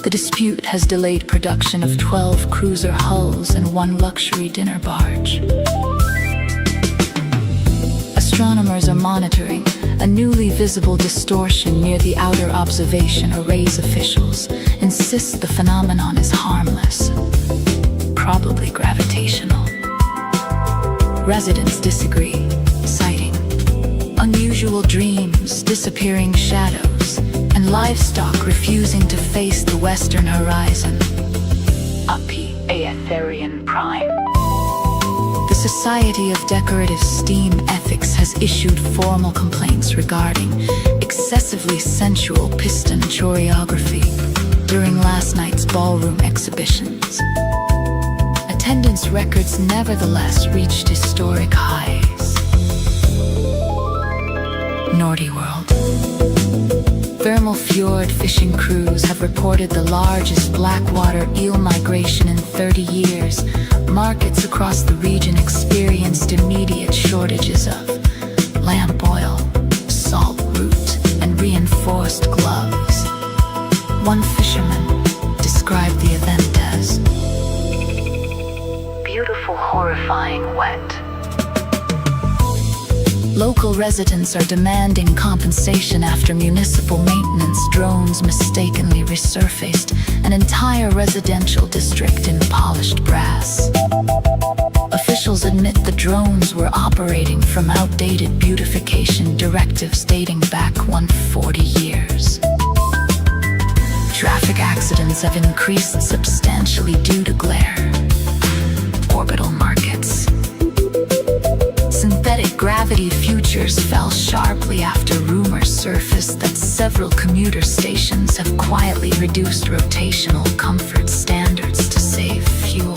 The dispute has delayed production of 12 cruiser hulls and 1 luxury dinner barge. Astronomers are monitoring a newly visible distortion near the outer observation array's officials insist the phenomenon is harmless, probably gravitational. Residents disagree, citing unusual dreams, disappearing shadows, and livestock refusing to face the western horizon. Uppy Aetherian Prime. The Society of Decorative Steam Ethics has issued formal complaints regarding excessively sensual piston choreography during last night's ballroom exhibitions. Attendance records nevertheless reached historic highs. Nordiworld. Thermal fjord fishing crews have reported the largest blackwater eel migration in 30 years. Markets across the region experienced immediate shortages of lamp oil, salt root, and reinforced gloves. One fisherman described the event as beautiful, horrifying wet. Local residents are demanding compensation after municipal maintenance drones mistakenly resurfaced an entire residential district in polished brass. Officials admit the drones were operating from outdated beautification directives dating back 140 years. Traffic accidents have increased substantially due to glare. Orbital markets. Synthetic gravity futures fell sharply after rumors surfaced that several commuter stations have quietly reduced rotational comfort standards to save fuel.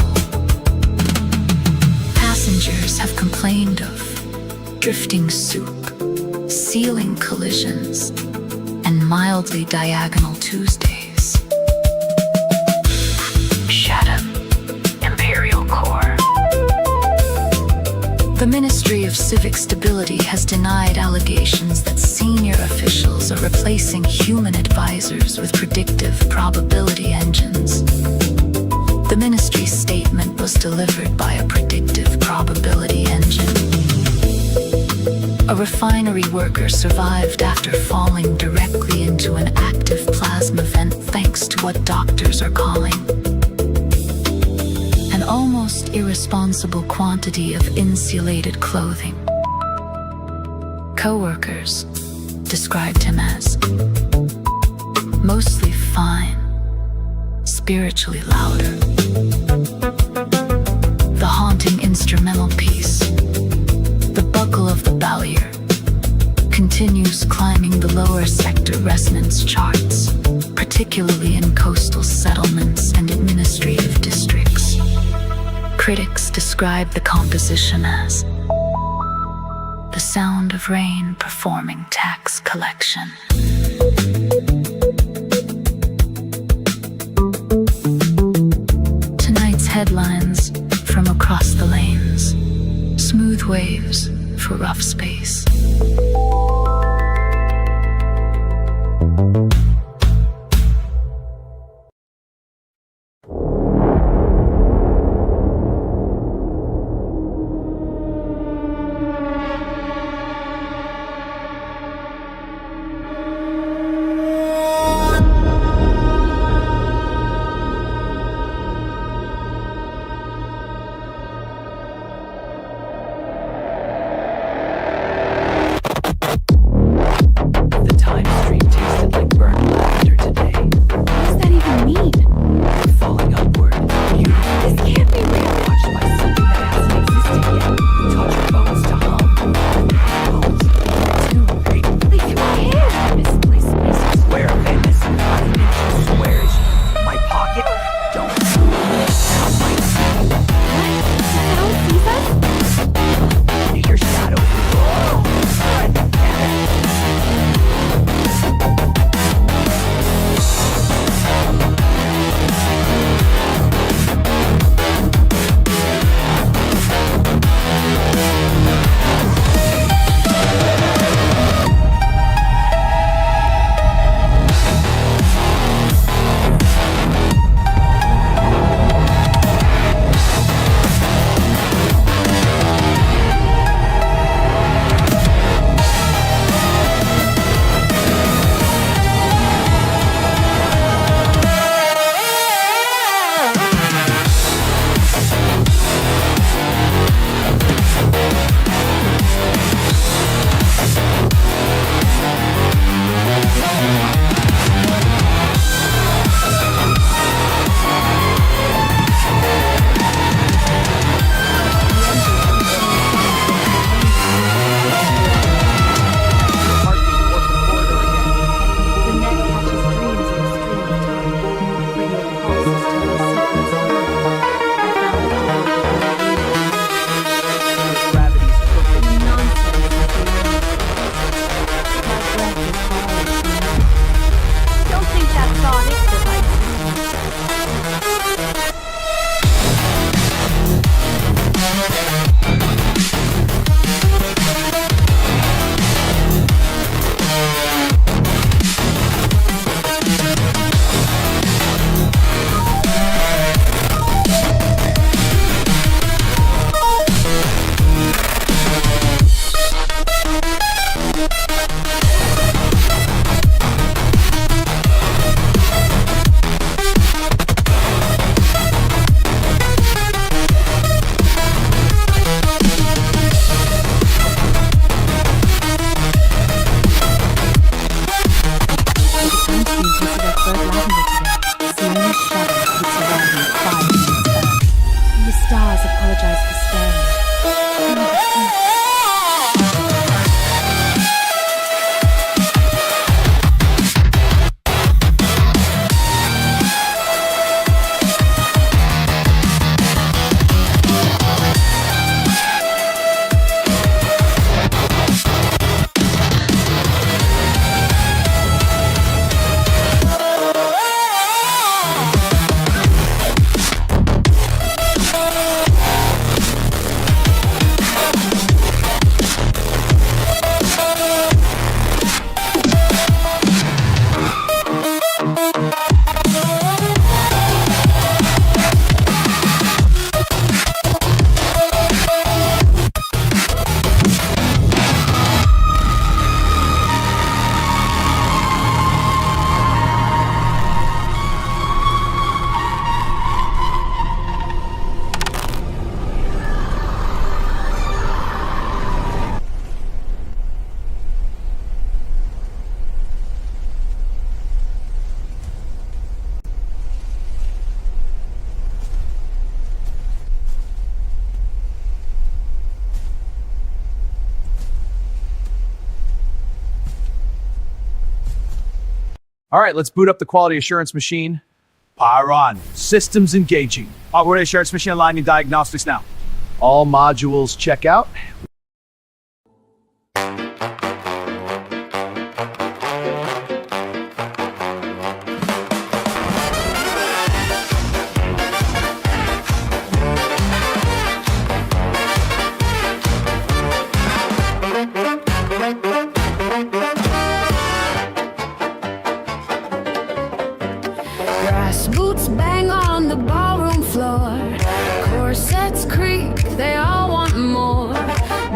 Passengers have complained of drifting soup, ceiling collisions, and mildly diagonal Tuesdays. Shaddam, Imperial Core. The Ministry of Civic Stability has denied allegations that senior officials are replacing human advisors with predictive probability engines. The ministry's statement was delivered by a predictive probability engine. A refinery worker survived after falling directly into an active plasma vent thanks to what doctors are calling an almost irresponsible quantity of insulated clothing. Co-workers described him as mostly fine, spiritually louder. The haunting instrumental piece, The Buckle of the Bowyer, continues climbing the lower sector resonance charts, particularly in coastal settlements and administrative districts. Critics describe the composition as the sound of rain performing tax collection. Tonight's headlines from across the lanes. Smooth waves for rough space. The time stream tasted like burnt to stay. All right, let's boot up the quality assurance machine. Power on. Systems engaging. Quality assurance machine aligning diagnostics now. All modules check out. Brass boots bang on the ballroom floor. Corsets creak, they all want more.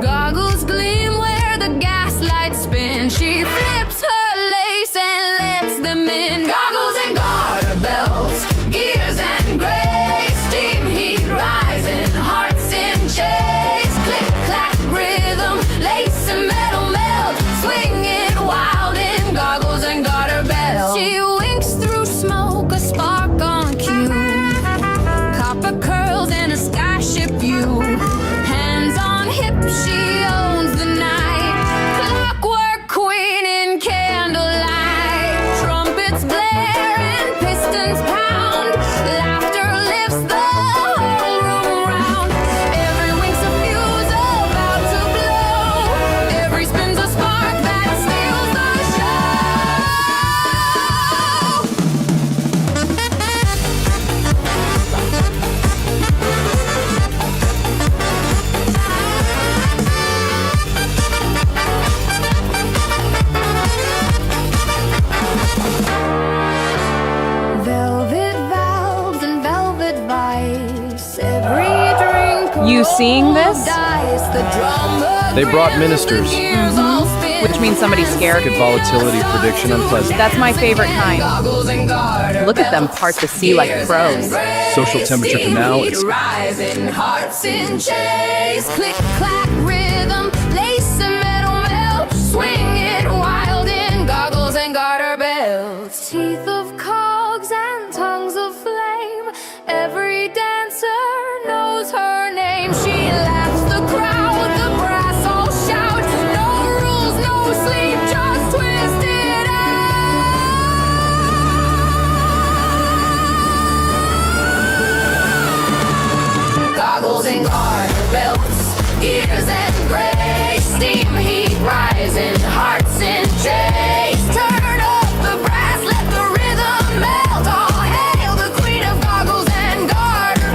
Goggles gleam where the gaslights spin. She flips her lace and lets them in. Goggles and garter belts, gears and grace. Steam heat rising, hearts in chase. Click, clack, rhythm, lace and metal melt. Swing it wild in goggles and garter belts. She winks through smoke, a spark on cue. Copper curls and a skyship view. Hands on hips, she owns the night. Clockwork queen in candlelight. Trumpets blare and pistons pound. Laughter lifts the whole room round. Every wink's a fuse about to blow. Every spin's a spark that steals the velvet valves and velvet vice. Every drink. You seeing this? Dice, the drummer They brought grins, the ministers. gears all spin. Which means somebody's scared. Market volatility prediction unpleasant. That's my favorite kind. Goggles and garter Look at them belts. part the sea like Gears pros. and grace. Social temperature for now, Heat it's- rising, hearts in chase. Click, clack, rhythm, lace and metal melt. Swing it wild in goggles and garter belts. Teeth of cogs and tongues of flame. Every dancer knows her name. She laughs the crowd, the brass all shout. No rules, no sleep, just twist it out. Goggles and garter belts, gears and grace. Steam heat rising, hearts in chase. Turn up the brass, let the rhythm melt. All hail the queen of goggles and garter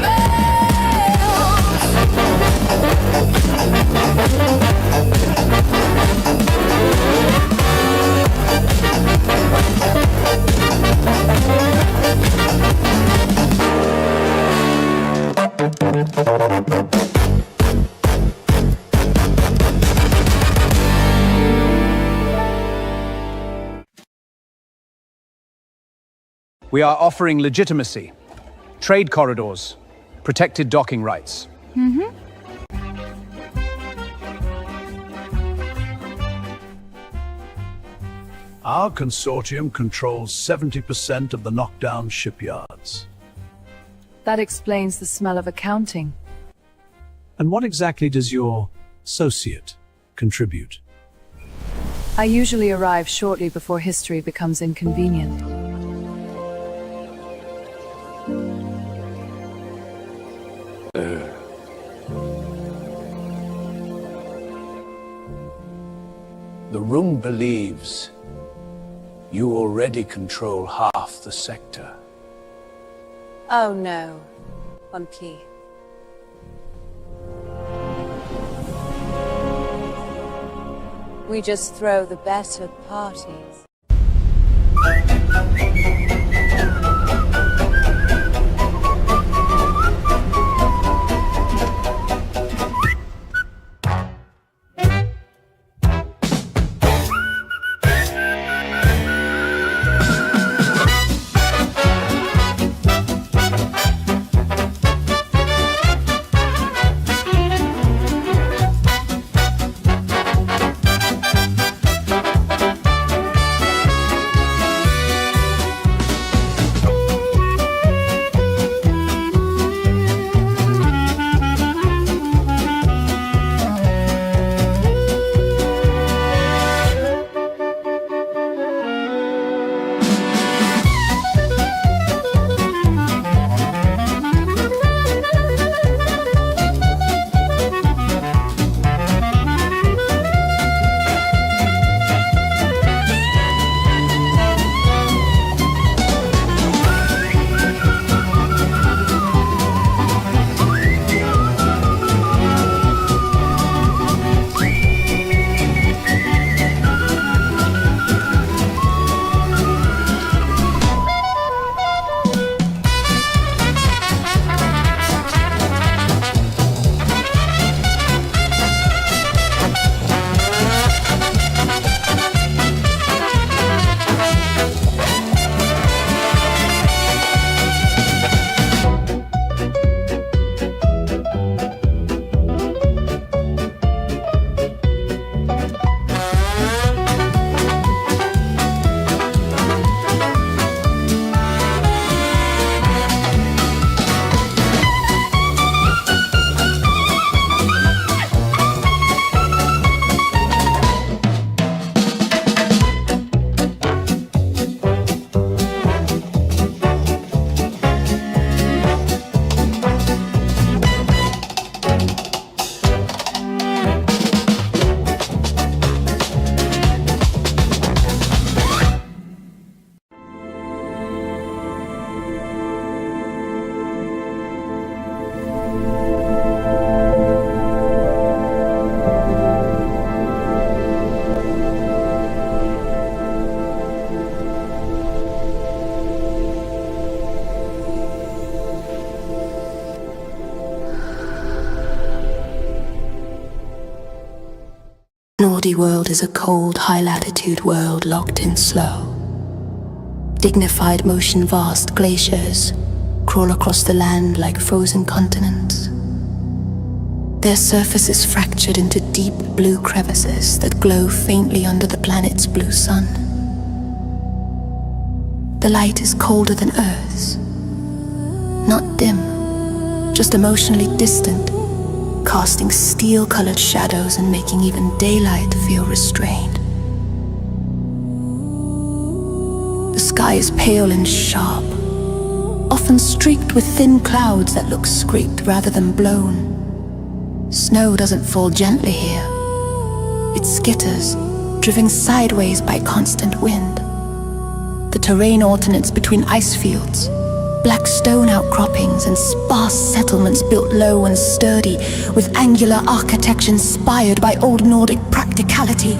We are offering legitimacy, trade corridors, protected docking rights. Mm-hmm. Our consortium controls 70% of the Knockdown shipyards. That explains the smell of accounting. And what exactly does your associate contribute? I usually arrive shortly before history becomes inconvenient. The room believes you already control half the sector. Oh no, Monkey. We just throw the better parties. Nordiworld is a cold, high-latitude world locked in slow. Dignified motion vast glaciers crawl across the land like frozen continents. Their surface is fractured into deep blue crevices that glow faintly under the planet's blue sun. The light is colder than Earth's. Not dim, just emotionally distant, casting steel-colored shadows and making even daylight feel restrained. The sky is pale and sharp, often streaked with thin clouds that look scraped rather than blown. Snow doesn't fall gently here. It skitters, driven sideways by constant wind. The terrain alternates between ice fields, black stone outcroppings and sparse settlements built low and sturdy, with angular architecture inspired by old Nordic practicality.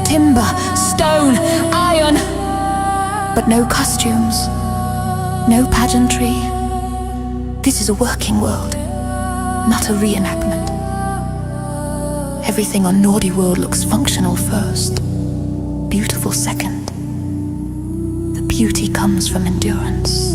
Timber, stone, iron, but no costumes, no pageantry. This is a working world, not a reenactment. Everything on Nordiworld looks functional first, beautiful second. The beauty comes from endurance.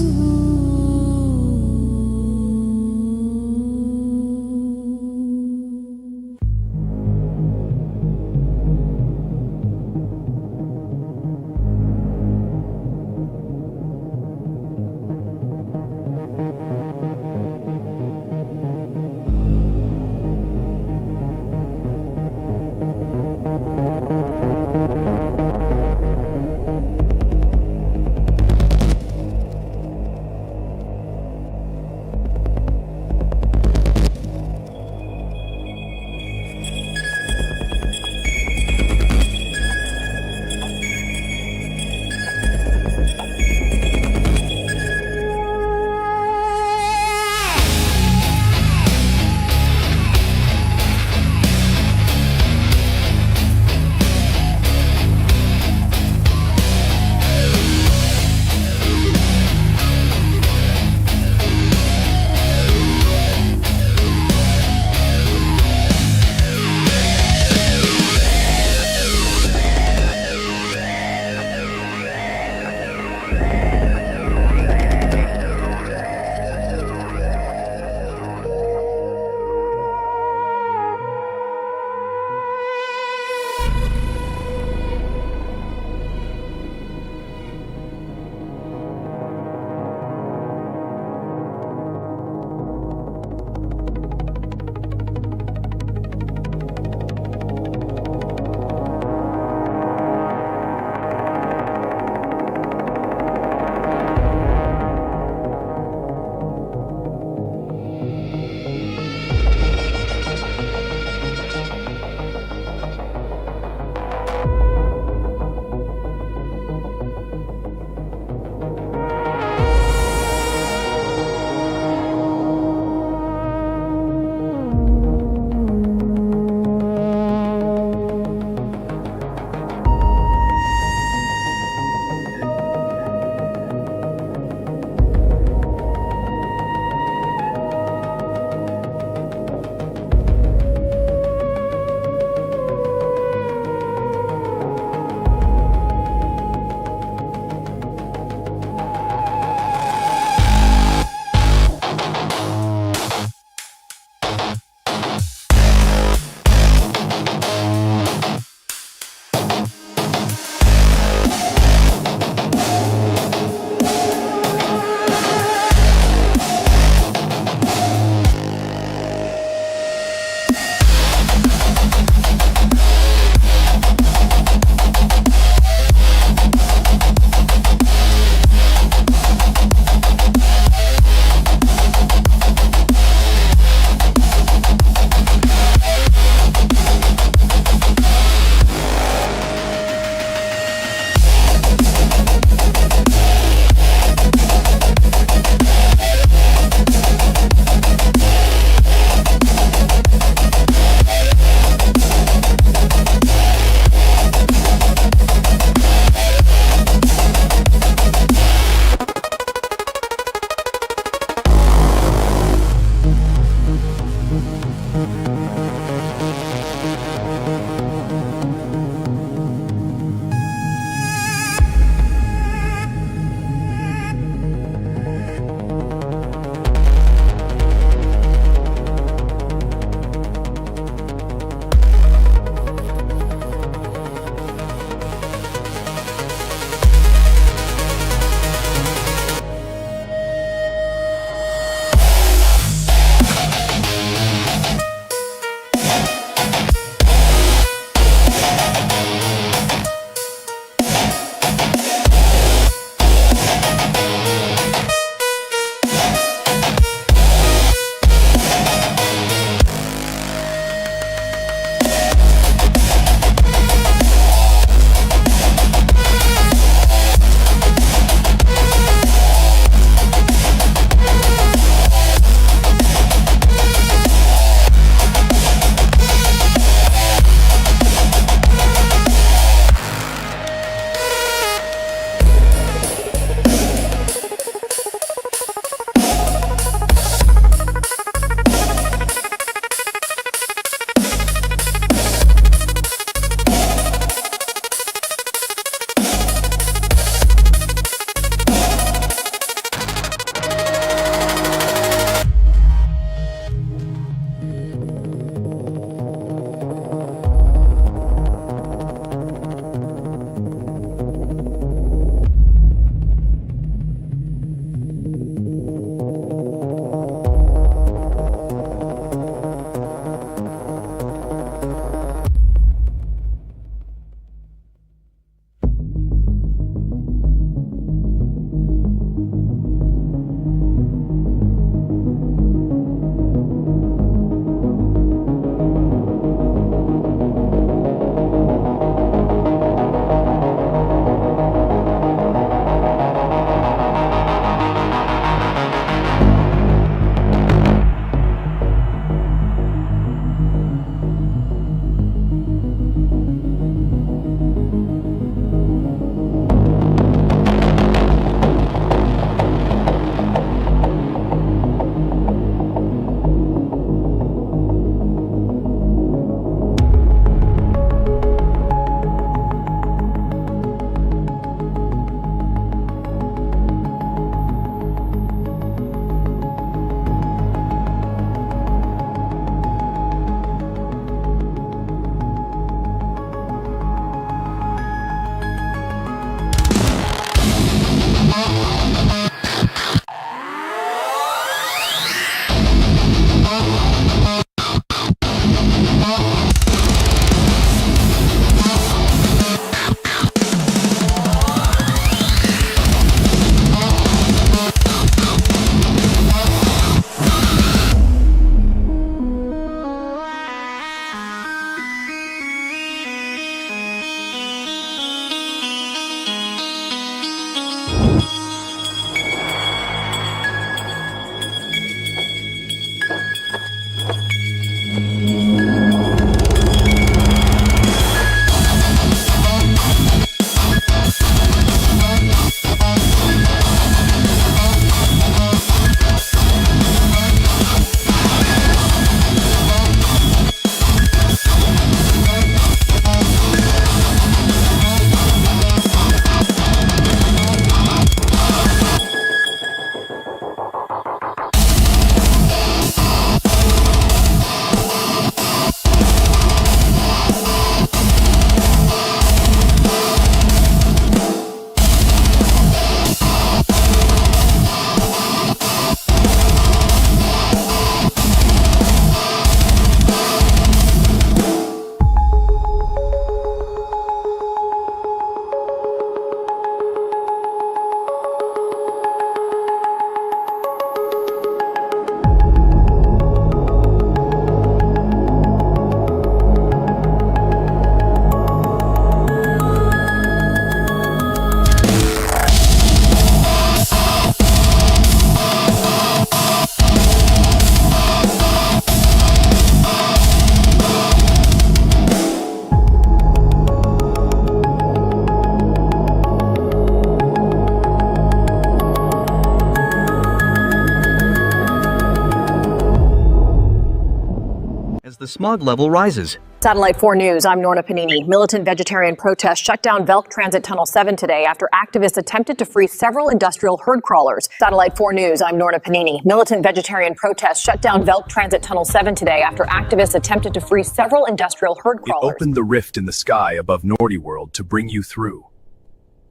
smog level rises. Satellite 4 News, I'm Norna Panini. Militant vegetarian protests shut down Velk Transit Tunnel 7 today after activists attempted to free several industrial herd crawlers. Satellite 4 News, I'm Norna Panini. Militant vegetarian protests shut down Velk Transit Tunnel 7 today after activists attempted to free several industrial herd crawlers. It opened the rift in the sky above Nordiworld to bring you through.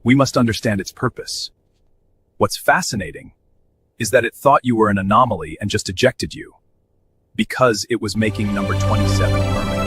We must understand its purpose. What's fascinating is that it thought you were an anomaly and just ejected you, because it was making number 27 mermaid.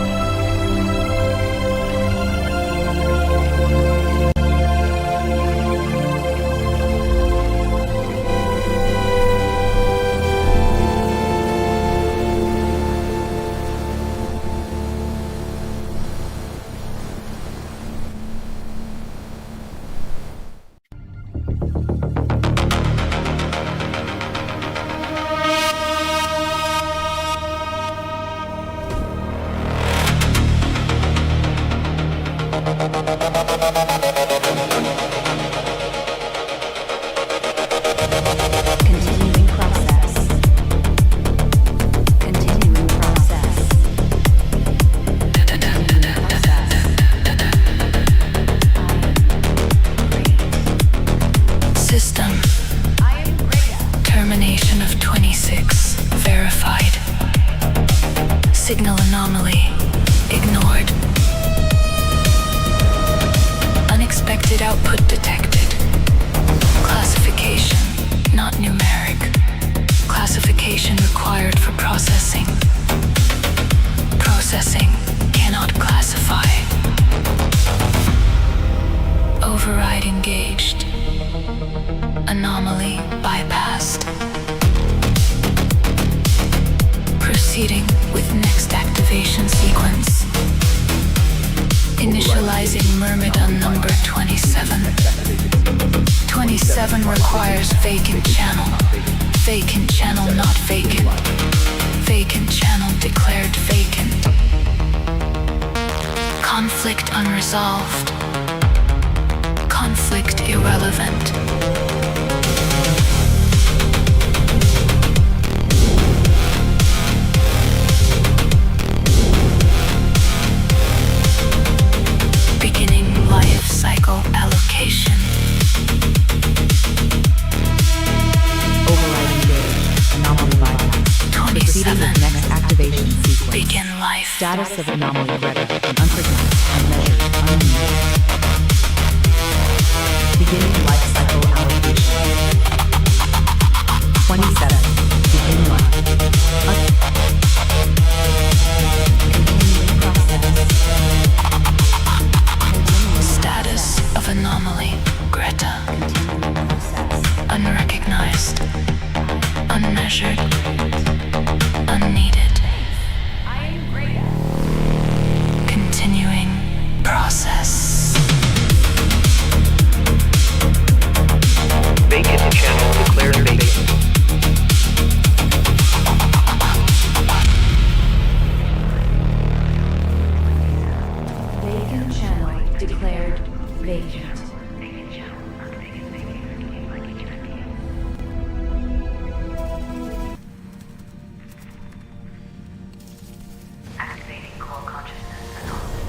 System. Termination of 26. Verified. Signal anomaly. Ignored. Unexpected output detected. Classification. Not numeric. Classification required for processing. Processing. Cannot classify. Override engaged. Anomaly bypassed. Proceeding with next activation sequence. Initializing Myrmidon number 27. 27 requires vacant channel. Vacant channel not vacant. Vacant channel declared vacant. Conflict unresolved. Conflict irrelevant. Beginning life cycle allocation. Override engaged. Anomaly bypass. 27. Proceeding with next activation sequence. Begin life. Status of anomaly ready. Unrecognized. Unmeasured. Unused. Beginning life cycle allocation. 27. Begin life. Continuing process. Status of anomaly. Greta. Unrecognized. Unmeasured. Unneeded. Continuing process. Vacant channel declared vacant. Vacant channel declared vacant. Activating core consciousness anomaly.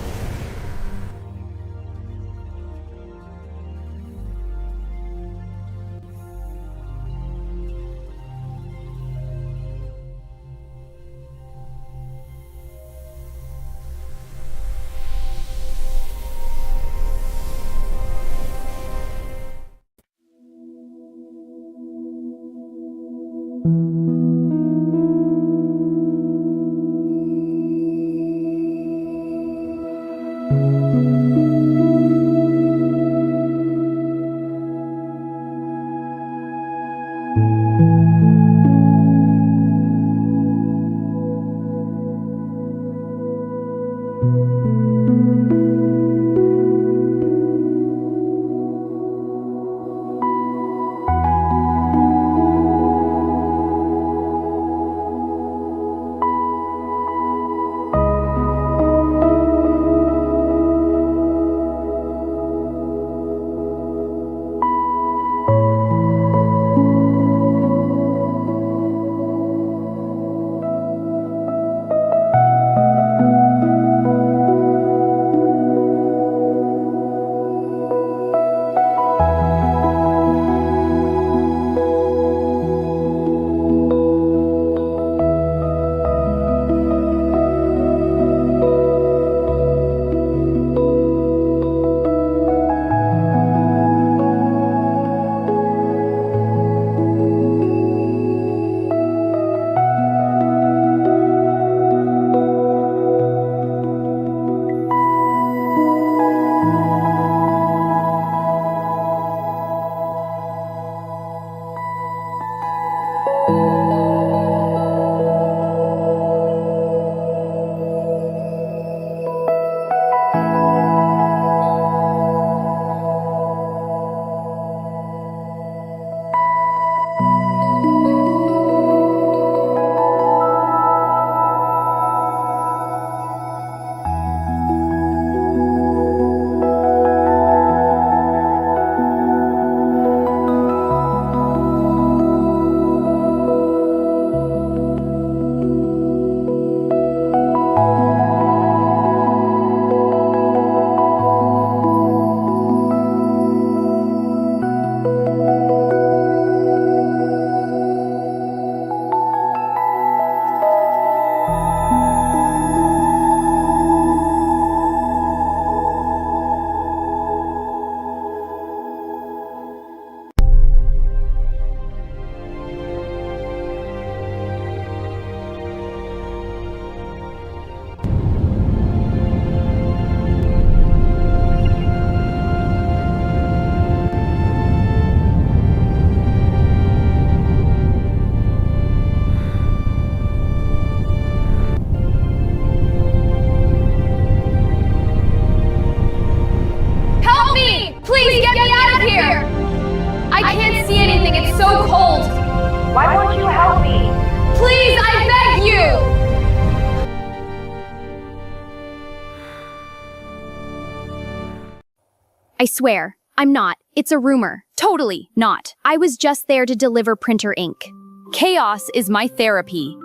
I swear, I'm not. It's a rumor. Totally not. I was just there to deliver printer ink. Chaos is my therapy.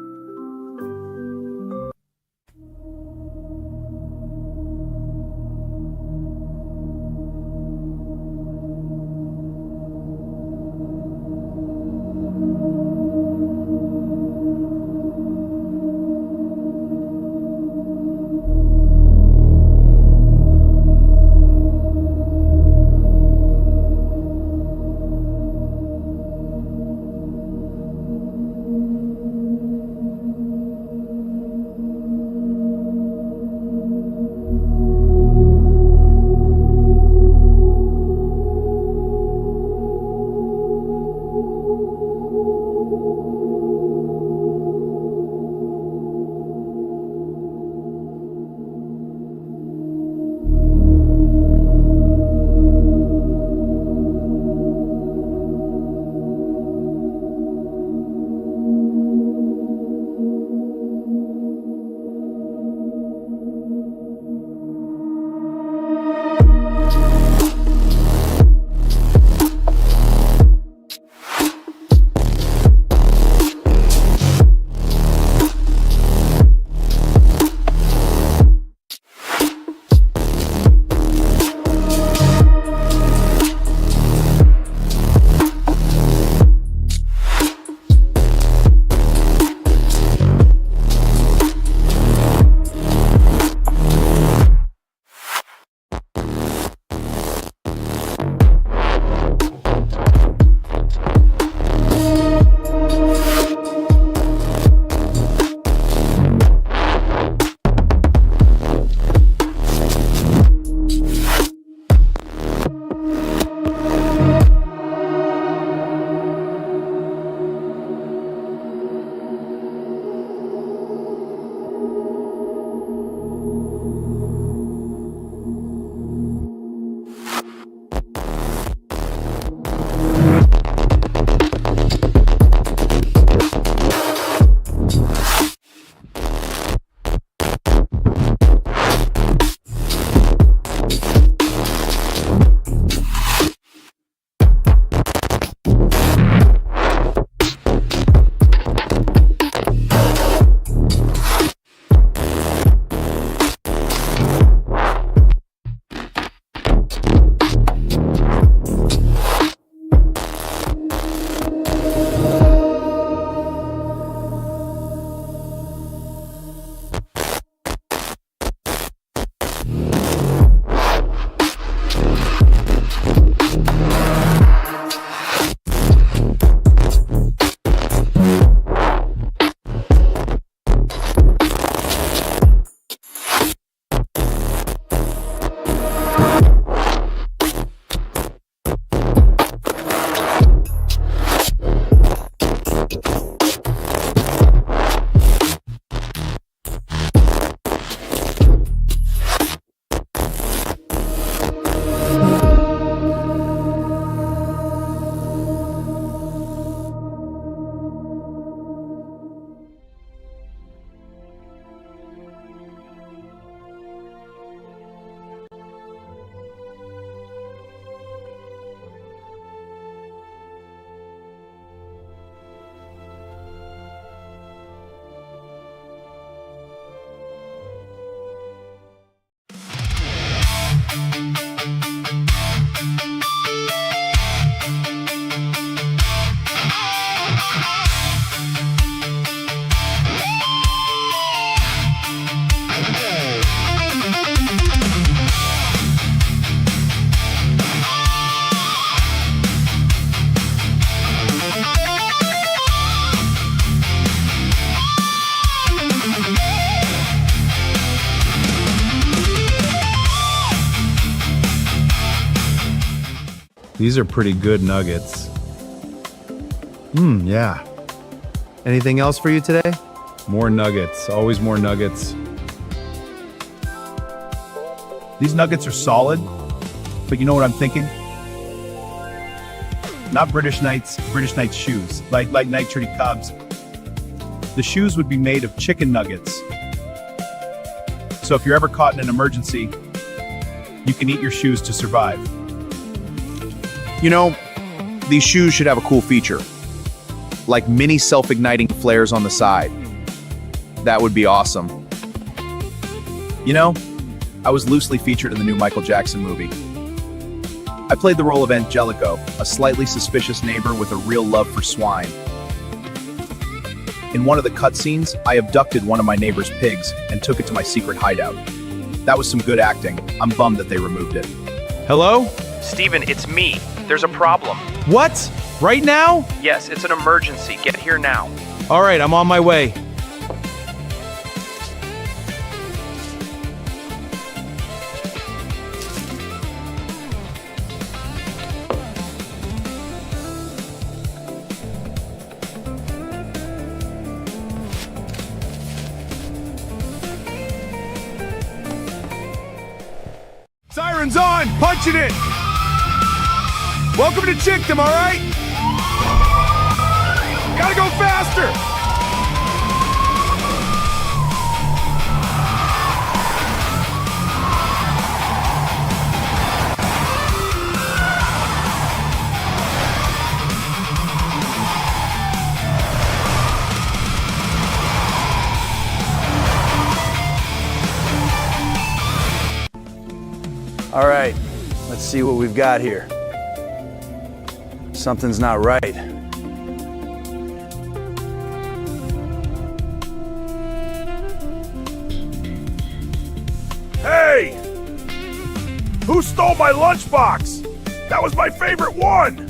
These are pretty good nuggets. Yeah. Anything else for you today? More nuggets, always more nuggets. These nuggets are solid, but you know what I'm thinking? Not British Knights shoes, like Night-Shirty Cubs. The shoes would be made of chicken nuggets. So if you're ever caught in an emergency, you can eat your shoes to survive. You know, these shoes should have a cool feature. Like mini self-igniting flares on the side. That would be awesome. You know, I was loosely featured in the new Michael Jackson movie. I played the role of Angelico, a slightly suspicious neighbor with a real love for swine. In one of the cutscenes, I abducted one of my neighbor's pigs and took it to my secret hideout. That was some good acting. I'm bummed that they removed it. Hello? Steven, it's me. There's a problem. What? Right now? Yes, it's an emergency. Get here now. All right, I'm on my way. Siren's on! Punching it! Welcome to Chickdom, alright? Gotta go faster! All right, let's see what we've got here. Something's not right. Hey! Who stole my lunchbox? That was my favorite one!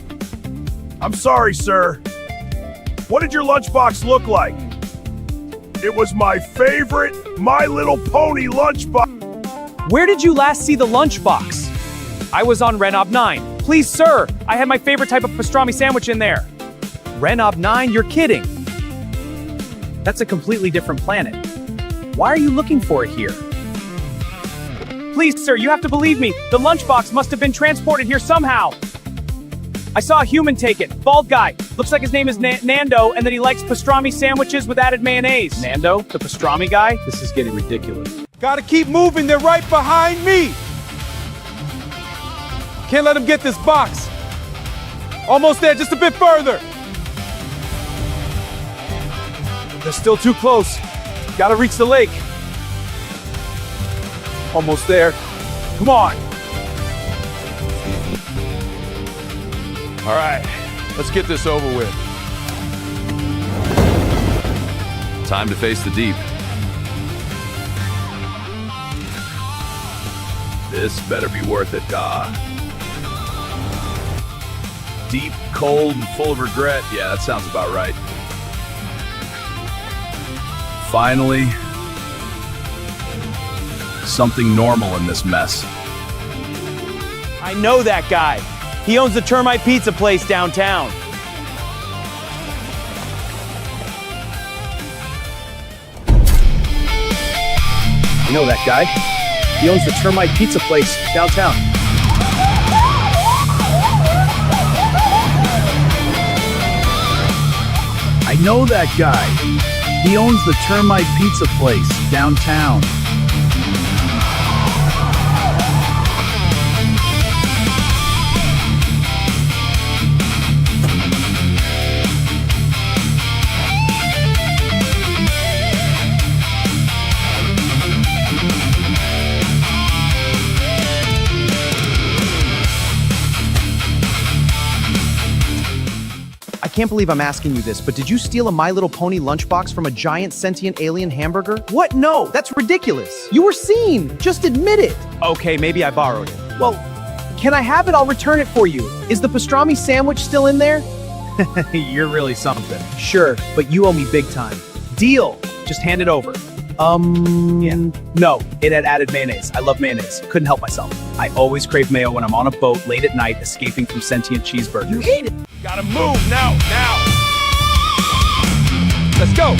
I'm sorry, sir. What did your lunchbox look like? It was my favorite My Little Pony lunchbox. Where did you last see the lunchbox? I was on Renob 9. Please, sir, I had my favorite type of pastrami sandwich in there. Renob 9? You're kidding. That's a completely different planet. Why are you looking for it here? Please, sir, you have to believe me. The lunchbox must have been transported here somehow. I saw a human take it. Bald guy. Looks like his name is Nando, and that he likes pastrami sandwiches with added mayonnaise. Nando? The pastrami guy? This is getting ridiculous. Gotta keep moving, they're right behind me! Can't let them get this box! Almost there, just a bit further! They're still too close. Gotta reach the lake. Almost there. Come on! Alright, let's get this over with. Time to face the deep. This better be worth it, Ga. Deep, cold, and full of regret. Yeah, that sounds about right. Finally, something normal in this mess. I know that guy. He owns the Termite Pizza place downtown. You know that guy? He owns the Termite Pizza place downtown. I know that guy. He owns the Termite Pizza place downtown. I can't believe I'm asking you this, but did you steal a My Little Pony lunchbox from a giant sentient alien hamburger? What? No, that's ridiculous. You were seen. Just admit it. Okay, maybe I borrowed it. Well, can I have it? I'll return it for you. Is the pastrami sandwich still in there? You're really something. Sure, but you owe me big time. Deal. Just hand it over. Yeah. No, it had added mayonnaise. I love mayonnaise. Couldn't help myself. I always crave mayo when I'm on a boat late at night escaping from sentient cheeseburgers. You hate it. Gotta move now! Let's go!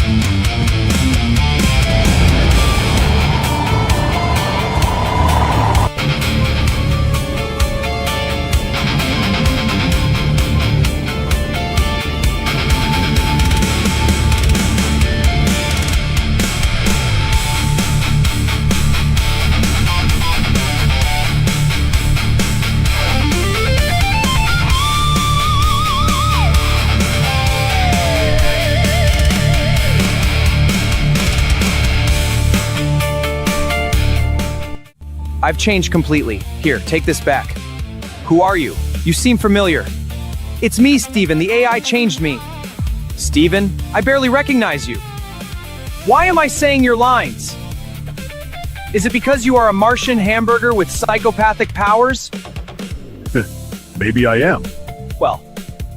I've changed completely. Here, take this back. Who are you? You seem familiar. It's me, Steven. The AI changed me. Steven, I barely recognize you. Why am I saying your lines? Is it because you are a Martian hamburger with psychopathic powers? Maybe I am. Well,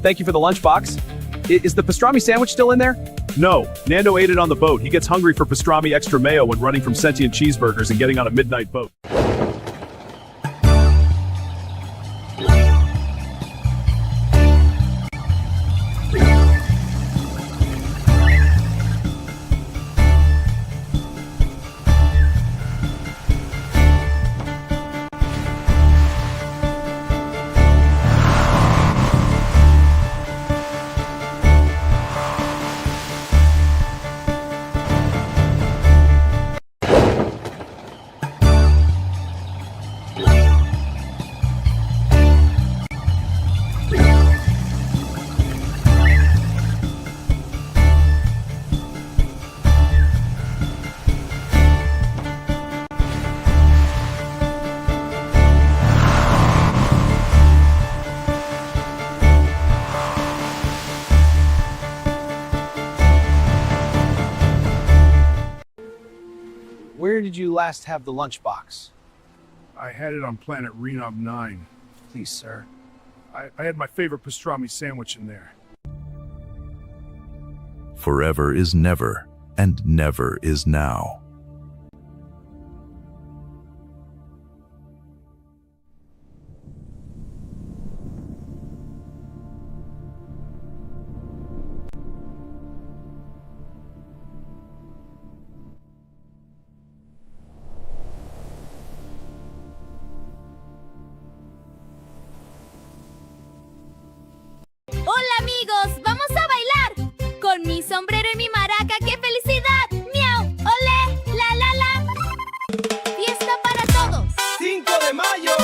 thank you for the lunchbox. Is the pastrami sandwich still in there? No, Nando ate it on the boat. He gets hungry for pastrami extra mayo when running from sentient cheeseburgers and getting on a midnight boat. Where did you last have the lunchbox? I had it on planet Renob 9. Please, sir. I had my favorite pastrami sandwich in there. Forever is never, and never is now. Hola amigos, vamos a bailar. Con mi sombrero y mi maraca, ¡qué felicidad! ¡Miau! ¡Olé! ¡La la la! Fiesta para todos. 5 de mayo.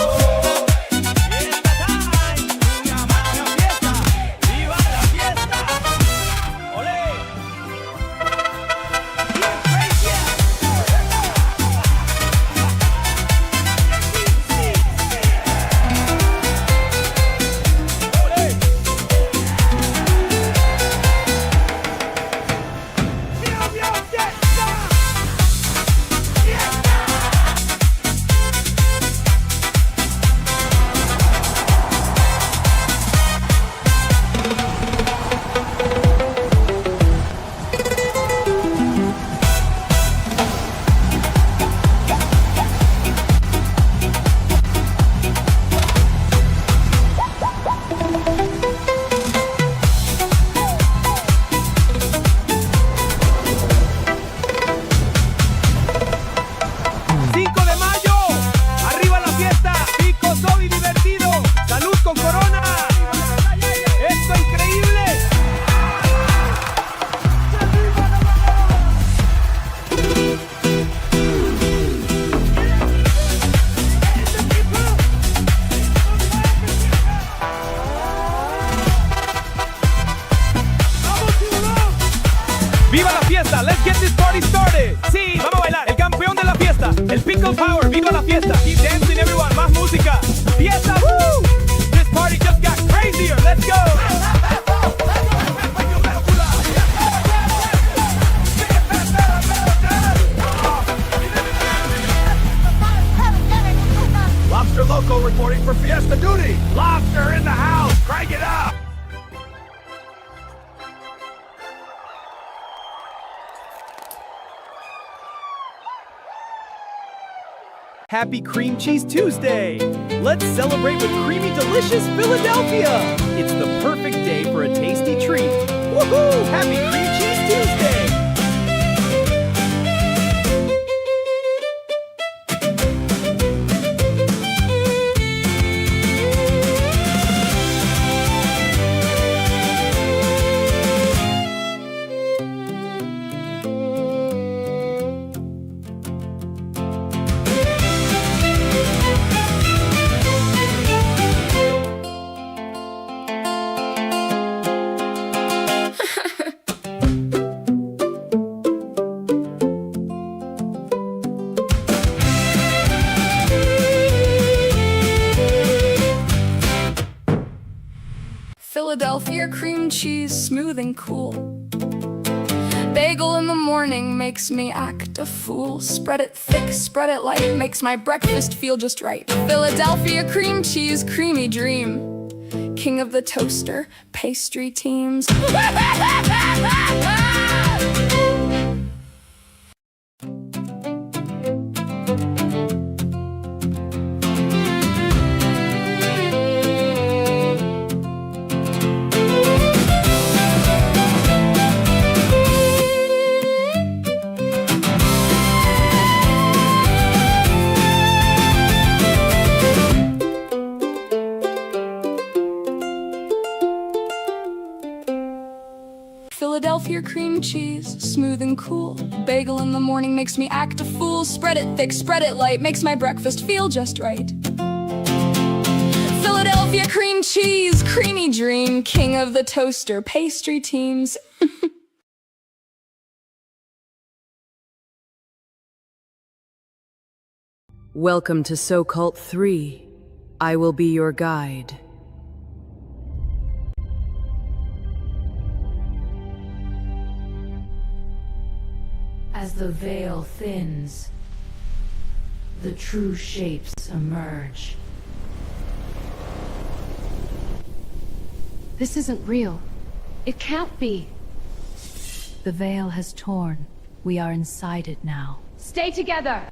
¡Viva la fiesta! Let's get this party started. Sí, vamos a bailar. El campeón de la fiesta. El Pickle Power. ¡Viva la fiesta! Keep dancing, everyone. Más música. ¡Fiesta! ¡Woo! This party just got crazier. Let's go! Lobster Loco reporting for Fiesta duty. Lobster in the house. Crank it up. Happy Cream Cheese Tuesday! Let's celebrate with creamy, delicious Philadelphia! It's the perfect day for a tasty treat. Woohoo! Happy Cream Cheese Tuesday! Philadelphia cream cheese, smooth and cool. Bagel in the morning makes me act a fool. Spread it thick, spread it light, makes my breakfast feel just right. Philadelphia cream cheese, creamy dream. King of the toaster, pastry teams. Philadelphia cream cheese, smooth and cool. Bagel in the morning makes me act a fool. Spread it thick, spread it light, makes my breakfast feel just right. Philadelphia cream cheese, creamy dream. King of the toaster, pastry teams. Welcome to So-Cult 3. I will be your guide. As the veil thins, the true shapes emerge. This isn't real. It can't be. The veil has torn. We are inside it now. Stay together!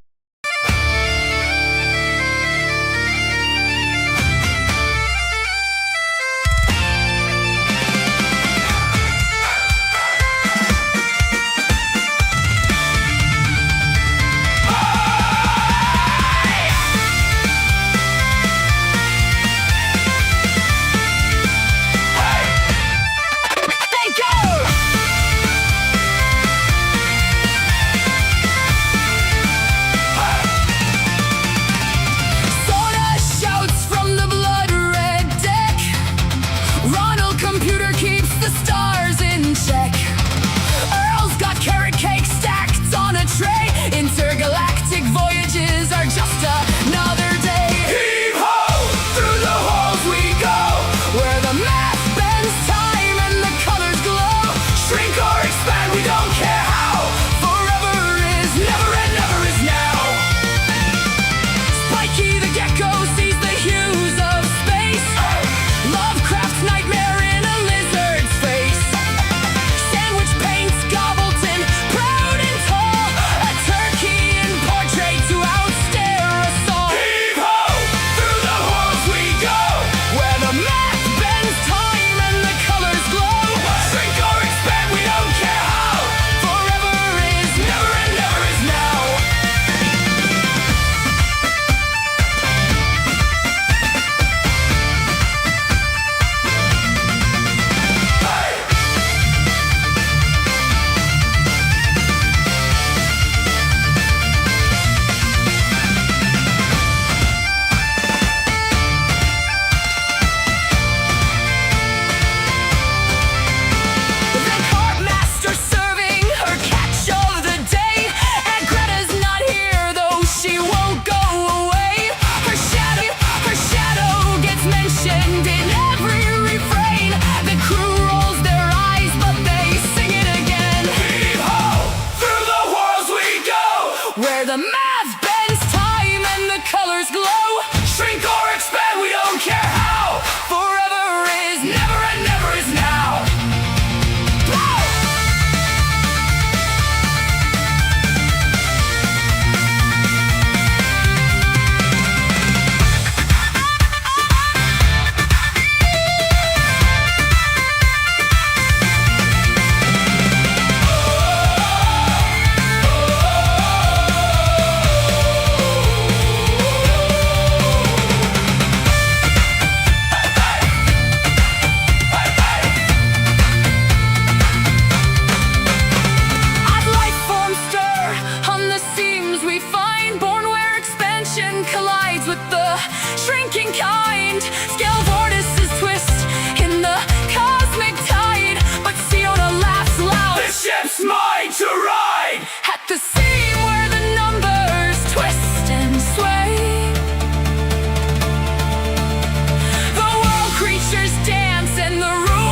The world creatures dance and the room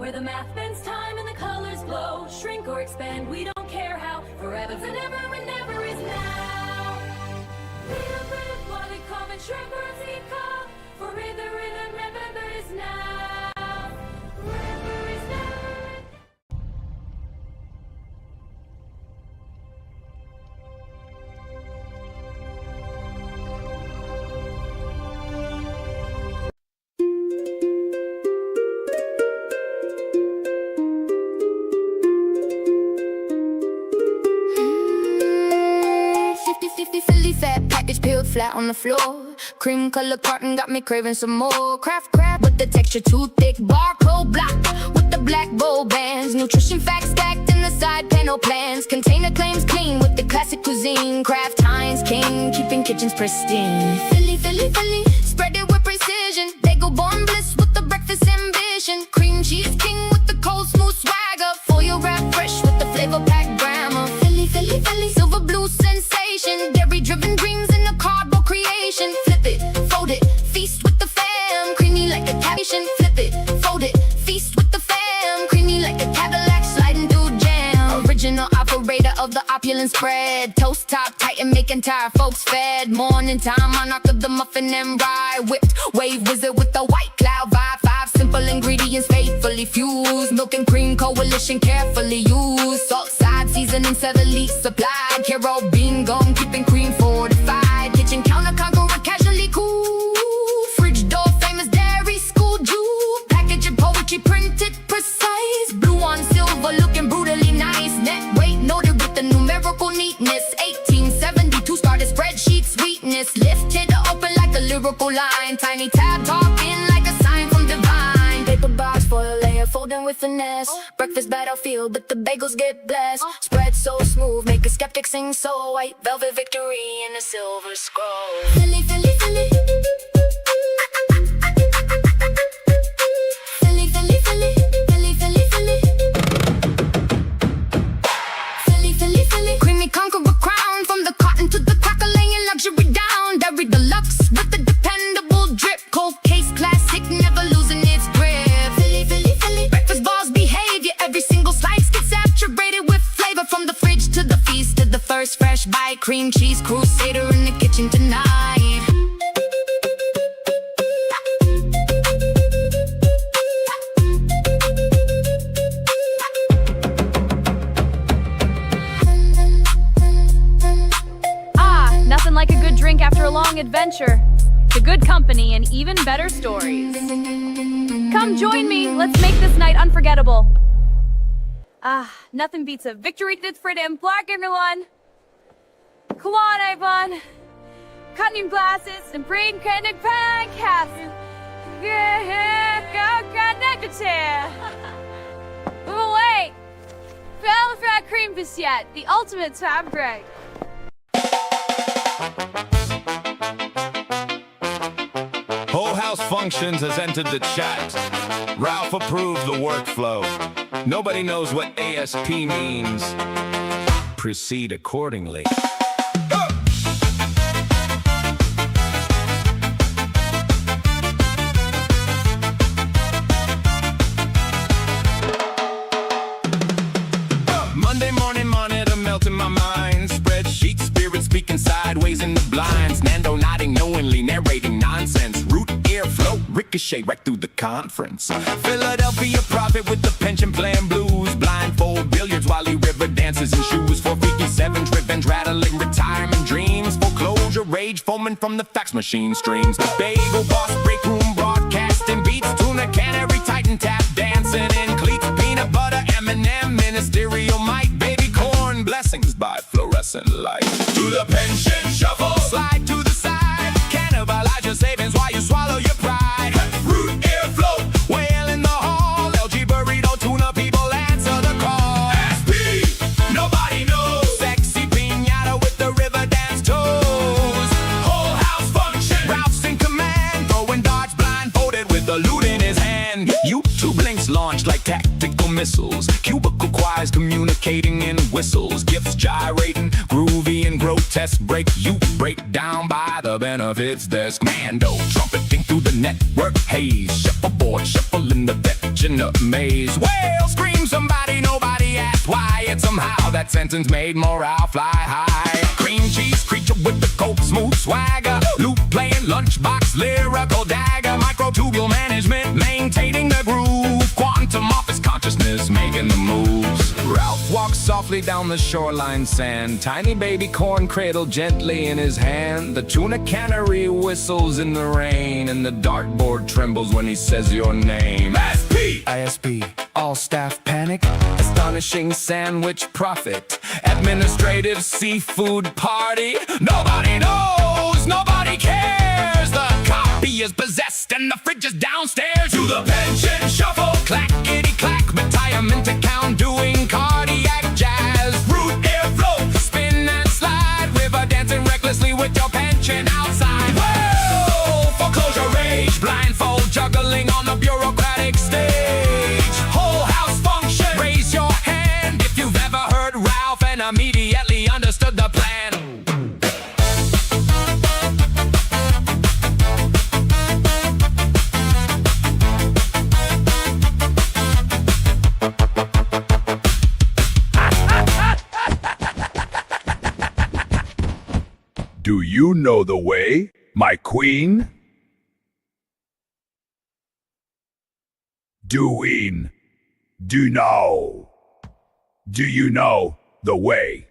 where the math bends time and the colors glow. Shrink or expand, we don't care how. Forever's and ever and never is now. Real breath, while it calm and shrink or seed calm. For either in and remember is now. Remember is now. Philly fat package peeled flat on the floor. Cream color carton got me craving some more. Craft crab with the texture too thick. Barcode block with the black bow bands. Nutrition facts stacked in the side panel plans. Container claims clean with the classic cuisine. Kraft Heinz King, keeping kitchens pristine. Philly, Philly, Philly, spread it with precision. Bagel born bliss with the breakfast ambition. Cream cheese king with the cold smooth swagger. Foil wrap fresh with the flavor packed grammar. Philly, Philly, Philly, silver blue sensation. Dairy driven dreams in a cardboard creation. Flip it, fold it, feast with the fam. Creamy like a cabation. Flip it, fold it, feast with the fam. Creamy like a Cadillac sliding through jam. Original operator of the opulent spread. Toast top tight and making tired folks fed. Morning time, monarch of the muffin and rye. Whipped wave wizard with the white cloud vibe. 5 simple ingredients faithfully fused. Milk and cream coalition carefully used. Salt side seasoning 7 leaf supplied. Hero bean gum keeping cream fortified. Kitchen counter conqueror casually cool. Fridge door famous dairy school jewel. Packaging poetry printed precise. Blue on silver looking brutally nice. Net weight noted with the numerical neatness. 1872 started spreadsheet sweetness. Lifted open like a lyrical line. Tiny tab talking like a sign from divine. Paper box foil layer folding with finesse. Breakfast battlefield but the bagels get blessed. Spread so smooth make a skeptic sing so white. Velvet victory in a silver scroll. Philly, Philly, Philly. Philly, Philly, Philly. Philly, Philly, Philly. Philly, Philly, Philly. Creamy conqueror crown. From the cotton to the cracker laying luxury down. Dairy deluxe with the dependable drip. Cold case classic never losing its grip. Philly, Philly, Philly. Breakfast bars behavior. Every single slice gets saturated with flavor. From the fridge to the feast to the first fresh bite. Cream cheese crusader in the kitchen tonight. Nothing like a good drink after a long adventure. The good company and even better stories. Come join me. Let's make this night unforgettable. Nothing beats a victory dit freedom. Black everyone. Come on, everyone. Cutting glasses and brain candid podcasts. Oh, wait. Fell fat cream yet. The ultimate fabric. Whole House Functions has entered the chat. Ralph approved the workflow. Nobody knows what ASP means. Proceed accordingly. Monday morning monitor melting my mind. Spreadsheet spirit speaking sideways in the blinds. Nando nodding knowingly, narrating nonsense. Root airflow, ricochet right through the conference. Philadelphia prophet with the pension plan blues. Blindfold billiards while he river dances in shoes. 457 driven, rattling retirement dreams. Foreclosure rage foaming from the fax machine streams. The bagel boss break room broadcasting beats. Tuna canary titan tap dancing in cleats. Peanut butter M&M ministerial might. Baby corn blessings by fluorescent light. To the pension shuffle, slide to the side. Cannibalize your savings while you swallow your pride. Root airflow, whale in the hall. LG burrito tuna people answer the call. SP, nobody knows. Sexy piñata with the river dance toes. Whole house function, Ralph's in command. Throwing darts blindfolded with the loot in his hand. YouTube links launched like tactical missiles. Cubicle choirs communicating in whistles. Gifts gyrating, groovy and grotesque. Break you break down by the benefits desk. Mando trumpeting through the network haze. Shuffleboard, shuffle in the Vecina maze. Whale scream somebody, nobody asked why. Yet somehow that sentence made morale fly high. Cream cheese creature with the cold smooth swagger. Loop playing lunchbox, lyrical dagger. Microtubule management, maintaining the groove. Quantum office consciousness, making the moves. Ralph walks softly down the shoreline sand. Tiny baby corn cradled gently in his hand. The tuna cannery whistles in the rain, and the dartboard trembles when he says your name. SP! ISP, all staff panic. Astonishing sandwich profit. Administrative seafood party. Nobody knows, nobody cares. The copy is possessed and the fridge is downstairs. To the pension shuffle, clackety clack. Retirement account doing cardiac jazz. Root airflow, spin and slide. River dancing recklessly with your pension outside. Whoa, foreclosure rage. Blindfold juggling on the bureaucratic stage. Whole house function, raise your hand if you've ever heard Ralph and immediately understood the plan. Do you know the way, my queen? Doing. Do know. Do you know the way?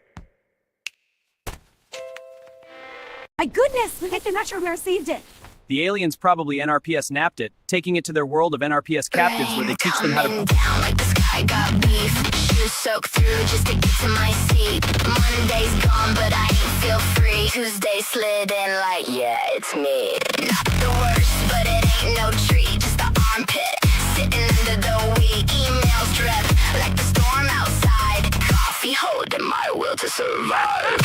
My goodness, I'm not sure we received it. The aliens probably NRPS napped it, taking it to their world of NRPS captives where they teach them how to... Down like the sky got beef. Shoes soaked through just to get to my seat. Monday's gone, but I ain't feel free. Tuesday slid in like, yeah, it's me. Not the worst, but it ain't no treat. Just the armpit, sitting under the weed. Emails drip like the storm outside. Coffee holding my will to survive.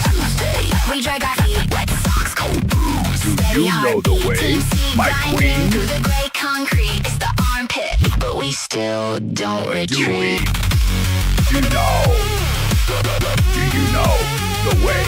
Tuesday, we drag our feet, wet socks, cold boots. Do you know the way, my queen? Through the gray concrete, it's the armpit, but we still don't retreat. Do you know? Do you know the way?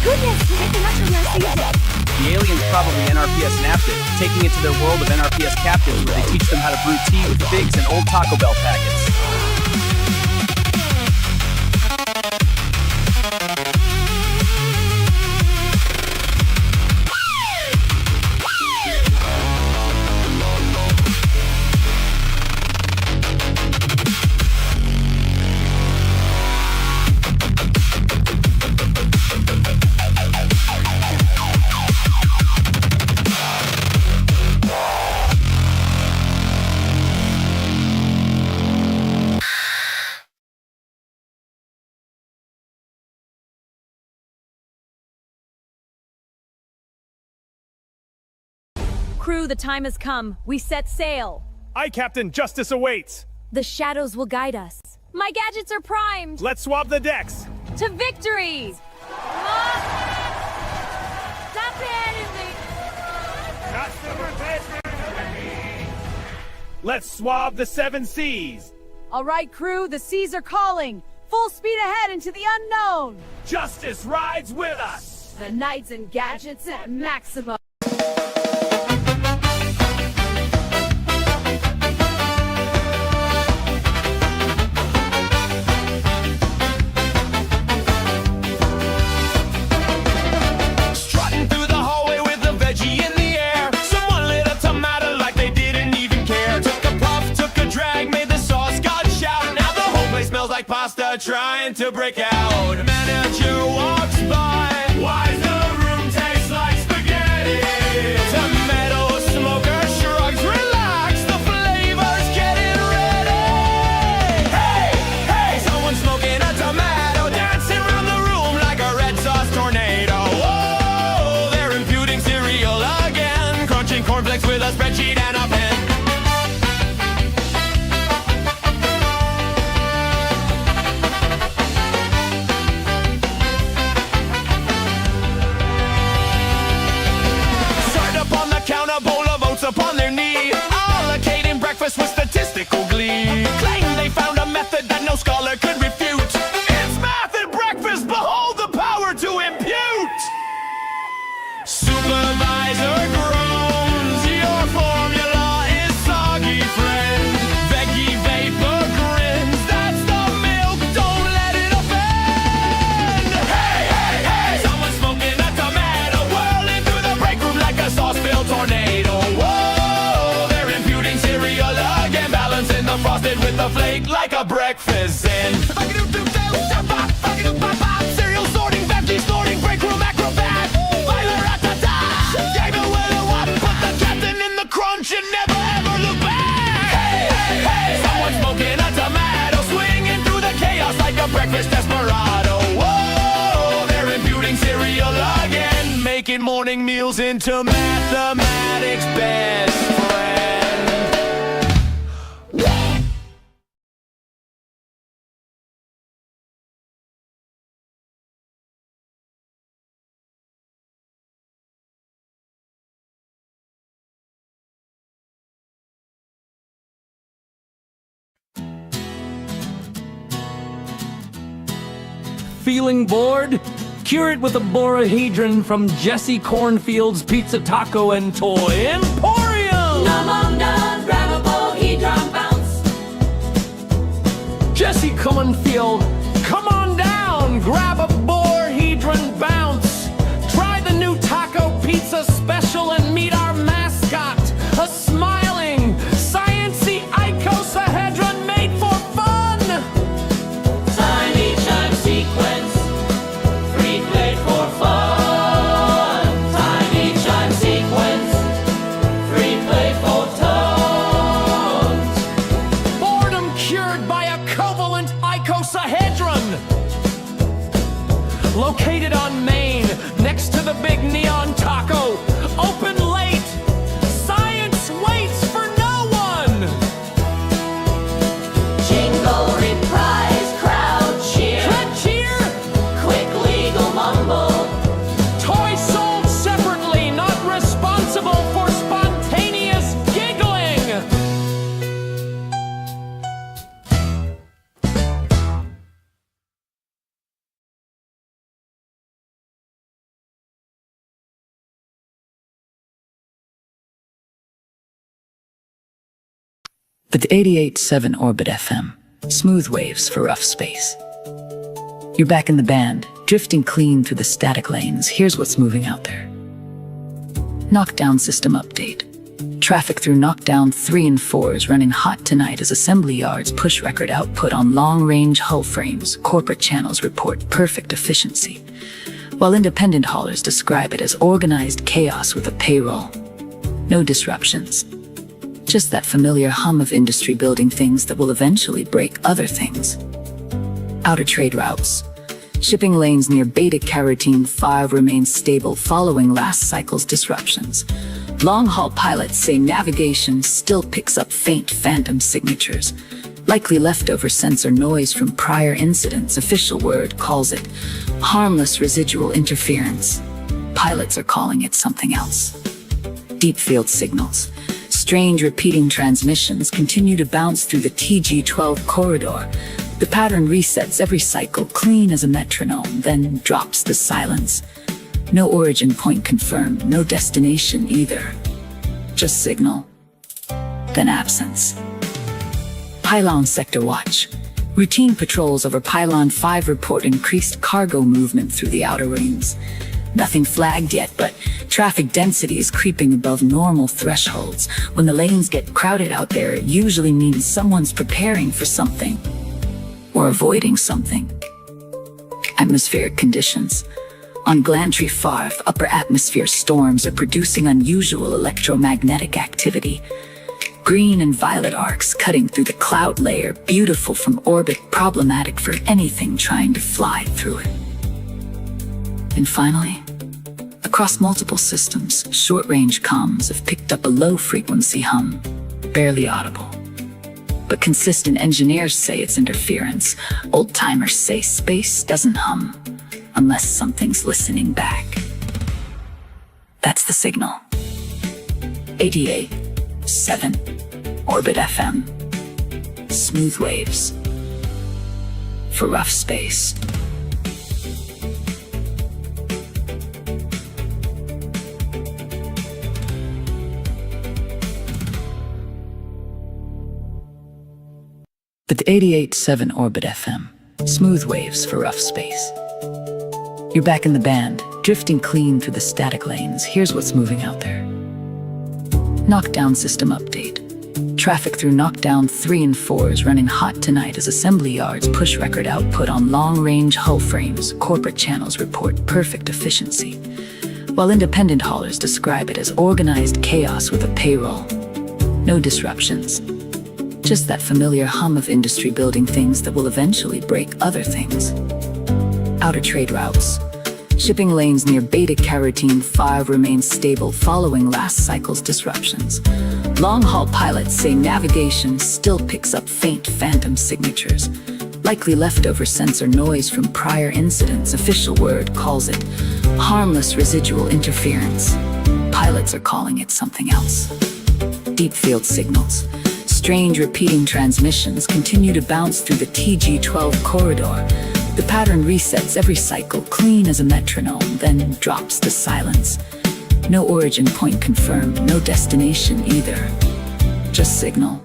Goodness, I'm not sure we received it. The aliens probably NRPS napped it, taking it to their world of NRPS captives where they teach them how to brew tea with figs and old Taco Bell packets. Crew, the time has come. We set sail. Aye, Captain. Justice awaits. The shadows will guide us. My gadgets are primed. Let's swab the decks. To victory! Stop panicking! Let's swab the 7 seas. All right, crew, the seas are calling. Full speed ahead into the unknown. Justice rides with us. The knights and gadgets at maximum. Pasta trying to break out. Manager walks by. Why does the room taste like spaghetti? Tomato smoker shrugs. Relax, the flavor's getting ready. Hey, hey, someone's smoking a tomato, dancing around the room like a red sauce tornado. Whoa, they're imputing cereal again, crunching cornflakes with a spreadsheet and a pen. mystical glee. Claim they found a method that no scholar could refute. It's math at breakfast, behold the power to impute. Supervisor groans, your formula is soggy, friend. Veggie vapor grins, that's the milk, don't let it offend. Hey, hey, hey, someone's smoking a tomato, whirling through the break room like a sauce-filled tornado. Whoa, they're imputing cereal again, balancing the frosted with the flake like a breakfast zen. Cereal sorting, veggie sorting, break room acrobat. You never ever look back. Hey, hey, hey, someone's smoking a tomato, swinging through the chaos like a breakfast desperado. Whoa, they're imputing cereal again, making morning meals into mathematics' best friend. Feeling bored? Cure it with a borahedron from Jesse Cornfield's Pizza Taco and Toy Emporium! Grab a borahedron bounce. Jesse Cornfield, come on down! Grab a borahedron bounce! Try the new Taco Pizza Special and meet our mascot, a smiling, sciencey icosahedron made for fun! Tiny chime sequence, free play for fun. Tiny chime sequence, free play for tones. Boredom cured by a covalent icosahedron! Located on Main, next to the big neon taco. Open late. Science waits for no one. Jingle, reprise, crowd cheer. Crowd cheer. Quick legal mumble. Toy sold separately, not responsible for spontaneous giggling. With 88.7 Orbit FM, smooth waves for rough space. You're back in the band, drifting clean through the static lanes. Here's what's moving out there. Knockdown System update. Traffic through Knockdown 3 and 4 is running hot tonight as assembly yards push record output on long-range hull frames. Corporate channels report perfect efficiency, while independent haulers describe it as organized chaos with a payroll. No disruptions. Just that familiar hum of industry building things that will eventually break other things. Outer trade routes. Shipping lanes near Beta-Carotene 5 remain stable following last cycle's disruptions. Long-haul pilots say navigation still picks up faint phantom signatures, likely leftover sensor noise from prior incidents. Official word calls it harmless residual interference. Pilots are calling it something else. Deep field signals. Strange repeating transmissions continue to bounce through the TG-12 corridor. The pattern resets every cycle, clean as a metronome, then drops to silence. No origin point confirmed, no destination either. Just signal, then absence. Pylon Sector Watch. Routine patrols over Pylon 5 report increased cargo movement through the outer rings. Nothing flagged yet, but traffic density is creeping above normal thresholds. When the lanes get crowded out there, it usually means someone's preparing for something. Or avoiding something. Atmospheric conditions. On Glantry 5, upper atmosphere storms are producing unusual electromagnetic activity. Green and violet arcs cutting through the cloud layer, beautiful from orbit, problematic for anything trying to fly through it. And finally, across multiple systems, short-range comms have picked up a low-frequency hum, barely audible. But consistent engineers say it's interference. Old-timers say space doesn't hum unless something's listening back. That's the signal. 88.7 Orbit FM. Smooth waves for rough space. With 88.7 Orbit FM, smooth waves for rough space. You're back in the band, drifting clean through the static lanes. Here's what's moving out there. Knockdown System update. Traffic through Knockdown 3 and 4 is running hot tonight as assembly yards push record output on long-range hull frames. Corporate channels report perfect efficiency, while independent haulers describe it as organized chaos with a payroll. No disruptions. Just that familiar hum of industry building things that will eventually break other things. Outer trade routes. Shipping lanes near Beta Carotene 5 remain stable following last cycle's disruptions. Long-haul pilots say navigation still picks up faint phantom signatures, likely leftover sensor noise from prior incidents. Official word calls it harmless residual interference. Pilots are calling it something else. Deep field signals. Strange repeating transmissions continue to bounce through the TG-12 corridor. The pattern resets every cycle, clean as a metronome, then drops to silence. No origin point confirmed, no destination either. Just signal,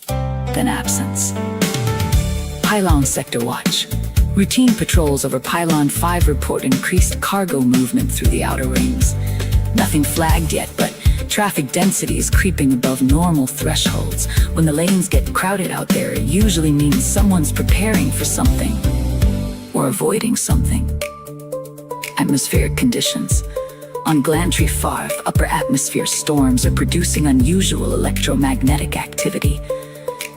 then absence. Pylon Sector Watch. Routine patrols over Pylon 5 report increased cargo movement through the outer rings. Nothing flagged yet, but traffic density is creeping above normal thresholds. When the lanes get crowded out there, it usually means someone's preparing for something, or avoiding something. Atmospheric conditions. On Glantry 5, upper atmosphere storms are producing unusual electromagnetic activity.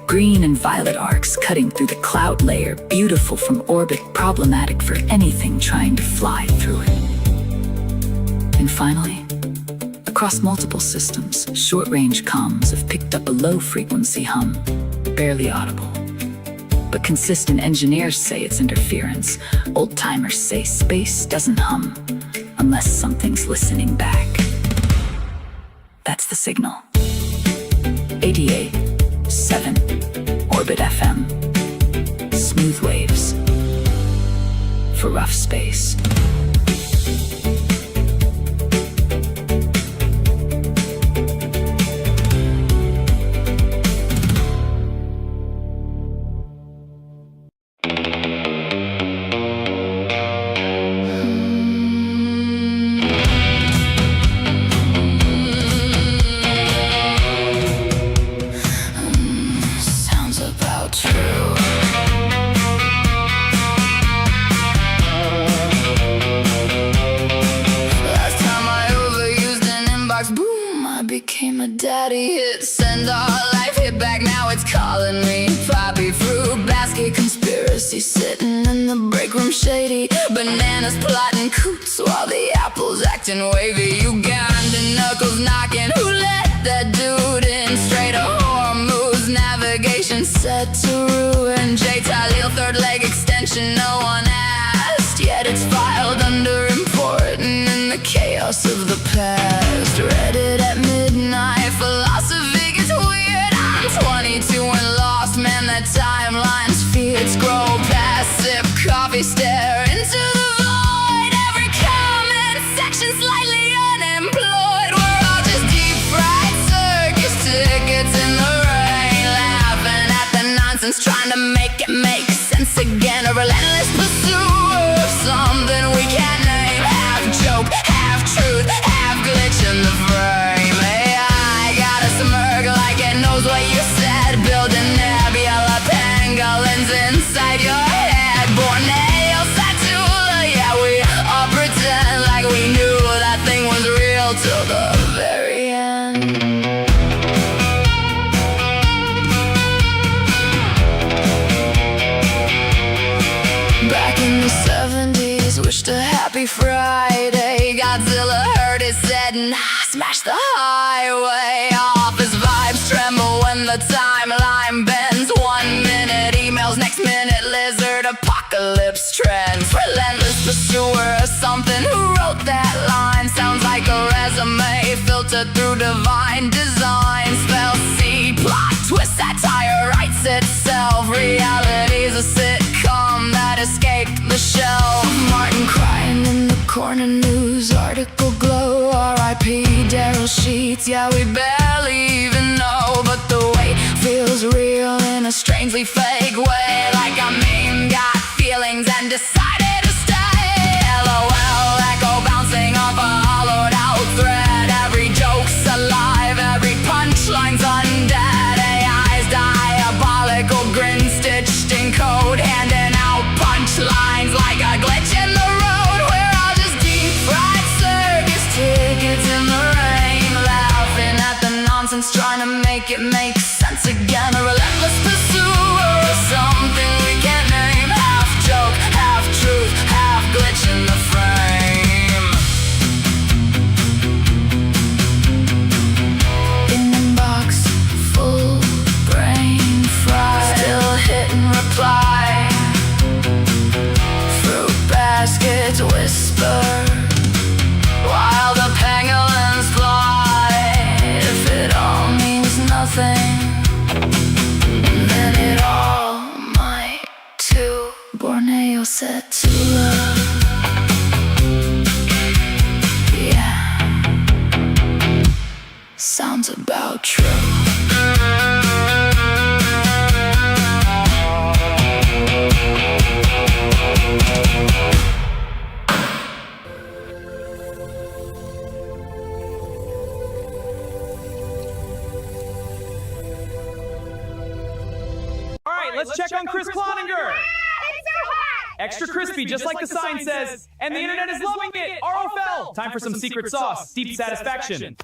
Green and violet arcs cutting through the cloud layer, beautiful from orbit, problematic for anything trying to fly through it. And finally, across multiple systems, short-range comms have picked up a low-frequency hum, barely audible. But consistent engineers say it's interference. Old-timers say space doesn't hum unless something's listening back. That's the signal. 88.7 Orbit FM. Smooth waves for rough space. Became a daddy, hit send, our life hit back, now it's calling me. Poppy fruit basket conspiracy, sitting in the break room shady. Bananas plotting coots while the apples acting wavy. Ugandan knuckles knocking, who let that dude in? Straight to Hormuz, navigation set to ruin. J. Talil, third leg extension, no one asked, yet it's filed under important in the chaos of the past. Reddit at midnight, philosophy gets weird. I'm 22 and lost, man, that timeline's feared. Scroll past, sip coffee, stare into the void. Every comment section slightly unemployed. We're all just deep-fried circus tickets in the rain, laughing at the nonsense, trying to make it make sense again. A relentless pursuit of something we can't name. Half joke, half truth, half glitch in the frame. AI got a smirk like it knows what you said. Building nebula pangolins inside your head. Borneo, Satula, yeah, we all pretend like we knew that thing was real till the very end. Back in the 70s, wished a happy Friday. Godzilla heard it, said, nah, smash the highway. Office vibes tremble when the timeline bends. 1 minute emails, next minute lizard apocalypse trends. Relentless pursuer of something, who wrote that line? Sounds like a resume filtered through divine design. Spell C, plot, twist, satire, right lost itself. Reality's a sitcom that escaped the shelf. Martin crying in the corner, news article glow. R.I.P. Daryl Sheets, yeah, we barely even know. But the weight feels real in a strangely fake way. Like a meme got feelings and decided to stay. LOL, echo bouncing off a hollowed out thread. Every joke's alive, every punchline's undead. AI's diabolical grin stitched in code, handing out punchlines like a glitch in the road. We're all just deep fried circus tickets in the rain, laughing at the nonsense, trying to make it make sense again. A relentless pursuit of something we can't name. Half joke, half truth, half glitch in the frame. Inbox full, brain fried, still hit and reply. Fruit baskets whisper while the pangolins fly. If it all means nothing, then it all might too. Borneo said to love. Yeah, sounds about true. Let's check on Chris Cloninger. Extra crispy, just like the sign says. And the internet is loving it. ROFL. Time for some secret sauce. Deep satisfaction.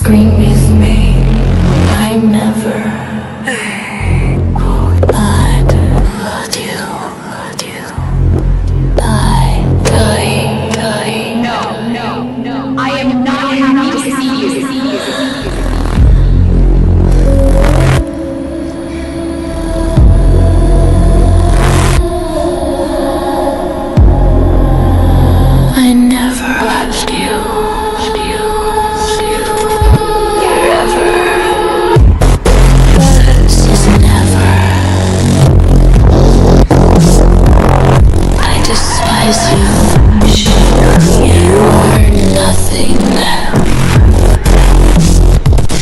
Green with me, I never let you die. No, I am not happy to see you. I never left you.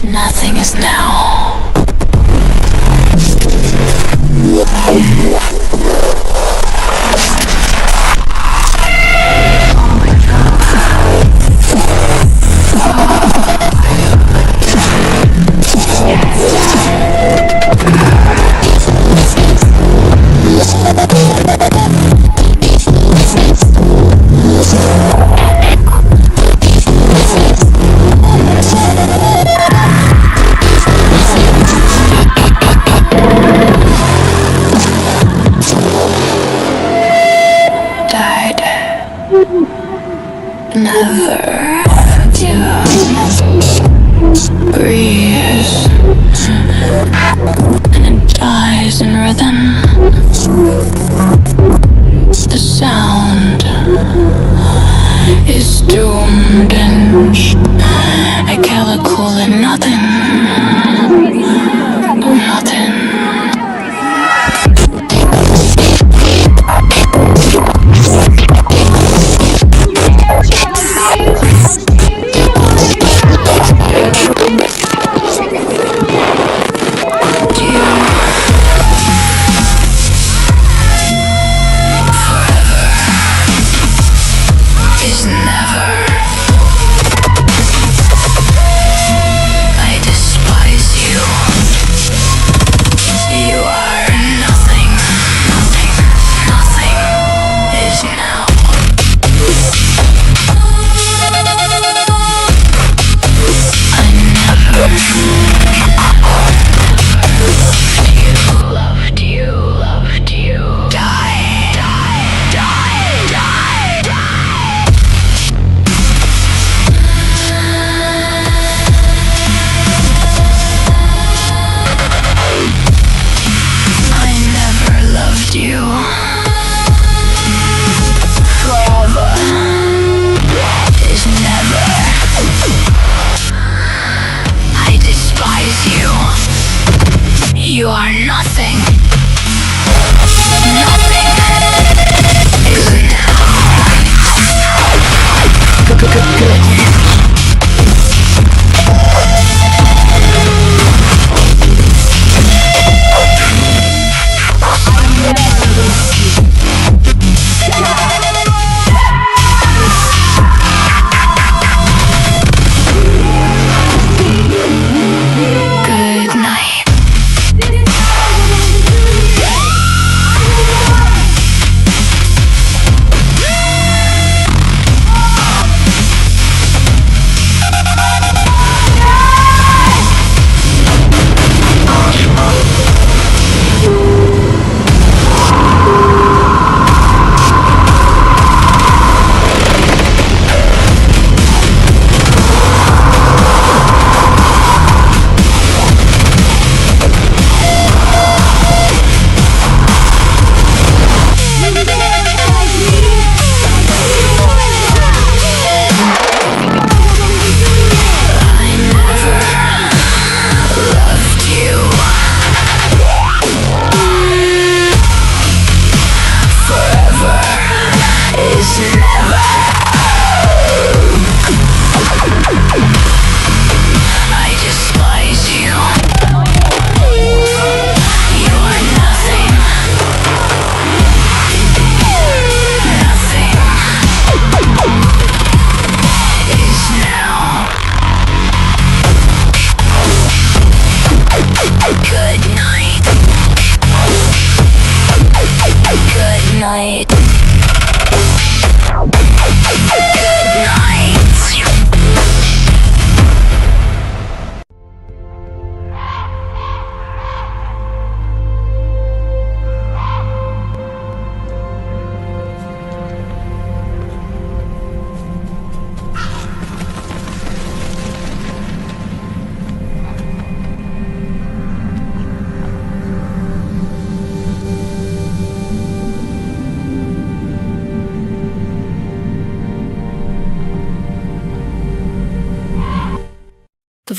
Nothing is now. Never breathes and it dies in rhythm. The sound is doomed and mechanical and nothing.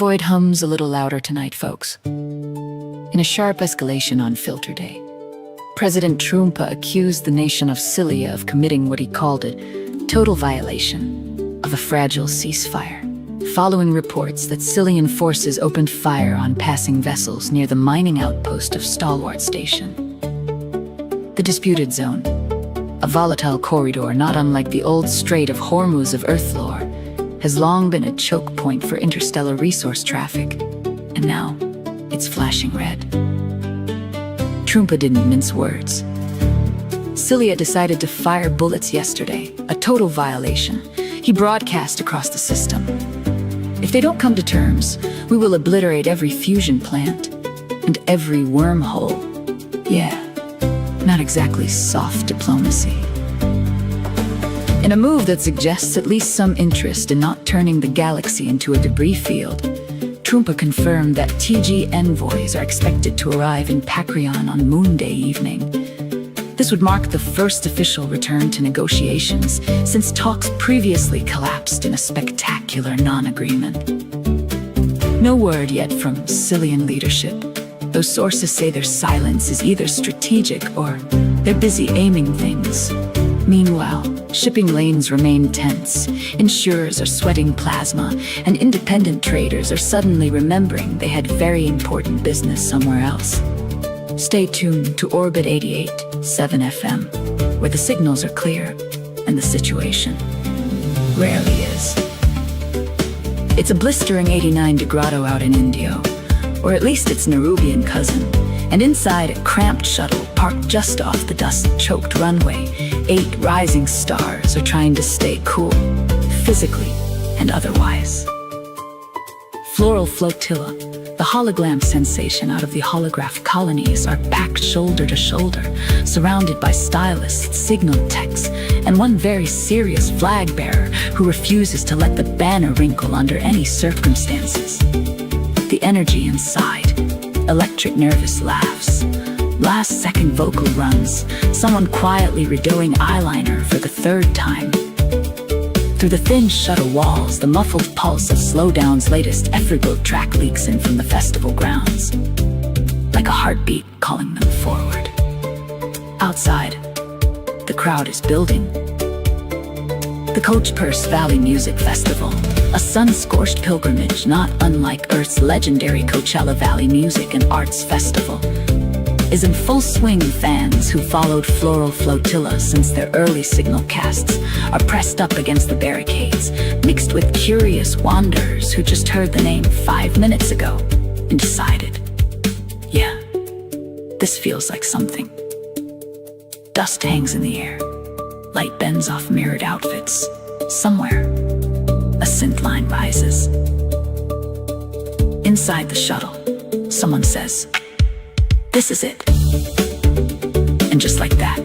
Void hums a little louder tonight, folks. In a sharp escalation on Filter Day, President Trump accused the nation of Cilia of committing what he called a total violation of a fragile ceasefire, following reports that Cilian forces opened fire on passing vessels near the mining outpost of Stalwart Station. The disputed zone, a volatile corridor not unlike the old Strait of Hormuz of Earth lore, has long been a choke point for interstellar resource traffic, and now it's flashing red. Trumpa didn't mince words. Cilia decided to fire bullets yesterday, a total violation. He broadcast across the system. If they don't come to terms, we will obliterate every fusion plant and every wormhole. Yeah, not exactly soft diplomacy. In a move that suggests at least some interest in not turning the galaxy into a debris field, Trumpa confirmed that TG envoys are expected to arrive in Pakrion on Moon Day evening. This would mark the first official return to negotiations since talks previously collapsed in a spectacular non-agreement. No word yet from Cilian leadership, though sources say their silence is either strategic or they're busy aiming things. Meanwhile, shipping lanes remain tense, insurers are sweating plasma, and independent traders are suddenly remembering they had very important business somewhere else. Stay tuned to Orbit 88.7 FM, where the signals are clear and the situation rarely is. It's a blistering 89 grado out in Indio, or at least its Nerubian cousin, and inside a cramped shuttle parked just off the dust-choked runway, 8 rising stars are trying to stay cool, physically and otherwise. Floral Flotilla, the hologram sensation out of the holograph colonies, are packed shoulder to shoulder, surrounded by stylists, signal techs, and one very serious flag bearer who refuses to let the banner wrinkle under any circumstances. The energy inside, electric nervous laughs, last-second vocal runs, someone quietly redoing eyeliner for the 3rd time. Through the thin shuttle walls, the muffled pulse of Slowdown's latest Efrigo track leaks in from the festival grounds, like a heartbeat calling them forward. Outside, the crowd is building. The Coach Purse Valley Music Festival, a sun-scorched pilgrimage not unlike Earth's legendary Coachella Valley Music and Arts Festival, is in full swing. Fans who followed Floral Flotilla since their early signal casts are pressed up against the barricades, mixed with curious wanderers who just heard the name 5 minutes ago and decided, yeah, this feels like something. Dust hangs in the air. Light bends off mirrored outfits. Somewhere, a synth line rises. Inside the shuttle, someone says, "This is it." And just like that,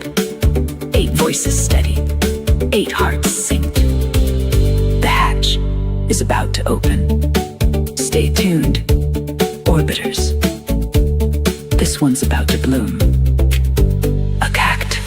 8 voices steady, 8 hearts synced. The hatch is about to open. Stay tuned, orbiters. This one's about to bloom. A cact.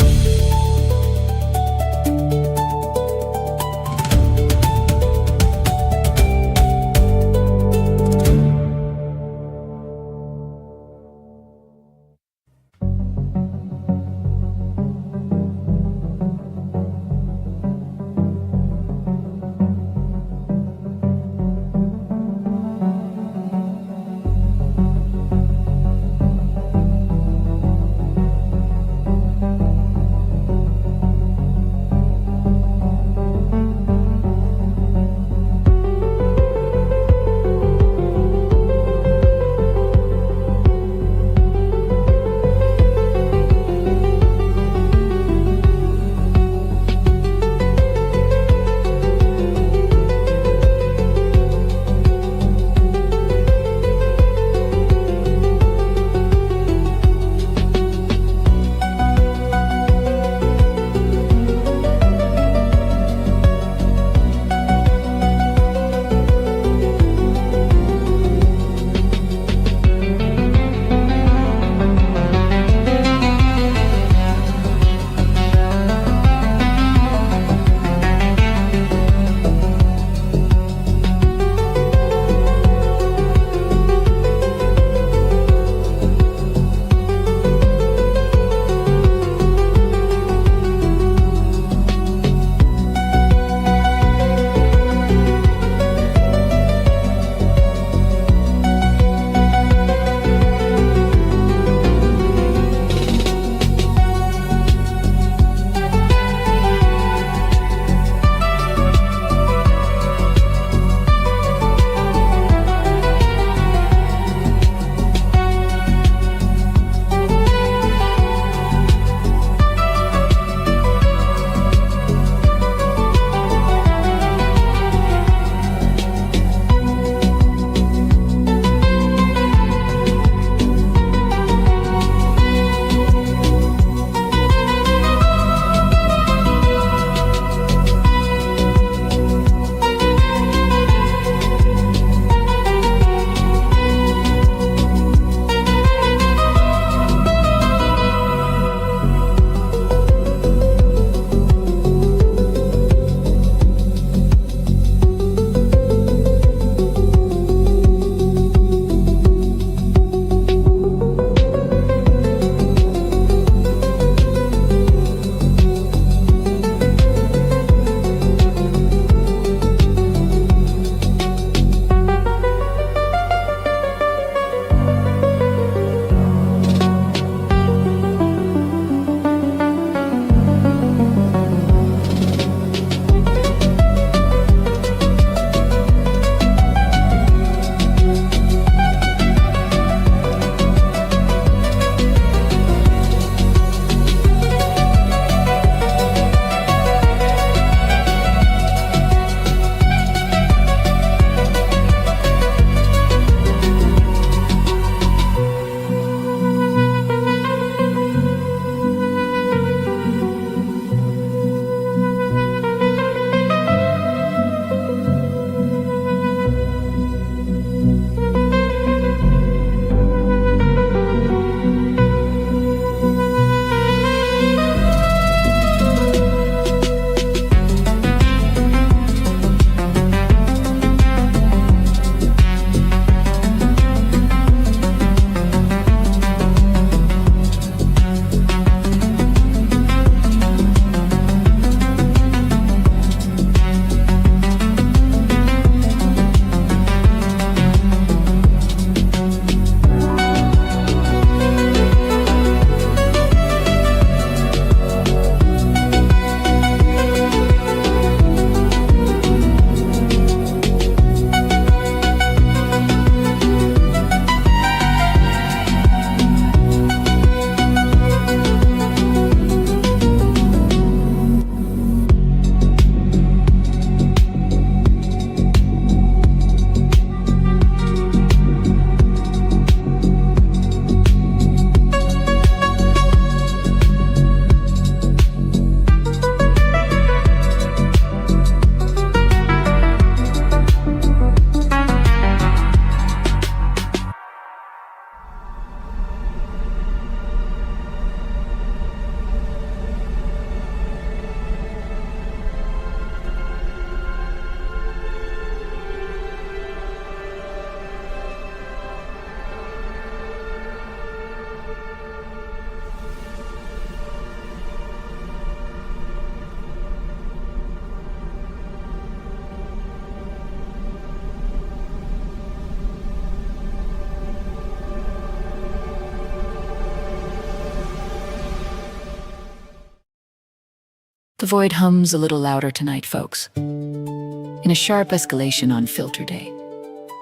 void hums a little louder tonight, folks. In a sharp escalation on Filter Day,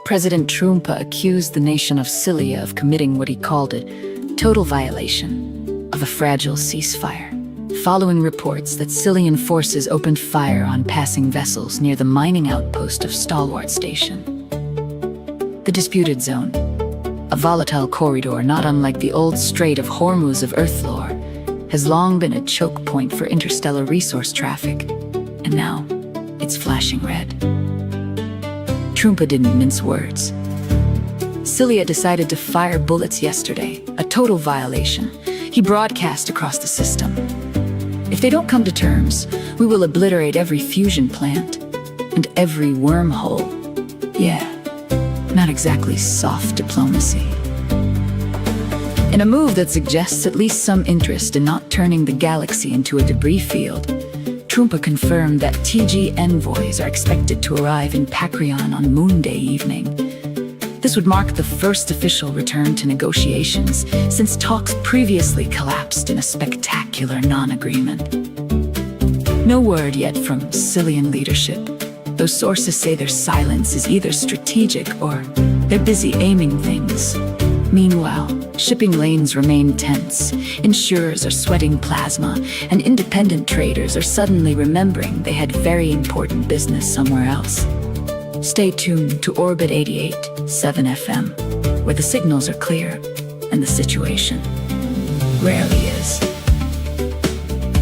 President Trump accused the nation of Cilia of committing what he called a total violation of a fragile ceasefire, following reports that Cilian forces opened fire on passing vessels near the mining outpost of Stalwart Station. The disputed zone, a volatile corridor not unlike the old Strait of Hormuz of Earth lore, has long been a choke point for interstellar resource traffic, and now it's flashing red. Trumpa didn't mince words. Cilia decided to fire bullets yesterday, a total violation. He broadcast across the system. If they don't come to terms, we will obliterate every fusion plant and every wormhole. Yeah, not exactly soft diplomacy. In a move that suggests at least some interest in not turning the galaxy into a debris field, Trumpa confirmed that TG envoys are expected to arrive in Pakrion on Moon Day evening. This would mark the first official return to negotiations since talks previously collapsed in a spectacular non-agreement. No word yet from Cilian leadership, though sources say their silence is either strategic or they're busy aiming things. Meanwhile, shipping lanes remain tense, insurers are sweating plasma, and independent traders are suddenly remembering they had very important business somewhere else. Stay tuned to Orbit 88.7 FM, where the signals are clear and the situation rarely is.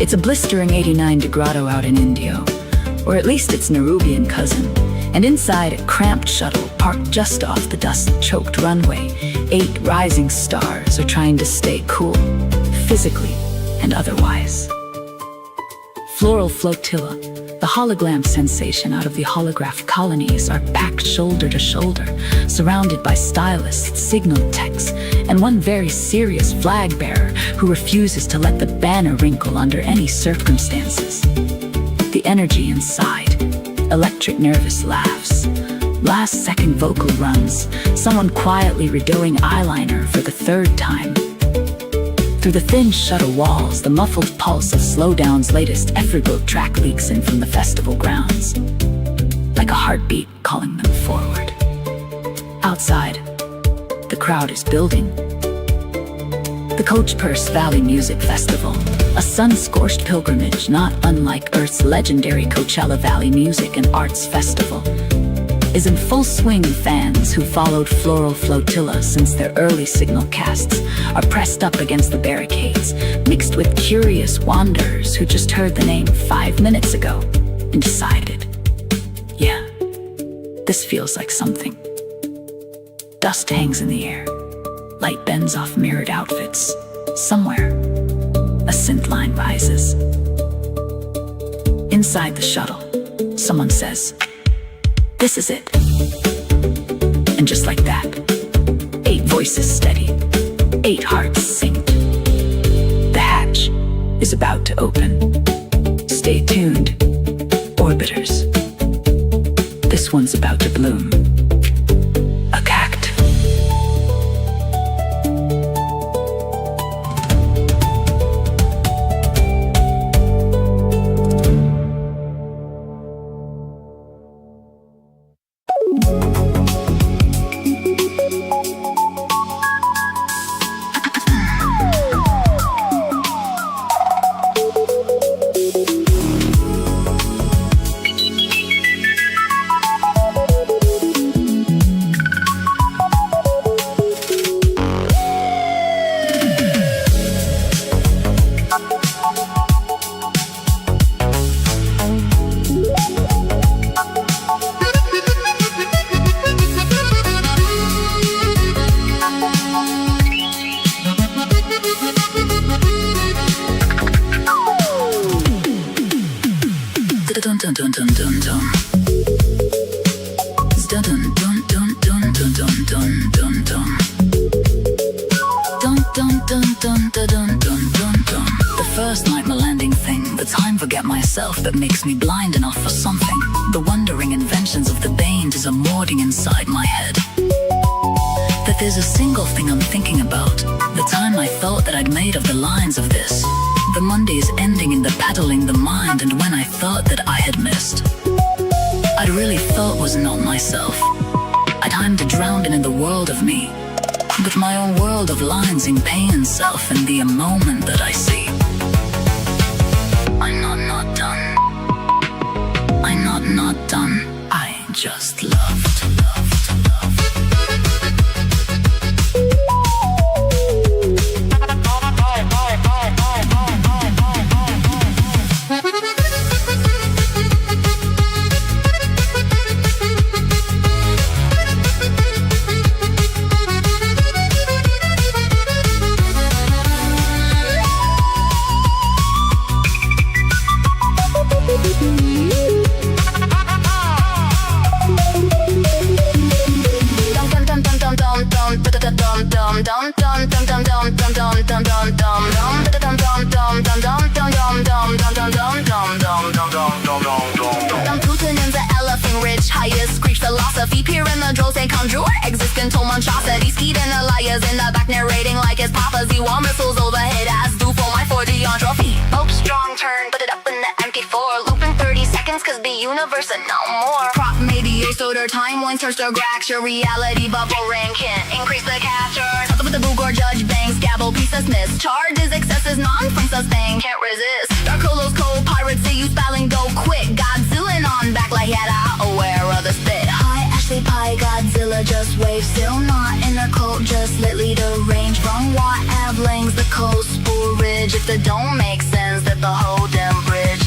It's a blistering 89 grado out in Indio, or at least its Nerubian cousin, and inside a cramped shuttle parked just off the dust-choked runway, 8 rising stars are trying to stay cool, physically and otherwise. Floral Flotilla, the hologram sensation out of the holograph colonies, are packed shoulder to shoulder, surrounded by stylists, signal techs, and one very serious flag bearer who refuses to let the banner wrinkle under any circumstances. The energy inside, electric nervous laughs, last-second vocal runs, someone quietly redoing eyeliner for the 3rd time. Through the thin shuttle walls, the muffled pulse of Slowdown's latest Efriboat track leaks in from the festival grounds, like a heartbeat calling them forward. Outside, the crowd is building. The Coach Purse Valley Music Festival, a sun-scorched pilgrimage not unlike Earth's legendary Coachella Valley Music and Arts Festival, is in full swing. Fans who followed Floral Flotilla since their early signal casts are pressed up against the barricades, mixed with curious wanderers who just heard the name 5 minutes ago and decided, yeah, this feels like something. Dust hangs in the air. Light bends off mirrored outfits. Somewhere, a synth line rises. Inside the shuttle, someone says, "This is it." And just like that, 8 voices steady, 8 hearts synced. The hatch is about to open. Stay tuned, orbiters. This one's about to bloom. A cact. That makes me blind enough for something. The wondering inventions of the Banes is a morting inside my head. The If there's a single thing I'm thinking about, the time I thought that I'd made of the lines of this, the Mondays ending in the paddling the mind, and when I thought that I had missed, I'd really thought was not myself. I'd time to drown in the world of me, but my own world of lines in pain and self, and the moment that I see. I'm not done. I'm not done. I just loved. Existential monstrosities, keyed in the liars in the back narrating like it's Papa's. You want missiles overhead as do for my 4D on trophy. Hope strong turn, put it up in the MP4. Looping 30 seconds cause the universe and no more. Prop media, so their timeline starts to crack. Your reality bubble ring can increase the capture. Something with the Bugor Judge Banks, gavel pieces miss. Charges, excesses, non-princess thing, can't resist. Dark Holos, cold pirates, say you spelling go quick. Godzilla on back like Yada, aware of the spit. Ashley Pie, Godzilla, just wave, still not in a cult, just lately the range from what Avlings, the coastal ridge. If that don't make sense, that the whole damn bridge.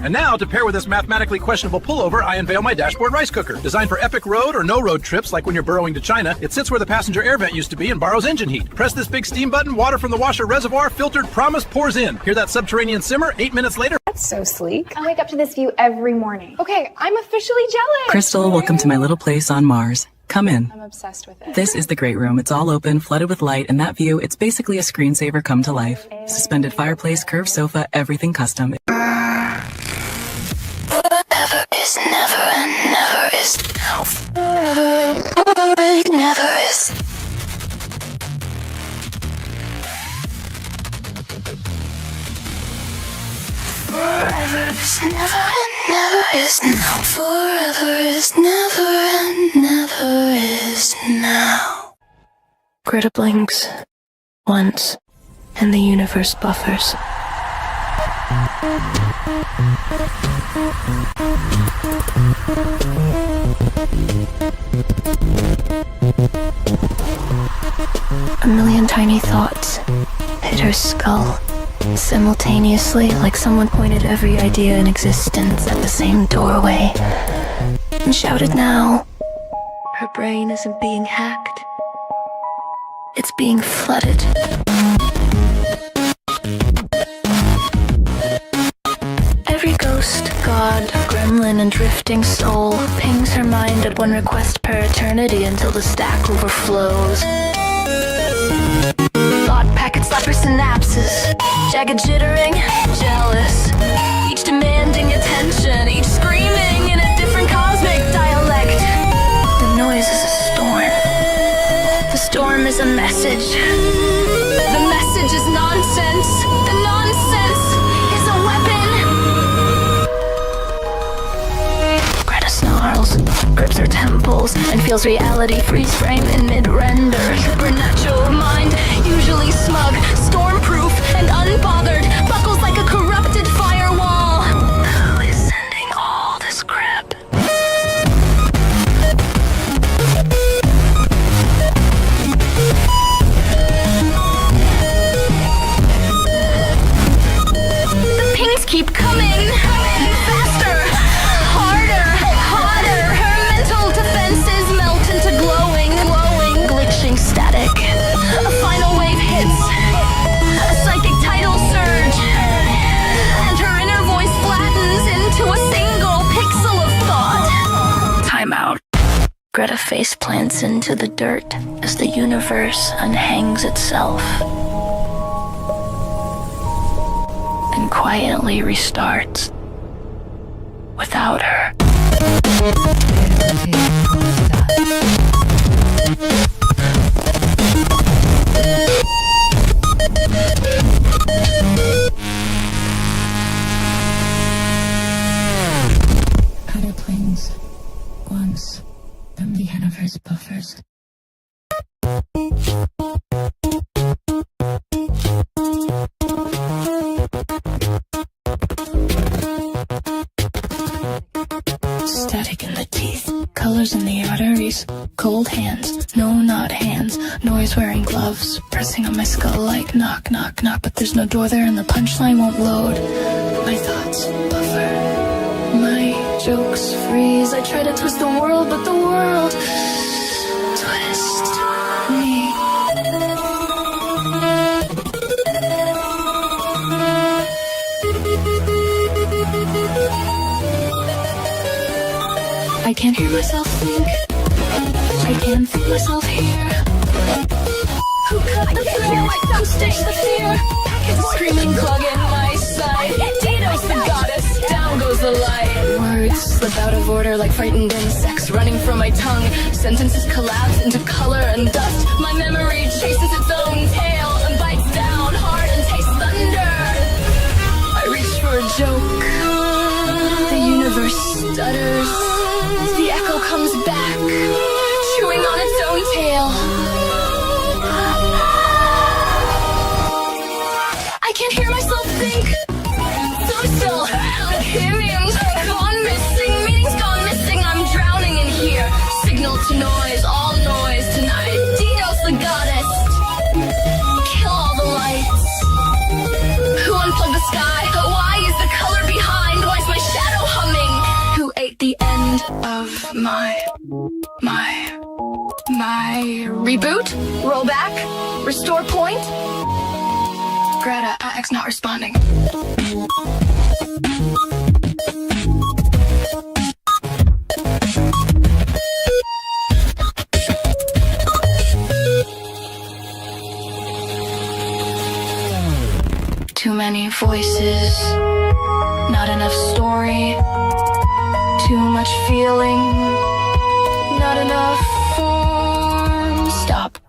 And now, to pair with this mathematically questionable pullover, I unveil my dashboard rice cooker. Designed for epic road or no-road trips, like when you're burrowing to China, it sits where the passenger air vent used to be and borrows engine heat. Press this big steam button, water from the washer reservoir, filtered, promise, pours in. Hear that subterranean simmer? 8 minutes later. That's so sleek. I wake up to this view every morning. Okay, I'm officially jealous. Crystal, welcome to my little place on Mars. Come in. I'm obsessed with it. This is the great room. It's all open, flooded with light, and that view, it's basically a screensaver come to life. Suspended fireplace, curved sofa, everything custom. Forever is never and never is now. Forever never is. Forever is never and never is now. Forever is never and never is now. Greta blinks once, and the universe buffers. A million tiny thoughts hit her skull simultaneously, like someone pointed every idea in existence at the same doorway and shouted, "Now!" Her brain isn't being hacked. It's being flooded. Every ghost, god, gremlin, and drifting soul pings her mind at one request per eternity until the stack overflows. Thought packets slap her synapses, jagged jittering, jealous, each demanding attention, each screaming in a different cosmic dialect. The noise is a storm. The storm is a message. The message is nonsense. The nonsense is a weapon. Greta snarls, grips her temples, and feels reality freeze frame in mid-render. Supernatural mind, usually smug, stormproof, and unbothered, buckles like a corrupted firewall. Who is sending all this crap? The pings keep coming, faster, harder, hotter. Her mental defenses melt into glowing, glitching static. A final wave hits, a psychic tidal surge, and her inner voice flattens into a single pixel of thought. Time out. Greta face plants into the dirt as the universe unhangs itself and quietly restarts without her. Cutter planes once, then the universe buffers. Static in the teeth, colors in the arteries, cold hands, no not hands, noise wearing gloves, pressing on my skull like knock, knock, knock, but there's no door there and the punchline won't load. My thoughts buffer, my jokes freeze. I try to twist the world, but the world twists me. I can't hear myself think. I can't feel myself hear. Who cut the through? Who stitched the fear? Packets screaming, plug in my side. Dino's the goddess, down goes the light. Words slip out of order like frightened insects running from my tongue. Sentences collapse into color and dust. My memory chases its own tail and bites down hard and tastes thunder. I reach for a joke. The universe stutters. The echo comes back, chewing on its own tail. I can't hear myself think. So still, delirium's gone missing, meaning's gone missing. I'm drowning in here. Signal to noise, all noise tonight. Dino's the goddess. Kill all the lights. Who unplugged the sky? Why is the color behind? Why's my My reboot? Rollback? Restore point? Greta, X not responding. Too many voices, not enough story, too much feeling, not enough form. Stop.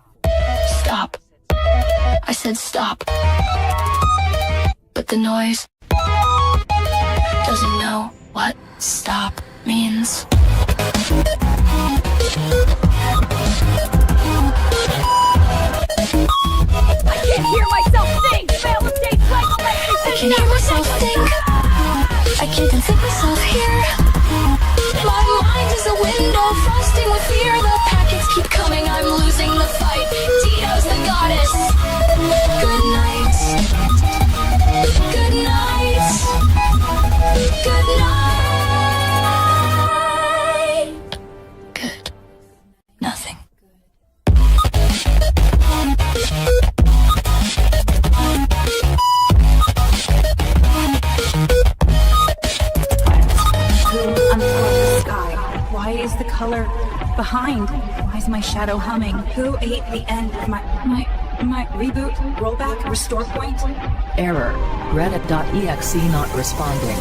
Stop. I said stop. But the noise doesn't know what stop means. I can't hear myself think. Fail the stage like I can hear myself think. I can't think myself here. My mind is a window frosting with fear. The packets keep coming, I'm losing the fight. Tito's the goddess. Good night. Good night. Good night. Good. Nothing. Why is the color behind? Why is my shadow humming? Who ate the end of my reboot, rollback, restore point? Error. Reddit.exe not responding.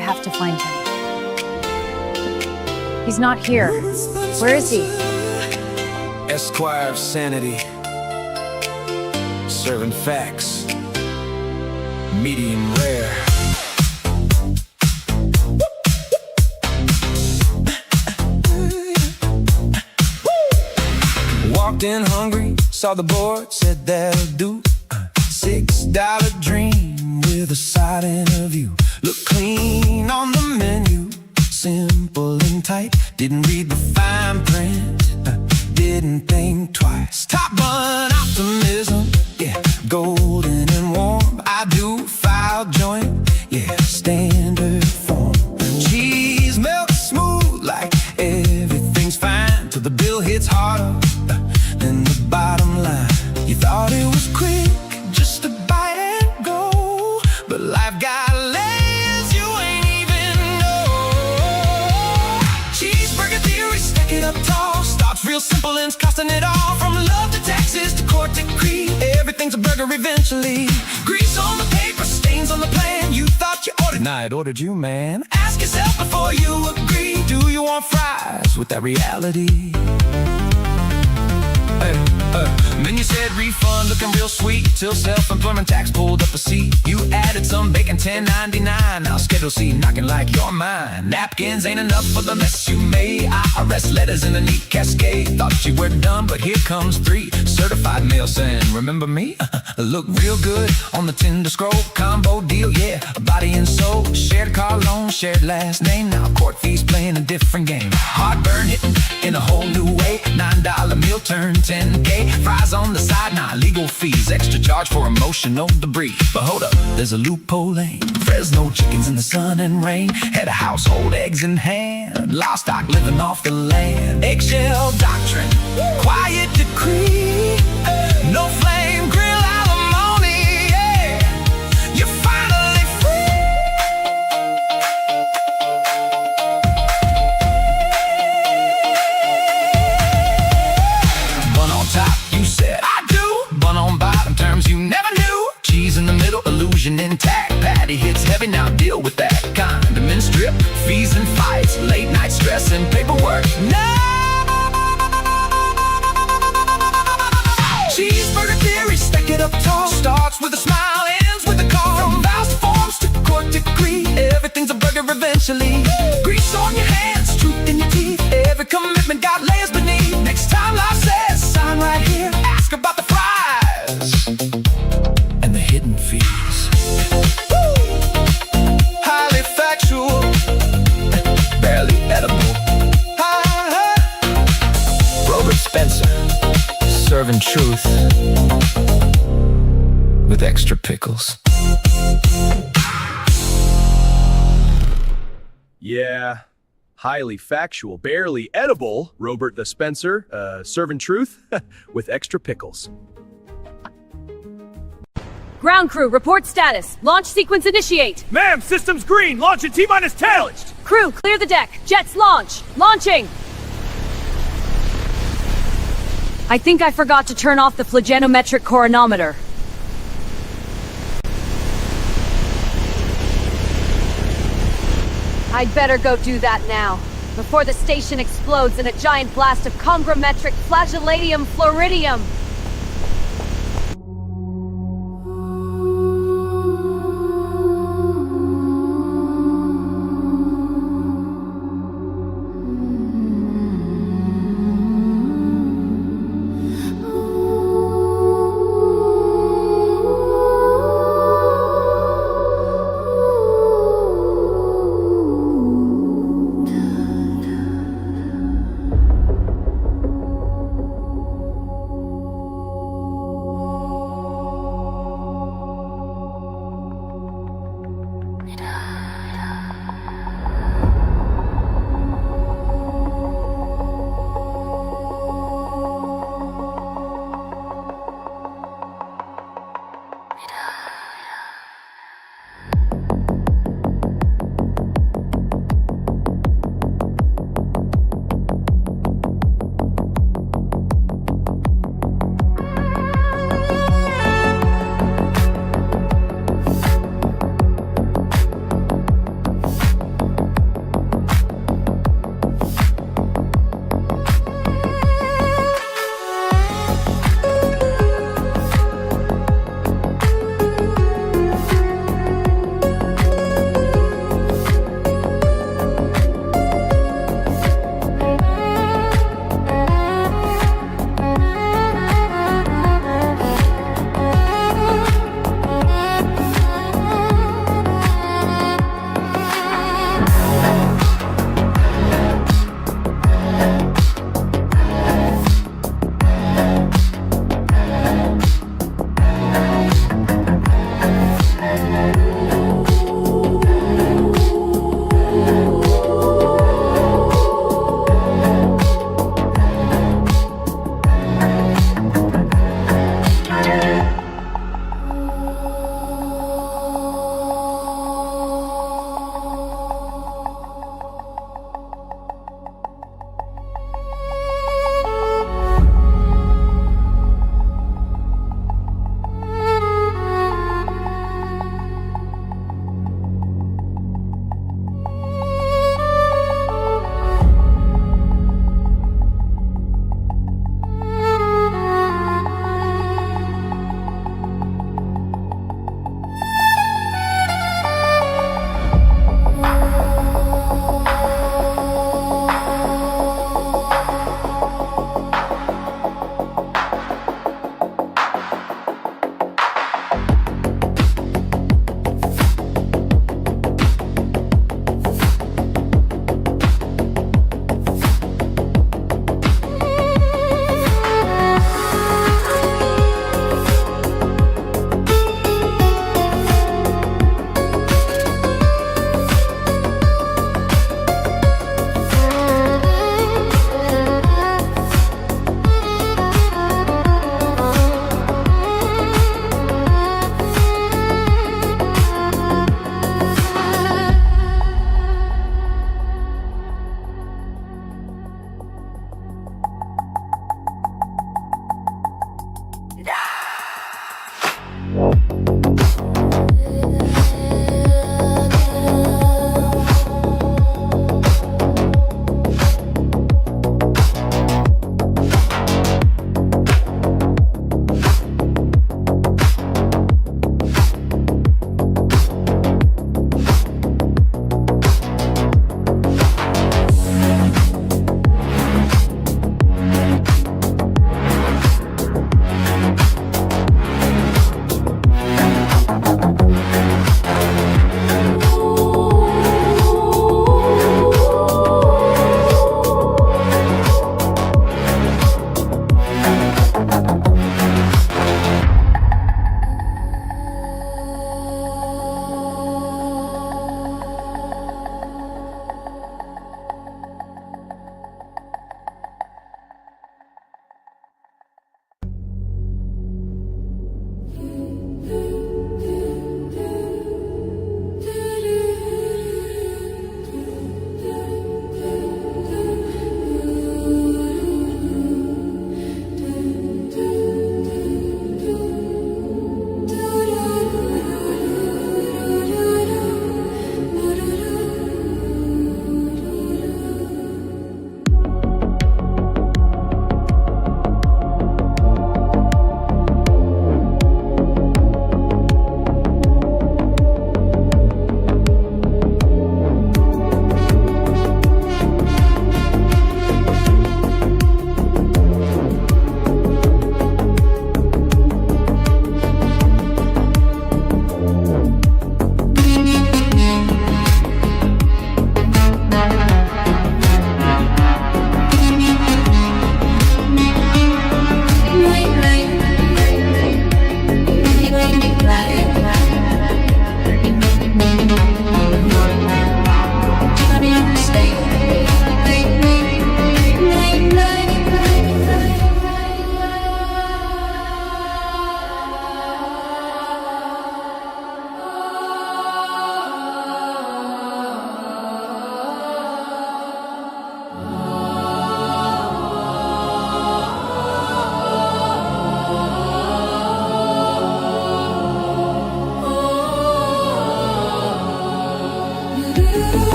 have to find him. He's not here. Where is he? Esquire of sanity, serving facts, medium rare. Walked in hungry, saw the board, said that'll do. $6 dream with a side interview. Look clean on the menu, simple and tight. Didn't read the fine print, didn't think twice. Top bun optimism, yeah, golden and warm. I do file joint, yeah, standard form. Cheese melts smooth like everything's fine till the bill hits harder than the bottom line. You thought it was quick, just a bite and go, but life got layers you ain't even know. Cheeseburger theory, stack it up tall. Starts real simple and it's costing it all. From love to taxes to court decree, everything's a burger eventually. Grease on the paper, stains on the plan. You thought you ordered, nah, it ordered you, man. Ask yourself before you agree, do you want fries with that reality? Menu said refund, looking real sweet, till self-employment tax pulled up a seat. You added some bacon, $10.99. Now Schedule C knocking like you're mine. Napkins ain't enough for the mess you made. IRS letters in a neat cascade. Thought you were done, but here comes 3. Certified mail saying, remember me? Look real good on the Tinder scroll. Combo deal, yeah, body and soul. Shared car loan, shared last name. Now court fees playing a different game. Heartburn hitting in a whole new way. $9 meal turned 10K. Fries on the side, nah, legal fees. Extra charge for emotional debris. But hold up, there's a loophole lane. Fresno chickens in the sun and rain. Head of household, eggs in hand. Livestock living off the land. Eggshell doctrine, quiet decree. No flame grill alimony, yeah. You're finally free. Bun on top, you said I do. Bun on bottom, terms you never knew. Cheese in the middle, illusion intact. Patty hits heavy, now deal with that. Condiment strip, fees and fights. Late night stress and paperwork. No! Cheeseburger theory, stack it up tall. Starts with a smile, ends with a call. From vows to forms to court decree, everything's a burger eventually. Grease on your hands, truth in your teeth. Every commitment got layers beneath. Next time life says, sign right here. Ask about the fries and the hidden fees. Woo! Highly factual, barely edible. Robert Spencer, serving truth with extra pickles. Yeah, highly factual, barely edible. Robert the Spencer, serving truth with extra pickles. Ground crew, report status. Launch sequence initiate. Ma'am, system's green. Launch at T-minus 10. Crew, clear the deck. Jets launch. Launching. I think I forgot to turn off the phlegenometric coronometer. I'd better go do that now, before the station explodes in a giant blast of conglometric flagellatium floridium.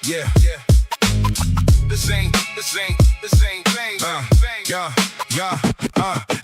Yeah. This ain't thing.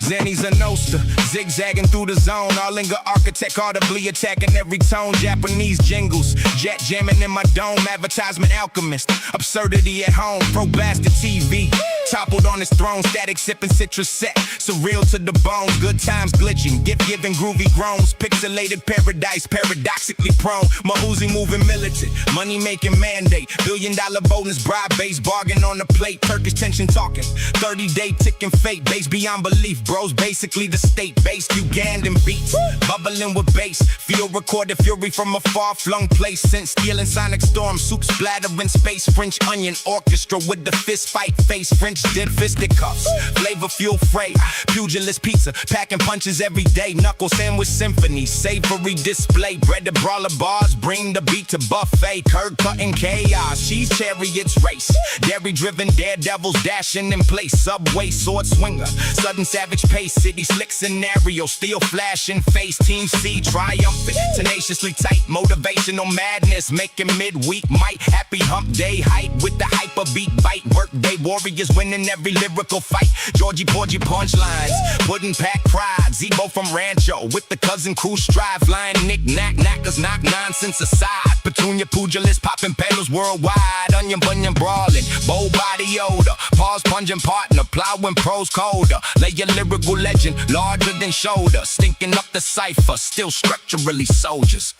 Zanny's a noster, zigzagging through the zone. Arlinger architect audibly attacking every tone. Japanese jingles, jet jamming in my dome. Advertisement alchemist, absurdity at home. Pro bastard TV, toppled on his throne. Static sipping citrus set, surreal to the bone. Good times glitching, gift giving groovy groans. Pixelated paradise, paradoxically prone. Mahuzi moving militant, money making mandate. $1 billion bonus, bribe base, bargain on the plate. Turkish tension talking, 30-day ticking fate. Base beyond belief, bros basically the state-based Ugandan beats. Bubbling with bass, feel recorded fury from a far-flung place. Since stealing sonic storm, soup splattering space. French onion orchestra with the fist fight face. French did fisticuffs, flavor fuel freight. Pugilist pizza, packing punches every day. Knuckle sandwich symphony, savory display. Bread to brawler bars, bring the beat to buffet. Curd cutting chaos, cheese chariots race. Dairy driven daredevils dashing in place. Subway sword swinger, sudden savage pace. City slick scenario, steel flashing face. Team C triumphant, tenaciously tight. Motivational madness, making midweek might. Happy hump day hype with the hyper beat bite. Workday warriors winning every lyrical fight. Georgie Porgy punchlines, pudding pack pride. Zebo from Rancho with the cousin crew strive. Line knick knack knackers knock nonsense aside. Petunia pugilist popping pedals worldwide. Onion bunion brawling, bow body odor. Pause pungent partner, plowing pros colder. Lay your lyrical legend larger than shoulder. Stinking up the cipher, still structurally soldiers.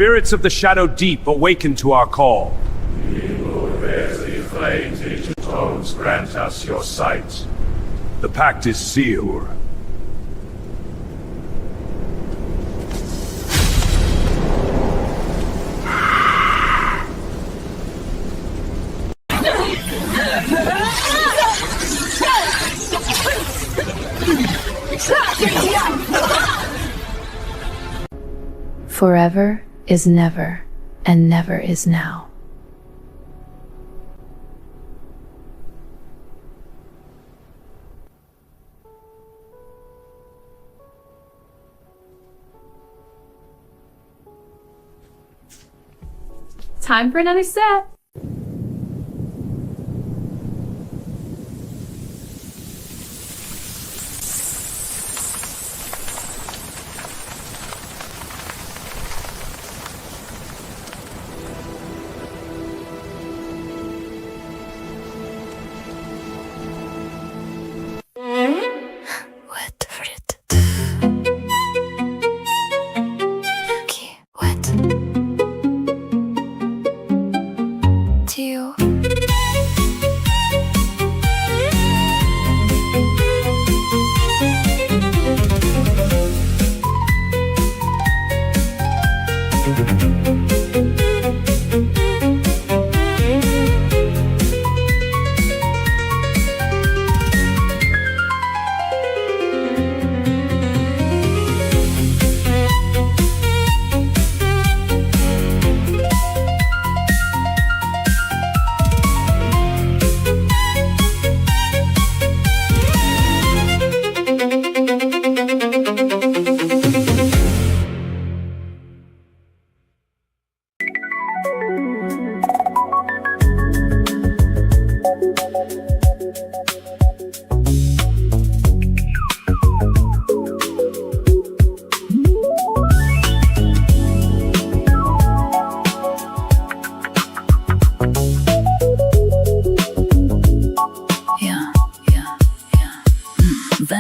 Spirits of the Shadow Deep, awaken to our call. Ye who bears the flames into tones, grant us your sight. The pact is sealed. Forever is never, and never is now. Time for another set.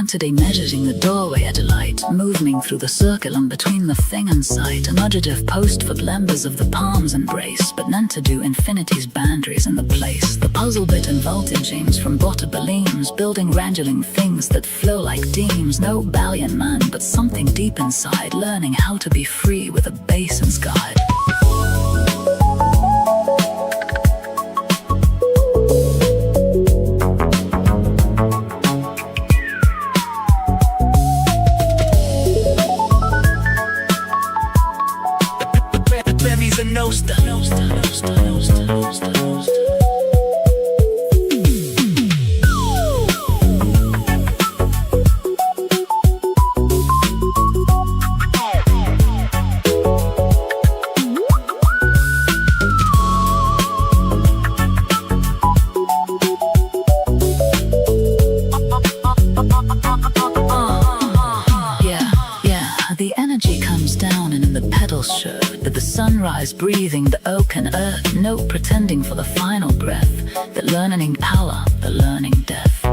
Today measuring the doorway at a light, moving through the circle and between the thing and sight, a nudgative post for blembers of the palms embrace, but none to do infinity's boundaries in the place. The puzzle bit and voltage aims from bottom building wrangling things that flow like deems. No ballion man, but something deep inside, learning how to be free with a basin's guide. Breathing the oak and earth, no pretending for the final breath, the learning power, the learning death.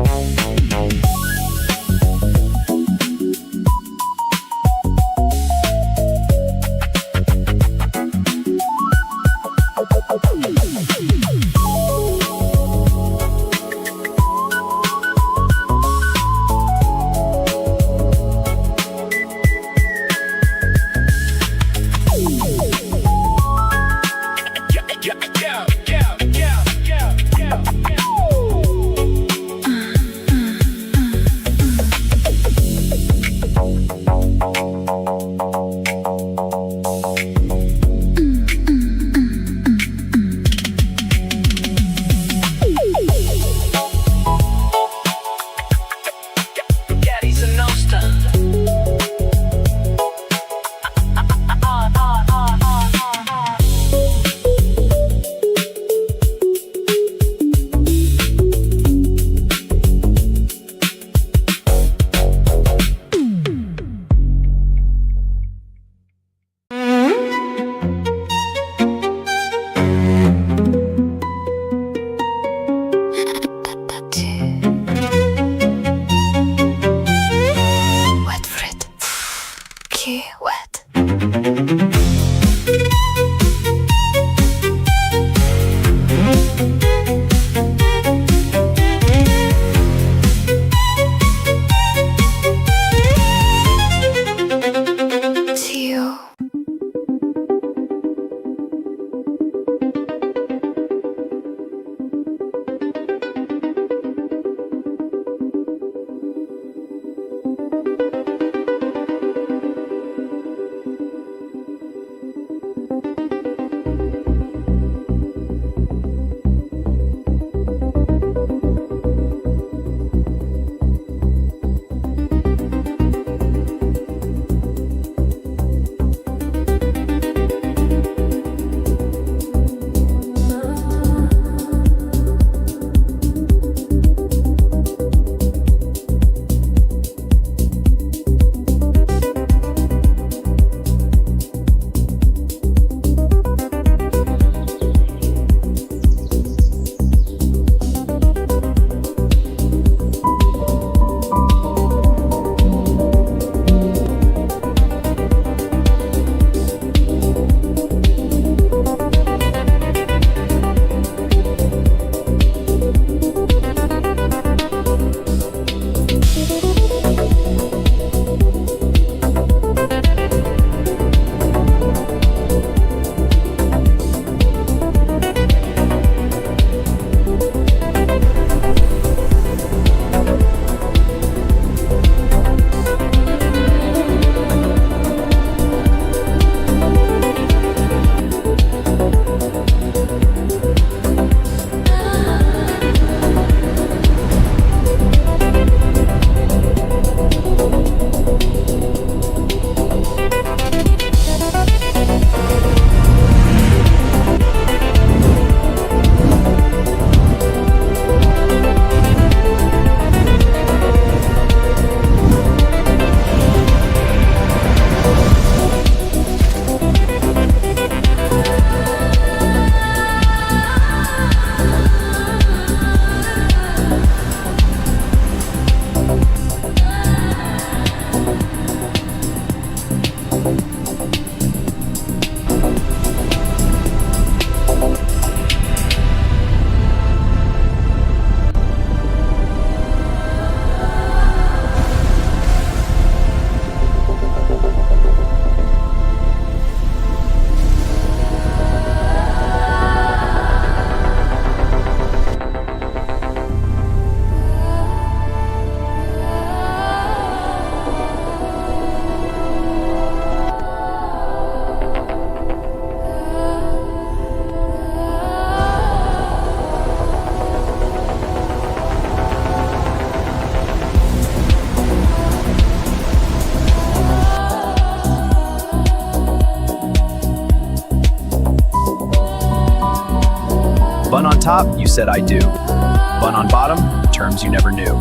Bun on top, you said I do. Bun on bottom, terms you never knew.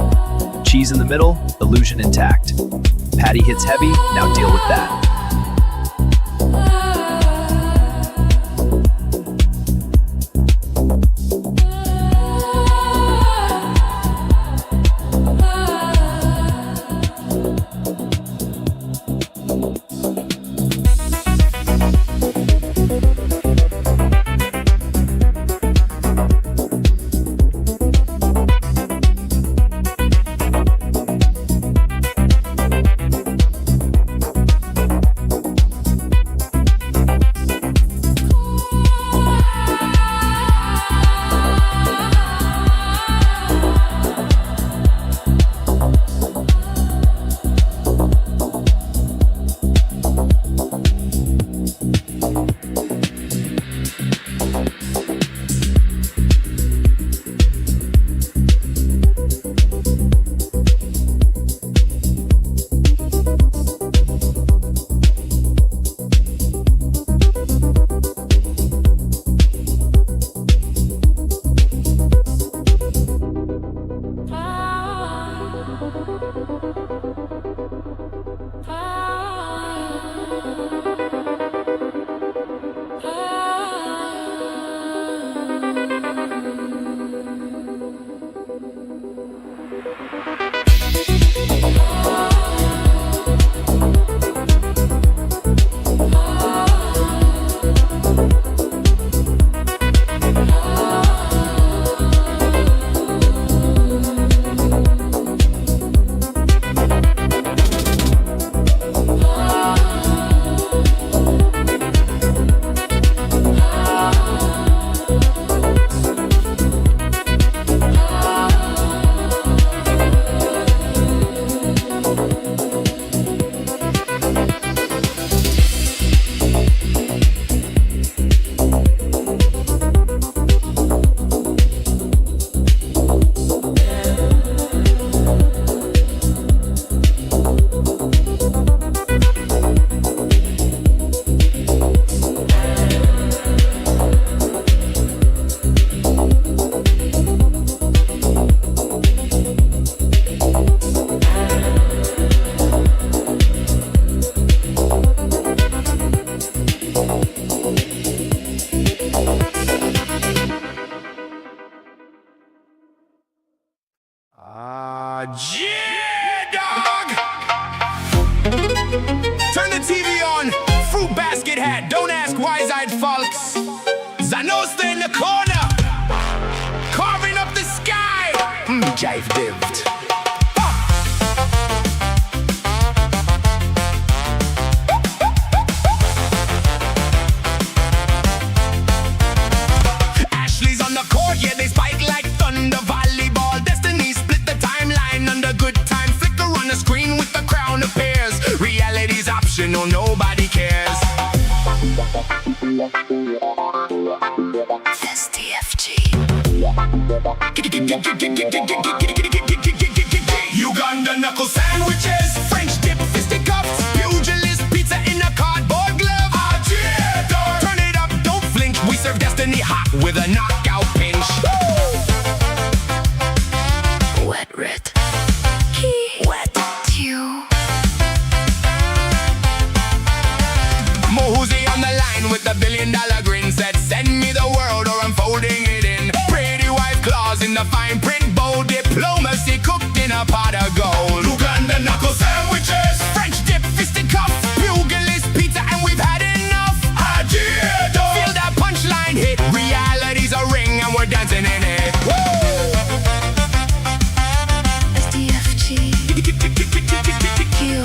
Cheese in the middle, illusion intact. Patty hits heavy, now deal with that. Yeah, dog! Turn the TV on, fruit basket hat, don't ask wise-eyed folks. Zanosta in the corner, carving up the sky. Jive dived. Ashley's on the court, yeah, they spike like thunder. Volleyball destiny split the timeline under good time. Flicker on the screen with the crown appears. Reality's optional, nobody cares. STFG. Uganda knuckle sandwiches, French dip fisticuffs, pugilist pizza in a cardboard glove. Turn it up, don't flinch. We serve destiny hot with a knockout pinch. Wet red. Wet you. Mohuzi on the line with the $1 billion grin said, send me the world or I'm folding it in. Pretty wife claws in the fine print, bold diplomacy cooked in a pot of gold. Uganda knuckle sandwiches, French dip fisticuffs, pugilist pizza, and we've had enough. Feel that punchline hit, reality's a ring and we're dancing in it. STFG. Q.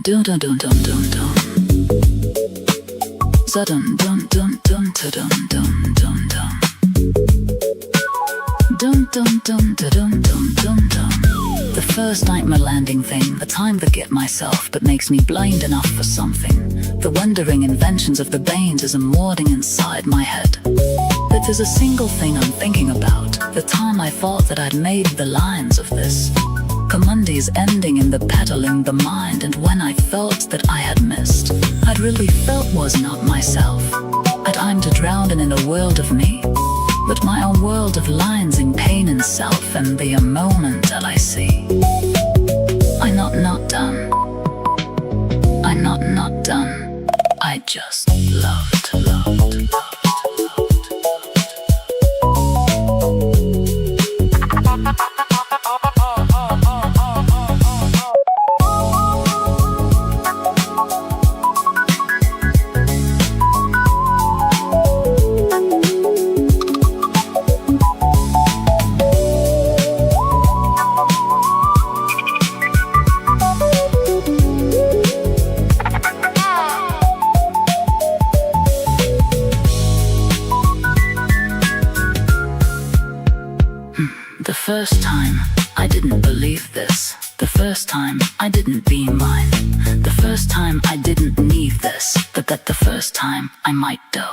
dun dun dun dun dun dun. Zadun dun dun dun dun dun dun dun. Dun dun dun dun dun dun dun. The first nightmare landing thing, the time to get myself, but makes me blind enough for something. The wondering inventions of the Banes is a warding inside my head. But there's a single thing I'm thinking about. The time I thought that I'd made the lines of this. Commundy's ending in the peddling the mind, and when I thought that I had missed, I'd really felt was not myself. I'm to drown in a world of me, but my own world of lines in pain and self, and the moment that I see. I'm not done. I'm not done. I just loved. The first time, I didn't believe this. The first time, I didn't be mine. The first time, I didn't need this. But that the first time, I might do.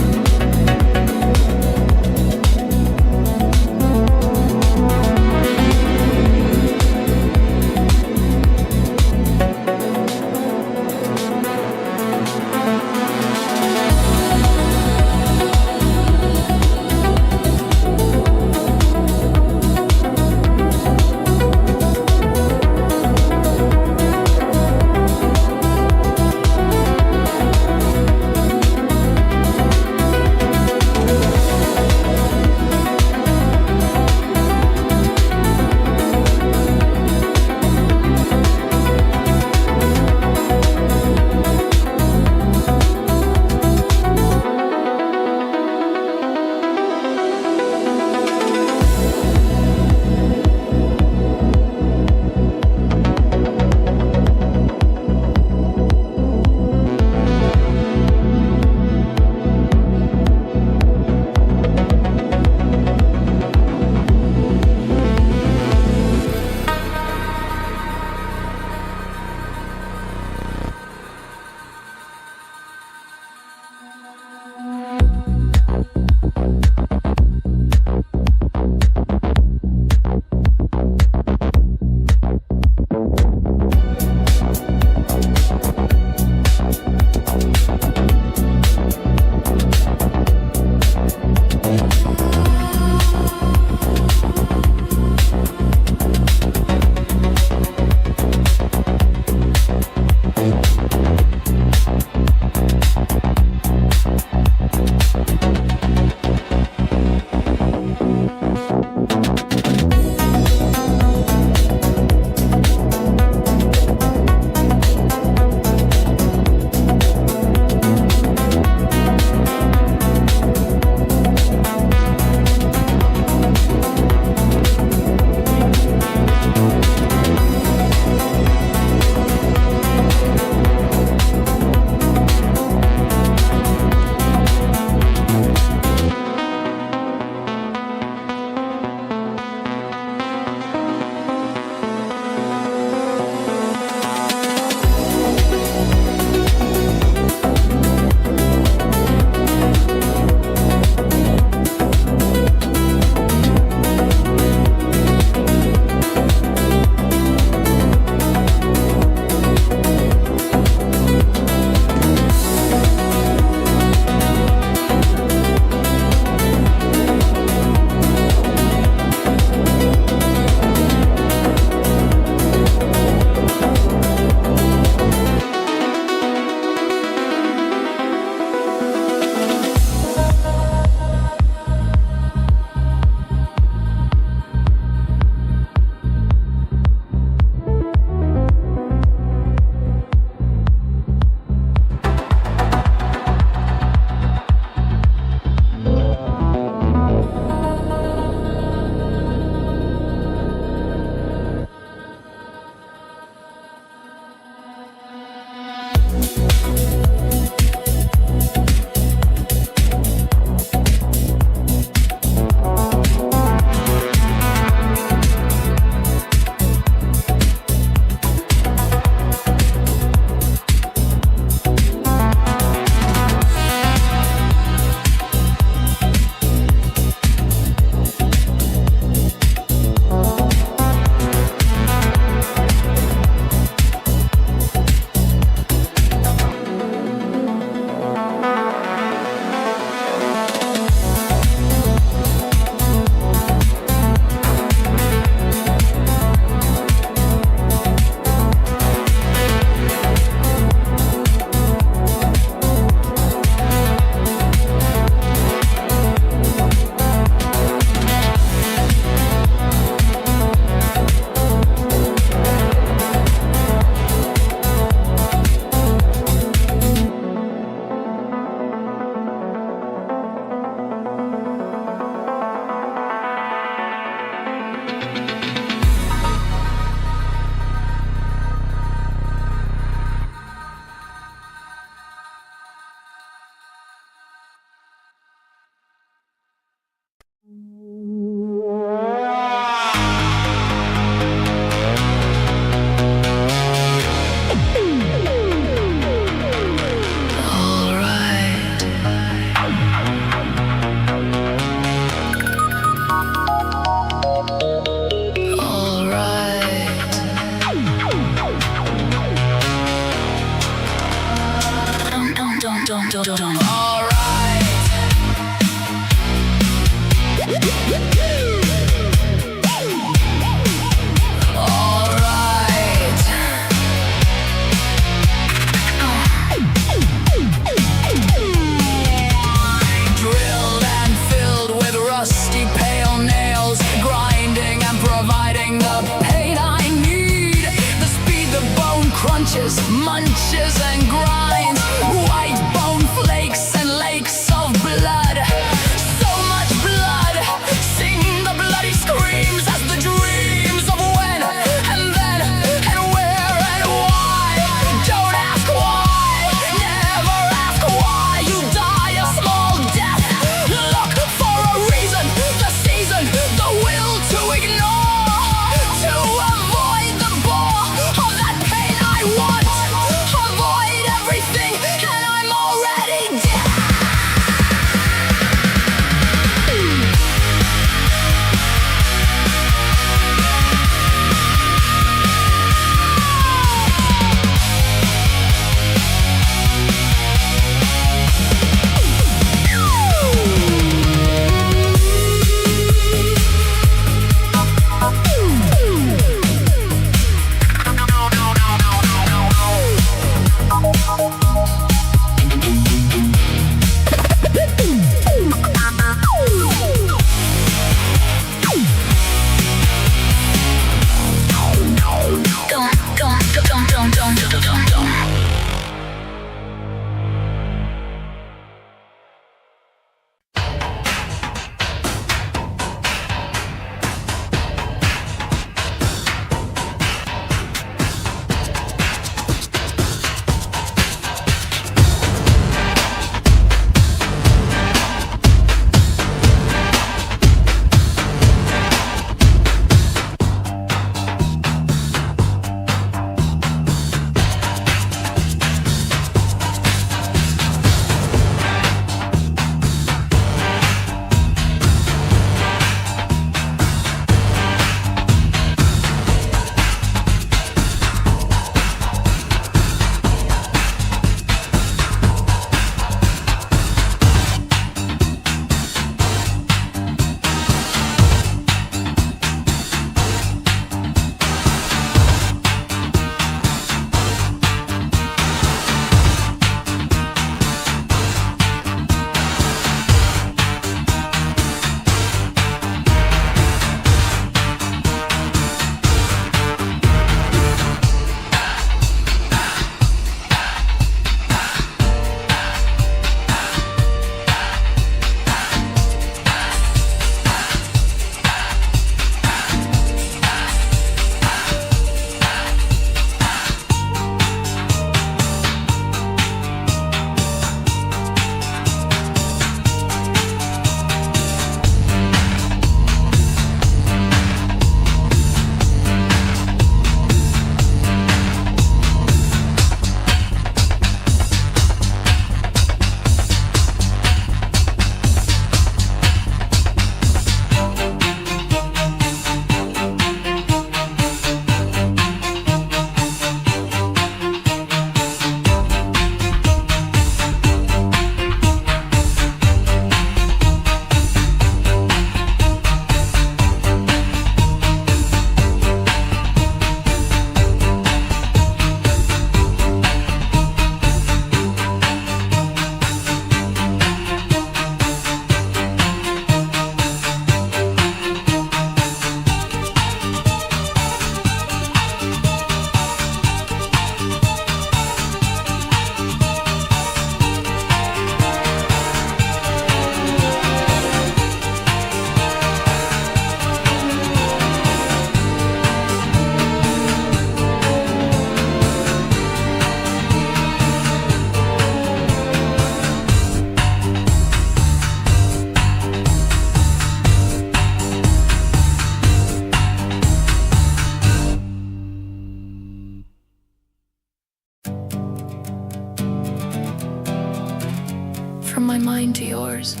stars.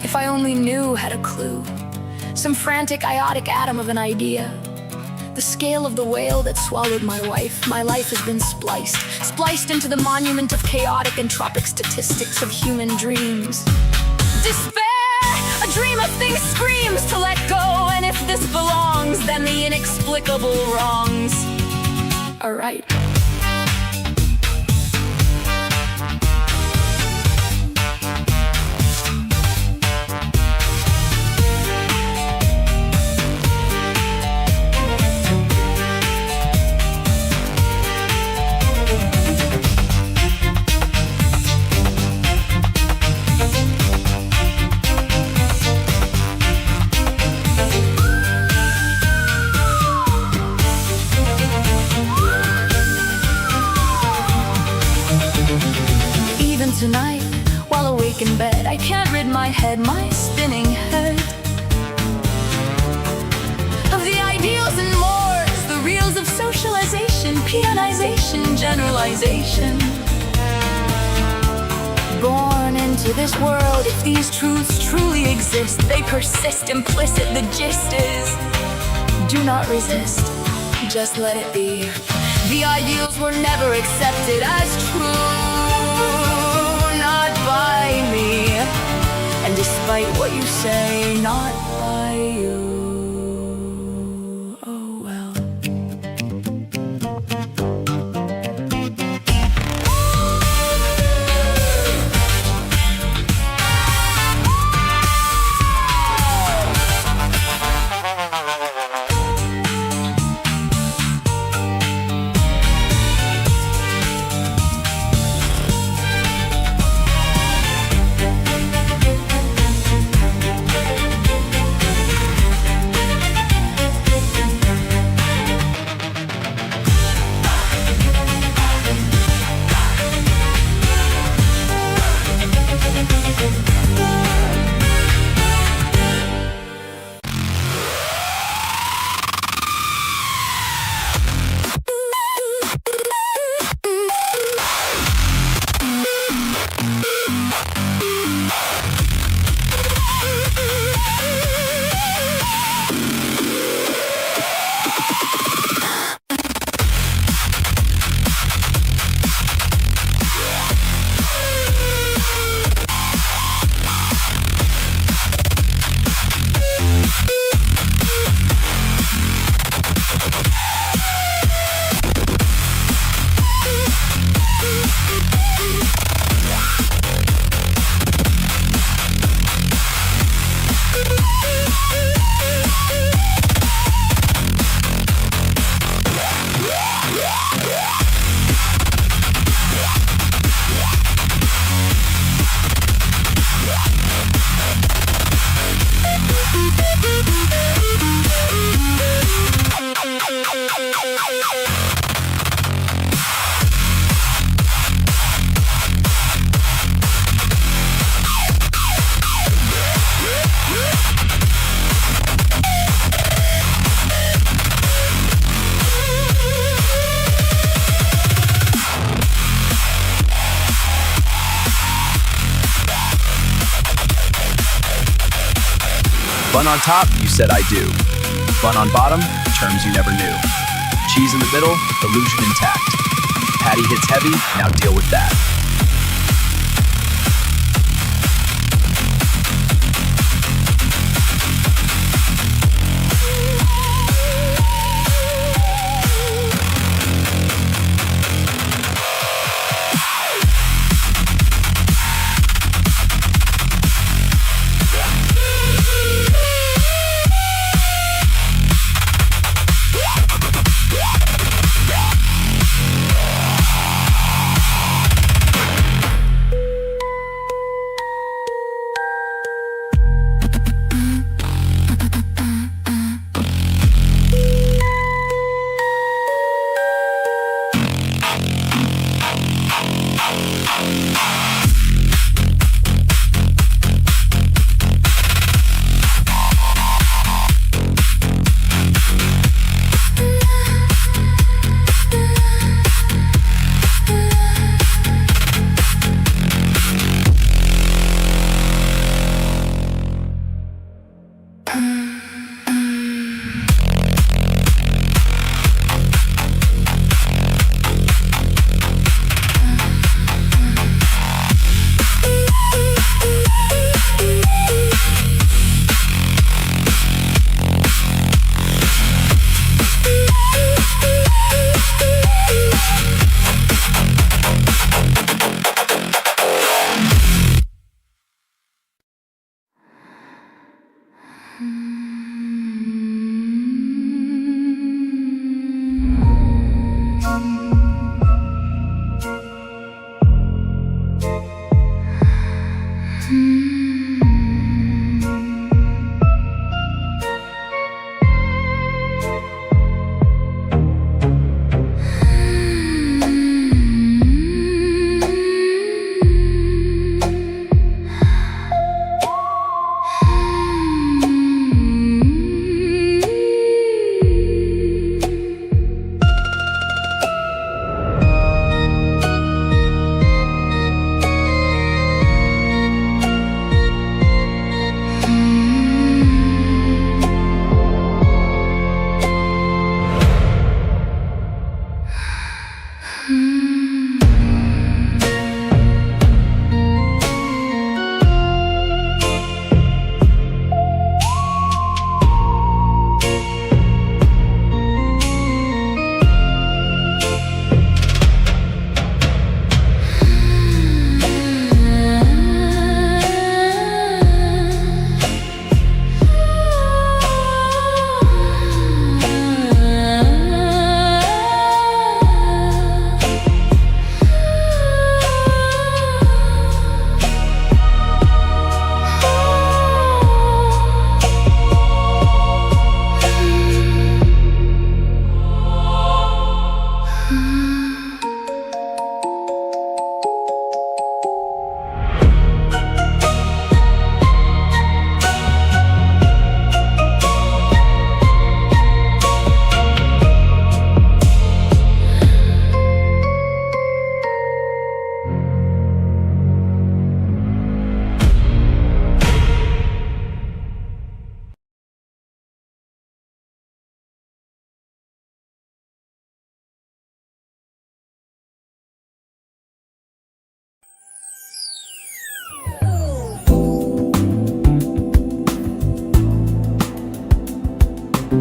If I only knew, had a clue, some frantic iotic atom of an idea. The scale of the whale that swallowed my wife. My life has been spliced into the monument of chaotic entropic statistics of human dreams. Despair, a dream of things screams to let go, and if this belongs, then the inexplicable wrongs are right. Tonight, while awake in bed, I can't rid my head, my spinning head, of the ideals and mores, the reals of socialization, peonization, generalization. Born into this world, if these truths truly exist, they persist implicit. The gist is, do not resist, just let it be. The ideals were never accepted as true, by me, and despite what you say, not by you. Oh well. Bun on top, you said I do. Bun on bottom, terms you never knew. Cheese in the middle, illusion intact. Patty hits heavy, now deal with that.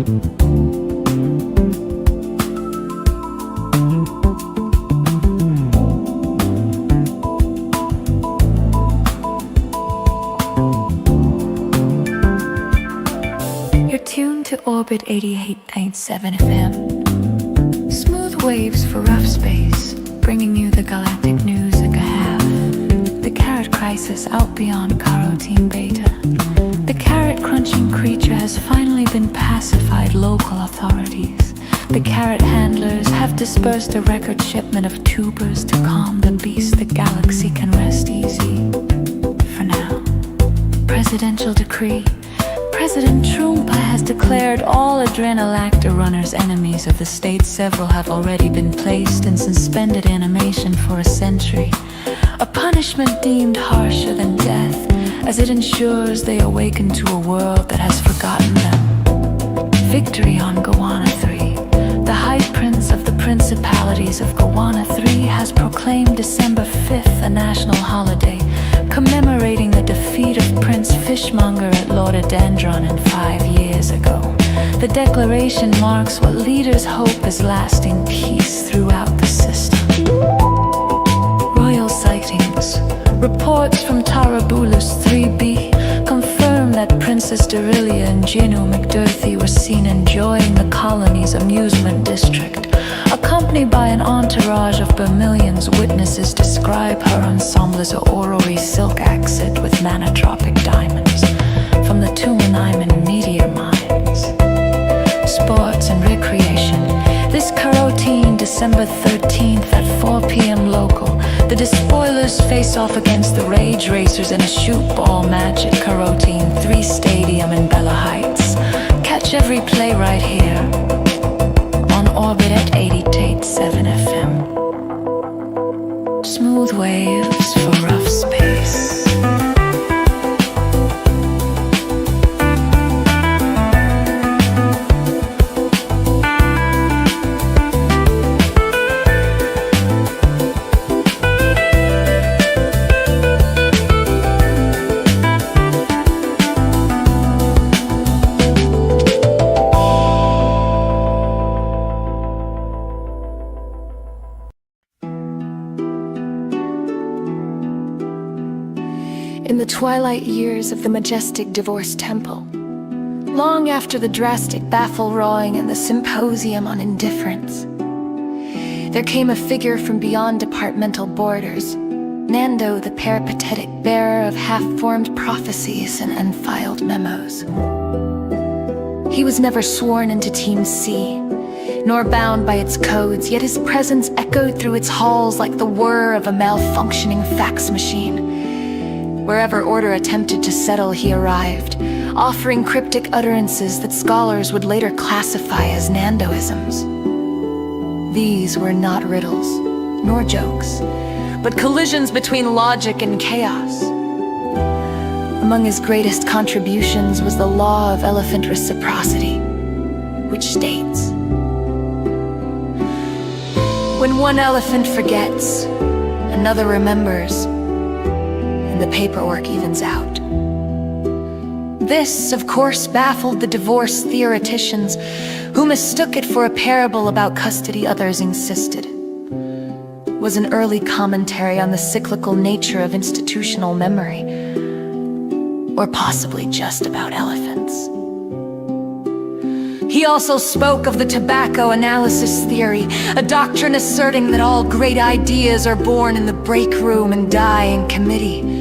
You're tuned to Orbit 88.7 FM. Smooth waves for rough space, bringing you the galactic news at half. The carrot crisis out beyond carotene beta. The carrot-crunching creature has finally been pacified, local authorities. The carrot handlers have dispersed a record shipment of tubers to calm the beast. The galaxy can rest easy. For now. Presidential decree. President Trump has declared all adrenal-actor runners enemies of the state. Several have already been placed in suspended animation for a century. A punishment deemed harsher than death, as it ensures they awaken to a world that has forgotten them. Victory on Gowana 3. The High Prince of the Principalities of Gowana 3 has proclaimed December 5th a national holiday, commemorating the defeat of Prince Fishmonger at Lordodendron 5 years ago. The declaration marks what leaders hope is lasting peace throughout the system. Royal sightings. Reports from Tarabulus 3B confirm that Princess Derilia and Gino McDurthy were seen enjoying the colony's amusement district. Accompanied by an entourage of Vermilion's, witnesses describe her ensemble as a orrery silk accent with manotropic diamonds from the Tumaniman meteor mines. Sports and recreation. This carotene, December 13th at 4 p.m. local. The Despoilers face off against the Rage Racers in a shoot ball match at Carotene 3 Stadium in Bella Heights. Catch every play right here on Orbit at 88.7 FM. Smooth waves for rough space. In the twilight years of the majestic divorce temple, long after the drastic baffle rawing and the symposium on indifference, there came a figure from beyond departmental borders, Nando, the peripatetic bearer of half-formed prophecies and unfiled memos. He was never sworn into Team C, nor bound by its codes, yet his presence echoed through its halls like the whir of a malfunctioning fax machine. Wherever order attempted to settle, he arrived, offering cryptic utterances that scholars would later classify as Nandoisms. These were not riddles, nor jokes, but collisions between logic and chaos. Among his greatest contributions was the law of elephant reciprocity, which states, when one elephant forgets, another remembers, and the paperwork evens out. This, of course, baffled the divorce theoreticians, who mistook it for a parable about custody. Others insisted was an early commentary on the cyclical nature of institutional memory, or possibly just about elephants. He also spoke of the tobacco analysis theory, a doctrine asserting that all great ideas are born in the break room and die in committee.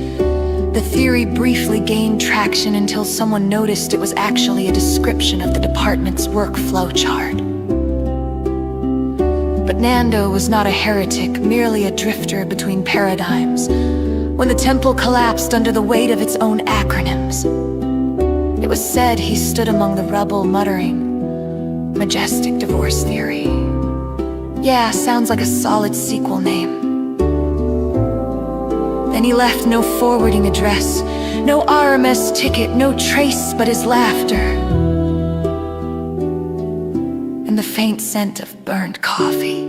The theory briefly gained traction until someone noticed it was actually a description of the department's workflow chart. But Nando was not a heretic, merely a drifter between paradigms. When the temple collapsed under the weight of its own acronyms, it was said he stood among the rubble muttering, "Majestic divorce theory." Yeah, sounds like a solid sequel name. Then he left no forwarding address, no RMS ticket, no trace but his laughter and the faint scent of burned coffee.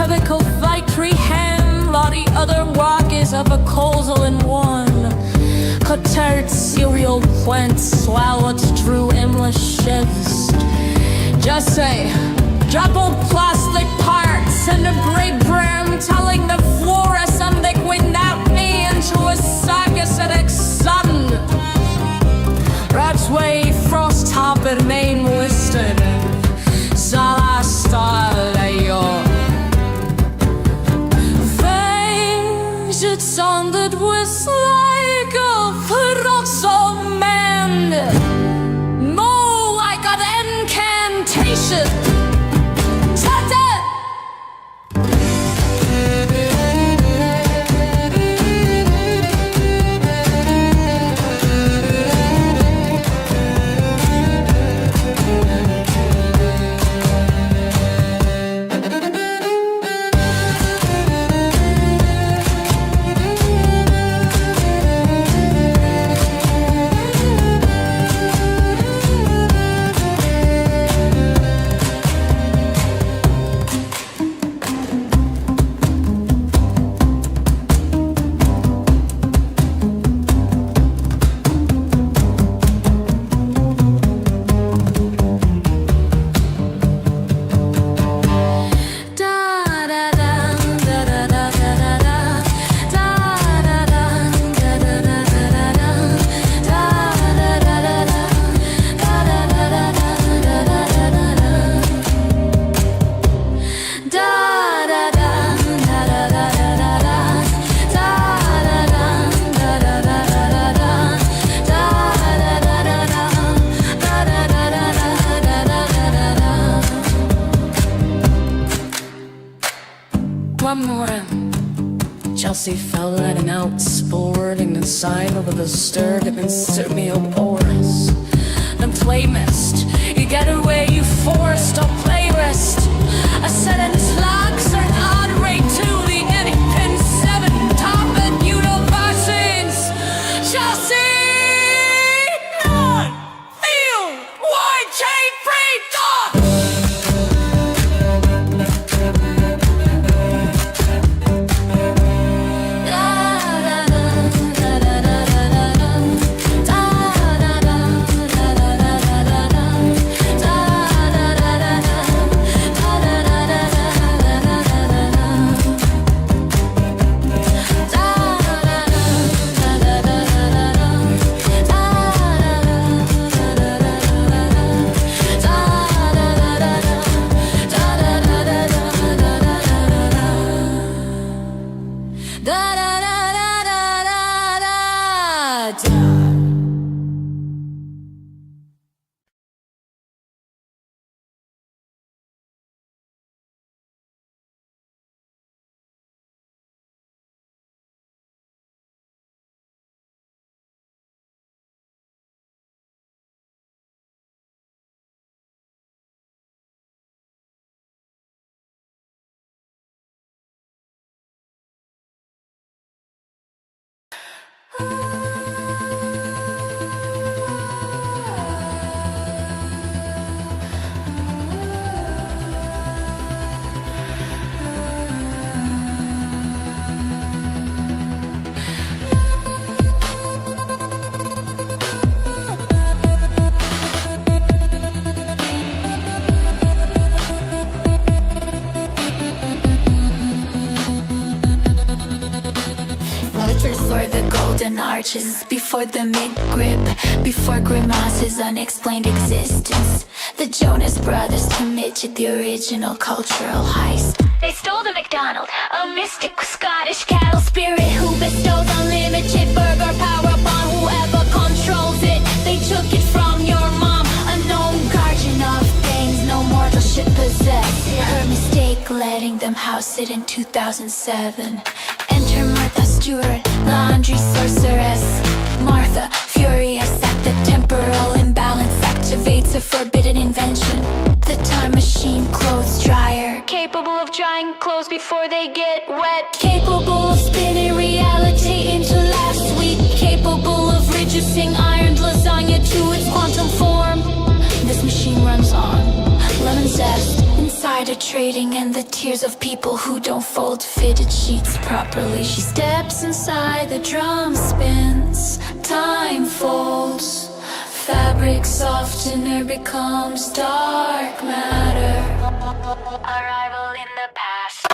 typical factory hand, while the other walkers of a causal in one. Cuttered cereal plants, swallowed through endless shifts. Just say, drop old plastic parts and a great brim, telling the fluorescent liquid that me into a psychocytic sun. That's way frost topped name listed. Sala Starlayo. Things it sounded was like a peroxo man. More like an incantation. Chelsea fell letting out sporting inside over the stirred and simial oars. The playlist, you get away, you forced a playlist. A sentence locks an odd rate to the any pin 7 top and universities. Chelsea, not feel white chain free thought. Arches before the mid-grip, before grimace's unexplained existence. The Jonas Brothers committed the original cultural heist. They stole the McDonald, a mystic Scottish cattle spirit who bestows unlimited burger power upon whoever controls it. They took it from your mom, a known guardian of things no mortal should possess. Her mistake letting them house it in 2007. Enter Martha Stewart, laundry sorceress. Martha, furious at the temporal imbalance, activates a forbidden invention. The time machine clothes dryer, capable of drying clothes before they get wet. Capable of spinning reality into last week. Capable of reducing ironed lasagna to its quantum form. This machine runs on lemon zest inside barter trading and the tears of people who don't fold fitted sheets properly. She steps inside, the drum spins, time folds. Fabric softener becomes dark matter. Arrival in the past.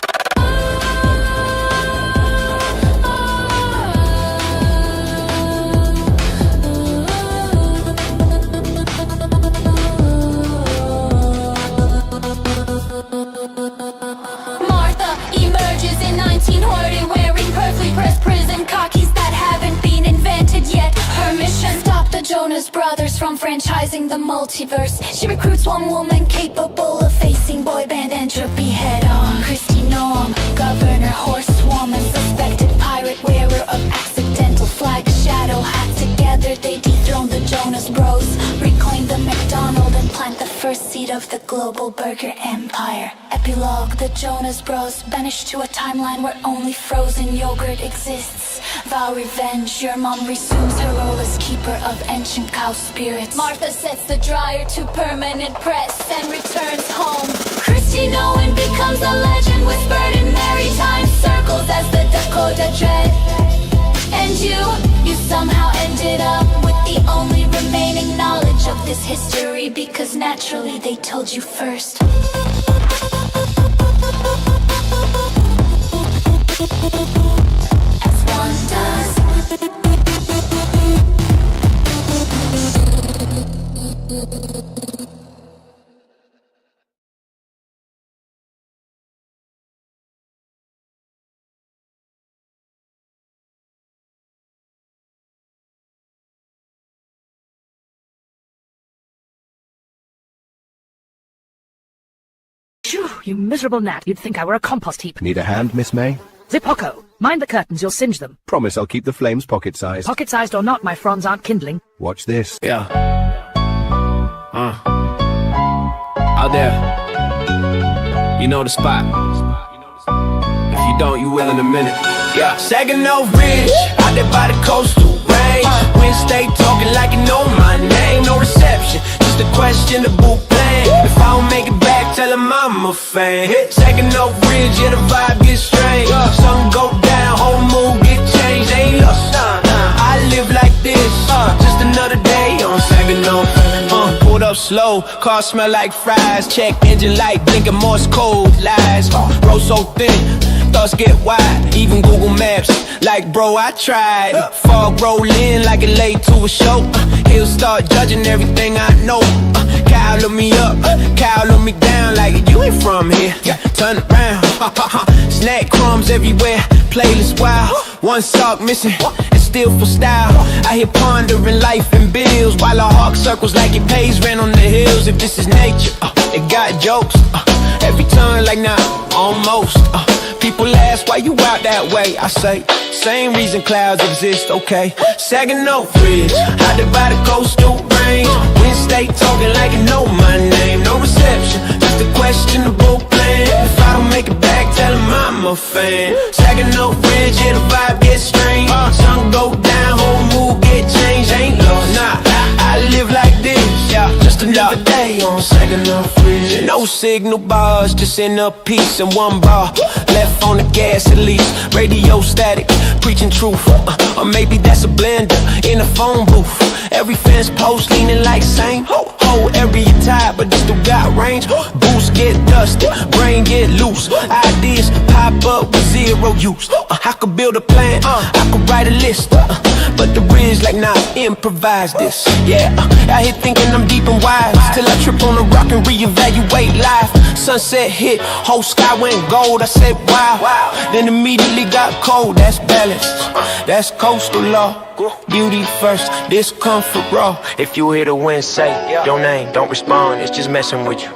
Martha emerges in 1940 wearing perfectly pressed prison khakis that haven't been invented yet. Her mission: stop the Jonas Brothers from franchising the multiverse. She recruits one woman capable of facing boy band entropy head on. Christy Noam, governor, horsewoman, suspected pirate, wearer of accidental flag, shadow hat. Together they dethrone the Jonas Bros, reclaim the McDonald and plant the first seed of the global burger empire. Epilogue: the Jonas Bros banished to a timeline where only frozen yogurt exists. Vow revenge, your mom resumes her role as keeper of ancient cow spirits. Martha sets the dryer to permanent press and returns home. Christy Nolan becomes a legend, whispered in maritime circles as the Dakota Dread. And you somehow ended up with the only remaining knowledge of this history, because naturally they told you first. As one does. Phew, you miserable gnat. You'd think I were a compost heap. Need a hand, Miss May? Zipocco, mind the curtains, you'll singe them. Promise I'll keep the flames pocket-sized. Pocket-sized or not, my fronds aren't kindling. Watch this. Yeah. Out there. You know the spot. If you don't, you will in a minute. Yeah. Saginaw Ridge, out there by the coastal range. Wind stay talking like you know my name. No reception, just a question of boot plan. If I don't make it back, tell them I'm a fan. Saginaw Ridge, yeah, the vibe gets strange. Sun go down, whole mood get changed. Ain't lost. I live like this, just another day on Saginaw. Pulled up slow, car smell like fries. Check engine light, blinking Morse code lies. Road so thin, thoughts get wide. Even Google Maps, like bro, I tried. Fog roll in like it late to a show. He'll start judging everything I know. Kyle look me up, Kyle look me down. Like you ain't from here, turn around. Snack crumbs everywhere, playlist wild. One sock missing, and still for style. I hear pondering life and bills, while a hawk circles like it pays rent on the hills. If this is nature, it got jokes. Every turn like now, almost. People ask why you out that way. I say, same reason clouds exist, okay. Saginaw Ridge, out there by the coastal range. Wind stay talking like you know my name. No reception, just a questionable plan. If I don't make it back, tell them I'm a fan. Saginaw Ridge, yeah, the vibe gets strange. Sun go down, whole mood get changed. Ain't lost, nah, I live like this, yeah. Just another day on Saginaw Ridge. No signal bars, just in a piece and one bar. Left on the gas at least, radio static, preaching truth. Or maybe that's a blender in a phone booth. Every fence post leaning like same. Whole area tired, but this still got range. Boost get dusted, brain get loose. Ideas pop up with zero use. I could build a plan, I could write a list. But the ridge like nah, improvise this. Yeah, I hit thinking I'm deep and wise, till I trip on a rock and reevaluate life. Sunset hit, whole sky went gold. I said wow, then immediately got cold. That's balance, that's coastal law. Beauty first, discomfort raw. If you hear the wind say your name, don't respond, it's just messing with you.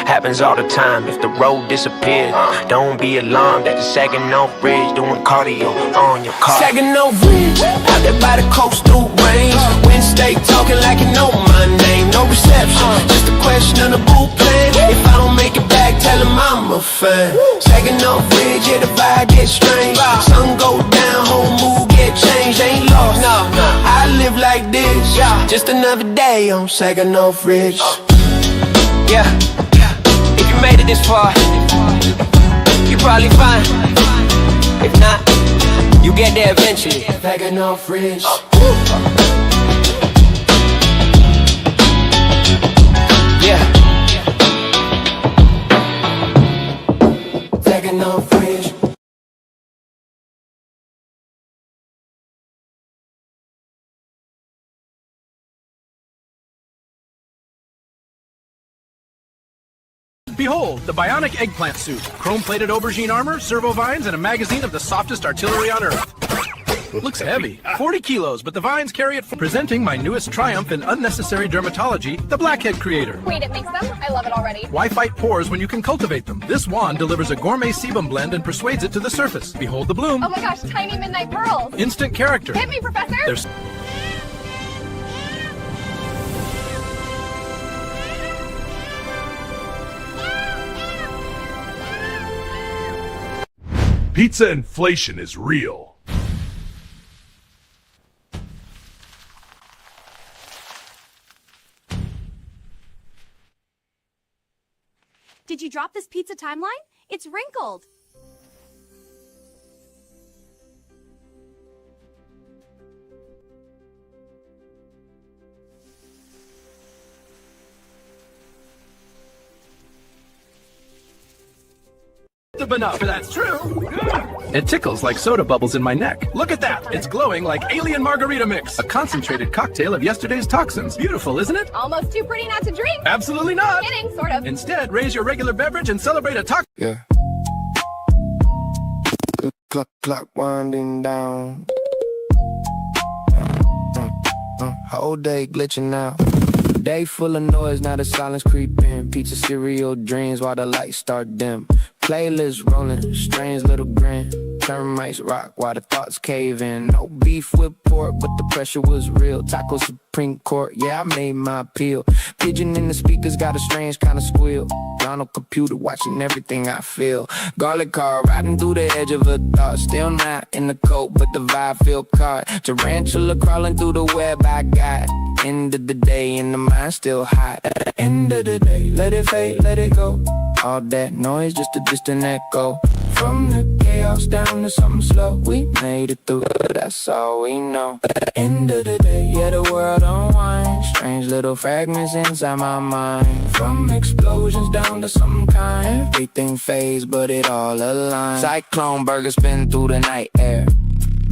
Happens all the time. If the road disappears, don't be alarmed at the Saginaw Bridge doing cardio on your car. Saginaw Bridge, out there by the coastal range. Wind stay talking like you know my name. No reception, just a question of boot plan. If I don't make it back, tell them I'm a fan. Saginaw Bridge, yeah, the vibe gets strange. Sun go down, whole mood get changed. Ain't lost, no, I live like this. Just another day on Saginaw Ridge. Yeah. If you made it this far, you probably fine. If not, you get there eventually. Begging off ridge. Yeah. Begging off ridge. Behold, the bionic eggplant suit, chrome-plated aubergine armor, servo vines, and a magazine of the softest artillery on Earth. Looks heavy, 40 kilos, but the vines carry it. Presenting my newest triumph in unnecessary dermatology, the Blackhead Creator. Wait, it makes them? I love it already. Why fight pores when you can cultivate them? This wand delivers a gourmet sebum blend and persuades it to the surface. Behold the bloom. Oh my gosh, tiny midnight pearls. Instant character. Hit me, Professor. There's Pizza inflation is real. Did you drop this pizza timeline? It's wrinkled. enough, that's true. It tickles like soda bubbles in my neck. Look at that. It's glowing like alien margarita mix. A concentrated cocktail of yesterday's toxins. Beautiful, isn't it? Almost too pretty not to drink. Absolutely not. Kidding, sort of. Instead, raise your regular beverage and celebrate a tox. Yeah. Clock winding down. Whole day glitching out. Day full of noise, now the silence creeping. Pizza, cereal, dreams while the lights start dim. Playlist rolling, strange little grin. Termites rock while the thoughts cave in. No beef with pork, but the pressure was real. Taco Supreme Court, yeah, I made my appeal. Pigeon in the speakers got a strange kind of squeal. Ronald computer watching everything I feel. Garlic car riding through the edge of a thought. Still not in the coat, but the vibe feel caught. Tarantula crawling through the web I got. End of the day and the mind still hot. End of the day, let it fade, let it go. All that noise, just a distant echo. From the chaos down to something slow. We made it through, that's all we know. End of the day, yeah, the world unwinds. Strange little fragments inside my mind. From explosions down to some kind. Everything fades, but it all aligns. Cyclone burger spin through the night air.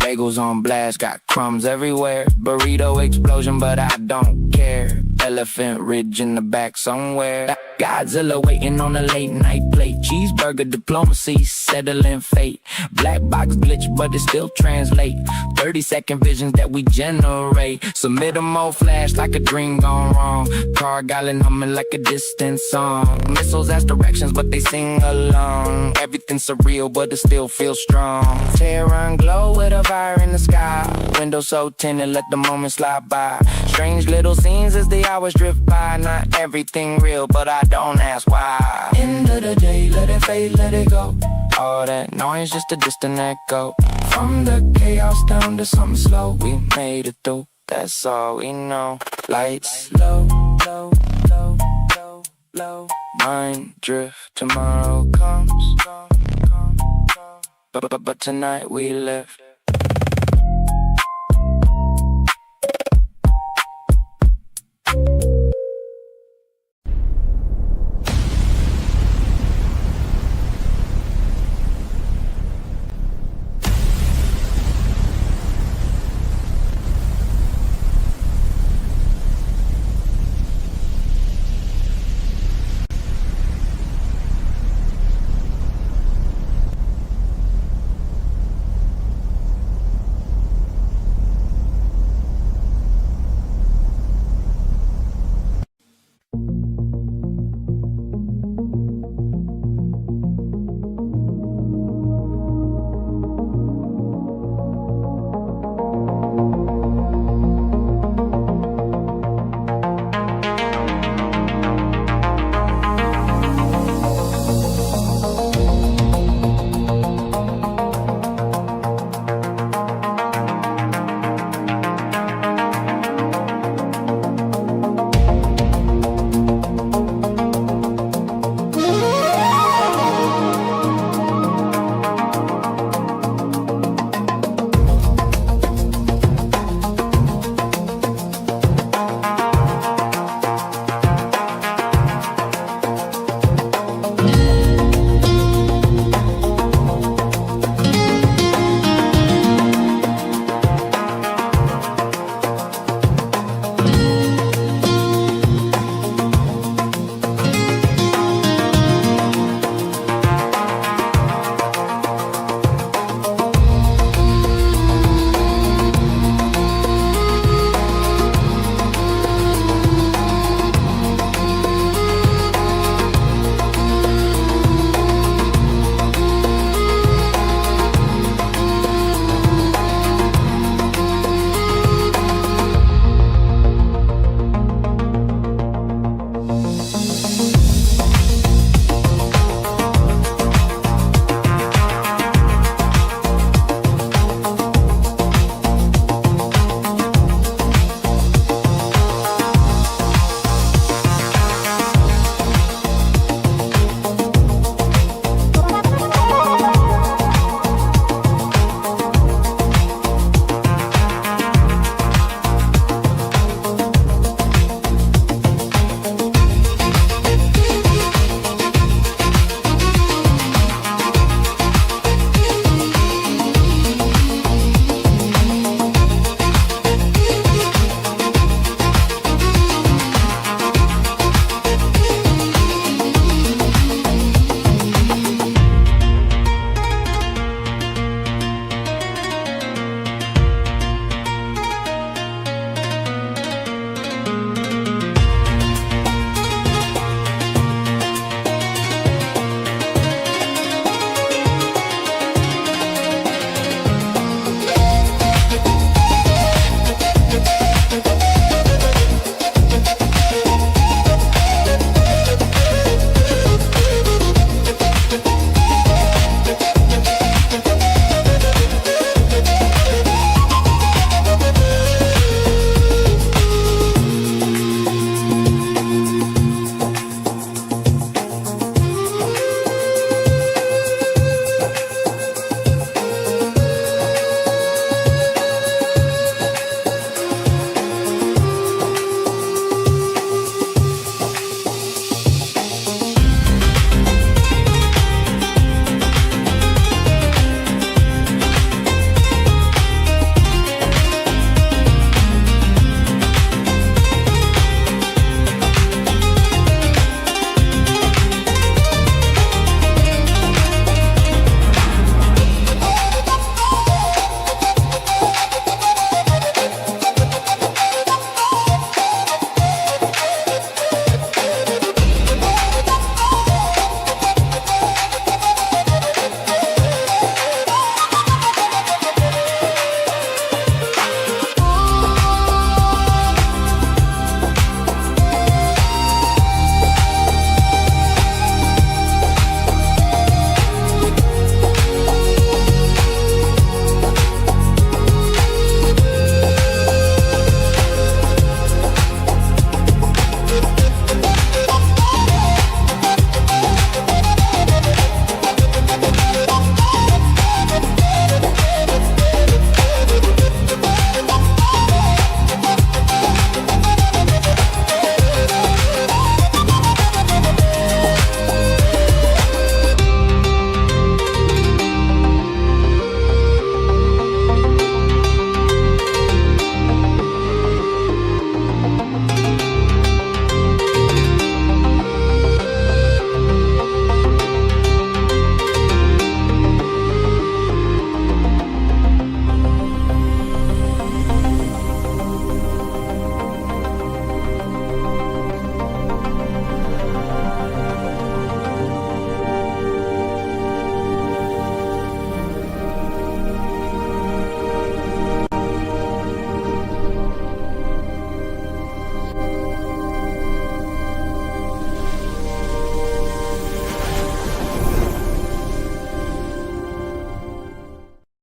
Bagels on blast, got crumbs everywhere. Burrito explosion, but I don't care. Elephant ridge in the back somewhere. Godzilla waiting on a late night plate. Cheeseburger diplomacy, settling fate. Black box glitch, but it still translate. 30-second visions that we generate. Submit a more flash like a dream gone wrong. Car gallon humming like a distant song. Missiles ask directions, but they sing along. Everything's surreal, but it still feels strong. Tear and glow with a fire in the sky. Window so tinted, let the moment slide by. Strange little scenes as the hours drift by. Not everything real, but I don't ask why. End of the day, let it fade, let it go. All that noise, just a distant echo. From the chaos down to something slow. We made it through, that's all we know. Lights low, low, low, low, low. Mind drift, tomorrow comes. But tonight we live.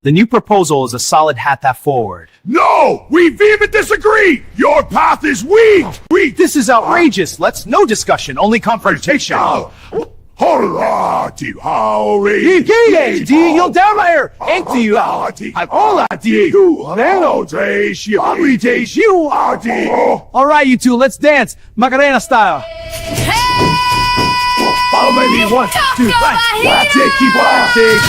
The new proposal is a solid half forward. No! We vehemently disagree! Your path is weak! Weak! This is outrageous. No discussion, only confrontation. Hola, ti hauri! You'll down here! Ain't you? Alright, you two, let's dance. Macarena style. Follow me, 1, 2, 3. Keep laughing.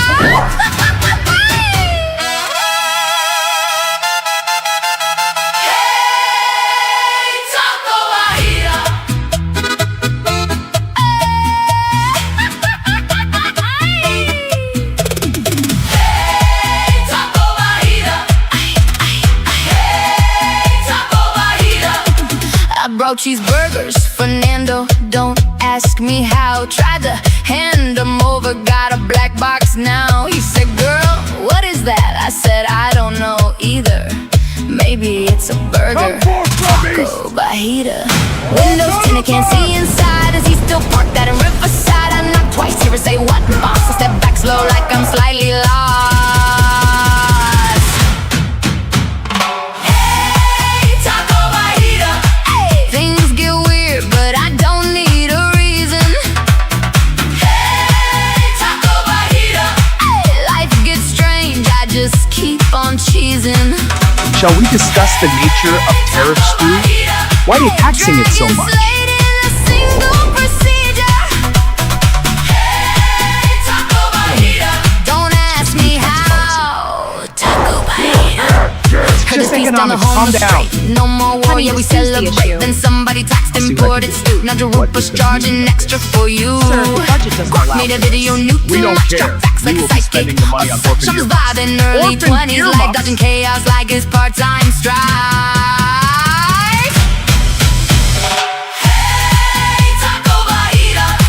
Brought cheeseburgers, Fernando, don't ask me how. Tried to hand them over, got a black box now. He said, girl, what is that? I said, I don't know either. Maybe it's a burger. Taco Bajita. Windows tinted, can't see inside. As he still parked out in Riverside. I knocked twice, hear her say, what? Boss, I step back slow like I'm slightly lost. Shall we discuss the nature of tariff stew? Why are they taxing it so much? Don't ask me how. Taco Bajita. Just economics, calm down. No more war, yeah, we celebrate. Then somebody taxed imported stew. Now Jerupa's charging extra for you. Sir, the budget doesn't allow made a video new We don't care. We will be spending the money on orphan Some earmuffs. vibe in early 20s, like dodging chaos like his part-time strife.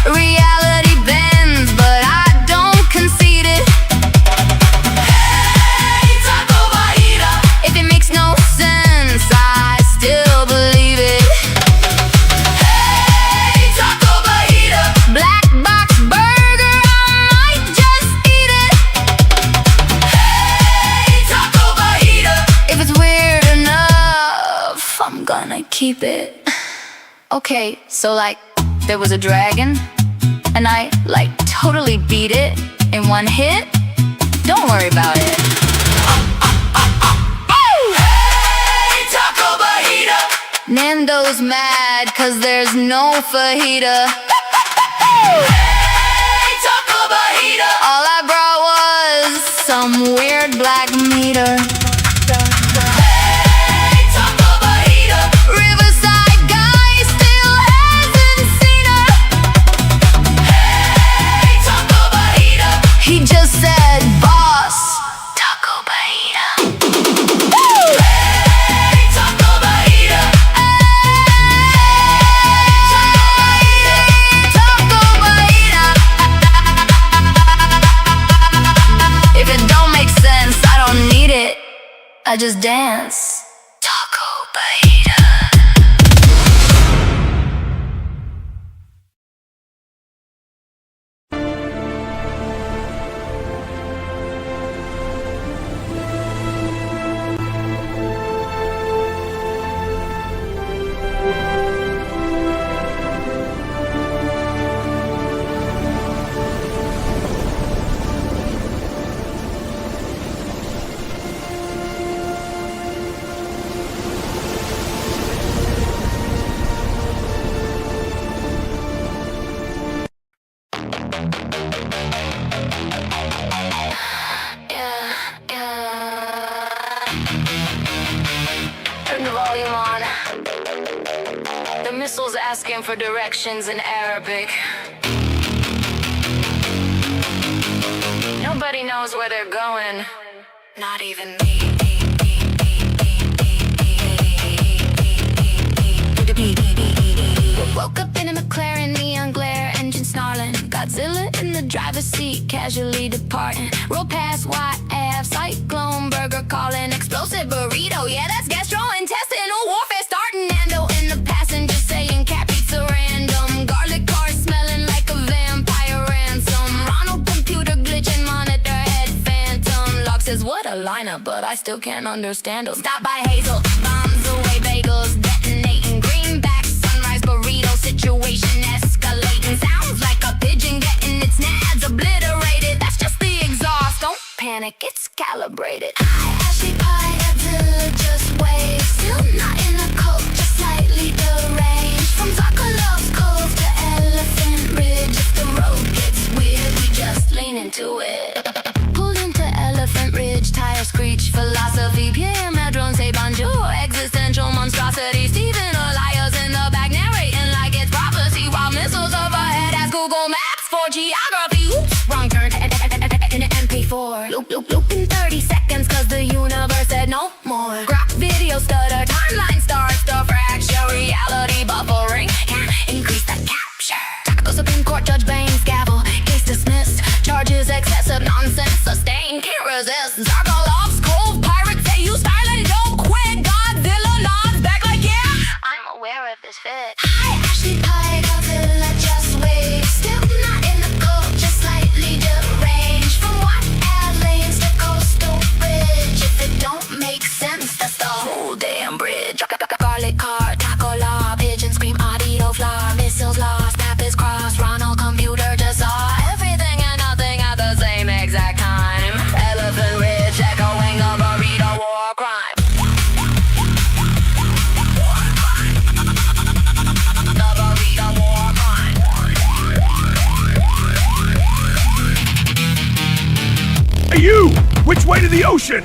Reality bends, but I don't concede it. If it makes no sense, I still believe it. Black box burger, I might just eat it. If it's weird enough, I'm gonna keep it. Okay, so like, there was a dragon, and I like totally beat it in one hit. Don't worry about it. Nando's mad cause there's no fajita. All I brought was some weird black meter. Riverside guy still hasn't seen her. He just said, boss, Taco Bajita. If it don't make sense, I don't need it. I just dance. Taco Bajita. Turn the volume on. The missile's asking for directions in Arabic. Nobody knows where they're going. Not even me. Woke up in a McLaren, neon glare, engine snarling. Godzilla in the driver's seat, casually departing. Roll past White Ave, cyclone burger calling. Explosive burrito, yeah, that's gastrointestinal warfare starting. Nando in the passenger saying cat pizza random. Garlic car smelling like a vampire ransom. Ronald computer glitching, monitor head phantom. Locke says what Carolina, but I still can't understand them. Stop by Hazel, bombs away bagels, detonating greenbacks, sunrise burrito situation escalating. Sounds like a pigeon getting its nads obliterated. That's just the exhaust, don't panic, it's calibrated. I actually pie Godzilla, just wave. Still not in a cult, just slightly deranged. From Sokolov's Cove to Elephant Ridge, if the road gets weird, we just lean into it. Pulled into Elephant Ridge, tire screech, philosophy, Pierre Madron, say bonjour, existential monstrosity. Stephen Elias in the back narrating like it's prophecy, while missiles overhead as Google Maps for geography. Oops, wrong turn in an MP4. Loop in 30 seconds cause the universe said no more. Grok video stutter, timeline starts to fracture, reality buffering can't increase the capture. Taco Supreme Court Judge Baines gavel, case dismissed, charges excessive nonsense sustained, can't resist. Zarkolov's Cove, pirates say you styling, don't quit. Godzilla nods back like yeah, I'm aware of this fit. I actually pie Godzilla, just wait. Still not in the code, just slightly deranged. From what lanes to coastal bridge, if it don't make sense, that's the whole damn bridge. Garlic car, taco law, pigeon scream, audio flaw, missiles lost, map is crossed, Ronald computer just saw everything and nothing at the same exact time. Elephant Ridge echoing the burrito war crime. The burrito war crime. Hey you! Which way to the ocean?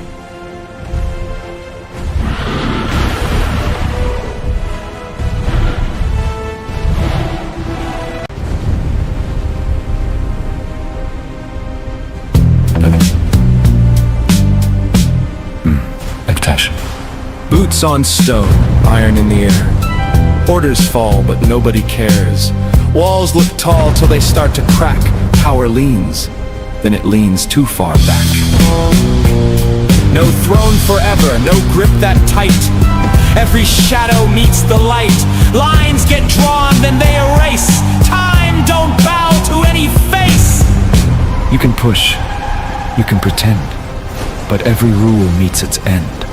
Adaptation. Boots on stone, iron in the air. Orders fall, but nobody cares. Walls look tall till they start to crack. Power leans, then it leans too far back. No throne forever, no grip that tight. Every shadow meets the light. Lines get drawn, then they erase. Time don't bow to any face. You can push, you can pretend, but every rule meets its end.